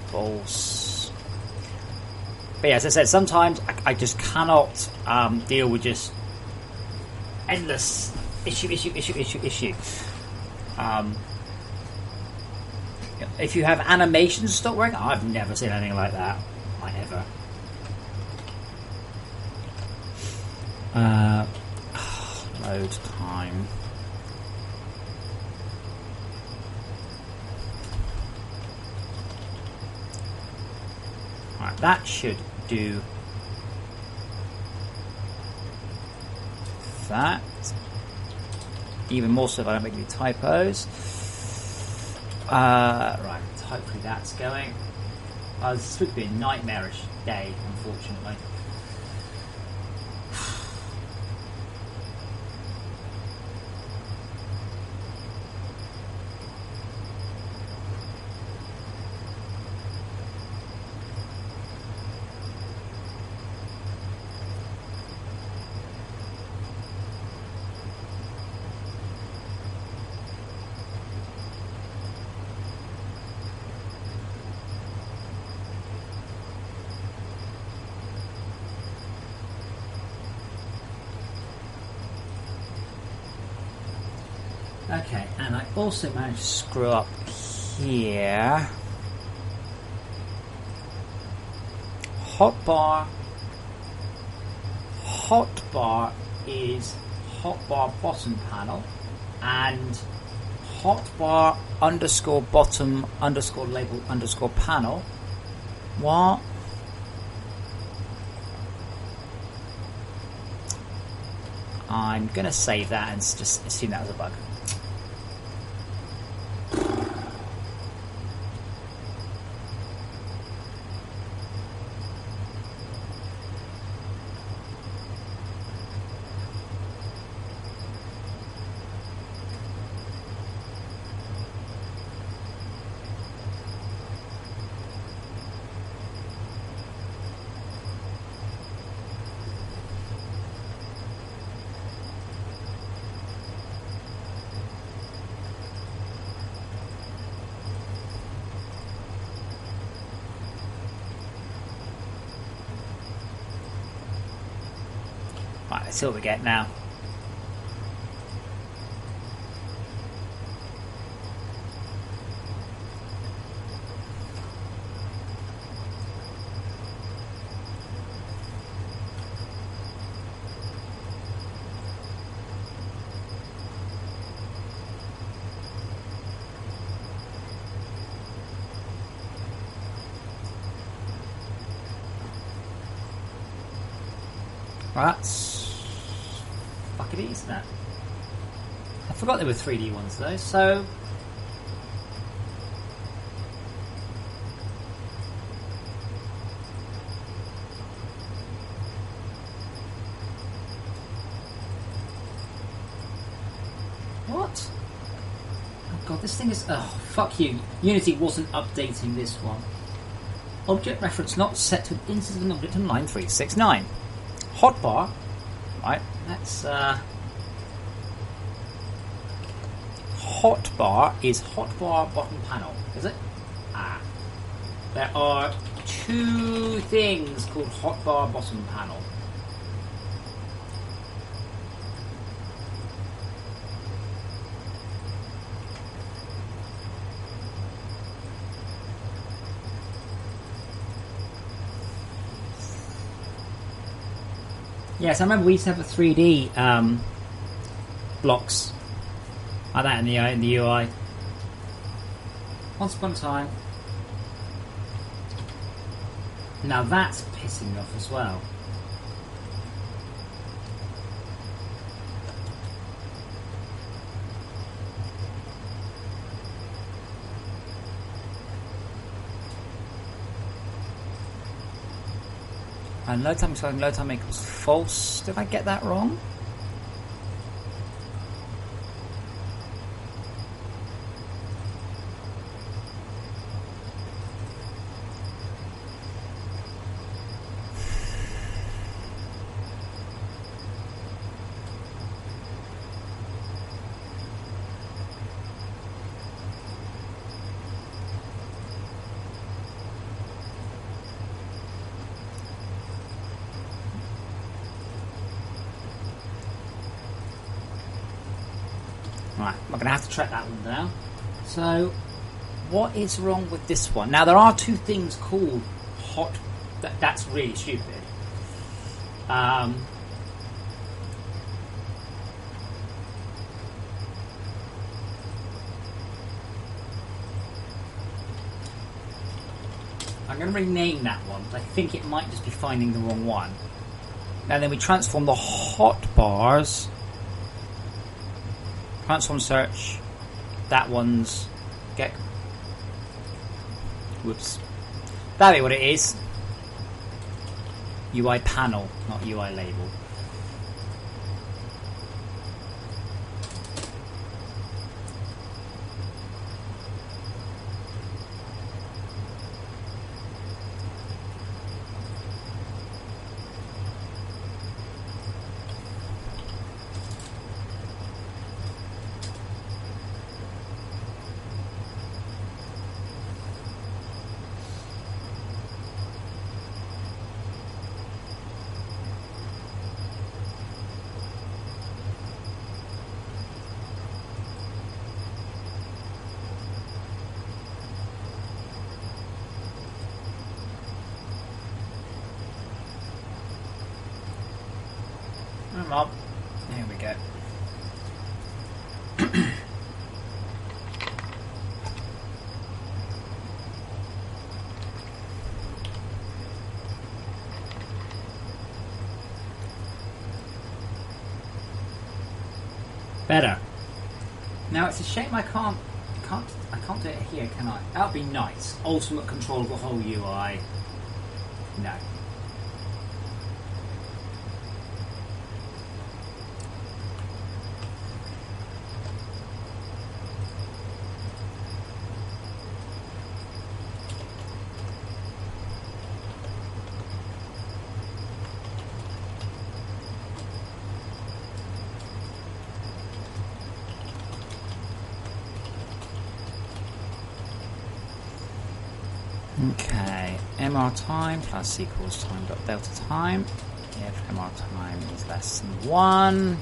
False. But yeah, as I said, sometimes I just cannot deal with just endless issue. If you have animations stop working, I've never seen anything like that. I never. Load time. Right, that should do that. Even more so if I don't make any typos. Right, hopefully that's going. This would be a nightmarish day, unfortunately. Okay, and I also managed to screw up here. Hotbar is hotbar bottom panel, and hotbar underscore bottom underscore label underscore panel. What? I'm gonna save that and just assume that was a bug. Right, let's see what we get now. That's fucking easy, isn't it? I forgot there were 3D ones though, so what? Oh god, this thing is fuck you. Unity wasn't updating this one. Object reference not set to an instance of an object in line 369. Hotbar, right? That's hotbar is hotbar bottom panel, is it? There are two things called hotbar bottom panel. Yes, I remember we used to have a 3D blocks like that in the UI. Once upon a time. Now that's pissing me off as well. And load time equals false. Did I get that wrong? Right, I'm going to have to track that one down. So, what is wrong with this one? Now, there are two things called hot... That's really stupid. I'm going to rename that one, but I think it might just be finding the wrong one. And then we transform the hot bars... Transform search. That one's get. Whoops. That'll be what it is. UI panel, not UI label. Up. Here we go. Better. Now it's a shame I can't do it here, can I? That would be nice. Ultimate control of the whole UI. No. Okay, MR time plus equals time dot delta time. If MR time is less than 1.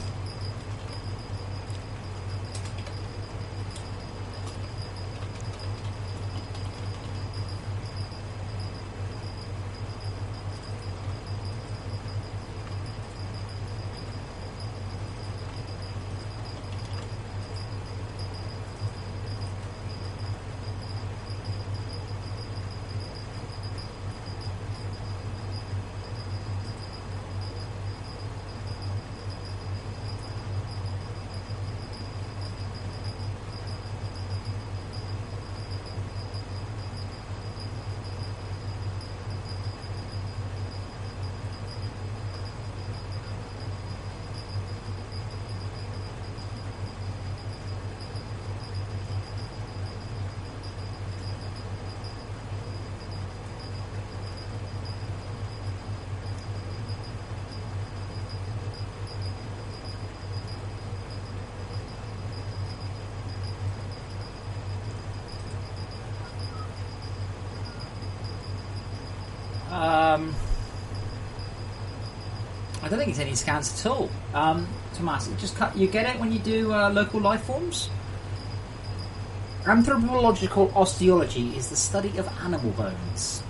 I don't think it's any scans at all. Tomas, you get it when you do local life forms? Anthropological osteology is the study of animal bones.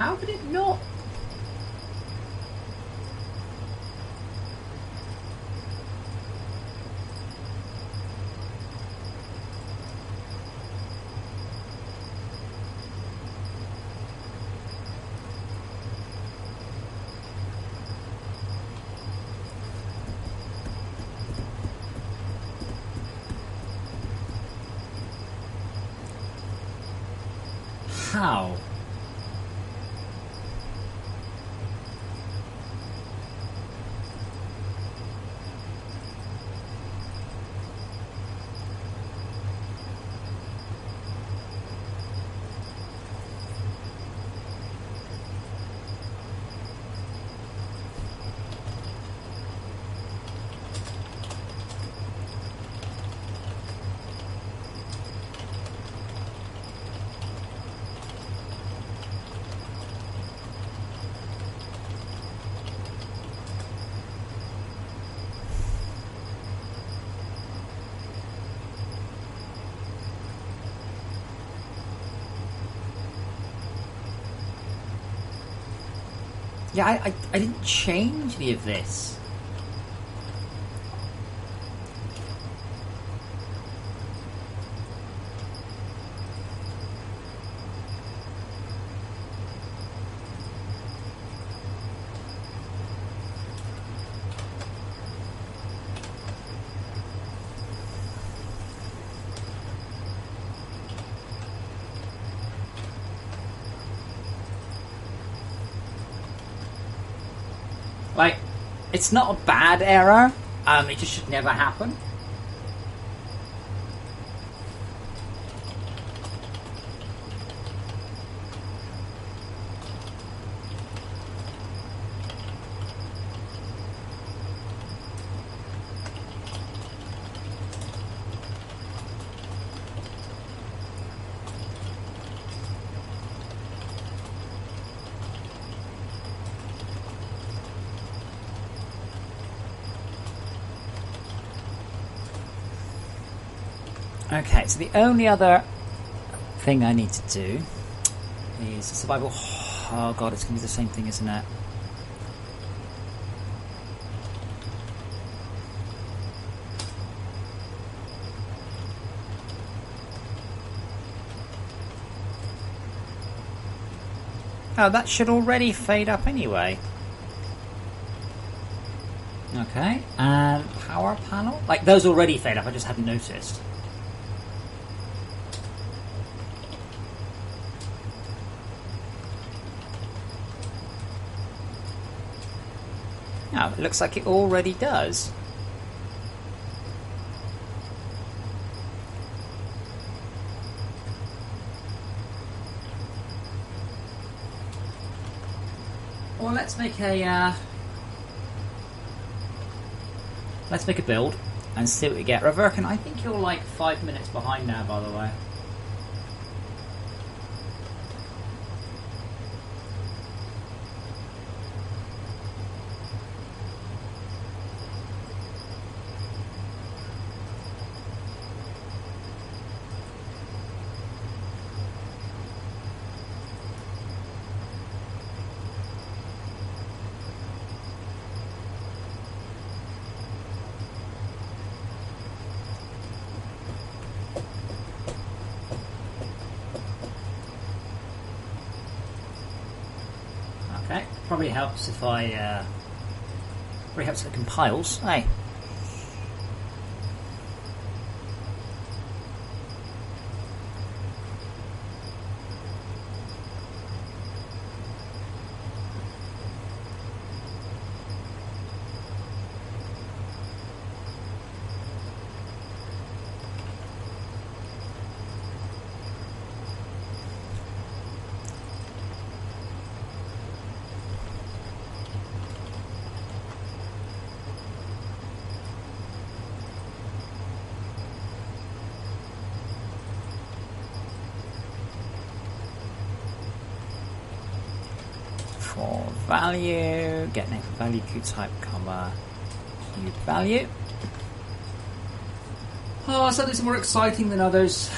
How could it not? How? Yeah, I didn't change any of this. Like, it's not a bad error. It just should never happen. Okay, so the only other thing I need to do is survival. Oh god, it's going to be the same thing, isn't it? Oh, that should already fade up anyway. Okay, and power panel? Like, those already fade up, I just hadn't noticed. Oh, it looks like it already does. Well, let's make a build and see what we get. Reverkin, I think you're like 5 minutes behind now, by the way. Okay, probably helps if I probably helps if it compiles. Hey. For value, get name for value, Q type, comma, Q value. Oh, some of these are more exciting than others.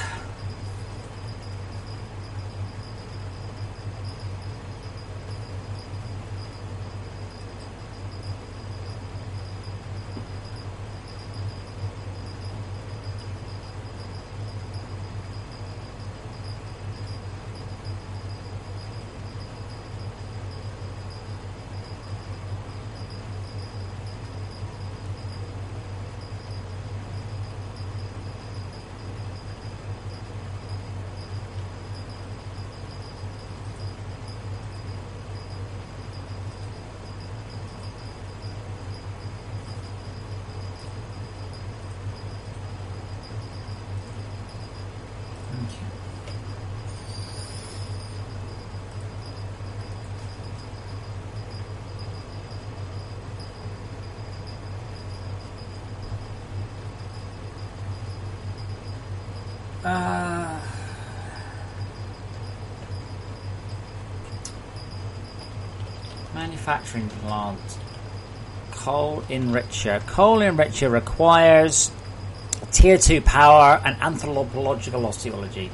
Manufacturing plant. Coal enricher. Coal enricher requires tier 2 power and anthropological osteology.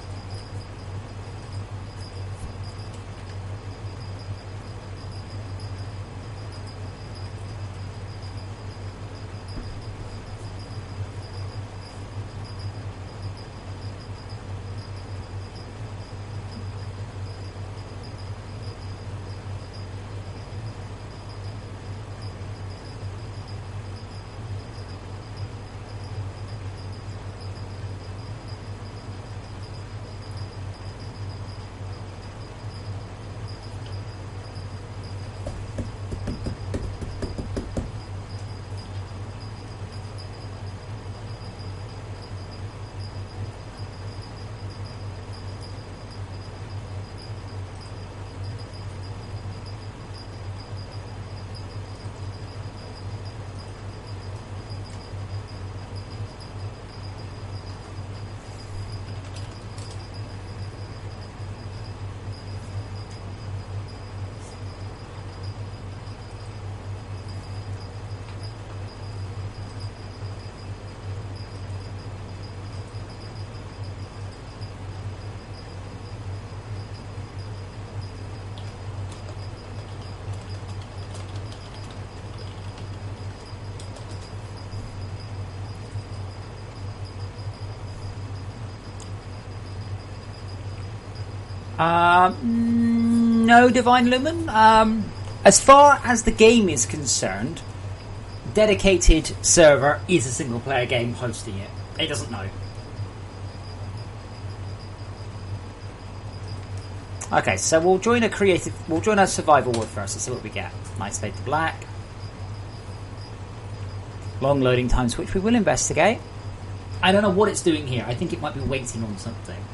No, Divine Lumen. As far as the game is concerned, dedicated server is a single player game hosting it. It doesn't know. Okay, so we'll join a survival world first to see what we get. Nice fade to black. Long loading times, which we will investigate. I don't know what it's doing here. I think it might be waiting on something.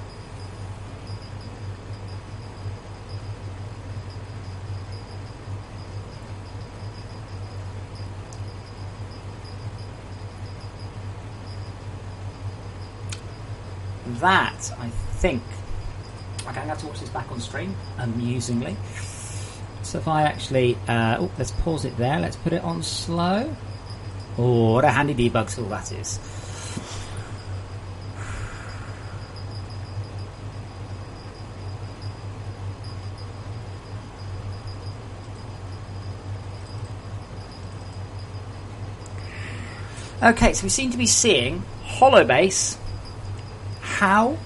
That, I think... Okay, I'm going to have to watch this back on stream, amusingly. So if I actually... let's pause it there. Let's put it on slow. Oh, what a handy debug tool that is. Okay, so we seem to be seeing Holobase. How?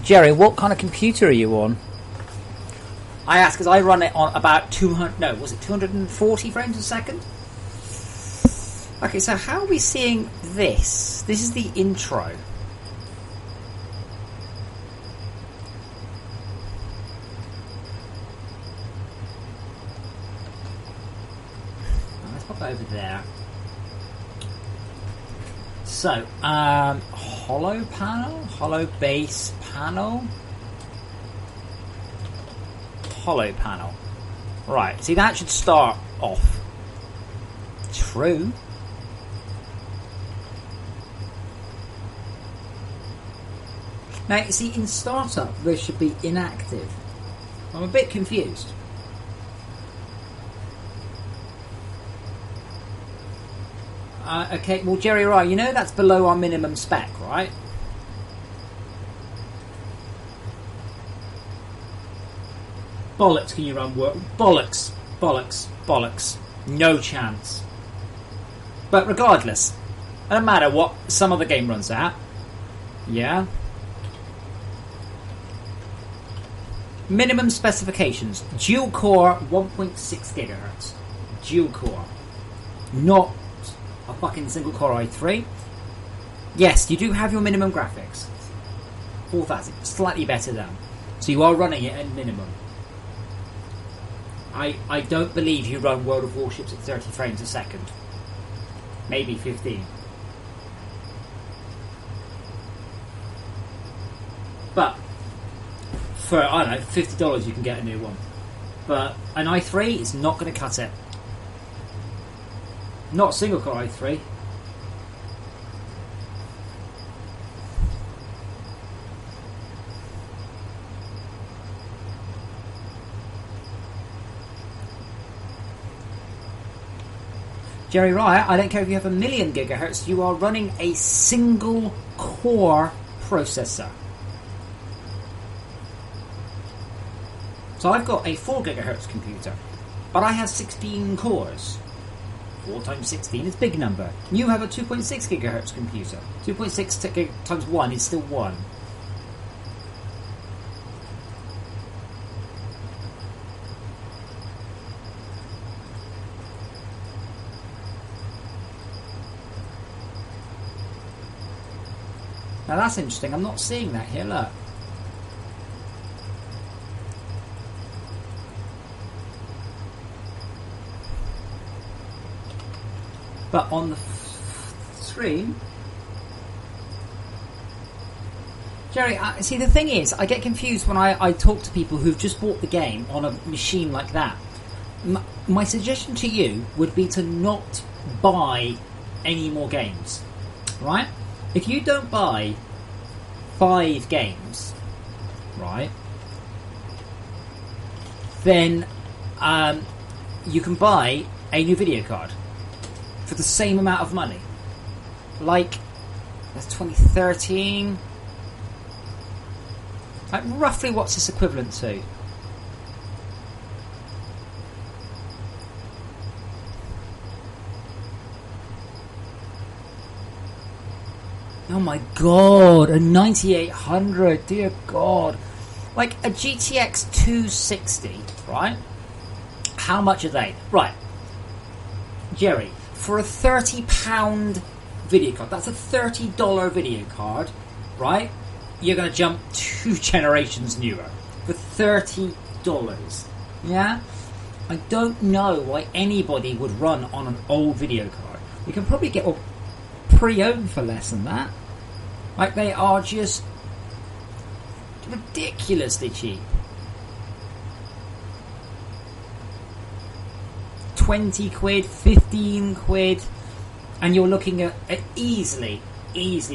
Jerry, what kind of computer are you on? I ask because I run it on about 240 frames a second? Okay, so how are we seeing this? This is the intro. Let's pop over there. So, hollow panel, hollow base panel, hollow panel. Right, see that should start off true. Now, you see, in startup, this should be inactive. I'm a bit confused. Okay, well, Jerry Rye, you know that's below our minimum spec, right? Bollocks, can you run work? Bollocks, bollocks, bollocks. No chance. But regardless, it doesn't matter what some other game runs at. Yeah. Minimum specifications. Dual core 1.6 gigahertz. Dual core. Not a fucking single core i3. Yes, you do have your minimum graphics. 4000. Slightly better than. So you are running it at minimum. I don't believe you run World of Warships at 30 frames a second. Maybe 15. But for, I don't know, $50 you can get a new one. But an i3 is not going to cut it. Not a single core i3. Jerry Rye, I don't care if you have 1,000,000 gigahertz, you are running a single core processor. So I've got a 4 gigahertz computer, but I have 16 cores. 4 times 16 is a big number. You have a 2.6 gigahertz computer. 2.6 times 1 is still 1. Now that's interesting. I'm not seeing that here. Look. But on the screen, Jerry, see the thing is, I get confused when I talk to people who've just bought the game on a machine like that. My suggestion to you would be to not buy any more games, right? If you don't buy 5 games, right, then you can buy a new video card for the same amount of money. Like, that's 2013. Like, roughly what's this equivalent to? Oh my god, a 9800, dear god. Like a GTX 260, right? How much are they? Right. Jerry, for a £30 video card, that's a $30 video card, right? You're going to jump 2 generations newer for $30. Yeah? I don't know why anybody would run on an old video card. You can probably get one pre-owned for less than that. Like, they are just ridiculously cheap. 20 quid, 15 quid, and you're looking at easily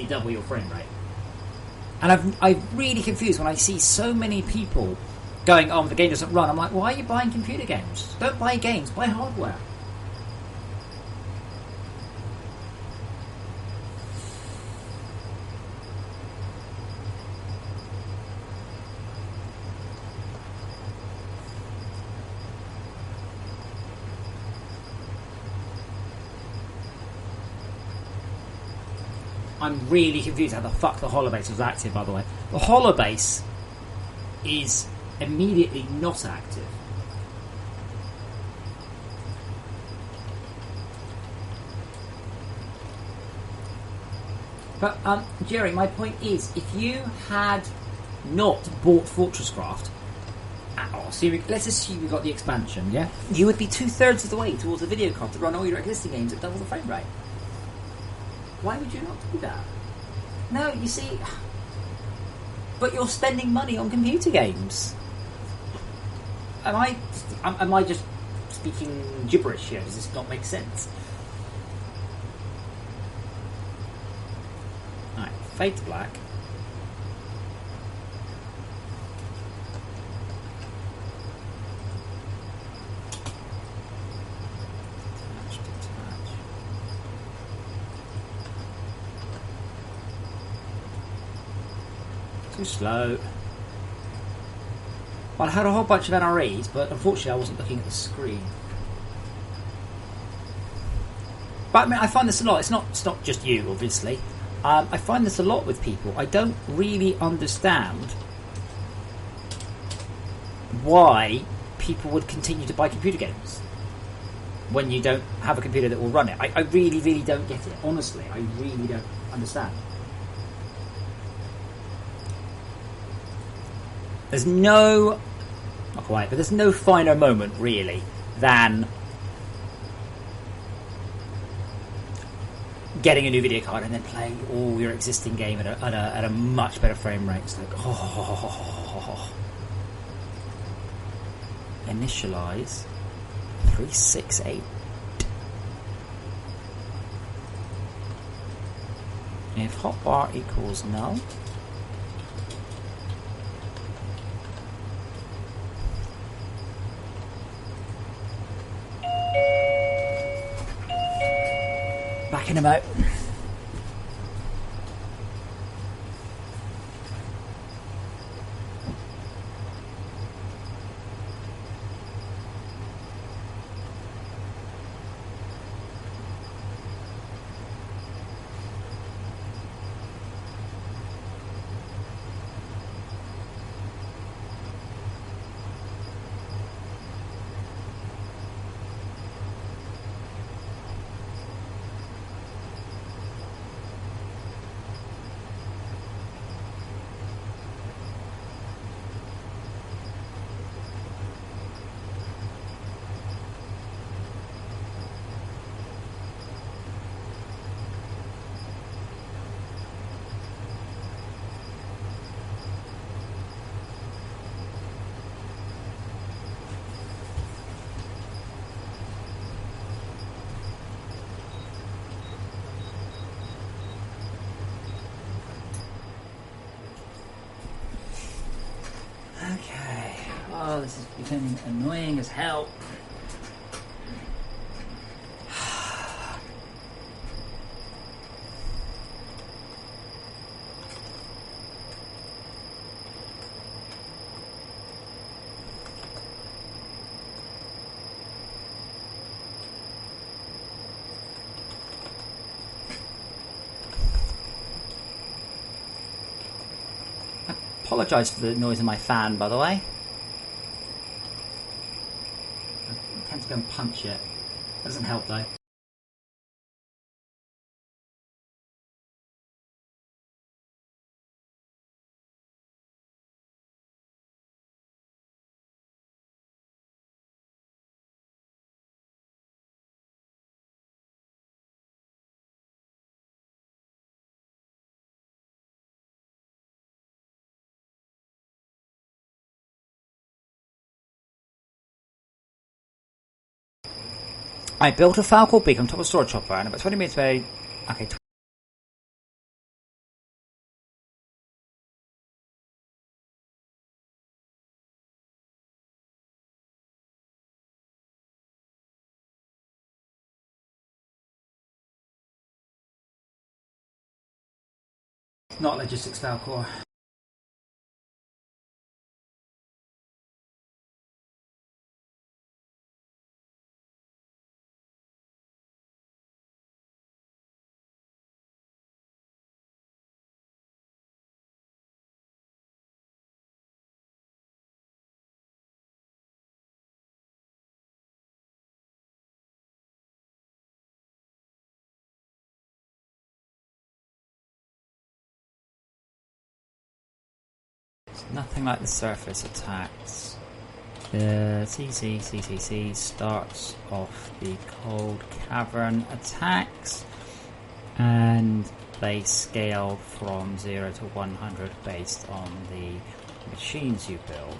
double your frame rate. And I'm really confused when I see so many people going, oh, the game doesn't run. I'm like, why are you buying computer games? Don't buy games, buy hardware. I'm really confused how the fuck the Holobase was active, by the way. The Holobase is immediately not active. But, Jerry, my point is, if you had not bought Fortresscraft, let's assume you got the expansion, yeah? You would be 2/3 of the way towards a video card to run all your existing games at double the frame rate. Why would you not do that? No, you see, but you're spending money on computer games. Am I just speaking gibberish here? Does this not make sense? Alright, fade to black. Too slow. Well, I had a whole bunch of NREs, but unfortunately I wasn't looking at the screen. But I mean, I find this a lot. It's not just you, obviously. I find this a lot with people. I don't really understand why people would continue to buy computer games when you don't have a computer that will run it. I really, really don't get it. Honestly, I really don't understand. There's no... Not quite, but there's no finer moment, really, than getting a new video card and then playing all your existing game at a much better frame rate. It's like, oh. Initialize 368. If hotbar equals null, back in a mo. Okay. Oh, this is becoming annoying as hell. Apologise for the noise of my fan, by the way. I tend to go and punch it. Doesn't help though. I built a Falcor beak on top of Storage Chopper and about 20 minutes away. Okay. Not logistics Falcor. Nothing like the surface attacks. The CCCCC starts off the cold cavern attacks, and they scale from 0 to 100 based on the machines you build.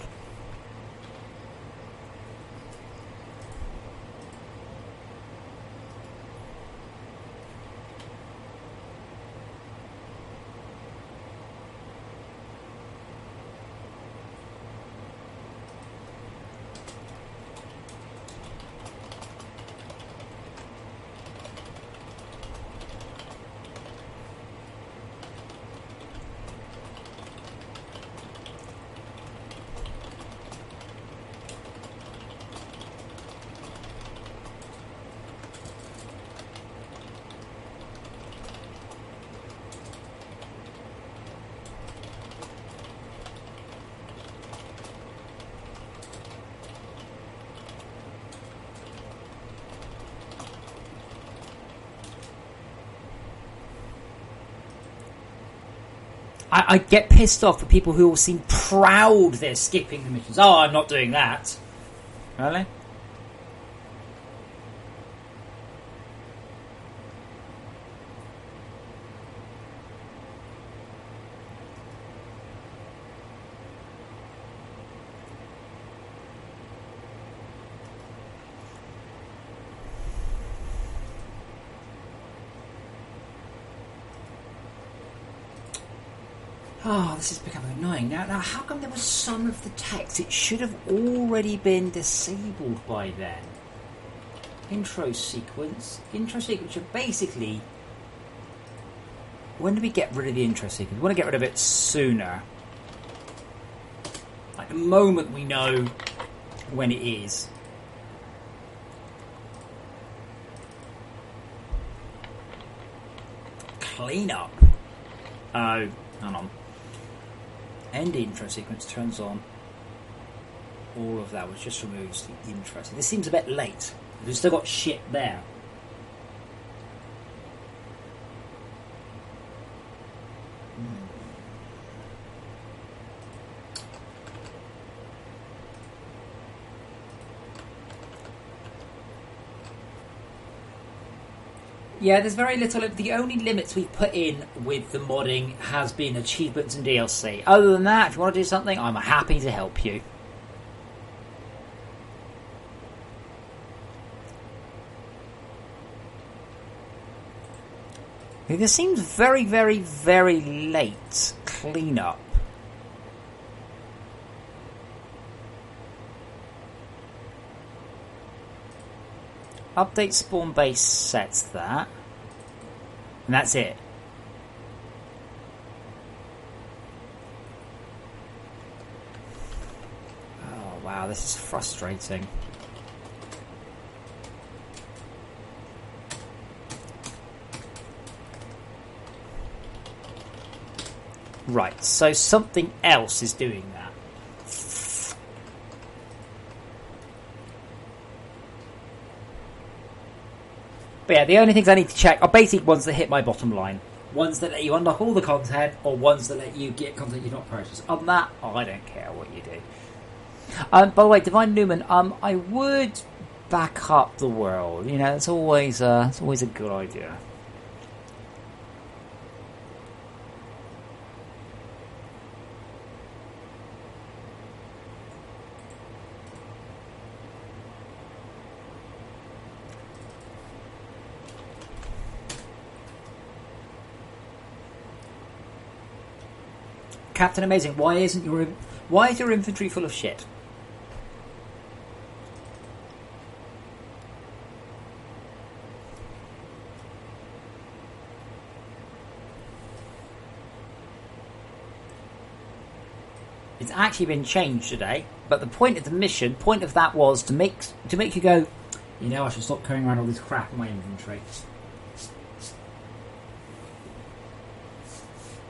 I get pissed off at people who all seem proud they're skipping the missions. Oh, I'm not doing that. Really? Oh, this is becoming annoying. Now, how come there was some of the text? It should have already been disabled by then. Intro sequence. Intro sequence should basically... When do we get rid of the intro sequence? We want to get rid of it sooner. Like the moment we know when it is. Clean up. Oh, hang on. End intro sequence turns on. All of that, which just removes the intro. This seems a bit late. We've still got shit there. Yeah, there's very little. The only limits we've put in with the modding has been achievements and DLC. Other than that, if you want to do something, I'm happy to help you. This seems very, very, very late cleanup. Update spawn base sets that. And that's it. Oh wow, this is frustrating. Right, so something else is doing that. But yeah, the only things I need to check are basic ones that hit my bottom line. Ones that let you unlock all the content, or ones that let you get content you've not purchased. On that, I don't care what you do. By the way, Divine Newman, I would back up the world. You know, it's always a good idea. Captain Amazing, why is your inventory full of shit? It's actually been changed today, but the point of the mission, point of that was to make you go, you know, I should stop carrying around all this crap in my inventory.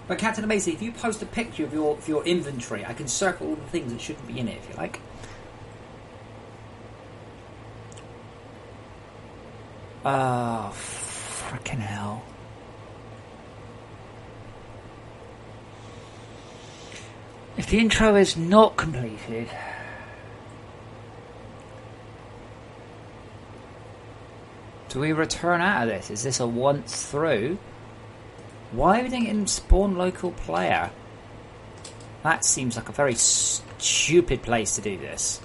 But Captain Amazing, if you post a picture of your inventory, I can circle all the things that shouldn't be in it, if you like. Oh, frickin' hell. If the intro is not completed... Do we return out of this? Is this a once through? Why are we doing it in spawn local player? That seems like a very stupid place to do this.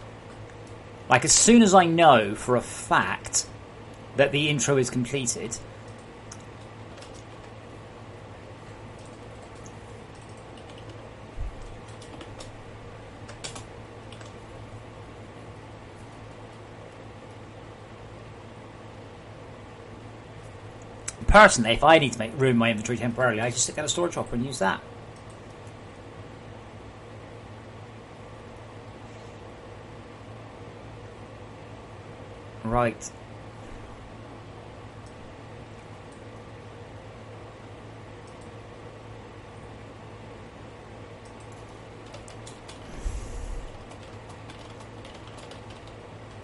Like, as soon as I know for a fact that the intro is completed... Personally, if I need to make room in my inventory temporarily, I just stick down a storage hopper and use that. Right.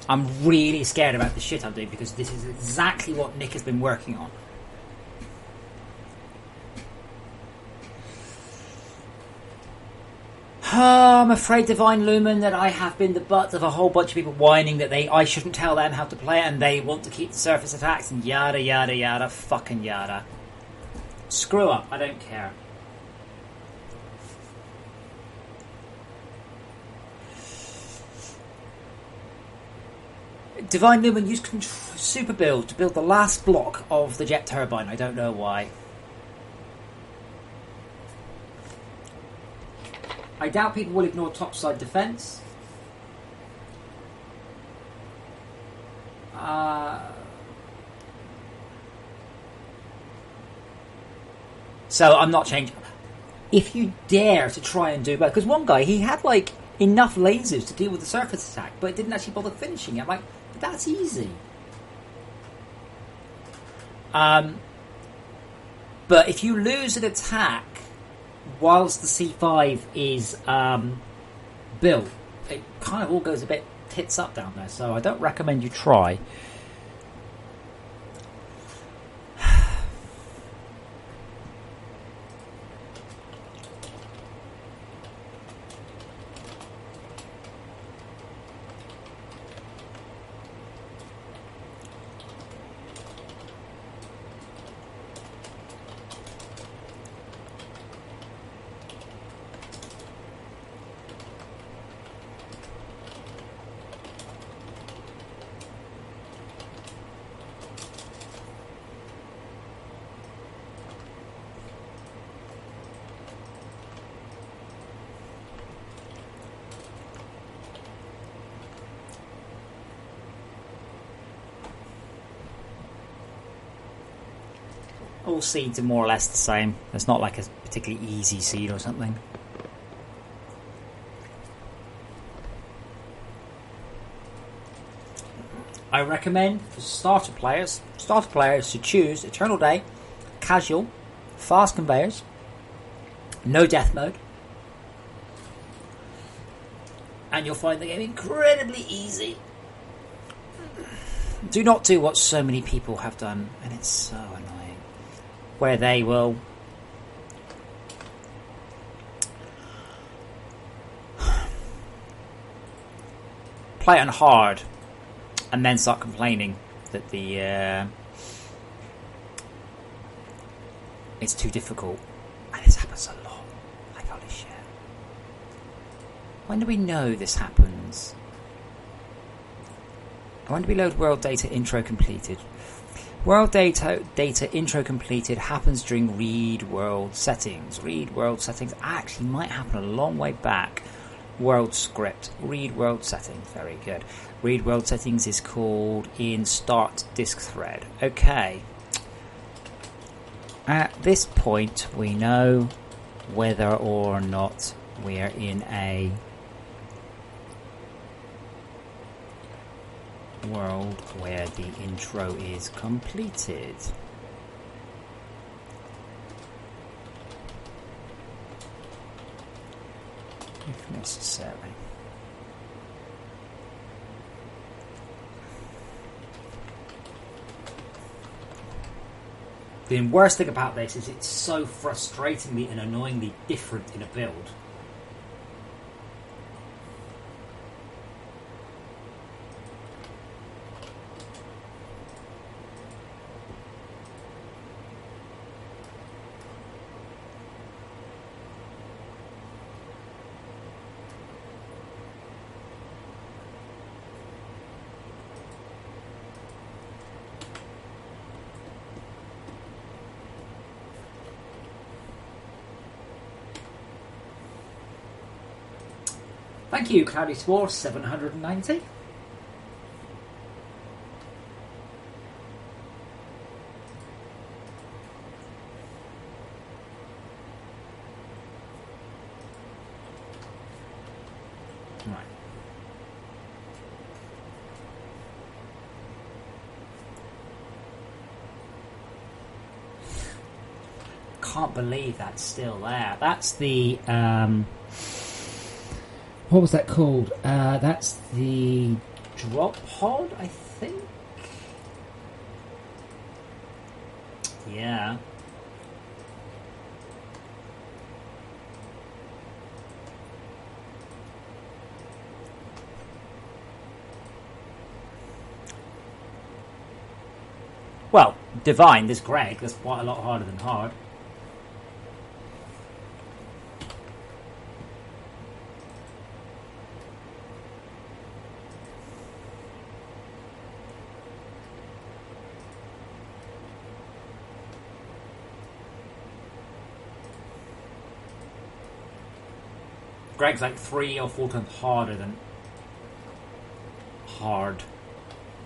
I'm really scared about the shit I'm doing because this is exactly what Nick has been working on. I'm afraid, Divine Lumen, that I have been the butt of a whole bunch of people whining that I shouldn't tell them how to play it and they want to keep the surface attacks and yada yada yada fucking yada. Screw up, I don't care. Divine Lumen used super build to build the last block of the jet turbine. I don't know why. I doubt people will ignore topside defence. So I'm not changing. If you dare to try and do better, because one guy, he had like enough lasers to deal with the surface attack, but didn't actually bother finishing it. I'm like, but that's easy. But if you lose an attack whilst the C5 is built, it kind of all goes a bit tits up down there. So I don't recommend you try. All seeds are more or less the same. It's not like a particularly easy seed or something. I recommend for starter players to choose Eternal Day, Casual, Fast Conveyors, no Death Mode, and you'll find the game incredibly easy. Do not do what so many people have done, and it's so annoying, where they will play it on hard and then start complaining that it's too difficult. And this happens a lot. Like, holy shit. When do we know this happens? When do we load world data intro completed? World data intro completed happens during read world settings. Read world settings actually might happen a long way back. World script. Read world settings. Very good. Read world settings is called in start disk thread. Okay. At this point, we know whether or not we're in a world where the intro is completed. If necessary. The worst thing about this is it's so frustratingly and annoyingly different in a build. Thank you, Cloudy Spore 790. Right. Can't believe that's still there. That's the what was that called? That's the drop pod, I think. Yeah. Well, divine, there's Greg, that's quite a lot harder than hard. Greg's like 3 or 4 times harder than hard.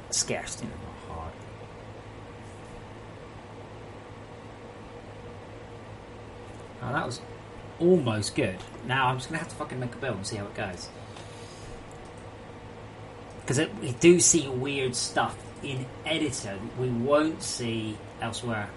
Scarce, you know, not hard. Oh, that was almost good. Now I'm just going to have to fucking make a build and see how it goes. Because we do see weird stuff in editor that we won't see elsewhere.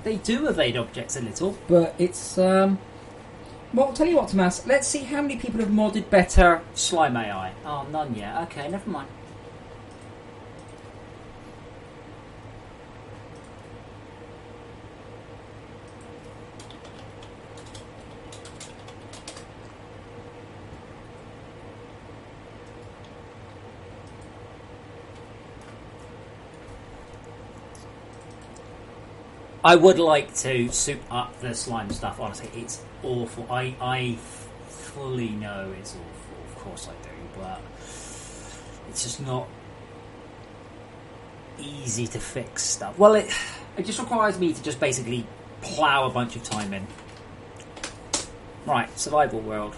They do evade objects a little, but it's well, I'll tell you what, Tomas, let's see how many people have modded better slime AI. Oh, none yet. Okay, never mind. I would like to soup up the slime stuff, honestly. It's awful. I fully know it's awful. Of course I do, but it's just not easy to fix stuff. Well, it just requires me to just basically plough a bunch of time in. Right, survival world.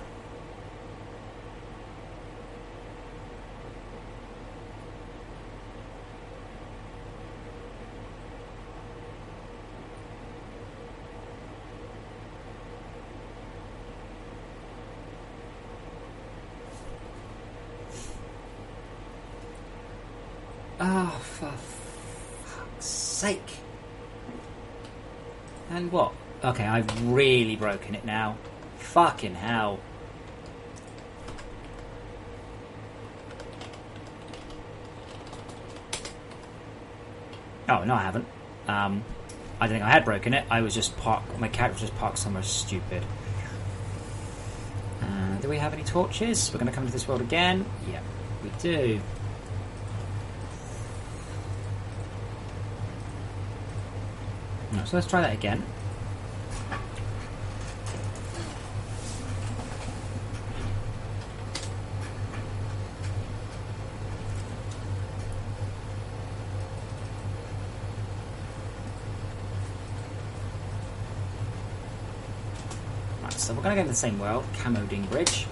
Oh, for fuck's sake. And what? Okay, I've really broken it now. Fucking hell. Oh, no, I haven't. I don't think I had broken it. I was just parked. My character was just parked somewhere stupid. Do we have any torches? We're going to come to this world again. Yeah, we do. No, so let's try that again. Right, so we're going to go to the same world, Camo Dingbridge.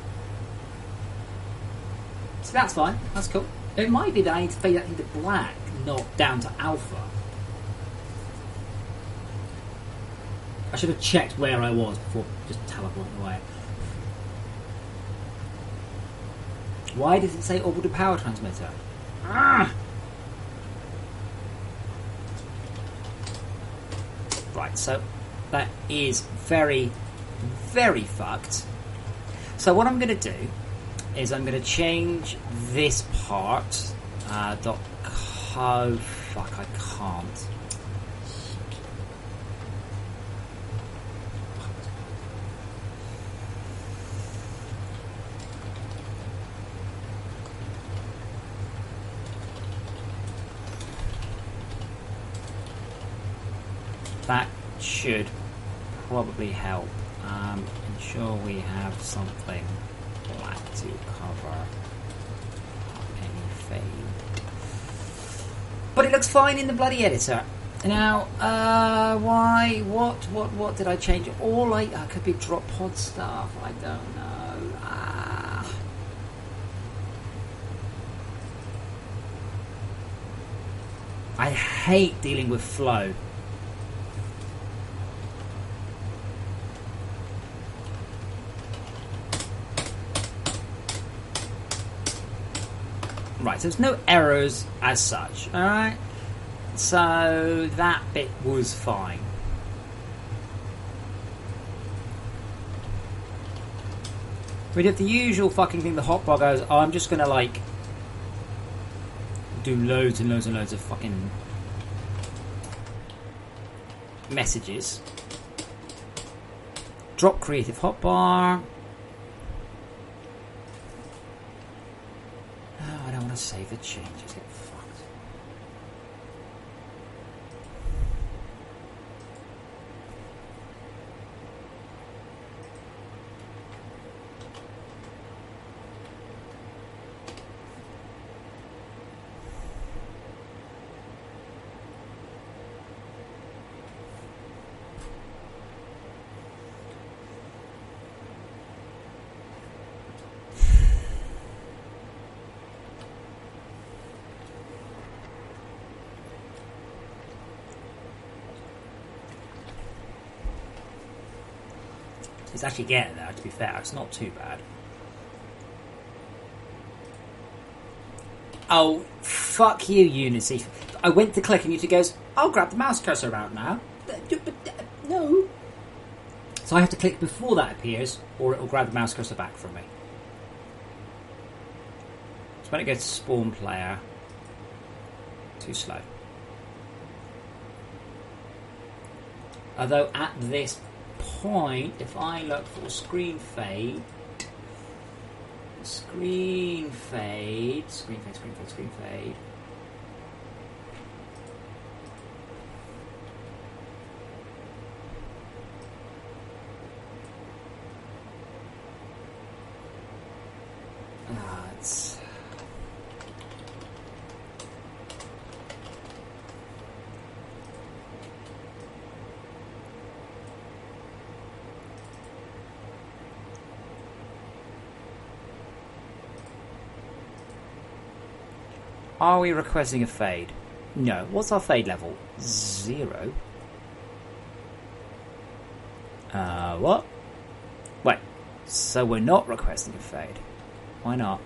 So that's fine, that's cool. It might be that I need to fade that into black, not down to alpha. I should have checked where I was before just teleporting away. Why does it say orbital power transmitter? Ah! Right, so that is very, very fucked. So what I'm going to do is I'm going to change this part. Fuck, I can't. That should probably help. Ensure we have something black to cover any fade. But it looks fine in the bloody editor. Now, why? What did I change? I could be drop pod stuff. I don't know. I hate dealing with flow. Right, so there's no errors as such, alright? So that bit was fine. We did the usual fucking thing the hotbar goes, oh, I'm just gonna like do loads and loads and loads of fucking messages. Drop creative hotbar. Oh, I don't want to save the changes. Get fucked. It's actually getting there, to be fair. It's not too bad. Oh, fuck you, Unity. I went to click and Unity goes, I'll grab the mouse cursor out now. No. So I have to click before that appears, or it'll grab the mouse cursor back from me. So when it goes to spawn player, too slow. Although at this point, if I look for screen fade, it's Are we requesting a fade? No. What's our fade level? 0. What? Wait. So we're not requesting a fade. Why not?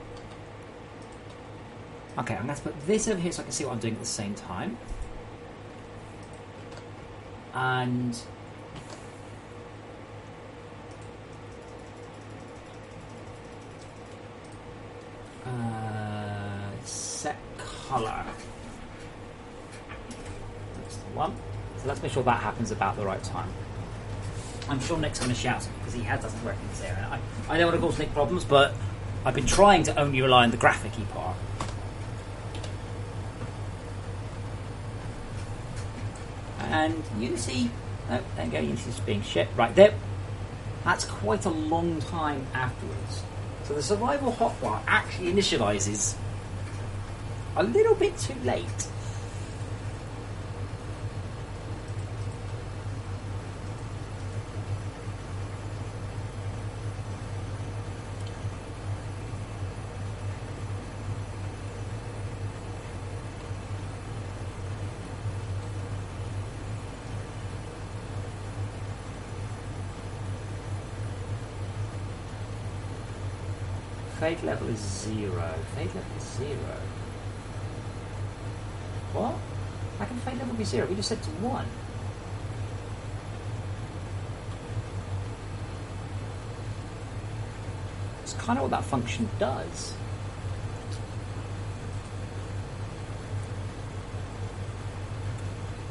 Okay, I'm going to put this over here so I can see what I'm doing at the same time. And set color. That's the one. So let's make sure that happens about the right time. I'm sure Nick's going to shout at me because he doesn't work in this area. I don't want to cause Nick problems, but I've been trying to only rely on the graphic-y part. And Unity, oh, there you go, Unity's being shit. Right there. That's quite a long time afterwards. So the survival hotbar actually initializes a little bit too late. Fade level is 0. Fade level is 0. What? How can fade level be 0? We just said to 1. It's kind of what that function does.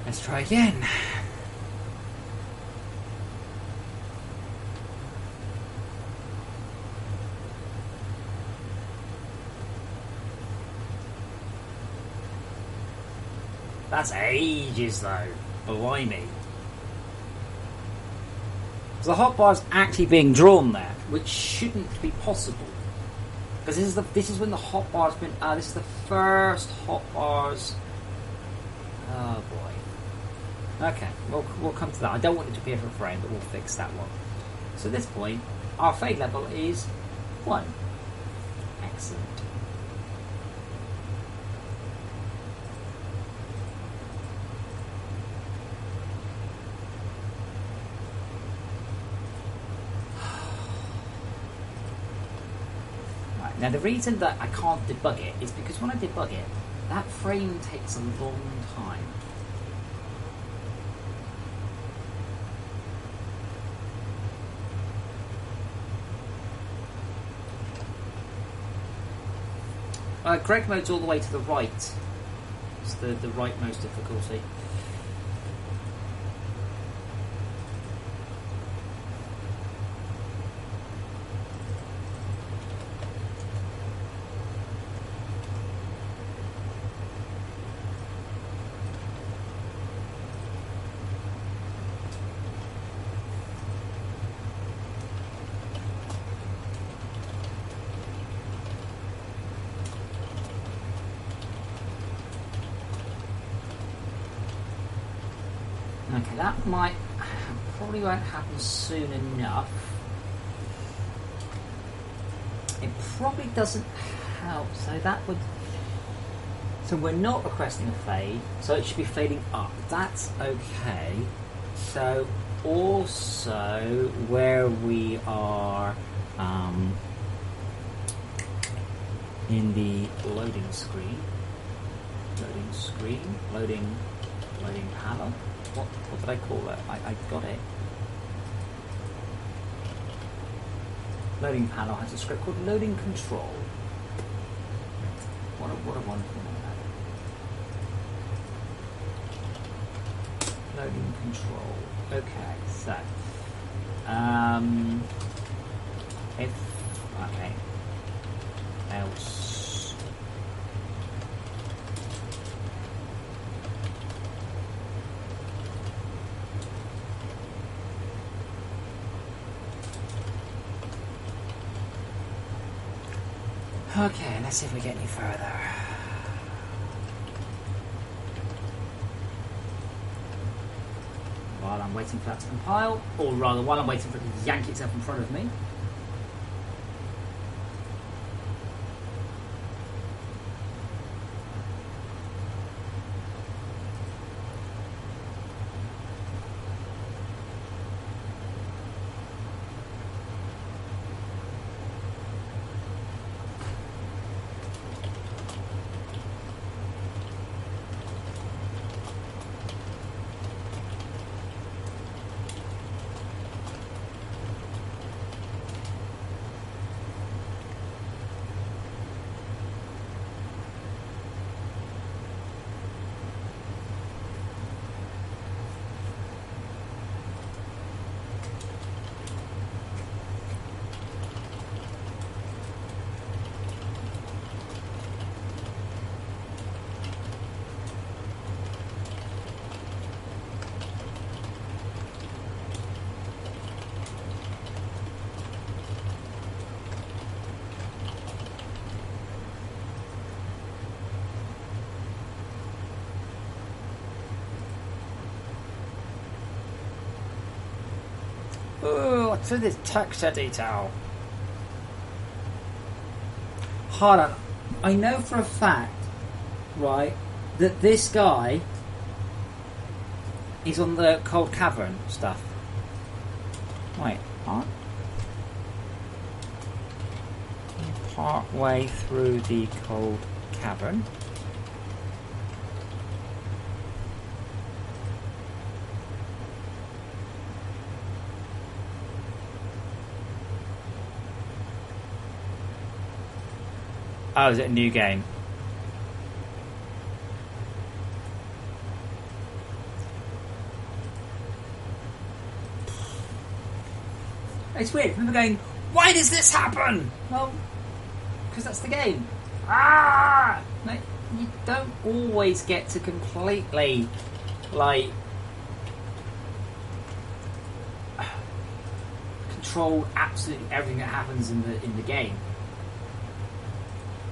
Let's try again. That's ages though. Blimey. So the hotbar's actually being drawn there, which shouldn't be possible. Because this is when the hotbar's been... this is the first hotbars... Oh boy. Okay, we'll come to that. I don't want it to be a frame, but we'll fix that one. So at this point, our fade level is 1. Excellent. Right, now the reason that I can't debug it is because when I debug it, that frame takes a long time. Greg mode's all the way to the right. It's the rightmost difficulty. Okay, that probably won't happen soon enough. It probably doesn't help, so that would... So we're not requesting a fade, so it should be fading up. That's okay. So also where we are in the loading panel. What did I call that? I got it. Loading panel has a script called loading control. What a wonderful name that. Loading control. Okay, so if okay, else. Okay, let's see if we get any further. While I'm waiting for that to compile, or rather while I'm waiting for it to yank itself in front of me. Ooh, what's with this texture detail? Hold on. I know for a fact, right, that this guy is on the cold cavern stuff. Wait, what? Part way through the cold cavern. Oh, is it a new game? It's weird. I remember going, why does this happen? Well, because that's the game. Ah! Like, you don't always get to completely, like... control absolutely everything that happens in the game.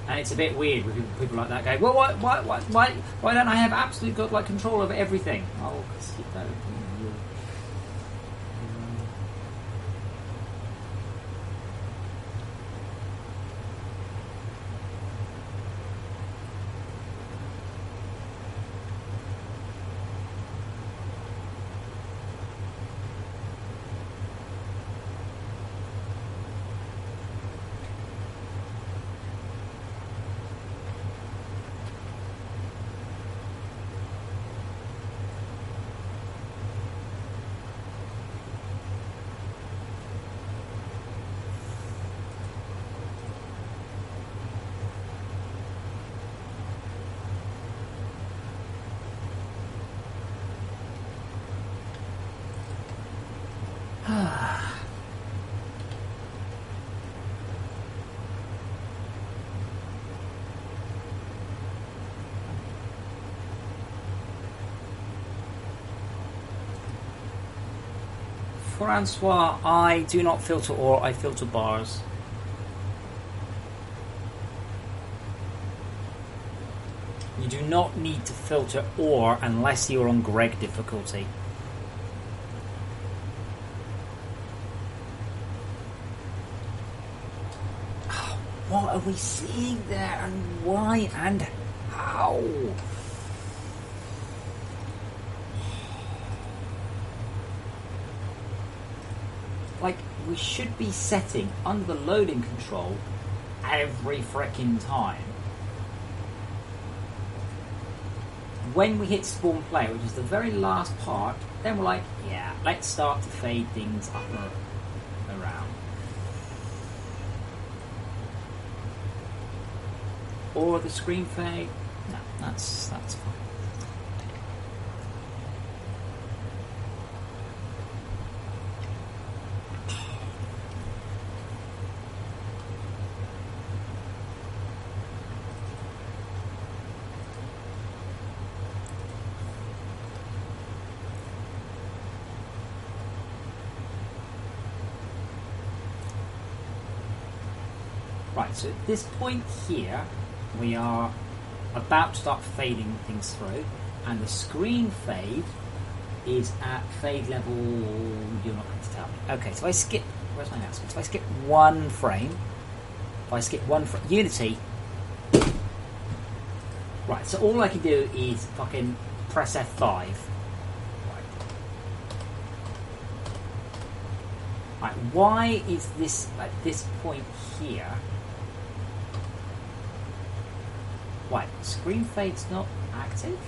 And it's a bit weird with people like that going, well, why don't I have absolute godlike control over everything? Oh, because you don't. Francois, I do not filter ore, I filter bars. You do not need to filter ore unless you're on Greg difficulty. What are we seeing there, and why and how? Like, we should be setting under the loading control every frickin' time. When we hit spawn player, which is the very last part, then we're like, yeah, let's start to fade things up and around. Or the screen fade. No, that's fine. Right, so at this point here, we are about to start fading things through, and the screen fade is at fade level. You're not going to tell me. Okay, so I skip. Where's my mouse? So I skip one frame. If I skip one frame, Unity. Right, so all I can do is fucking press F5. Right, why is this at this point here? Right, screen fade's not active.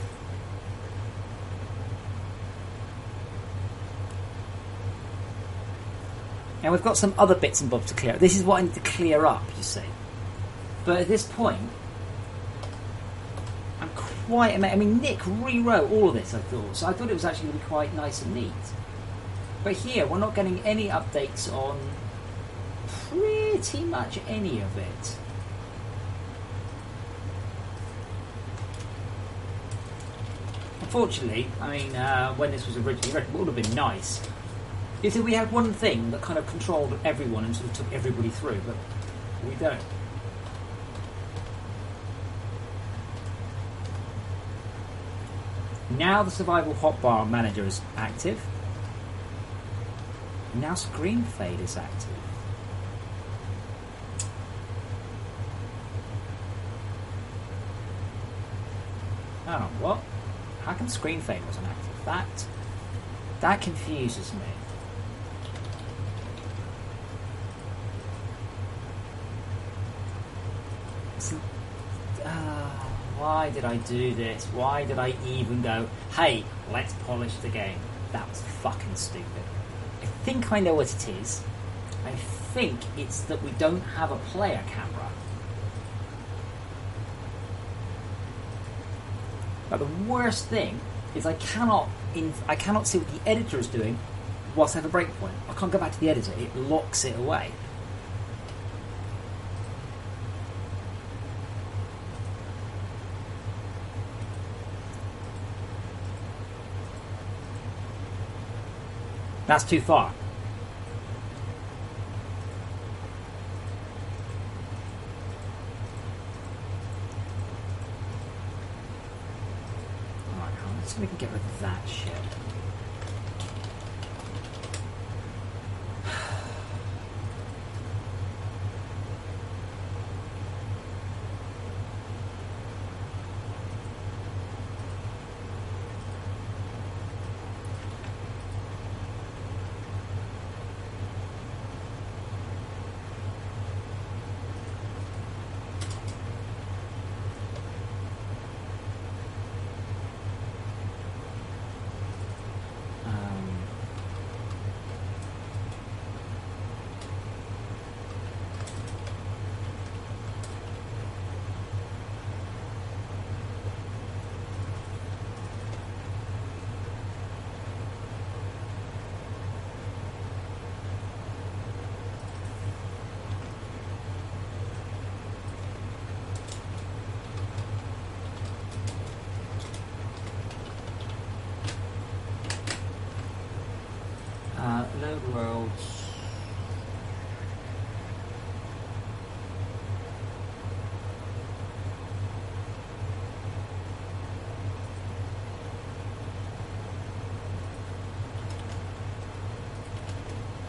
And we've got some other bits and bobs to clear up. This is what I need to clear up, you see. But at this point, I'm quite amazed. I mean, Nick rewrote all of this, I thought. So I thought it was actually going to be quite nice and neat. But here, we're not getting any updates on pretty much any of it. Unfortunately, I mean, when this was originally written, what would have been nice is that we had one thing that kind of controlled everyone and sort of took everybody through, but we don't. Now the survival hotbar manager is active. Now screen fade is active. Oh, what? How come screen fade wasn't active? That confuses me. So, why did I do this? Why did I even go, hey, let's polish the game? That was fucking stupid. I think I know what it is. I think it's that we don't have a player camera. But the worst thing is I cannot see what the editor is doing whilst I have a breakpoint. I can't go back to the editor. It locks it away. That's too far. So we can get rid of that shit. Load worlds.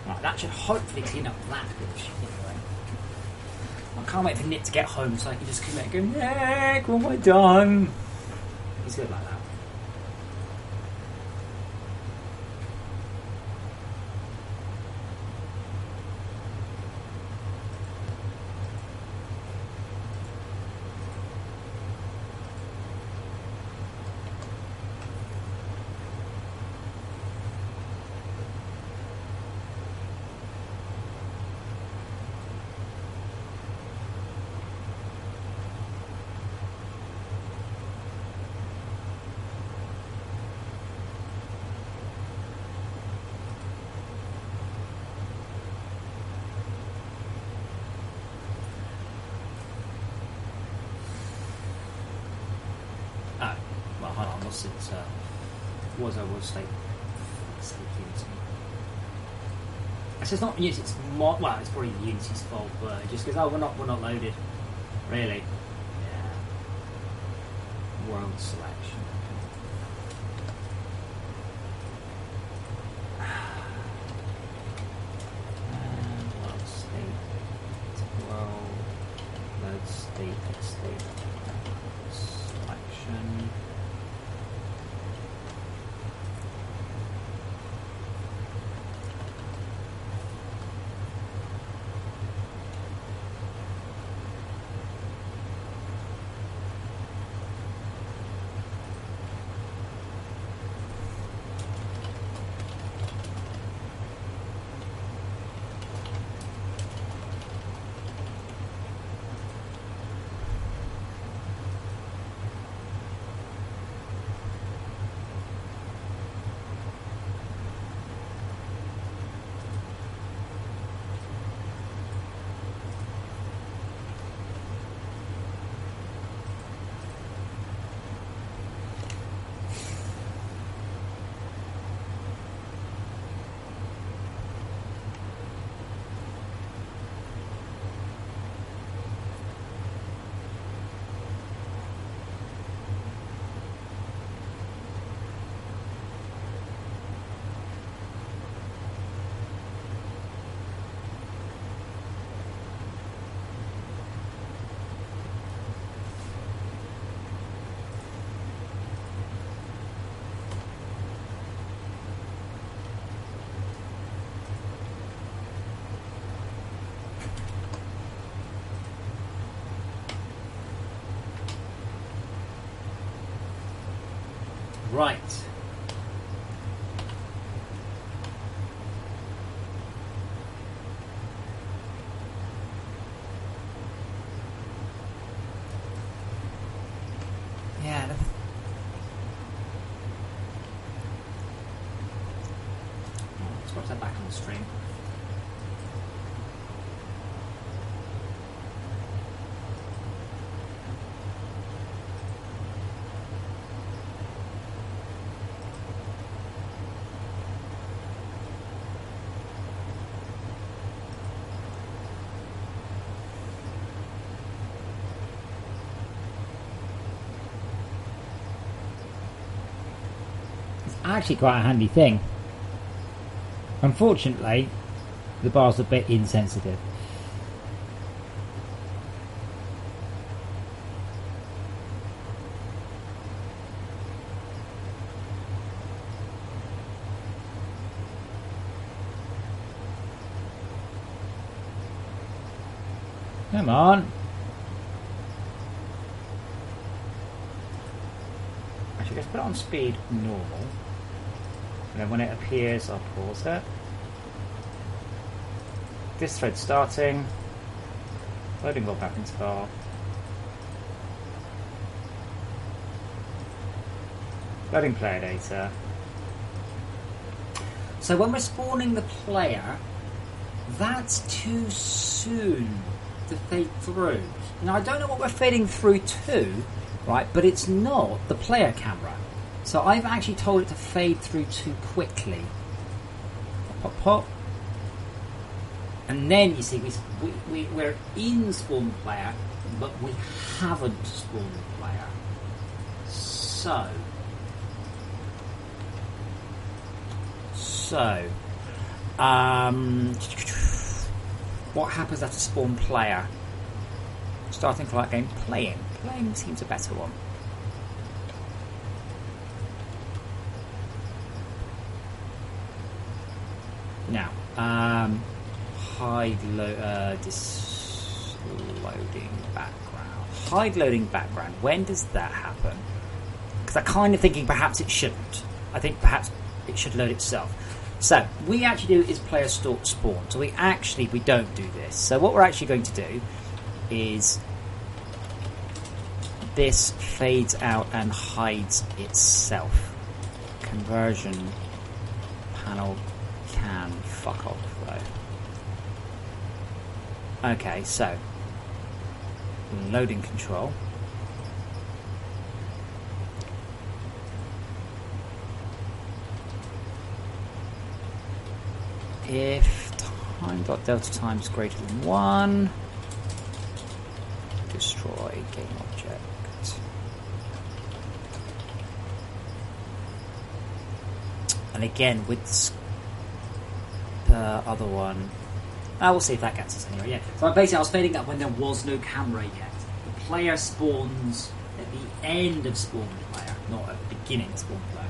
Right, that should hopefully clean up that bit of shit anyway. I can't wait for Nick to get home so I can just come back and go, Nick, what have I done? He's good like that. Was state Unity. So it's not Unity, it's well, it's probably Unity's fault, but it just goes, oh, we're not loaded. Really? Yeah. World selection. And world state. World load state selection. Right. Yeah. Let's watch that back on the stream. actually quite a handy thing. Unfortunately, the bar's a bit insensitive. Come on. Actually, let's put it on speed normal. And then when it appears, I'll pause it. This thread starting. Loading log back into bar. Loading player data. So when we're spawning the player, that's too soon to fade through. Now, I don't know what we're fading through to, right, but it's not the player camera. So I've actually told it to fade through too quickly. Pop, pop, pop. And then, you see, we're in spawn player, but we haven't spawned the player. So, what happens after spawn player? Starting flight game, playing. Playing seems a better one. Now, hide loading background. Hide loading background. When does that happen? Because I'm kind of thinking perhaps it shouldn't. I think perhaps it should load itself. So, we actually do is player spawn. So we don't do this. So what we're actually going to do is this fades out and hides itself. Conversion panel can fuck off though. Okay, so loading control. If time.delta time is greater than 1, destroy game object. And again, with the other one, we'll see if that gets us anyway. Yeah. So basically, I was fading up when there was no camera yet. The player spawns at the end of spawn player, not at the beginning of spawn player.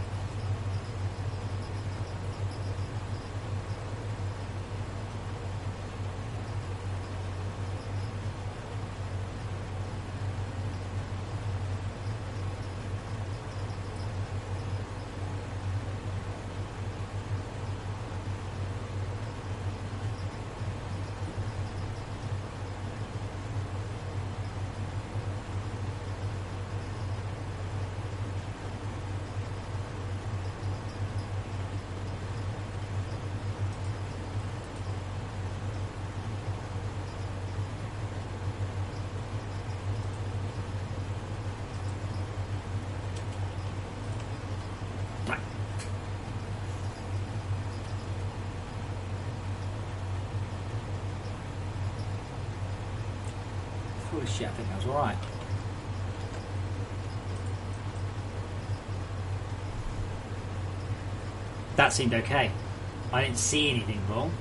Holy shit, I think that was alright. That seemed okay. I didn't see anything wrong.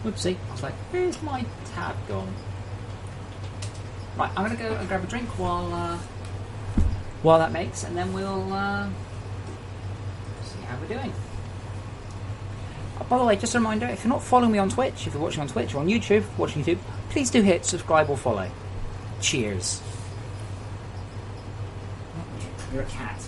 Whoopsie. I was like, where's my tab gone? Right, I'm going to go and grab a drink while that makes, and then we'll see how we're doing. By the way, just a reminder, if you're not following me on Twitch, if you're watching on Twitch or on YouTube, watching YouTube, please do hit subscribe or follow. Cheers. You're a cat.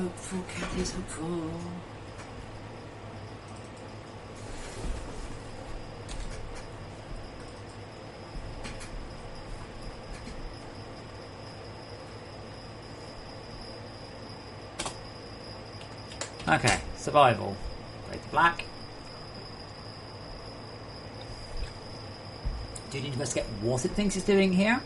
hopeful, Kathy's hopeful. Okay, survival. Go to black. Do you need to investigate what it thinks it's doing here?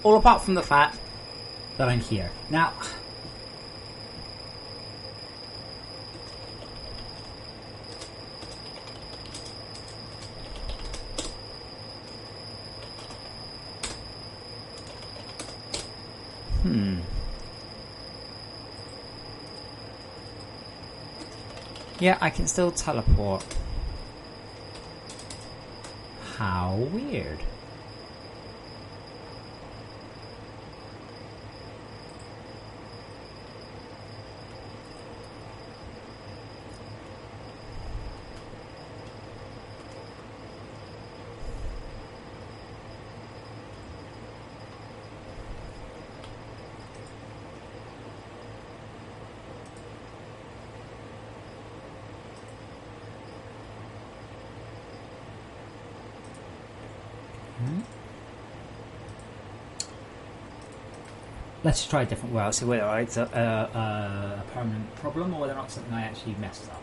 All apart from the fact that I'm here. Now, yeah, I can still teleport. How weird. Let's just try a different way. I'll see whether it's a permanent problem or whether or not something I actually messed up.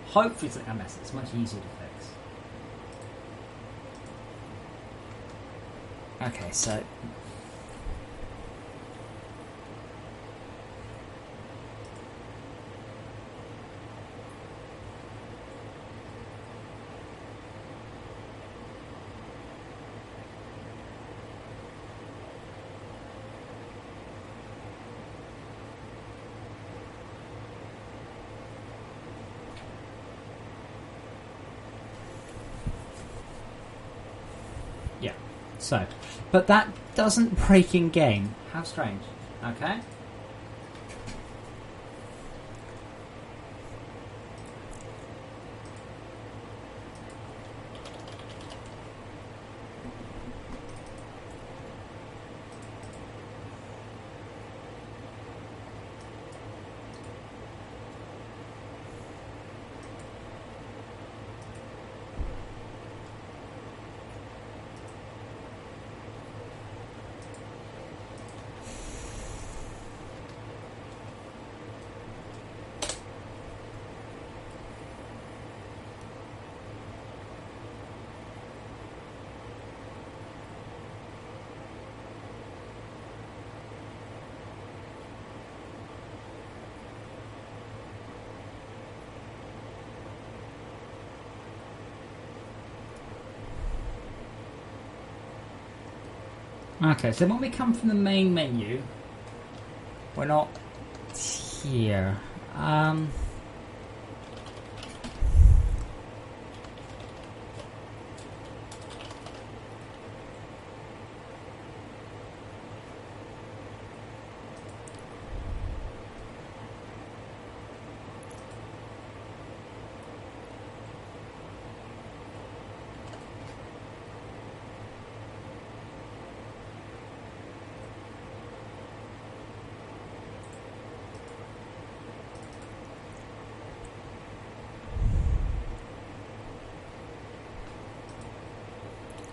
Hopefully something I messed up. It's much easier to fix. Okay, so... So, but that doesn't break in game. How strange. Okay. Okay, so when we come from the main menu, we're not here.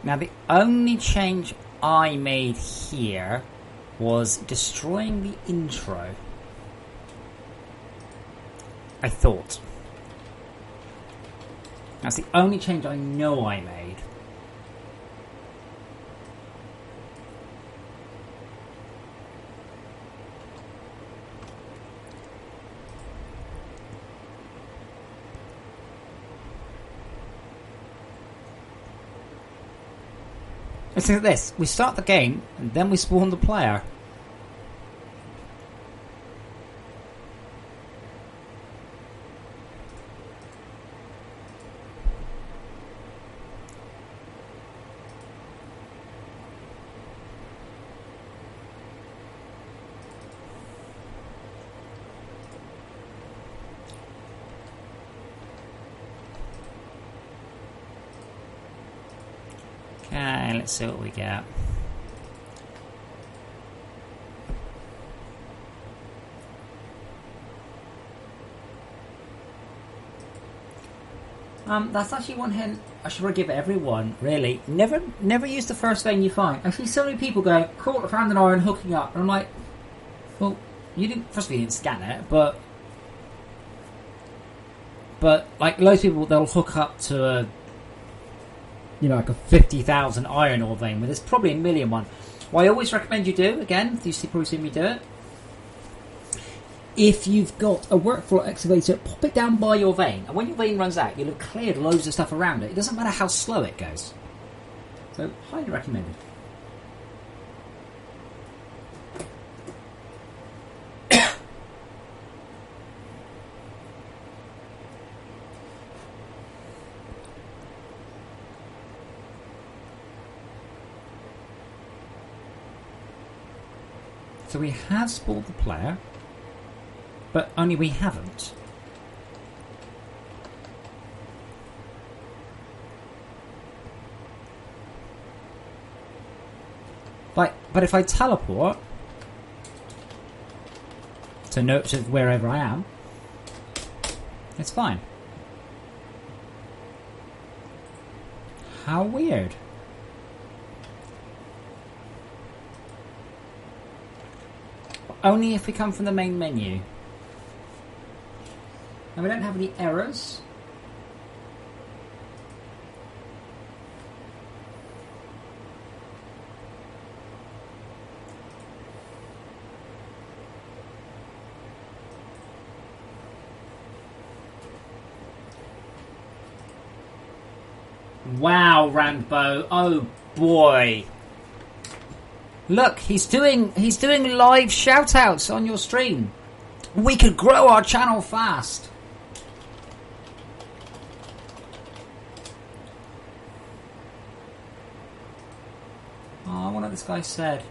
Now, the only change I made here was destroying the intro. I thought. That's the only change I know I made. Let's look at this. We start the game, and then we spawn the player. Okay, let's see what we get. That's actually one hint I should probably give everyone, really. Never use the first vein you find. I see so many people going, cool, I found an iron hooking up. And I'm like, well, you didn't, first of all, you didn't scan it, but like, loads of people, they'll hook up to a, like a 50,000 iron ore vein, where there's probably a million one. What I always recommend you do, again, you probably see me do it, if you've got a workflow excavator, pop it down by your vein, and when your vein runs out, you'll have cleared loads of stuff around it. It doesn't matter how slow it goes. So, highly recommended. So we have spawned the player, but only we haven't. But if I teleport to wherever I am, it's fine. How weird. Only if we come from the main menu. And we don't have any errors. Wow, Rambo. Oh boy. Look, he's doing live shoutouts on your stream. We could grow our channel fast. Oh, I wonder what this guy said.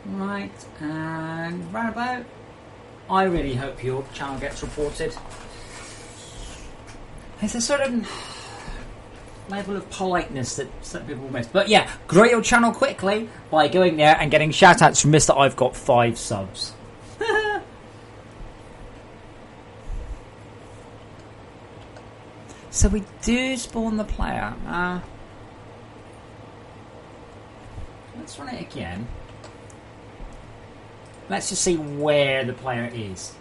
Right, and roundabout. I really hope your channel gets reported. There's a certain level of politeness that certain people miss. But yeah, grow your channel quickly by going there and getting shoutouts from Mr. I've got 5 subs. So we do spawn the player. Let's run it again. Let's just see where the player is.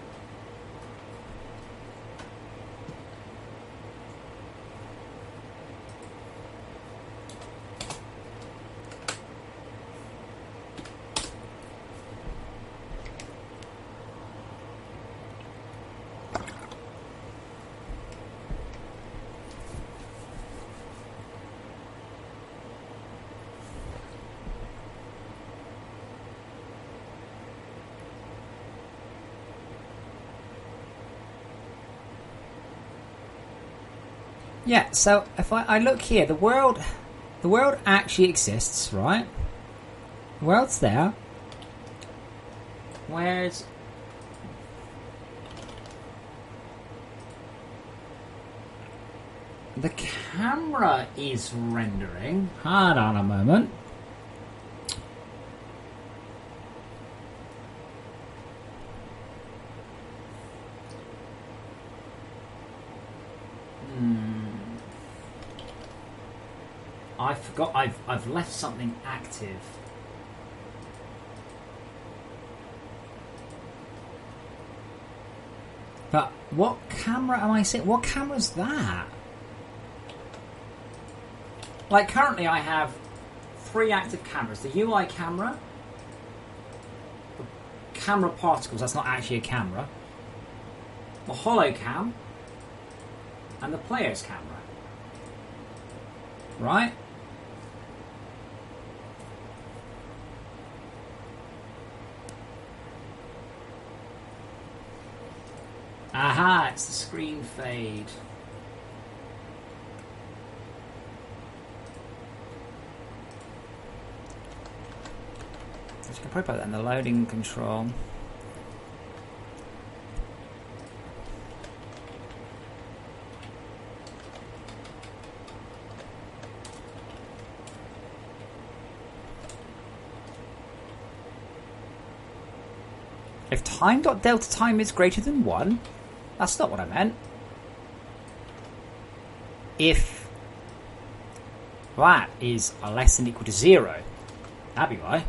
Yeah, so if I look here, the world actually exists, right? The world's there. Where's... The camera is rendering. Hold on a moment. I forgot I've left something active. But what camera am I seeing? What camera's that? Like currently I have 3 active cameras. The UI camera, the camera particles, that's not actually a camera, the holocam, and the player's camera. Right? Aha, it's the screen fade. I can probably put that in the loading control. If time.delta time is greater than 1, that's not what I meant. If that is less than or equal to 0, that'd be why.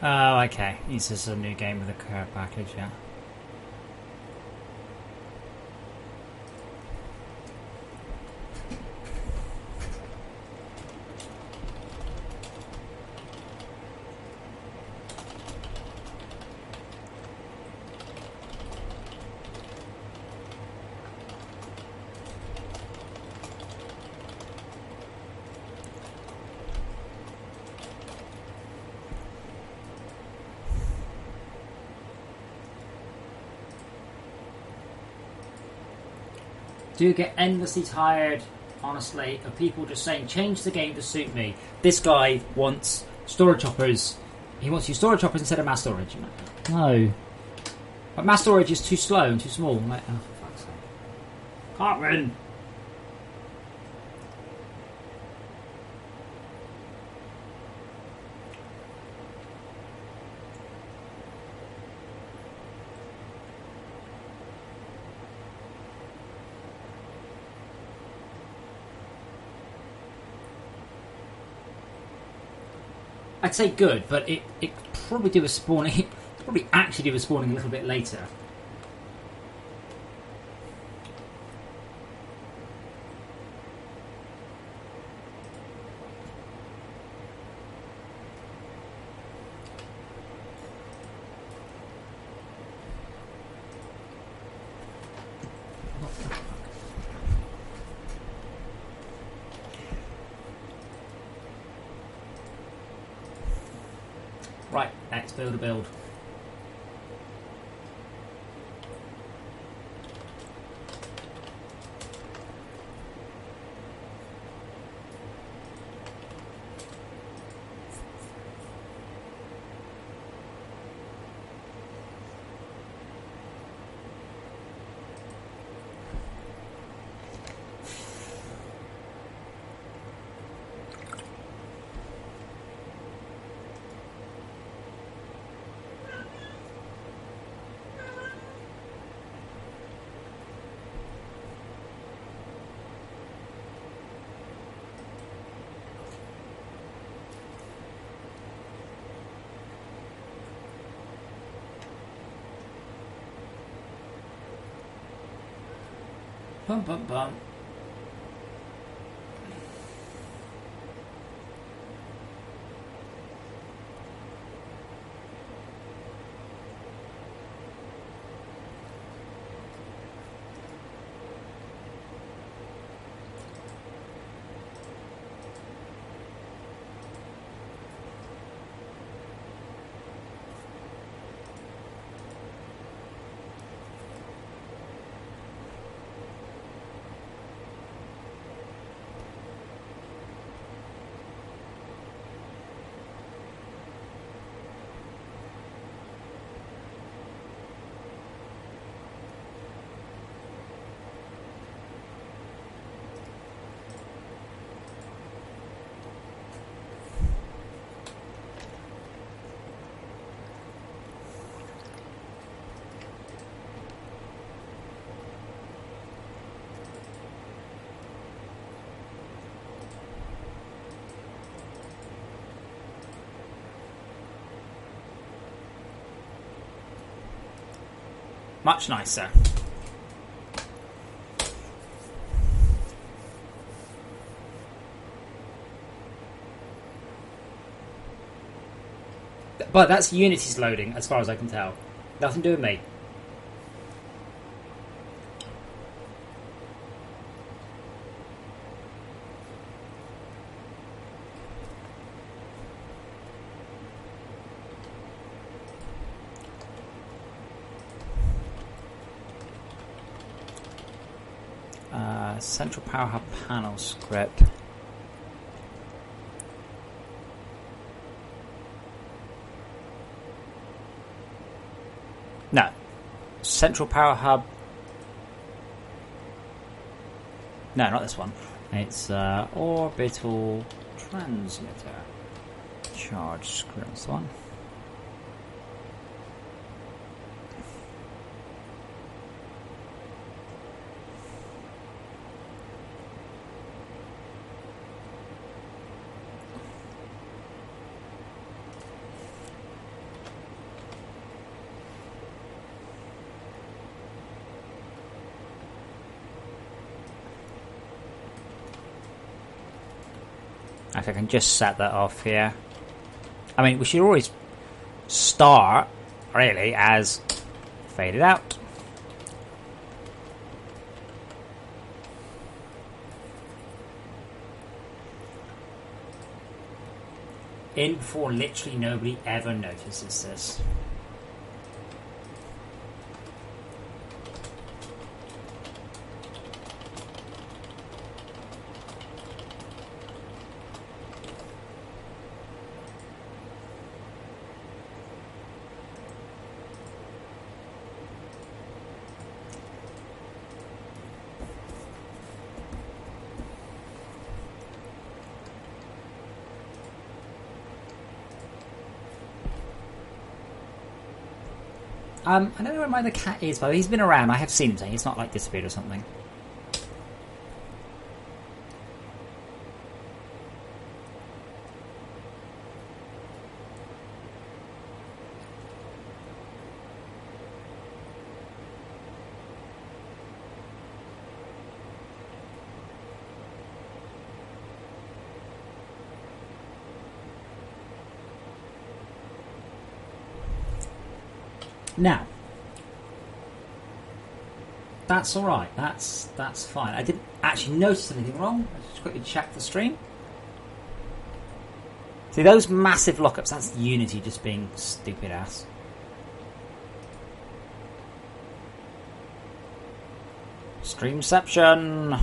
Oh, okay. This is a new game with a curve package, yeah. Do get endlessly tired, honestly, of people just saying, change the game to suit me. This guy wants storage hoppers. He wants you storage hoppers instead of mass storage. No. But mass storage is too slow and too small. I'm like, oh, for fuck's sake. Cartman! I'd say good, but it probably do a spawning. Probably actually do a spawning a little bit later. Right, let's build a build. Bum bum bum. Much nicer. But that's Unity's loading, as far as I can tell. Nothing to do with me. Central Power Hub panel script. No. Central Power Hub. No, not this one. It's Orbital Transmitter. Charge script. This one. If I can just set that off here. I mean, we should always start, really, as faded out. In before literally nobody ever notices this. I don't know where the cat is, but he's been around. I have seen him. He's not like disappeared or something. Now, that's all right. That's fine. I didn't actually notice anything wrong. I just quickly checked the stream. See those massive lockups? That's Unity just being stupid ass. Streamception.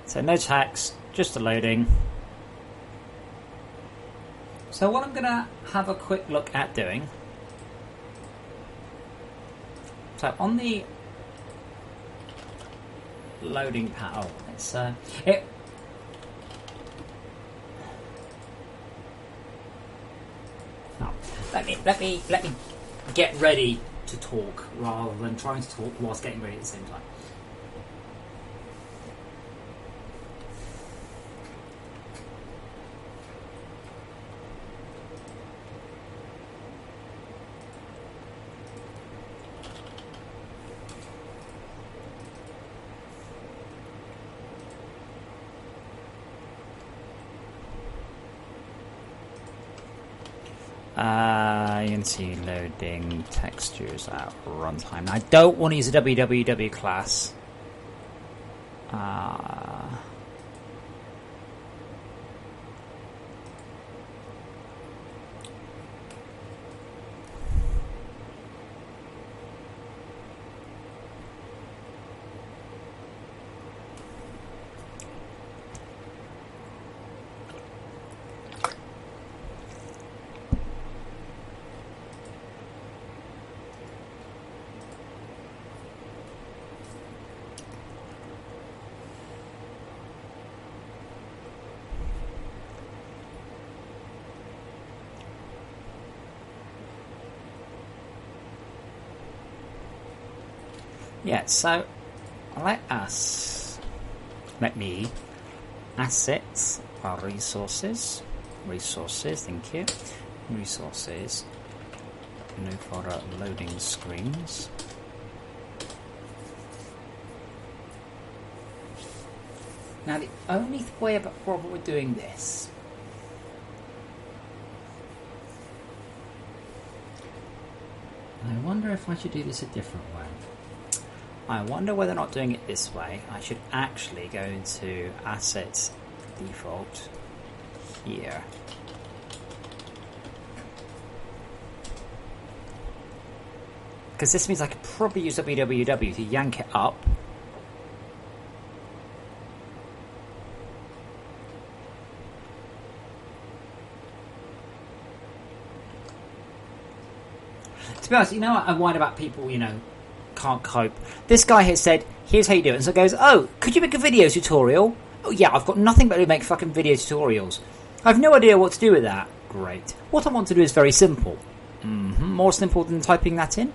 So no text, just a loading. So what I'm going to have a quick look at doing. So on the loading panel, it's it. Oh, let me get ready to talk rather than trying to talk whilst getting ready at the same time. Unity loading textures at runtime. Now, I don't want to use a www class. Yeah, so let me assets or resources, thank you, resources, New folder loading screens. Now the only way about problem with doing this I wonder if I should do this a different way. I wonder whether or not doing it this way I should actually go into Assets Default here. Because this means I could probably use www to yank it up. To be honest, you know what I whine about people, can't cope. This guy has said, here's how you do it. And so it goes, oh, could you make a video tutorial? Oh yeah, I've got nothing but to make fucking video tutorials. I have no idea what to do with that. Great. What I want to do is very simple. More simple than typing that in.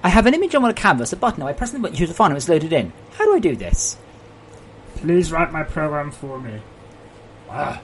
I have an image on my canvas, a button. I press the button, choose a file, and it's loaded in. How do I do this? Please write my program for me. Ah.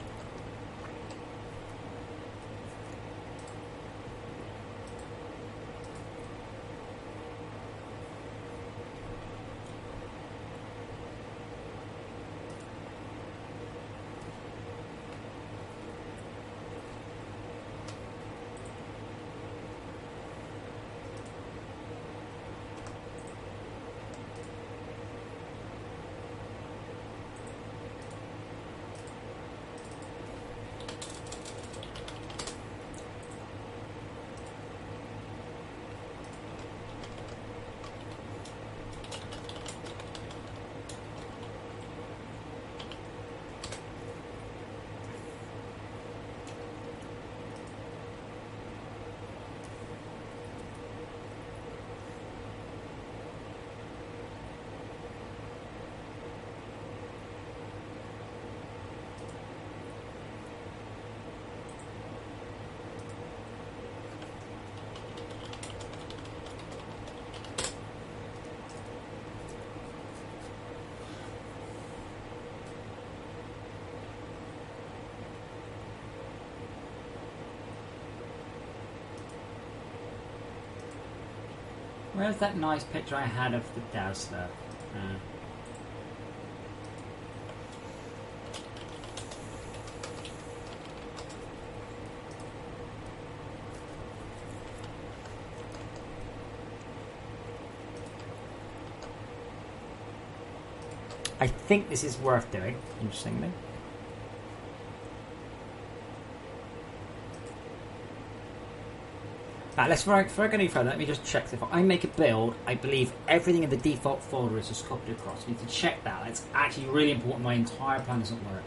Where's that nice picture I had of the Dazzler? I think this is worth doing, interestingly. Let's go any further. Let me just check. If I make a build, I believe everything in the default folder is just copied across. I need to check that. That's actually really important. My entire plan doesn't work.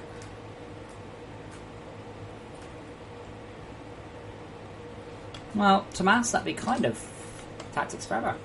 Well, Tomas, that'd be kind of tactics forever.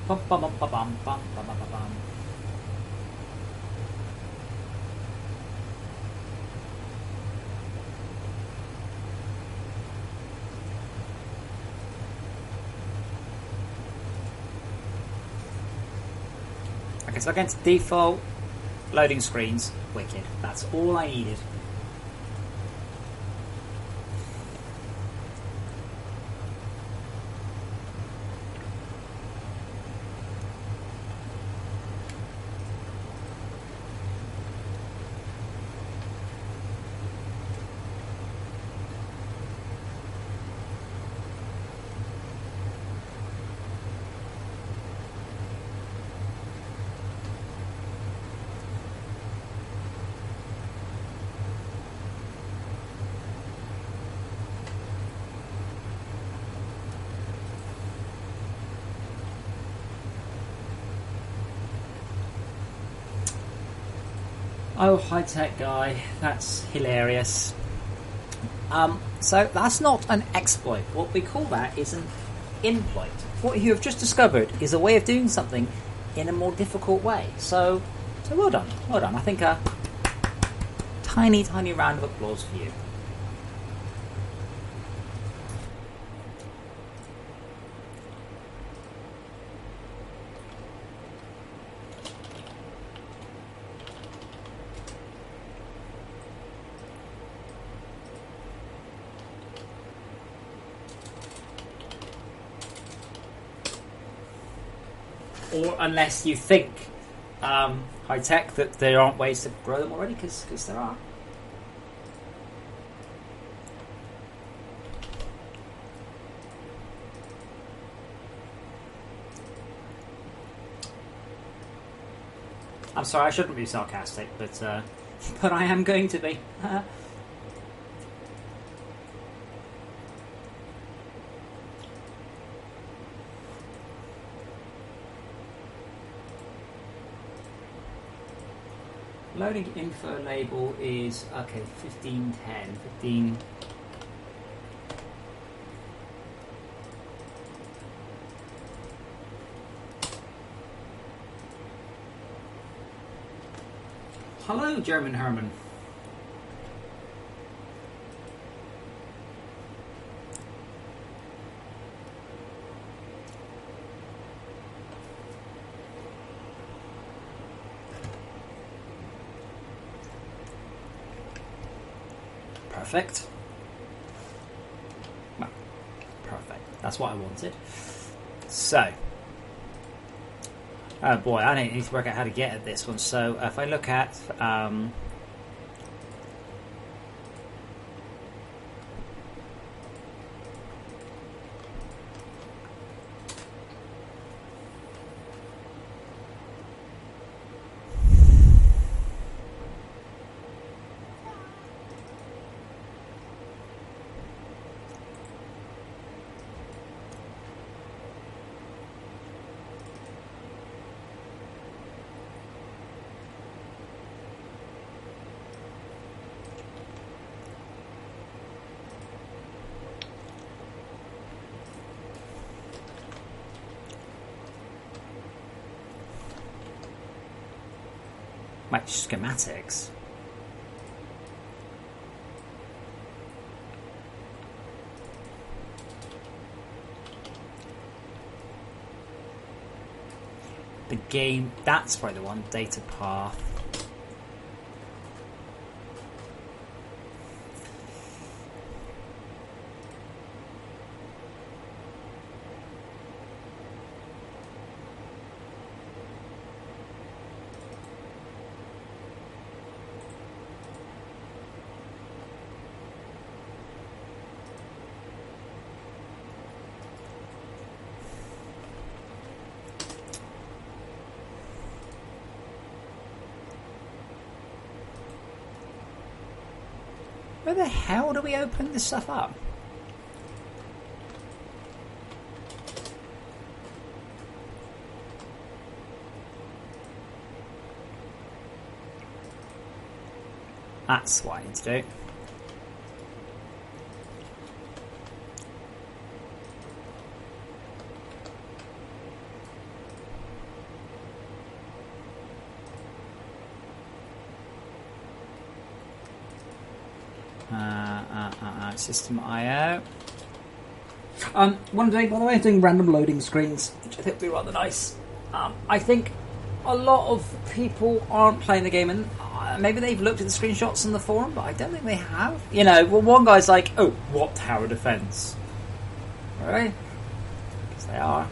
Bum, bum, bum, bum, bum, bum, bum, bum, bum. Okay, so against default loading screens, wicked. That's all I needed. Oh, high-tech guy. That's hilarious. So that's not an exploit. What we call that is an imploit. What you have just discovered is a way of doing something in a more difficult way. So well done. Well done. I think a tiny round of applause for you. Or unless you think, high-tech, that there aren't ways to grow them already, because there are. I'm sorry, I shouldn't be sarcastic, but I am going to be. Loading info label is, okay, 1510. 15. Hello, German Herman. Perfect. Well, perfect. That's what I wanted. So, oh boy, I need to work out how to get at this one. So, if I look at my schematics. The game, that's probably the one, data path. Where the hell do we open this stuff up? That's what I need to do. System IO. One day, by the way, I'm doing random loading screens, which I think would be rather nice. I think a lot of people aren't playing the game, and maybe they've looked at the screenshots on the forum, but I don't think they have. You know, well, one guy's like, "Oh, what tower defense?" Right? Because they are.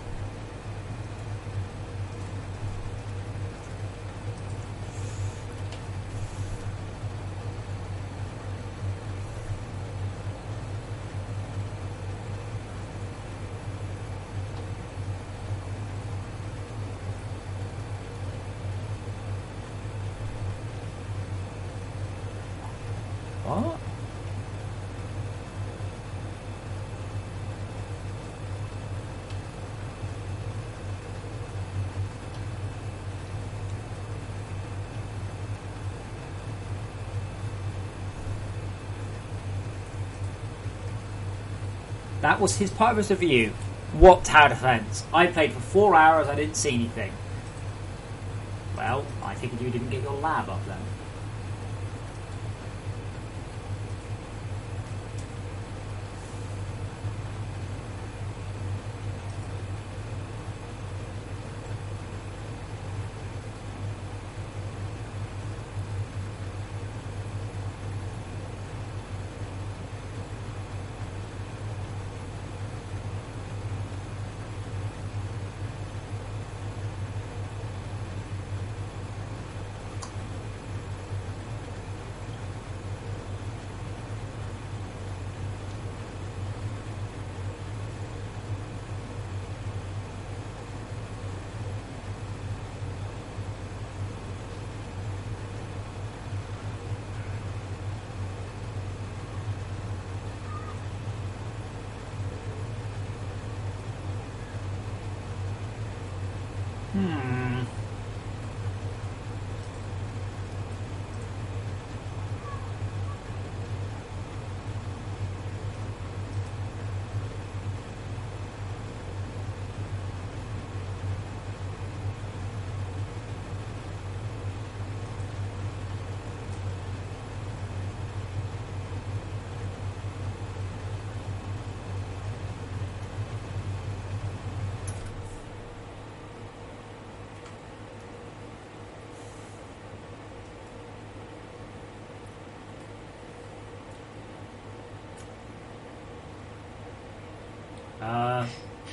What? That was his part of his review. What tower defense? I played for 4 hours, I didn't see anything. Well, I figured you didn't get your lab up then.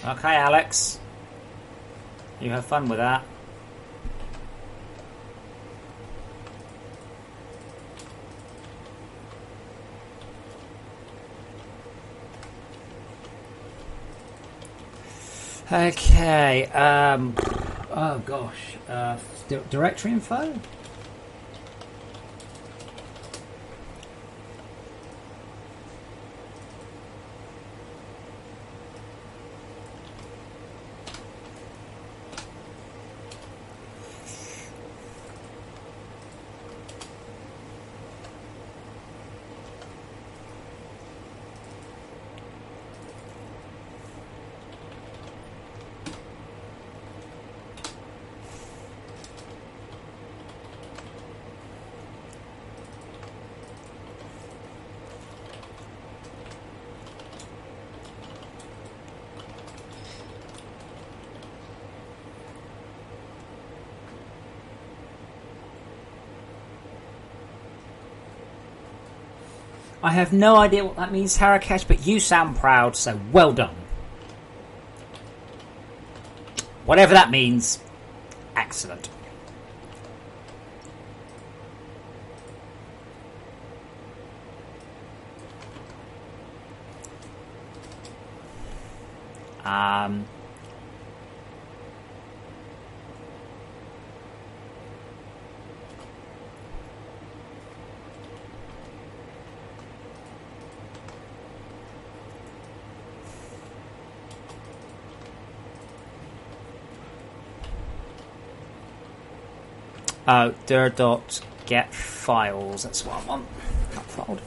Okay, Alex. You have fun with that. Okay, oh gosh, directory info? I have no idea what that means, Harakesh, but you sound proud, so well done. Whatever that means, excellent. Oh, dir.get files. That's what I want. Cut filed.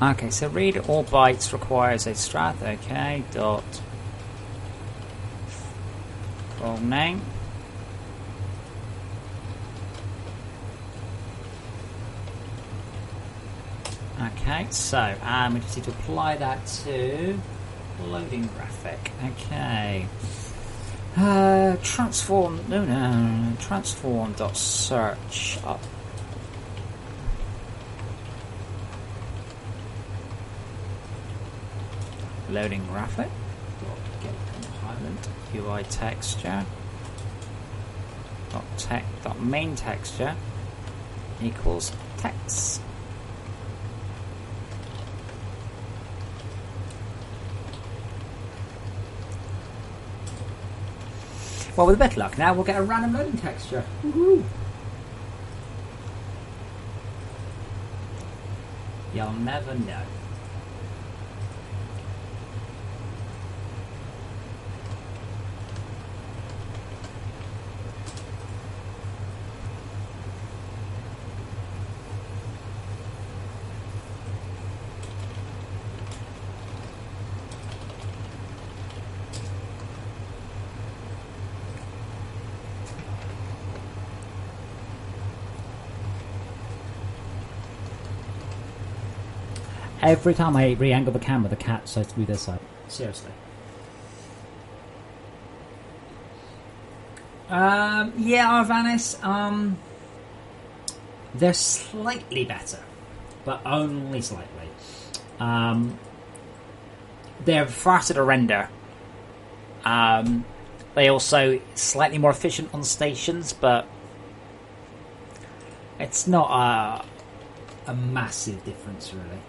Okay, so read all bytes requires a strat. Okay, dot full name. Okay, so we just need to apply that to loading graphic. Okay. Transform. No. Transform dot search up. Loading graphic. Get component UI texture. Dot main texture equals text. Well, with better luck now, we'll get a random loading texture. Woohoo! You'll never know. Every time I re-angle the camera, the cat decides to move this side. Seriously. Yeah, Arvanis, they're slightly better, but only slightly. They're faster to render. They also slightly more efficient on stations, but it's not a massive difference, really.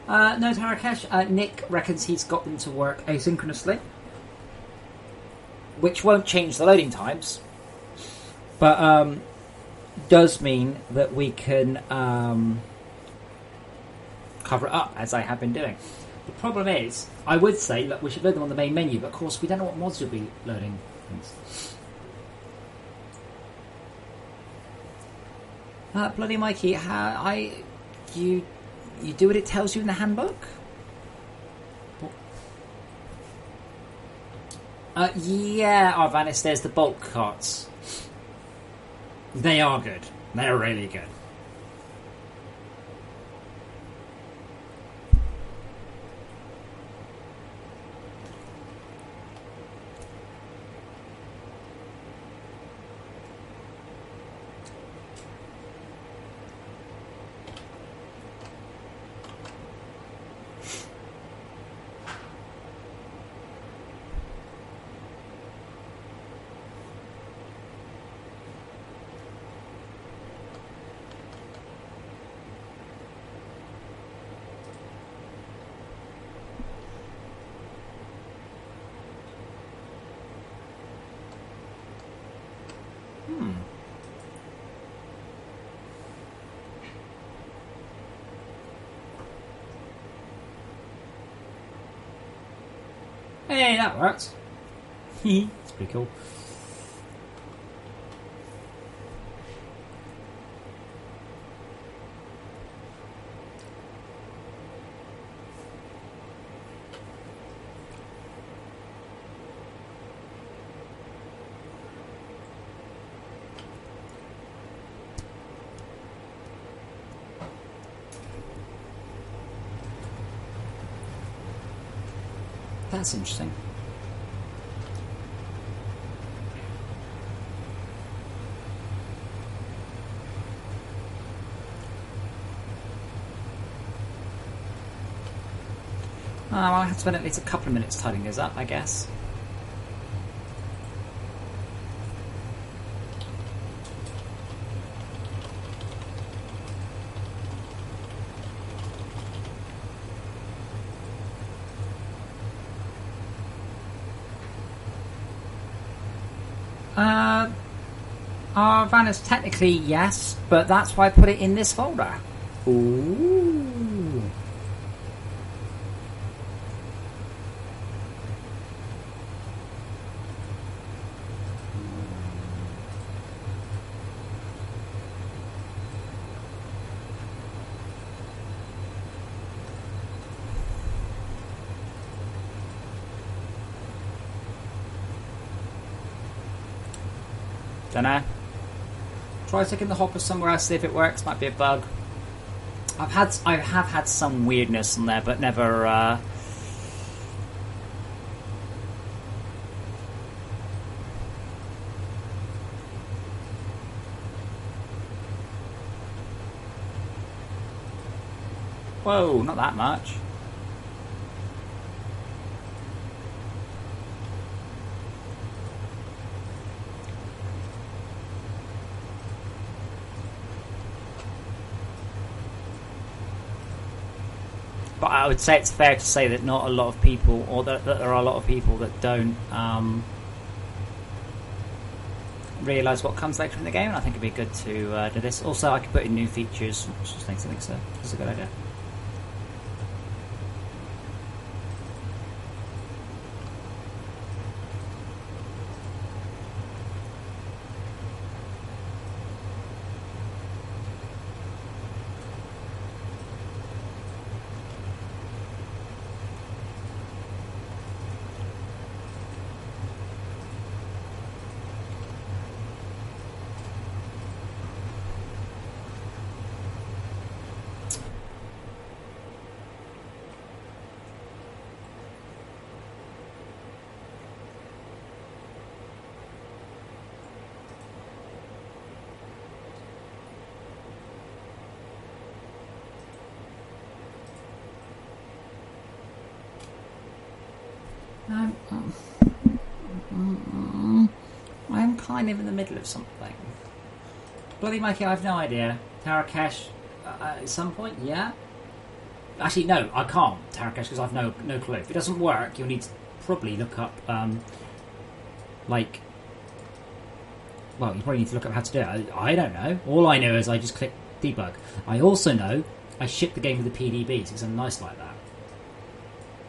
No, Tarakesh, Nick reckons he's got them to work asynchronously, which won't change the loading times, but does mean that we can cover it up, as I have been doing. The problem is, I would say, look, we should load them on the main menu, but of course we don't know what mods you'll be loading things. Bloody Mikey, you do what it tells you in the handbook? Yeah, Arvanis, there's the bulk carts. They are good. They're really good. Hey, that works. It's pretty cool. That's interesting. Well, I have to spend at least a couple of minutes tidying this up, I guess. Arvanis, technically yes, but that's why I put it in this folder. Ooh. Don't know. Try sticking the hopper somewhere else, see if it works. Might be a bug. I have had some weirdness on there, but never. Whoa, not that much. But I would say it's fair to say that not a lot of people, or that there are a lot of people that don't realise what comes later in the game, and I think it'd be good to do this. Also, I could put in new features. I just think so. It's a good idea. I'm kind of in the middle of something. Bloody Mikey, I have no idea. Tarakash, at some point, yeah? Actually, no, I can't, Tarakash, because I've no clue. If it doesn't work, you'll need to probably look up, well, you probably need to look up how to do it. I don't know. All I know is I just click debug. I also know I ship the game with the PDBs because I'm nice like that.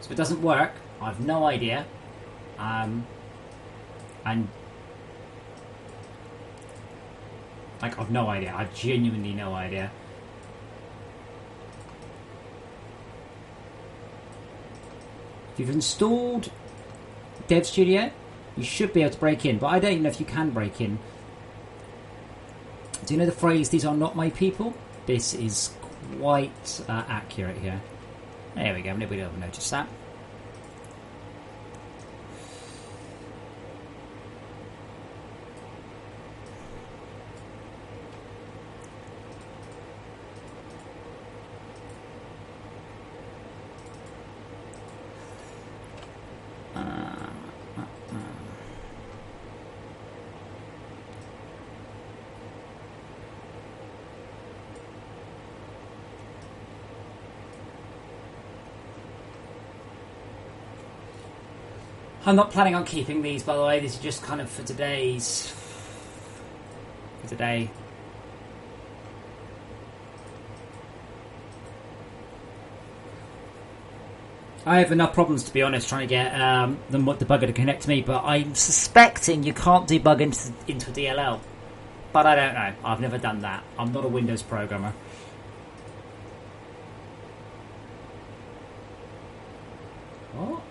So if it doesn't work, I have no idea. And I've no idea. I've genuinely no idea. If you've installed Dev Studio, you should be able to break in, but I don't even know if you can break in. Do you know the phrase, "These are not my people"? This is quite accurate here. There we go, nobody will notice that. I'm not planning on keeping these, by the way. These are just kind of for today. I have enough problems, to be honest, trying to get the debugger to connect to me, but I'm suspecting you can't debug into a DLL. But I don't know. I've never done that. I'm not a Windows programmer. What?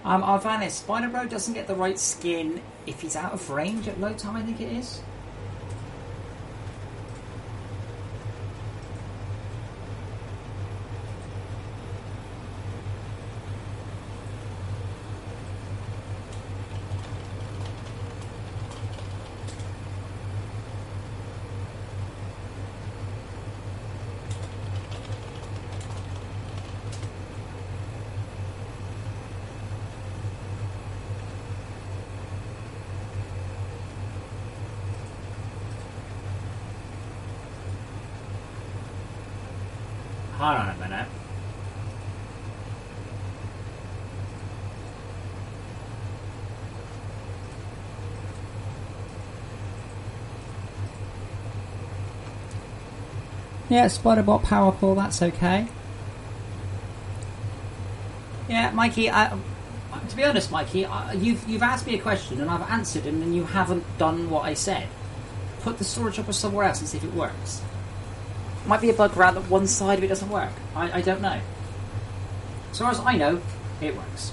Arvanis, Spider-Bro doesn't get the right skin if he's out of range at low time, I think it is. Hold on a minute. Yeah, Spiderbot Powerful, that's okay. Yeah, Mikey, to be honest, Mikey, you've asked me a question and I've answered and then you haven't done what I said. Put the storage hopper somewhere else and see if it works. Might be a bug around that one side of it doesn't work. I don't know. As far as I know, It works.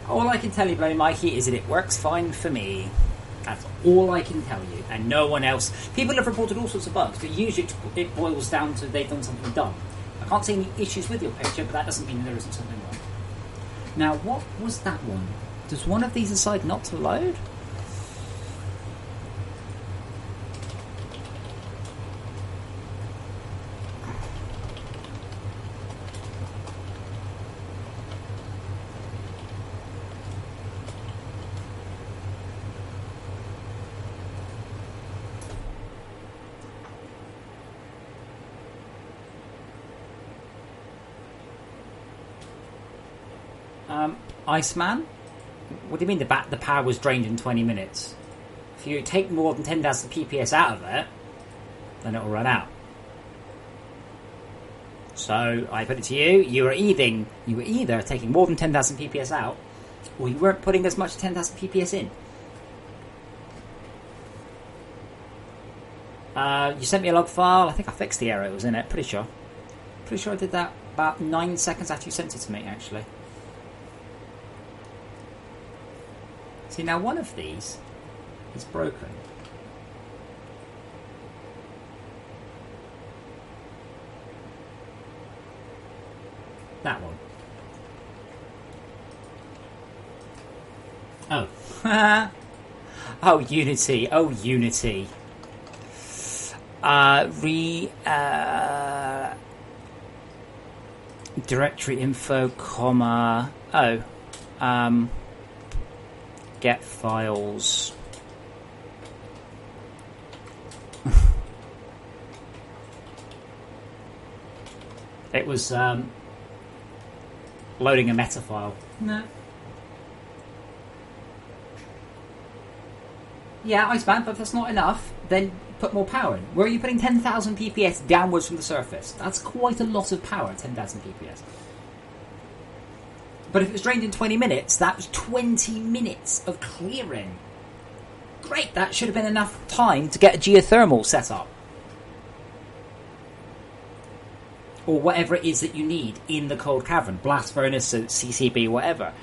All I can tell you, Bloody Mikey, is that it works fine for me. That's all I can tell you, and no one else. People have reported all sorts of bugs, but usually it boils down to they've done something dumb. I can't see any issues with your picture, but that doesn't mean there isn't something wrong. Now, what was that one? Does one of these decide not to load? Iceman? What do you mean the power was drained in 20 minutes? If you take more than 10,000 PPS out of it, then it will run out. So I put it to you: you were either taking more than 10,000 PPS out, or you weren't putting as much 10,000 PPS in. You sent me a log file. I think I fixed the error that was in it. Pretty sure I did that about 9 seconds after you sent it to me, actually. See, now one of these is broken. That one. Oh. Oh, Unity. Oh, Unity. Directory info, comma. Oh. Get files. It was loading a meta file. No. Yeah, Iceman, but if that's not enough, then put more power in. Where are you putting 10,000 PPS downwards from the surface? That's quite a lot of power, 10,000 PPS. But if it was drained in 20 minutes, that was 20 minutes of clearing. Great, that should have been enough time to get a geothermal set up. Or whatever it is that you need in the cold cavern. Blast furnace, CCB, whatever.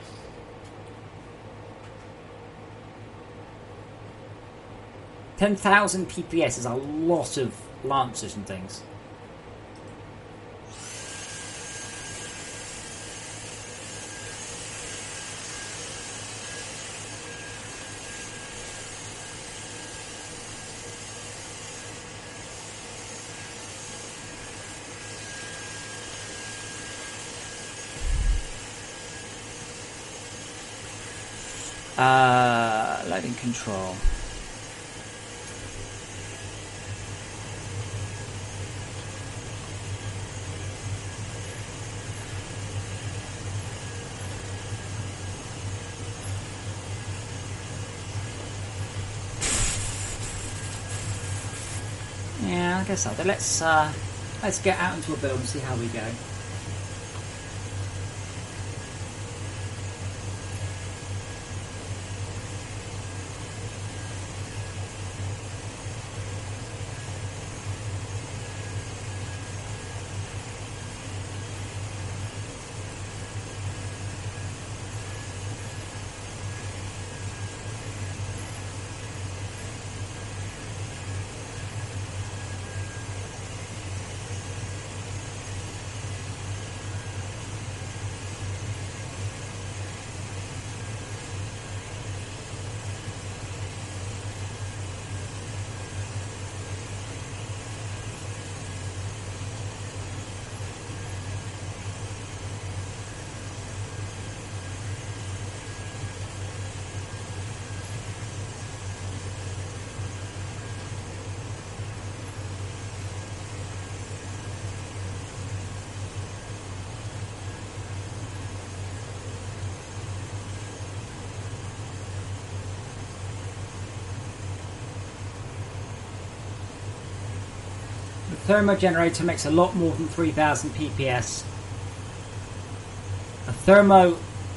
$10,000 PPS is a lot of lancers and things. Loading control. Yeah, I guess so. Let's get out into a build and see how we go. thermo generator makes a lot more than 3000 PPS.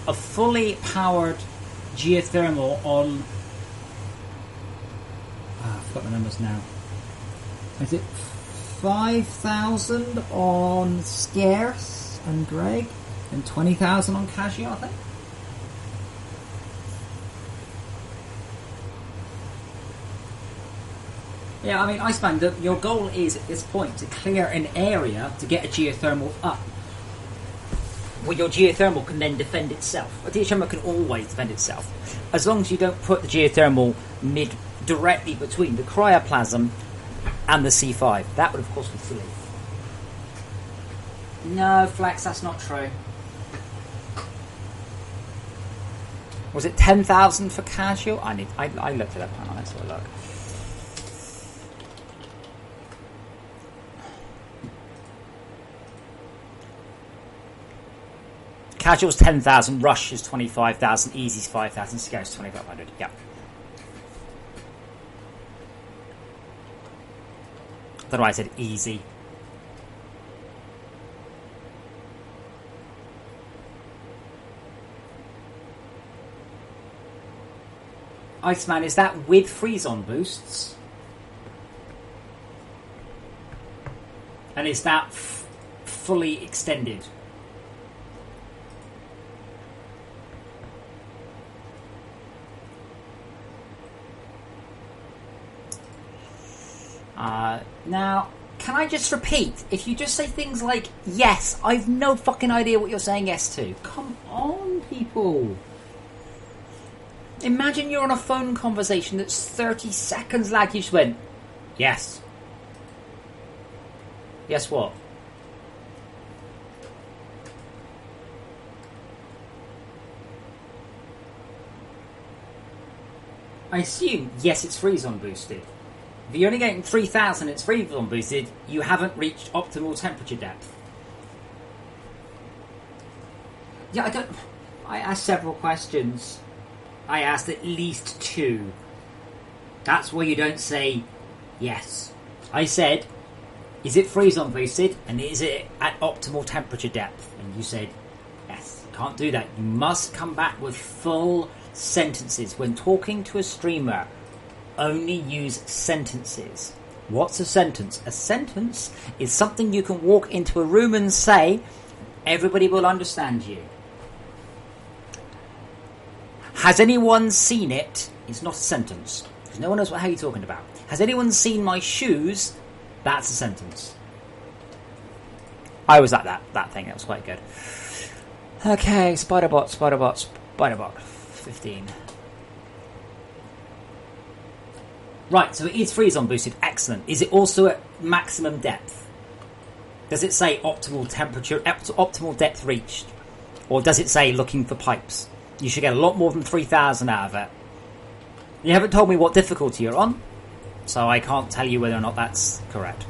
A fully powered geothermal on... I forgot the numbers now. Is it 5,000 on Scarce and Greg? And 20,000 on Casio, I think? Yeah, I mean, Iceman, your goal is at this point to clear an area to get a geothermal up. Well, your geothermal can then defend itself. A geothermal can always defend itself. As long as you don't put the geothermal directly between the cryoplasm and the C5. That would, of course, be silly. No, Flex, that's not true. Was it 10,000 for Casio? I looked it up. Hang on, let's have a look. Casual's 10,000, Rush is 25,000, Easy's 5,000, Scout's 2,500. Yeah. I don't know why I said easy. Iceman, is that with freeze-on boosts? And is that fully extended? Now, can I just repeat? If you just say things like, yes, I've no fucking idea what you're saying yes to. Come on, people. Imagine you're on a phone conversation that's 30 seconds lag. You just went, yes. Yes what? I assume, yes, it's freeze-on boosted. If you're only getting 3,000, it's freeze-on boosted, you haven't reached optimal temperature depth. Yeah, I asked several questions. I asked at least 2. That's why you don't say yes. I said, is it freeze-on boosted and is it at optimal temperature depth? And you said yes. You can't do that. You must come back with full sentences. When talking to a streamer, only use sentences. What's a sentence? A sentence is something you can walk into a room and say, everybody will understand you. Has anyone seen it? It's not a sentence. Because no one knows what you're talking about. Has anyone seen my shoes? That's a sentence. I was at that thing. That was quite good. Okay, Spiderbot. 15. Right, so it is freeze-on boosted. Excellent. Is it also at maximum depth? Does it say optimal temperature, optimal depth reached? Or does it say looking for pipes? You should get a lot more than 3,000 out of it. You haven't told me what difficulty you're on, so I can't tell you whether or not that's correct.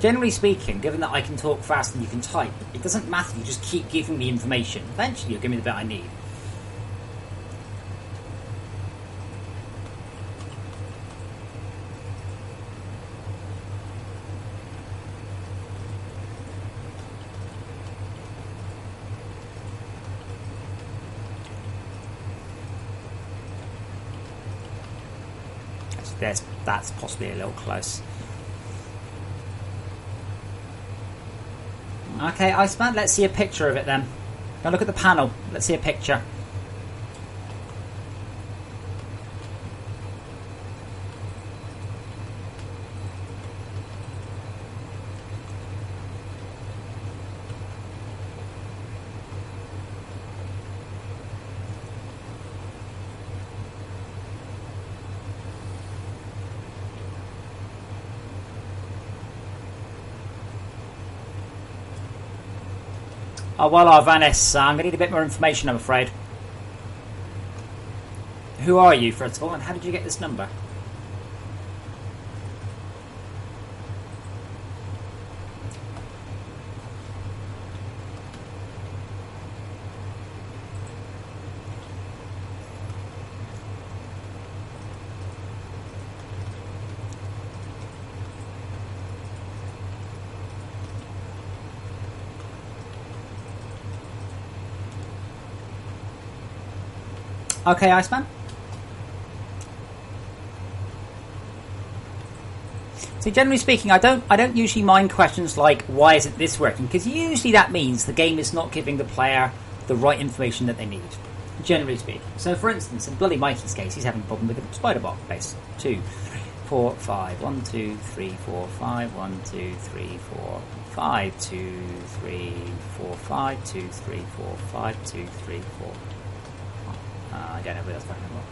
Generally speaking, given that I can talk fast and you can type, it doesn't matter, you just keep giving me information. Eventually you'll give me the bit I need. That's possibly a little close. Okay, Iceman, let's see a picture of it then. Go look at the panel. Let's see a picture. Oh, well, Vanessa, I'm going to need a bit more information, I'm afraid. Who are you, first of all, and how did you get this number? Okay, Iceman? So generally speaking, I don't usually mind questions like, why isn't this working? Because usually that means the game is not giving the player the right information that they need. Generally speaking. So for instance, in Bloody Mikey's case, he's having a problem with the spider bot base. 2, 4, 5, 1, 2, 3, 4, 5, 1, 2, 3, 4, 5, 2, 3, 4, 5, 2, 3, 4, 5, 2, 3, 4. I don't know where that's going anymore.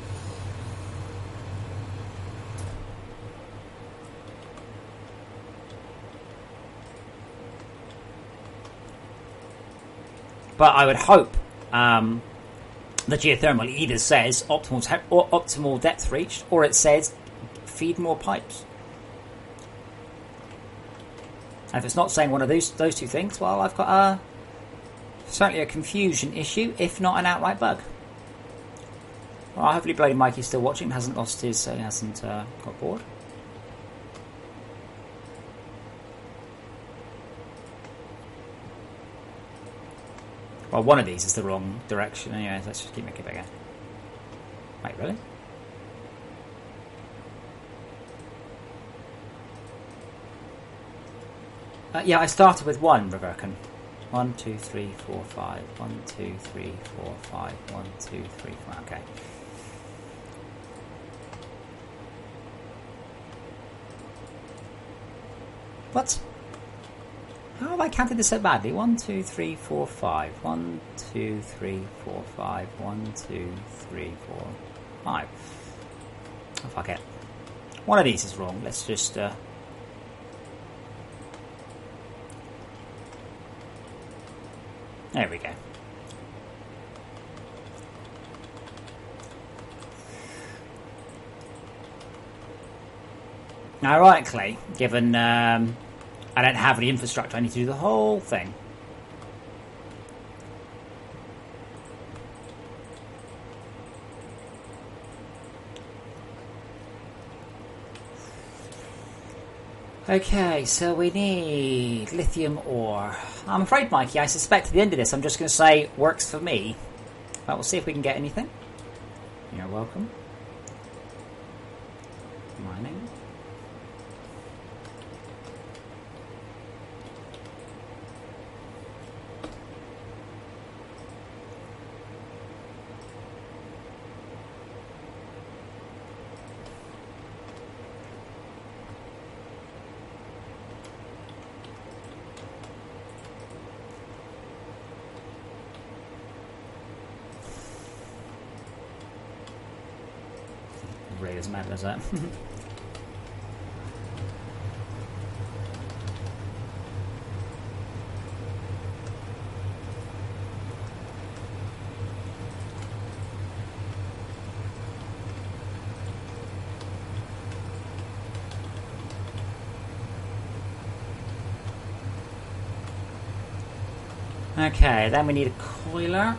But I would hope the geothermal either says optimal depth reached, or it says feed more pipes. And if it's not saying one of those two things, well, I've got certainly a confusion issue, if not an outright bug. Well, hopefully Bloody Mikey's still watching, hasn't lost his, hasn't got bored. Well, one of these is the wrong direction. Anyway, let's just keep making it bigger. Wait, really? Yeah, I started with 1, Reverkin. 1, 2, 3, 4, 5. 1, 2, 3, 4, 5. 1, 2, 3, 4. Okay. What? How have I counted this so badly? 1, 2, 3, 4, 5. 1, 2, 3, 4, 5. 1, 2, 3, 4, 5. Oh, fuck it. One of these is wrong. Let's just... There we go. Now, ironically, given I don't have the infrastructure, I need to do the whole thing. Okay, so we need lithium ore. I'm afraid, Mikey, I suspect at the end of this I'm just going to say, works for me. But we'll see if we can get anything. You're welcome. Mining. Really doesn't matter, does that? Okay, then we need a coiler.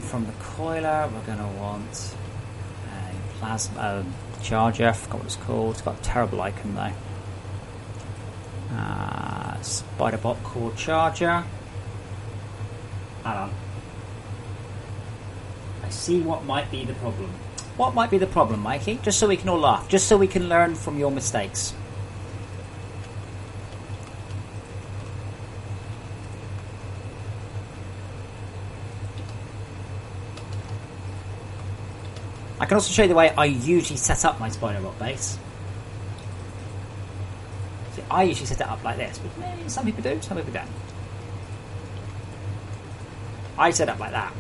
From the coiler, we're going to want a plasma charger. I forgot what it's called. It's got a terrible icon though. Spiderbot core charger. Hang on. I see what might be the problem. What might be the problem, Mikey? Just so we can all laugh. Just so we can learn from your mistakes. I can also show you the way I usually set up my Spiderbot base. See, I usually set it up like this, but maybe some people do, some people don't. I set it up like that.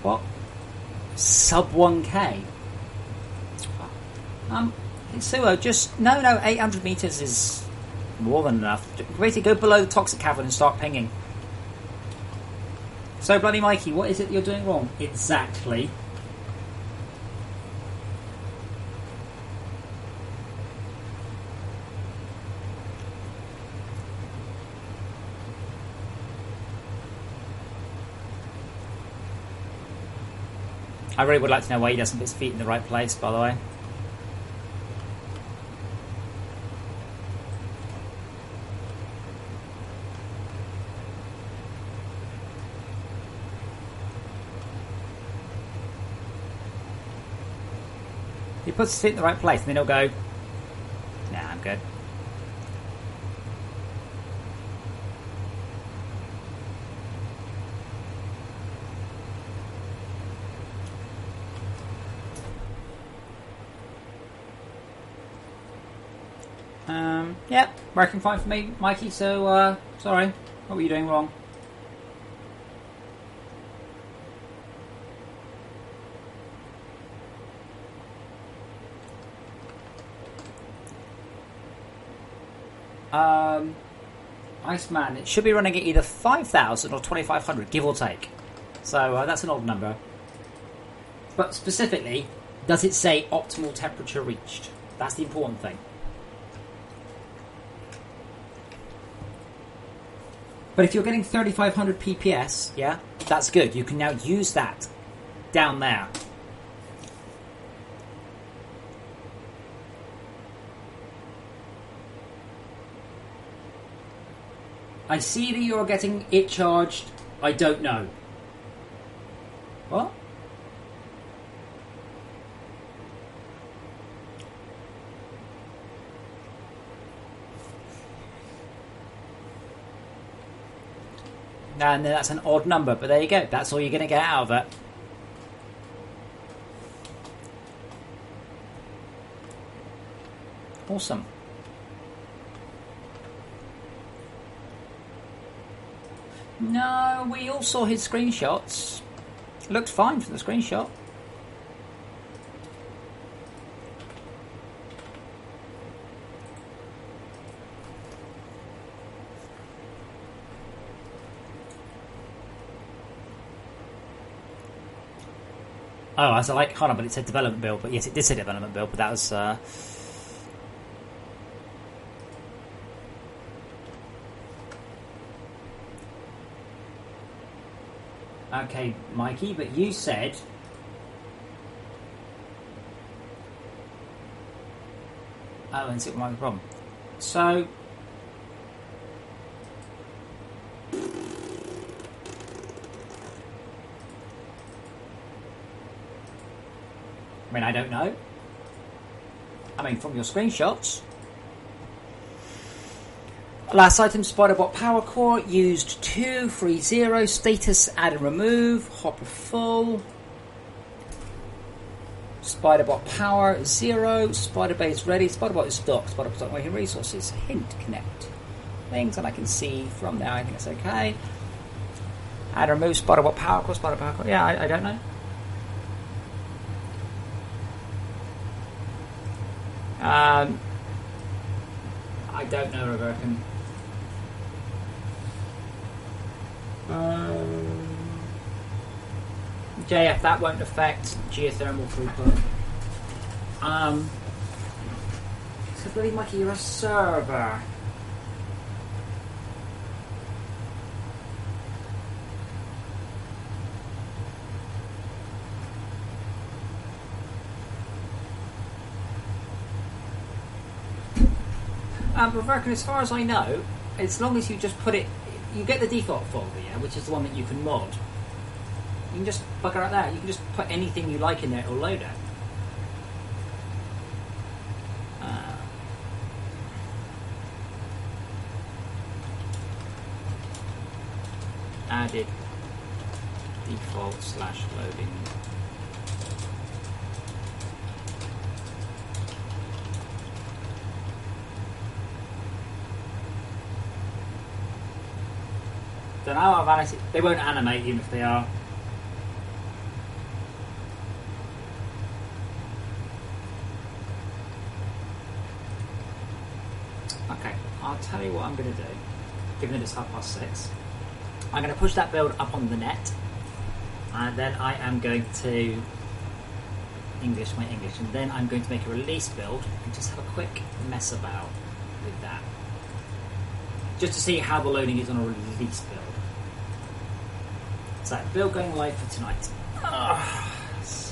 What? Sub 1k? So just... No, 800 meters is more than enough. Basically, go below the toxic cavern and start pinging. So, Bloody Mikey, what is it you're doing wrong? Exactly. I really would like to know why he doesn't put his feet in the right place, by the way. He puts his feet in the right place and then he'll go, nah, I'm good. Yeah, working fine for me, Mikey, so, sorry. What were you doing wrong? Iceman, it should be running at either 5,000 or 2,500, give or take. So, that's an odd number. But specifically, does it say optimal temperature reached? That's the important thing. But if you're getting 3,500 PPS, yeah, that's good. You can now use that down there. I see that you're getting it charged. I don't know. What? And that's an odd number, but there you go. That's all you're going to get out of it. Awesome. No, we all saw his screenshots. Looked fine from the screenshot. Oh, I was like, hold on, but it said development build. But yes, it did say development build, but that was... Okay, Mikey, but you said... Oh, and see what might be the problem. So... I mean, I don't know. I mean, from your screenshots. Last item, Spiderbot Power Core, used 230, status add and remove, hopper full. Spiderbot Power 0, Spiderbase ready, Spiderbot is stock, Spiderbot's not making resources, hint, connect. Things that I can see from there, I think it's okay. Add and remove, Spiderbot Power Core, Spiderbot Power Core, yeah, I don't know. I don't know, Reverkin. JF, that won't affect geothermal throughput. So bloody Mikey, you're a server. Reverkin, as far as I know, as long as you just put it, you get the default folder, yeah, which is the one that you can mod. You can just bugger out there. You can just put anything you like in there, it'll load it. Added default / loading. Don't know how vanity. They won't animate even if they are. Okay, I'll tell you what I'm going to do. Given that it's 6:30, I'm going to push that build up on the net, and then I am going to English my English, and then I'm going to make a release build and just have a quick mess about with that, just to see how the loading is on a release build. So, build going live for tonight. So,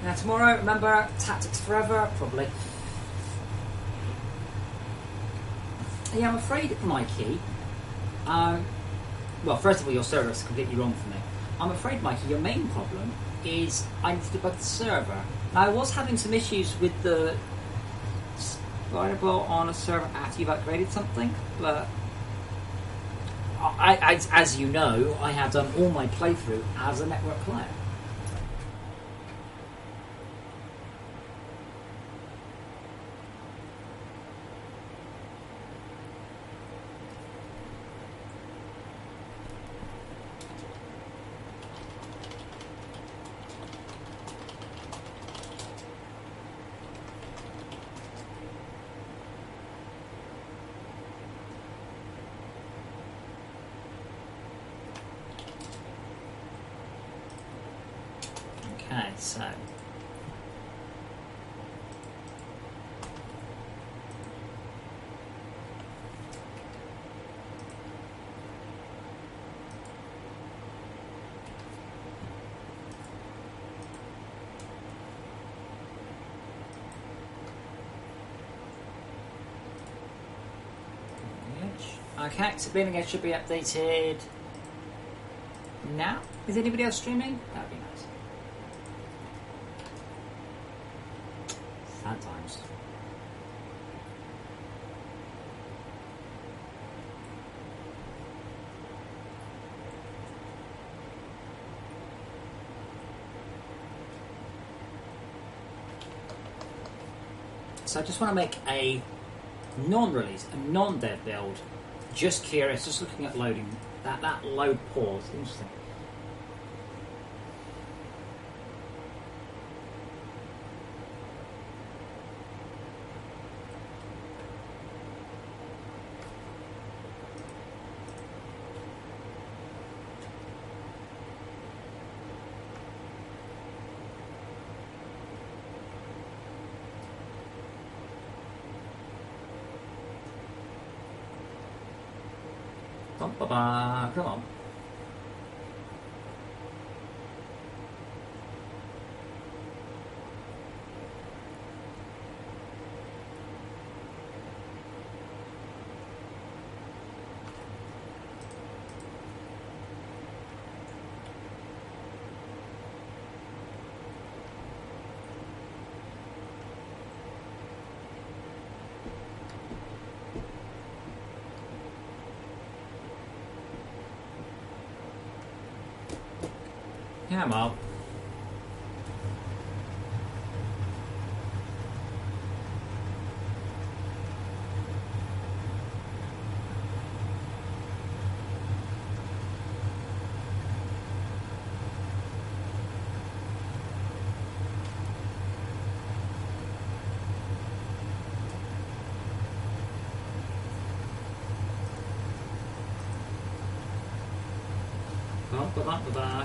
Now tomorrow, remember, Tactics Forever, probably. Yeah, I'm afraid, Mikey. Well, first of all, your server is completely wrong for me. I'm afraid, Mikey, your main problem is I need to debug the server. Now, I was having some issues with the spider ball on a server after you've upgraded something, but as you know, I have done all my playthrough as a network player. Okay, so okay, so Bleeding Edge should be updated now. Is anybody else streaming? That'd be nice. Sad times. So I just want to make a non-release, a non-dev build. Just curious, just looking at loading. That load pause, interesting. Come on. Come on.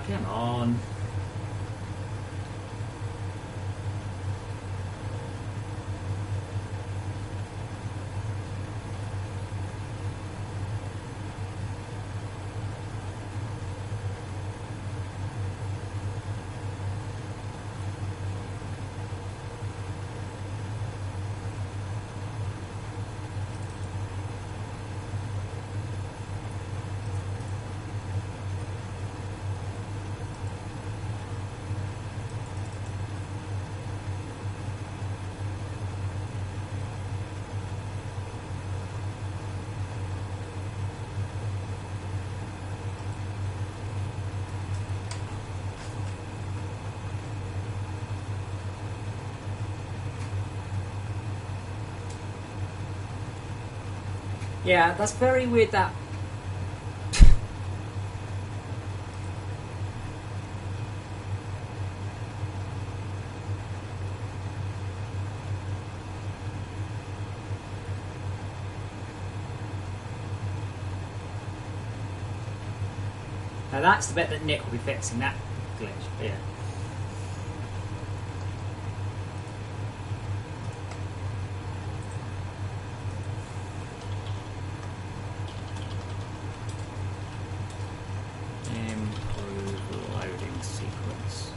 Come on. Yeah, that's very weird that... Now that's the bit that Nick will be fixing, that glitch, yeah. Improve loading sequence.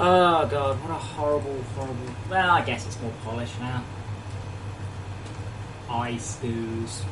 Oh god, what a horrible, horrible... Well, I guess it's more polished now. Ice ooze.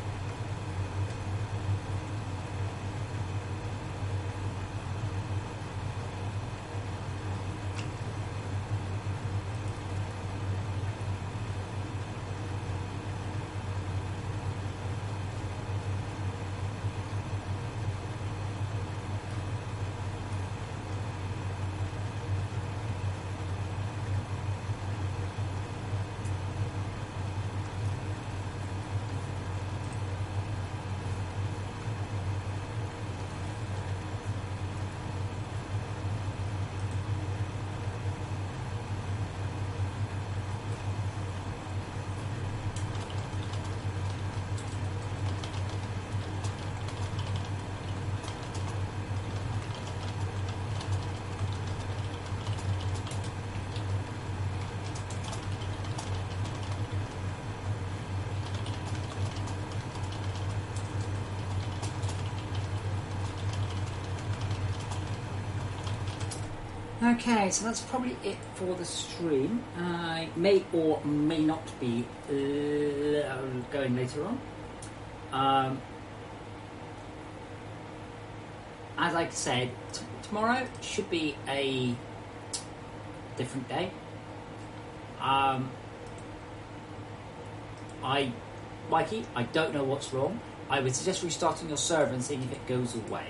Okay, so that's probably it for the stream. I may or may not be going later on. As I said, tomorrow should be a different day. Mikey, I don't know what's wrong. I would suggest restarting your server and seeing if it goes away.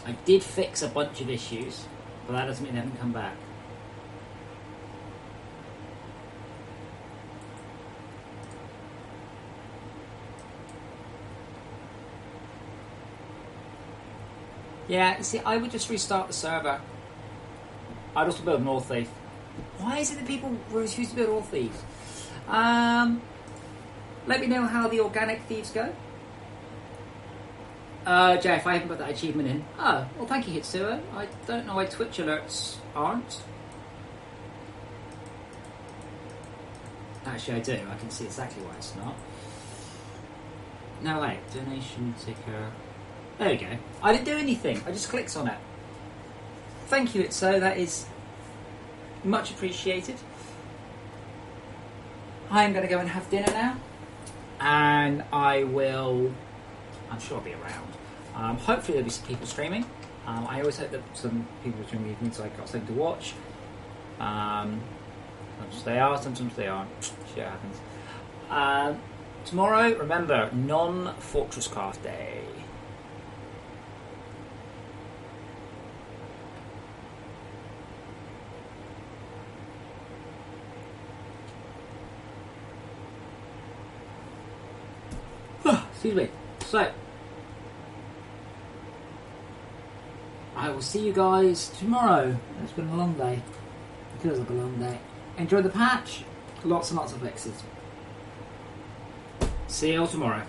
I did fix a bunch of issues, but that doesn't mean they haven't come back. Yeah, see, I would just restart the server. I'd also build North Thief. Why is it that people refuse to build North Thieves? Let me know how the organic thieves go. Jeff, I haven't put that achievement in. Oh, well thank you, Hitsuo. I don't know why Twitch alerts aren't. Actually I do, I can see exactly why it's not. No wait, donation ticker. There we go. I didn't do anything, I just clicked on it. Thank you, Hitsuo, that is much appreciated. I'm going to go and have dinner now. And I'm sure I'll be around. Hopefully there'll be some people streaming. I always hope that some people are streaming evenings so I've got something to watch. Sometimes they are, sometimes they aren't. Shit happens. Tomorrow, remember, non-Fortress Craft Day. Excuse me. So, I will see you guys tomorrow. It's been a long day. It feels like a long day. Enjoy the patch. Lots and lots of fixes. See you all tomorrow.